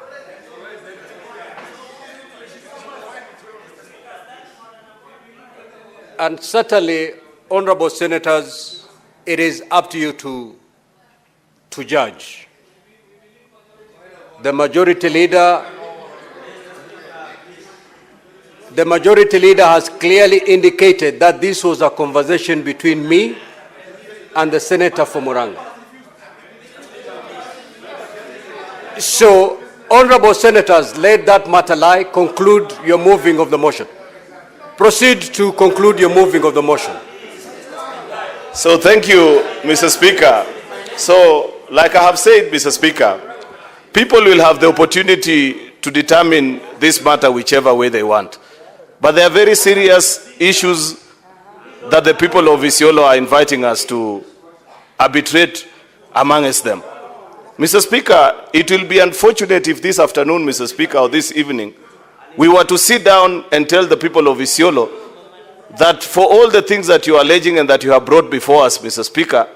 And certainly, honorable senators, it is up to you to judge. The majority leader has clearly indicated that this was a conversation between me and the senator for Muranga. So, honorable senators, let that matter lie. Conclude your moving of the motion. Proceed to conclude your moving of the motion. So thank you, Mr. Speaker. So, like I have said, Mr. Speaker, people will have the opportunity to determine this matter whichever way they want. But there are very serious issues that the people of Isiolo are inviting us to arbitrate amongst them. Mr. Speaker, it will be unfortunate if this afternoon, Mr. Speaker, or this evening, we were to sit down and tell the people of Isiolo that for all the things that you are alleging and that you have brought before us, Mr. Speaker,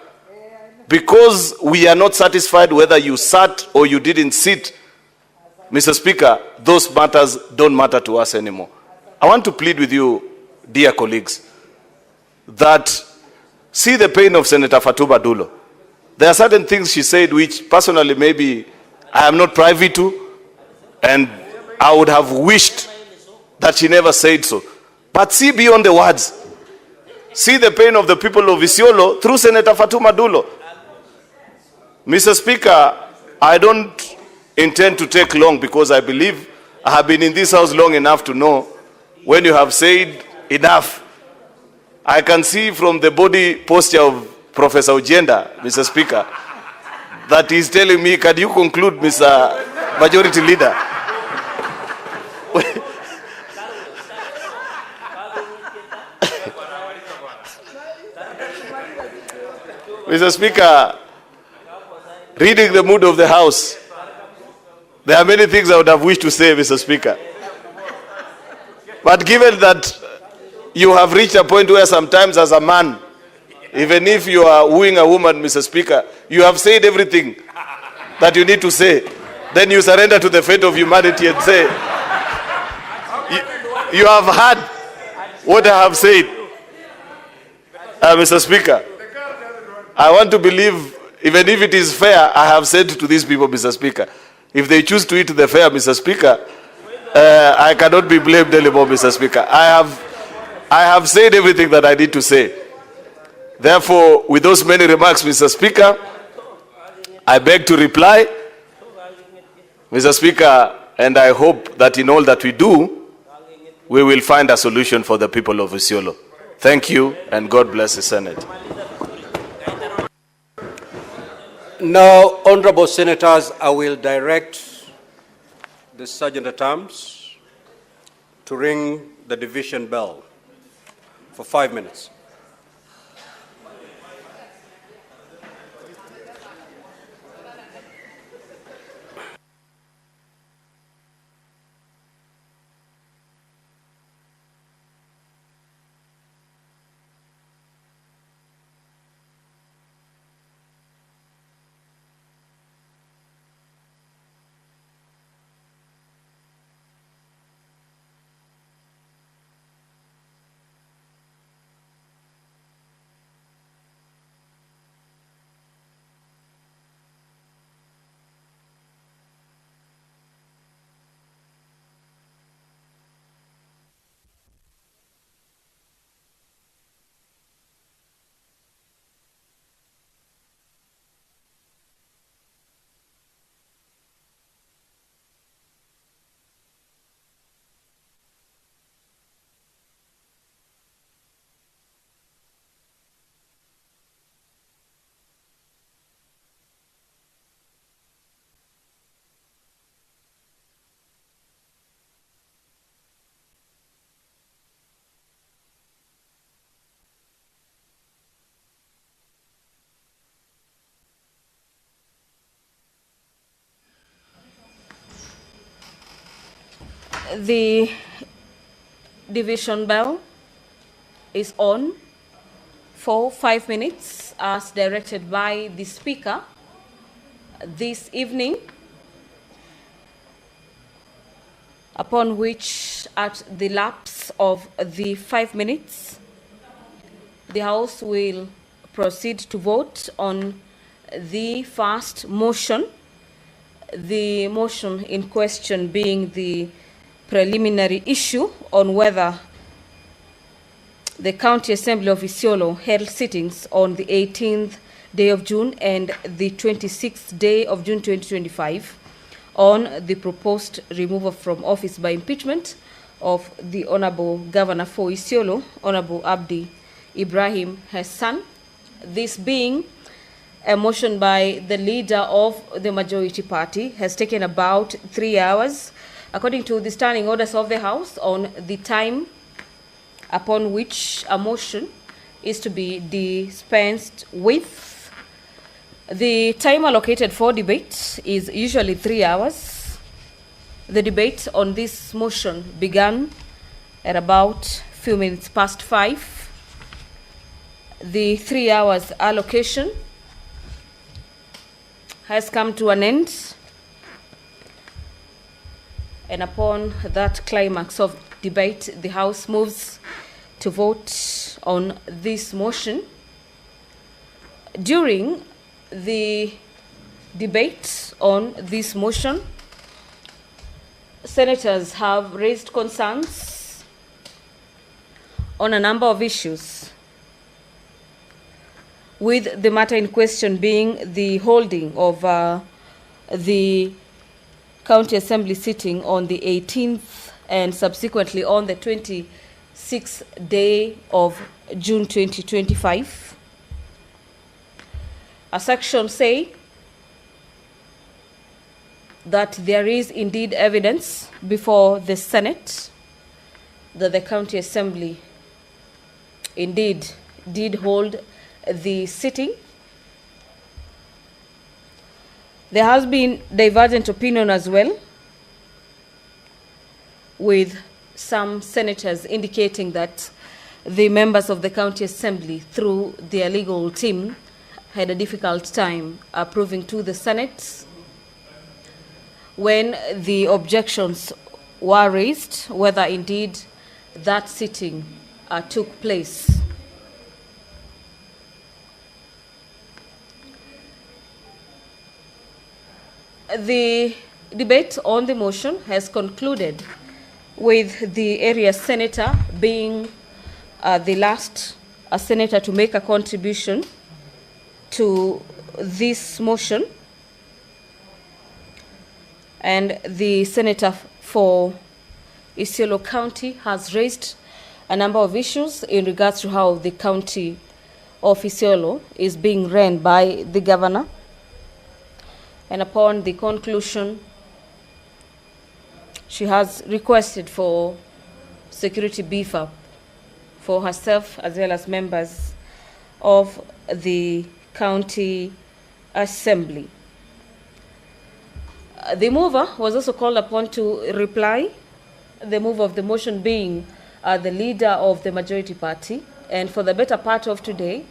because we are not satisfied whether you sat or you didn't sit, Mr. Speaker, those matters don't matter to us anymore. I want to plead with you, dear colleagues, that see the pain of Senator Fatuma Dulo. There are certain things she said which personally maybe I am not privy to, and I would have wished that she never said so. But see beyond the words. See the pain of the people of Isiolo through Senator Fatuma Dulo. Mr. Speaker, I don't intend to take long because I believe I have been in this house long enough to know when you have said enough. I can see from the body posture of Professor Ujenda, Mr. Speaker, that he's telling me, can you conclude, Mr. Majority Leader? Mr. Speaker, reading the mood of the House, there are many things I would have wished to say, Mr. Speaker. But given that you have reached a point where sometimes as a man, even if you are wooing a woman, Mr. Speaker, you have said everything that you need to say. Then you surrender to the fate of humanity and say, you have heard what I have said. Mr. Speaker, I want to believe, even if it is fair, I have said to these people, Mr. Speaker, if they choose to eat the fair, Mr. Speaker, I cannot be blamed anymore, Mr. Speaker. I have said everything that I need to say. Therefore, with those many remarks, Mr. Speaker, I beg to reply, Mr. Speaker, and I hope that in all that we do, we will find a solution for the people of Isiolo. Thank you, and God bless the Senate. Now, honorable senators, I will direct the Sergeant at Arms to ring the division bell for 5 minutes. The division bell is on for 5 minutes as directed by the Speaker this evening, upon which at the lapse of the 5 minutes, the House will proceed to vote on the first motion, the motion in question being the preliminary issue on whether the County Assembly of Isiolo held sittings on the 18th day of June and the 26th day of June 2025 on the proposed removal from office by impeachment of the Honorable Governor for Isiolo, Honorable Abdi Ibrahim Hassan. This being a motion by the leader of the majority party has taken about 3 hours, according to the standing orders of the House on the time upon which a motion is to be dispensed with. The time allocated for debate is usually 3 hours. The debate on this motion began at about few minutes past 5. The 3 hours allocation has come to an end, and upon that climax of debate, the House moves to vote on this motion. During the debate on this motion, senators have raised concerns on a number of issues, with the matter in question being the holding of the County Assembly sitting on the 18th and subsequently on the 26th day of June 2025. A section say that there is indeed evidence before the Senate that the County Assembly indeed did hold the sitting. There has been divergent opinion as well, with some senators indicating that the members of the County Assembly, through their legal team, had a difficult time approving to the Senate when the objections were raised, whether indeed that sitting took place. The debate on the motion has concluded with the area senator being the last senator to make a contribution to this motion, and the senator for Isiolo County has raised a number of issues in regards to how the county of Isiolo is being run by the governor. And upon the conclusion, she has requested for security beef up for herself as well as members of the County Assembly. The mover was also called upon to reply, the mover of the motion being the leader of the majority party. And for the better part of today,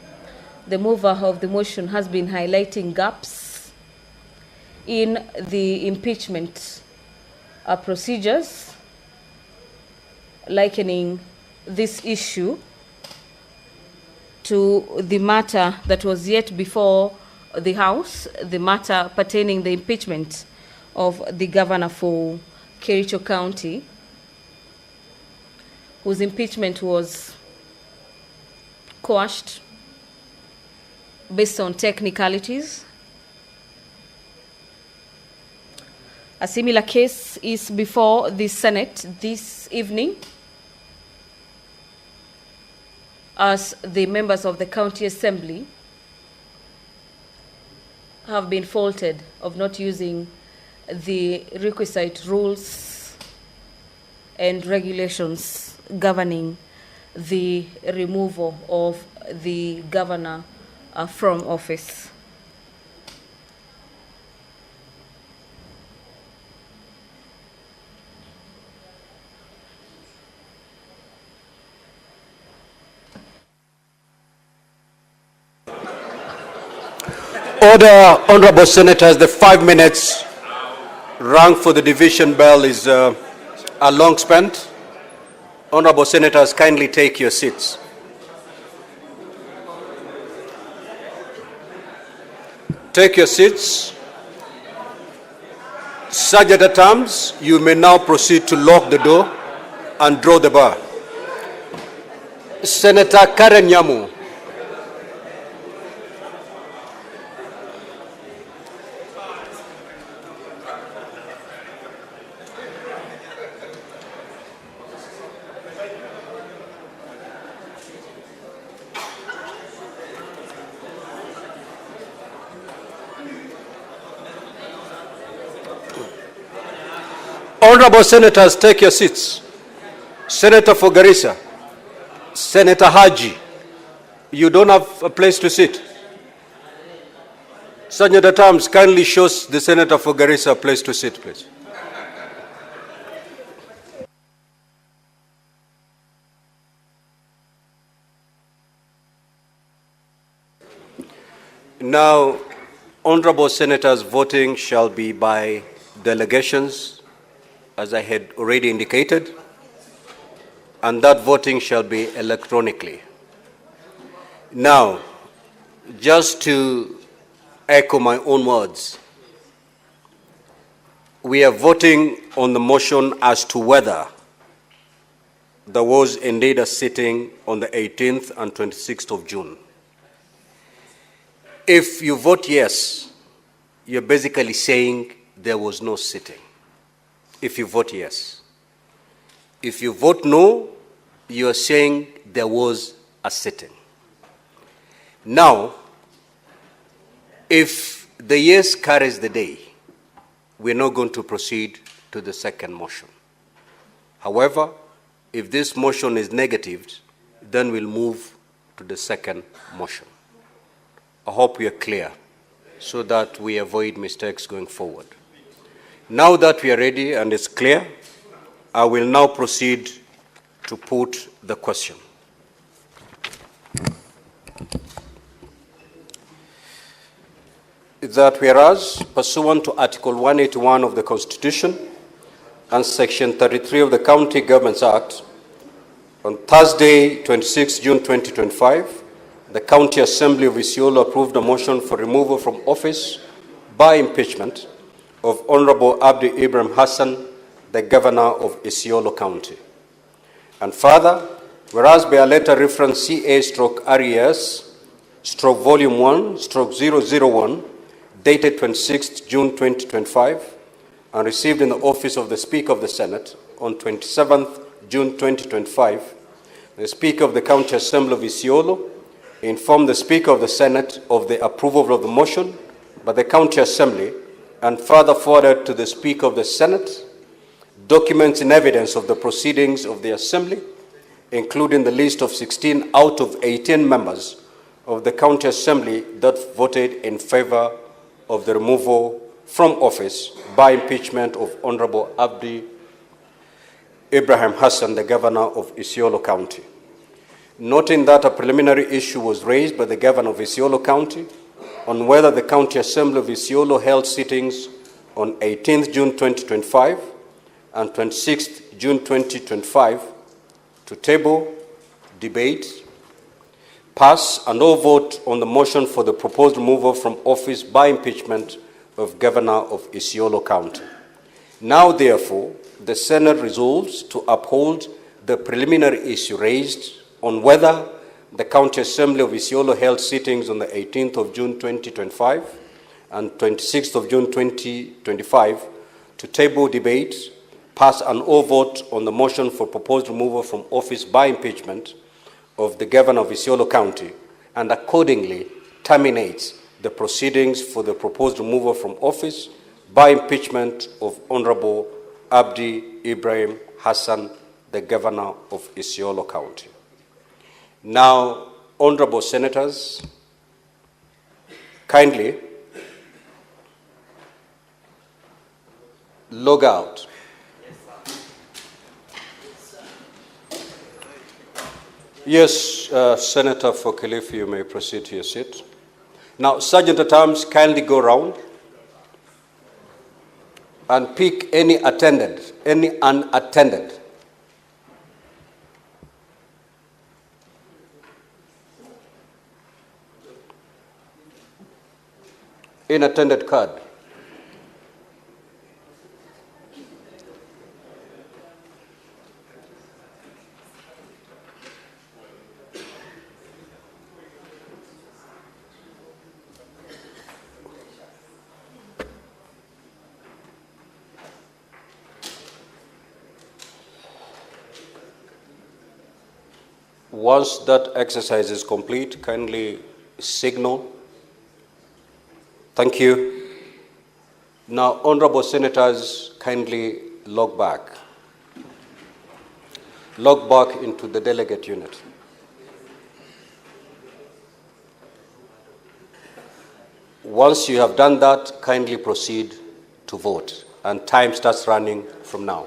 the mover of the motion has been highlighting gaps in the impeachment procedures, likening this issue to the matter that was yet before the House, the matter pertaining the impeachment of the governor for Kericho County, whose impeachment was quashed based on technicalities. A similar case is before the Senate this evening, as the members of the County Assembly have been faulted of not using the requisite rules and regulations governing the removal of the governor from office. Order, honorable senators, the 5 minutes rung for the division bell is a long spent. Honorable senators, kindly take your seats. Take your seats. Sergeant at arms, you may now proceed to lock the door and draw the bar. Senator Karen Nyamu. Honorable Senators, take your seats. Senator for Garissa, Senator Haji, you don't have a place to sit. Sergeant at Arms, kindly shows the Senator for Garissa a place to sit, please. Now, honorable senators, voting shall be by delegations, as I had already indicated, and that voting shall be electronically. Now, just to echo my own words, we are voting on the motion as to whether there was indeed a sitting on the 18th and 26th of June. If you vote yes, you're basically saying there was no sitting. If you vote yes. If you vote no, you are saying there was a sitting. Now, if the yes carries the day, we're not going to proceed to the second motion. However, if this motion is negative, then we'll move to the second motion. I hope we are clear so that we avoid mistakes going forward. Now that we are ready and it's clear, I will now proceed to put the question. That whereas, pursuant to Article 181 of the Constitution and Section 33 of the County Governments Act, on Thursday, 26 June 2025, the County Assembly of Isiolo approved a motion for removal from office by impeachment of Honorable Abdi Ibrahim Hassan, the Governor of Isiolo County. And further, whereas by a letter reference CA/RES/Volume 1/001, dated 26 June 2025, and received in the office of the Speaker of the Senate on 27th June 2025, the Speaker of the County Assembly of Isiolo informed the Speaker of the Senate of the approval of the motion by the County Assembly, and further forwarded to the Speaker of the Senate documents in evidence of the proceedings of the Assembly, including the list of 16 out of 18 members of the County Assembly that voted in favor of the removal from office by impeachment of Honorable Abdi Ibrahim Hassan, the Governor of Isiolo County. Noting that a preliminary issue was raised by the Governor of Isiolo County on whether the County Assembly of Isiolo held sittings on 18th June 2025 and 26th June 2025 to table, debate, pass, and no vote on the motion for the proposed removal from office by impeachment of Governor of Isiolo County. Now, therefore, the Senate resolves to uphold the preliminary issue raised on whether the County Assembly of Isiolo held sittings on the 18th of June 2025 and 26th of June 2025 to table, debate, pass, and all vote on the motion for proposed removal from office by impeachment of the Governor of Isiolo County, and accordingly terminates the proceedings for the proposed removal from office by impeachment of Honorable Abdi Ibrahim Hassan, the Governor of Isiolo County. Now, honorable senators, kindly log out. Yes, Senator for Kilifi, you may proceed to your seat. Now, Sergeant at Arms, kindly go around and pick any attended, any unattended. Unattended card. Once that exercise is complete, kindly signal. Thank you. Now, honorable senators, kindly log back. Log back into the delegate unit. Once you have done that, kindly proceed to vote. And time starts running from now.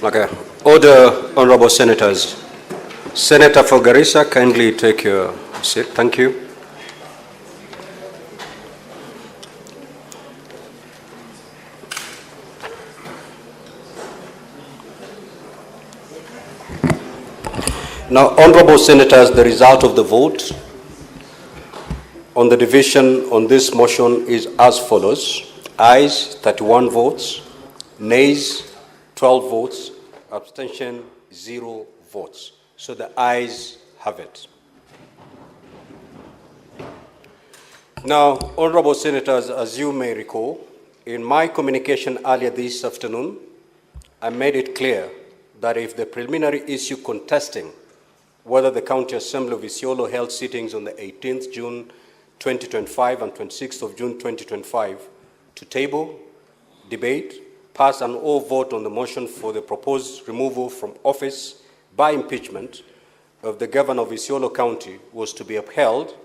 Okay. Order, honorable senators. Senator for Garissa, kindly take your seat. Thank you. Now, honorable senators, the result of the vote on the division on this motion is as follows. Ayes, 31 votes. Nays, 12 votes. Abstention, 0 votes. So the ayes have it. Now, honorable senators, as you may recall, in my communication earlier this afternoon, I made it clear that if the preliminary issue contesting whether the County Assembly of Isiolo held sittings on the 18th June 2025 and 26th of June 2025 to table, debate, pass and all vote on the motion for the proposed removal from office by impeachment of the governor of Isiolo County was to be upheld,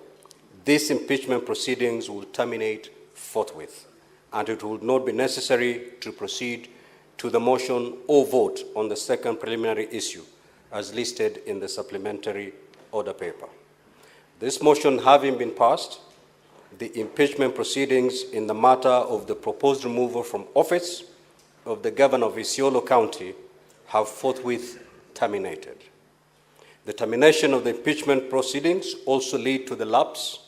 these impeachment proceedings will terminate forthwith, and it would not be necessary to proceed to the motion or vote on the second preliminary issue as listed in the supplementary order paper. This motion having been passed, the impeachment proceedings in the matter of the proposed removal from office of the governor of Isiolo County have forthwith terminated. The termination of the impeachment proceedings also lead to the lapse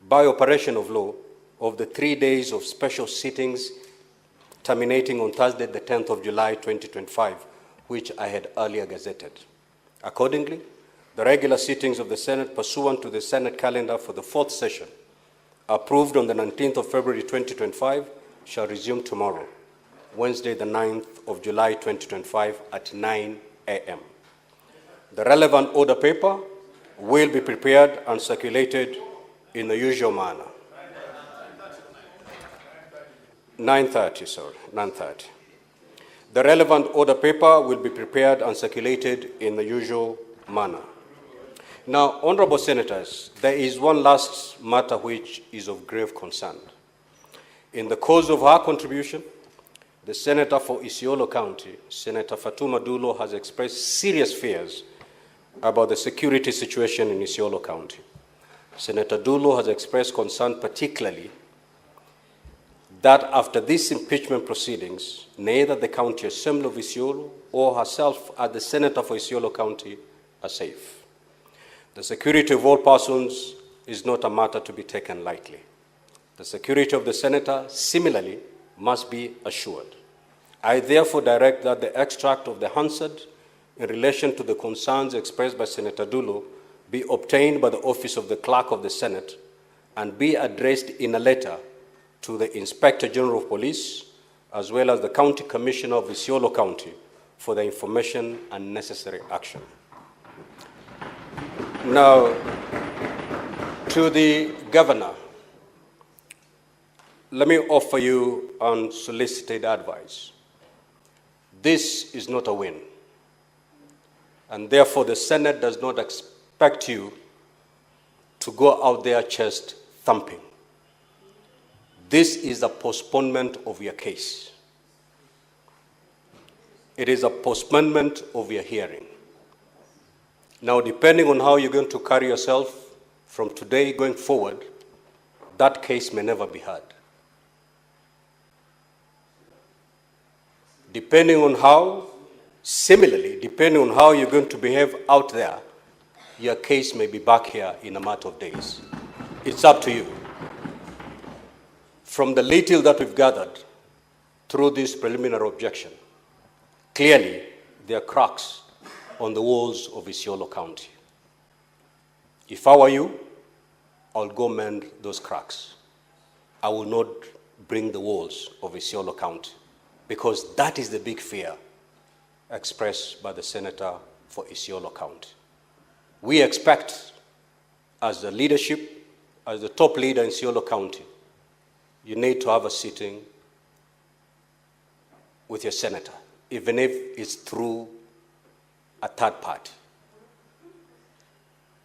by operation of law of the 3 days of special sittings terminating on Thursday, the 10th of July, 2025, which I had earlier gazetted. Accordingly, the regular sittings of the Senate pursuant to the Senate calendar for the fourth session, approved on the 19th of February 2025, shall resume tomorrow, Wednesday, the 9th of July 2025 at 9 a.m. The relevant order paper will be prepared and circulated in the usual manner. 9:30. The relevant order paper will be prepared and circulated in the usual manner. Now, honorable senators, there is one last matter which is of grave concern. In the course of her contribution, the senator for Isiolo County, Senator Fatuma Dulo, has expressed serious fears about the security situation in Isiolo County. Senator Dulo has expressed concern particularly that after these impeachment proceedings, neither the County Assembly of Isiolo or herself as the Senator for Isiolo County are safe. The security of all persons is not a matter to be taken lightly. The security of the Senator, similarly, must be assured. I therefore direct that the extract of the Hansard in relation to the concerns expressed by Senator Dulo be obtained by the Office of the Clerk of the Senate and be addressed in a letter to the Inspector General of Police, as well as the County Commissioner of Isiolo County for the information and necessary action. Now, to the Governor, let me offer you unsolicited advice. This is not a win, and therefore the Senate does not expect you to go out there chest thumping. This is a postponement of your case. It is a postponement of your hearing. Now, depending on how you're going to carry yourself from today going forward, that case may never be heard. Depending on how, similarly, depending on how you're going to behave out there, your case may be back here in a matter of days. It's up to you. From the little that we've gathered through this preliminary objection, clearly there are cracks on the walls of Isiolo County. If I were you, I'll go mend those cracks. I will not bring the walls of Isiolo County, because that is the big fear expressed by the Senator for Isiolo County. We expect, as the leadership, as the top leader in Isiolo County, you need to have a sitting with your senator, even if it's through a third party.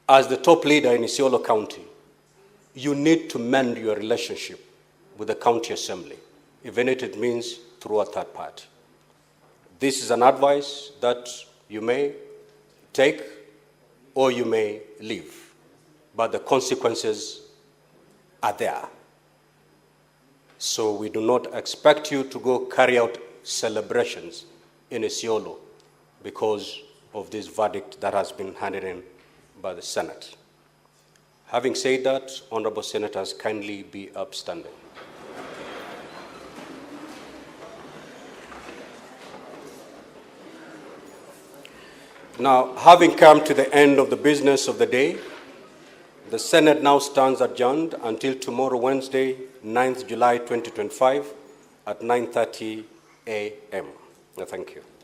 As the top leader in Isiolo County, you need to mend your relationship with the county assembly, even if it means through a third party. This is an advice that you may take or you may leave, but the consequences are there. So we do not expect you to go carry out celebrations in Isiolo because of this verdict that has been handed in by the Senate. Having said that, honorable senators, kindly be upstanding. Now, having come to the end of the business of the day, the Senate now stands adjourned until tomorrow, Wednesday, 9th July 2025 at 9:30 a.m. Thank you.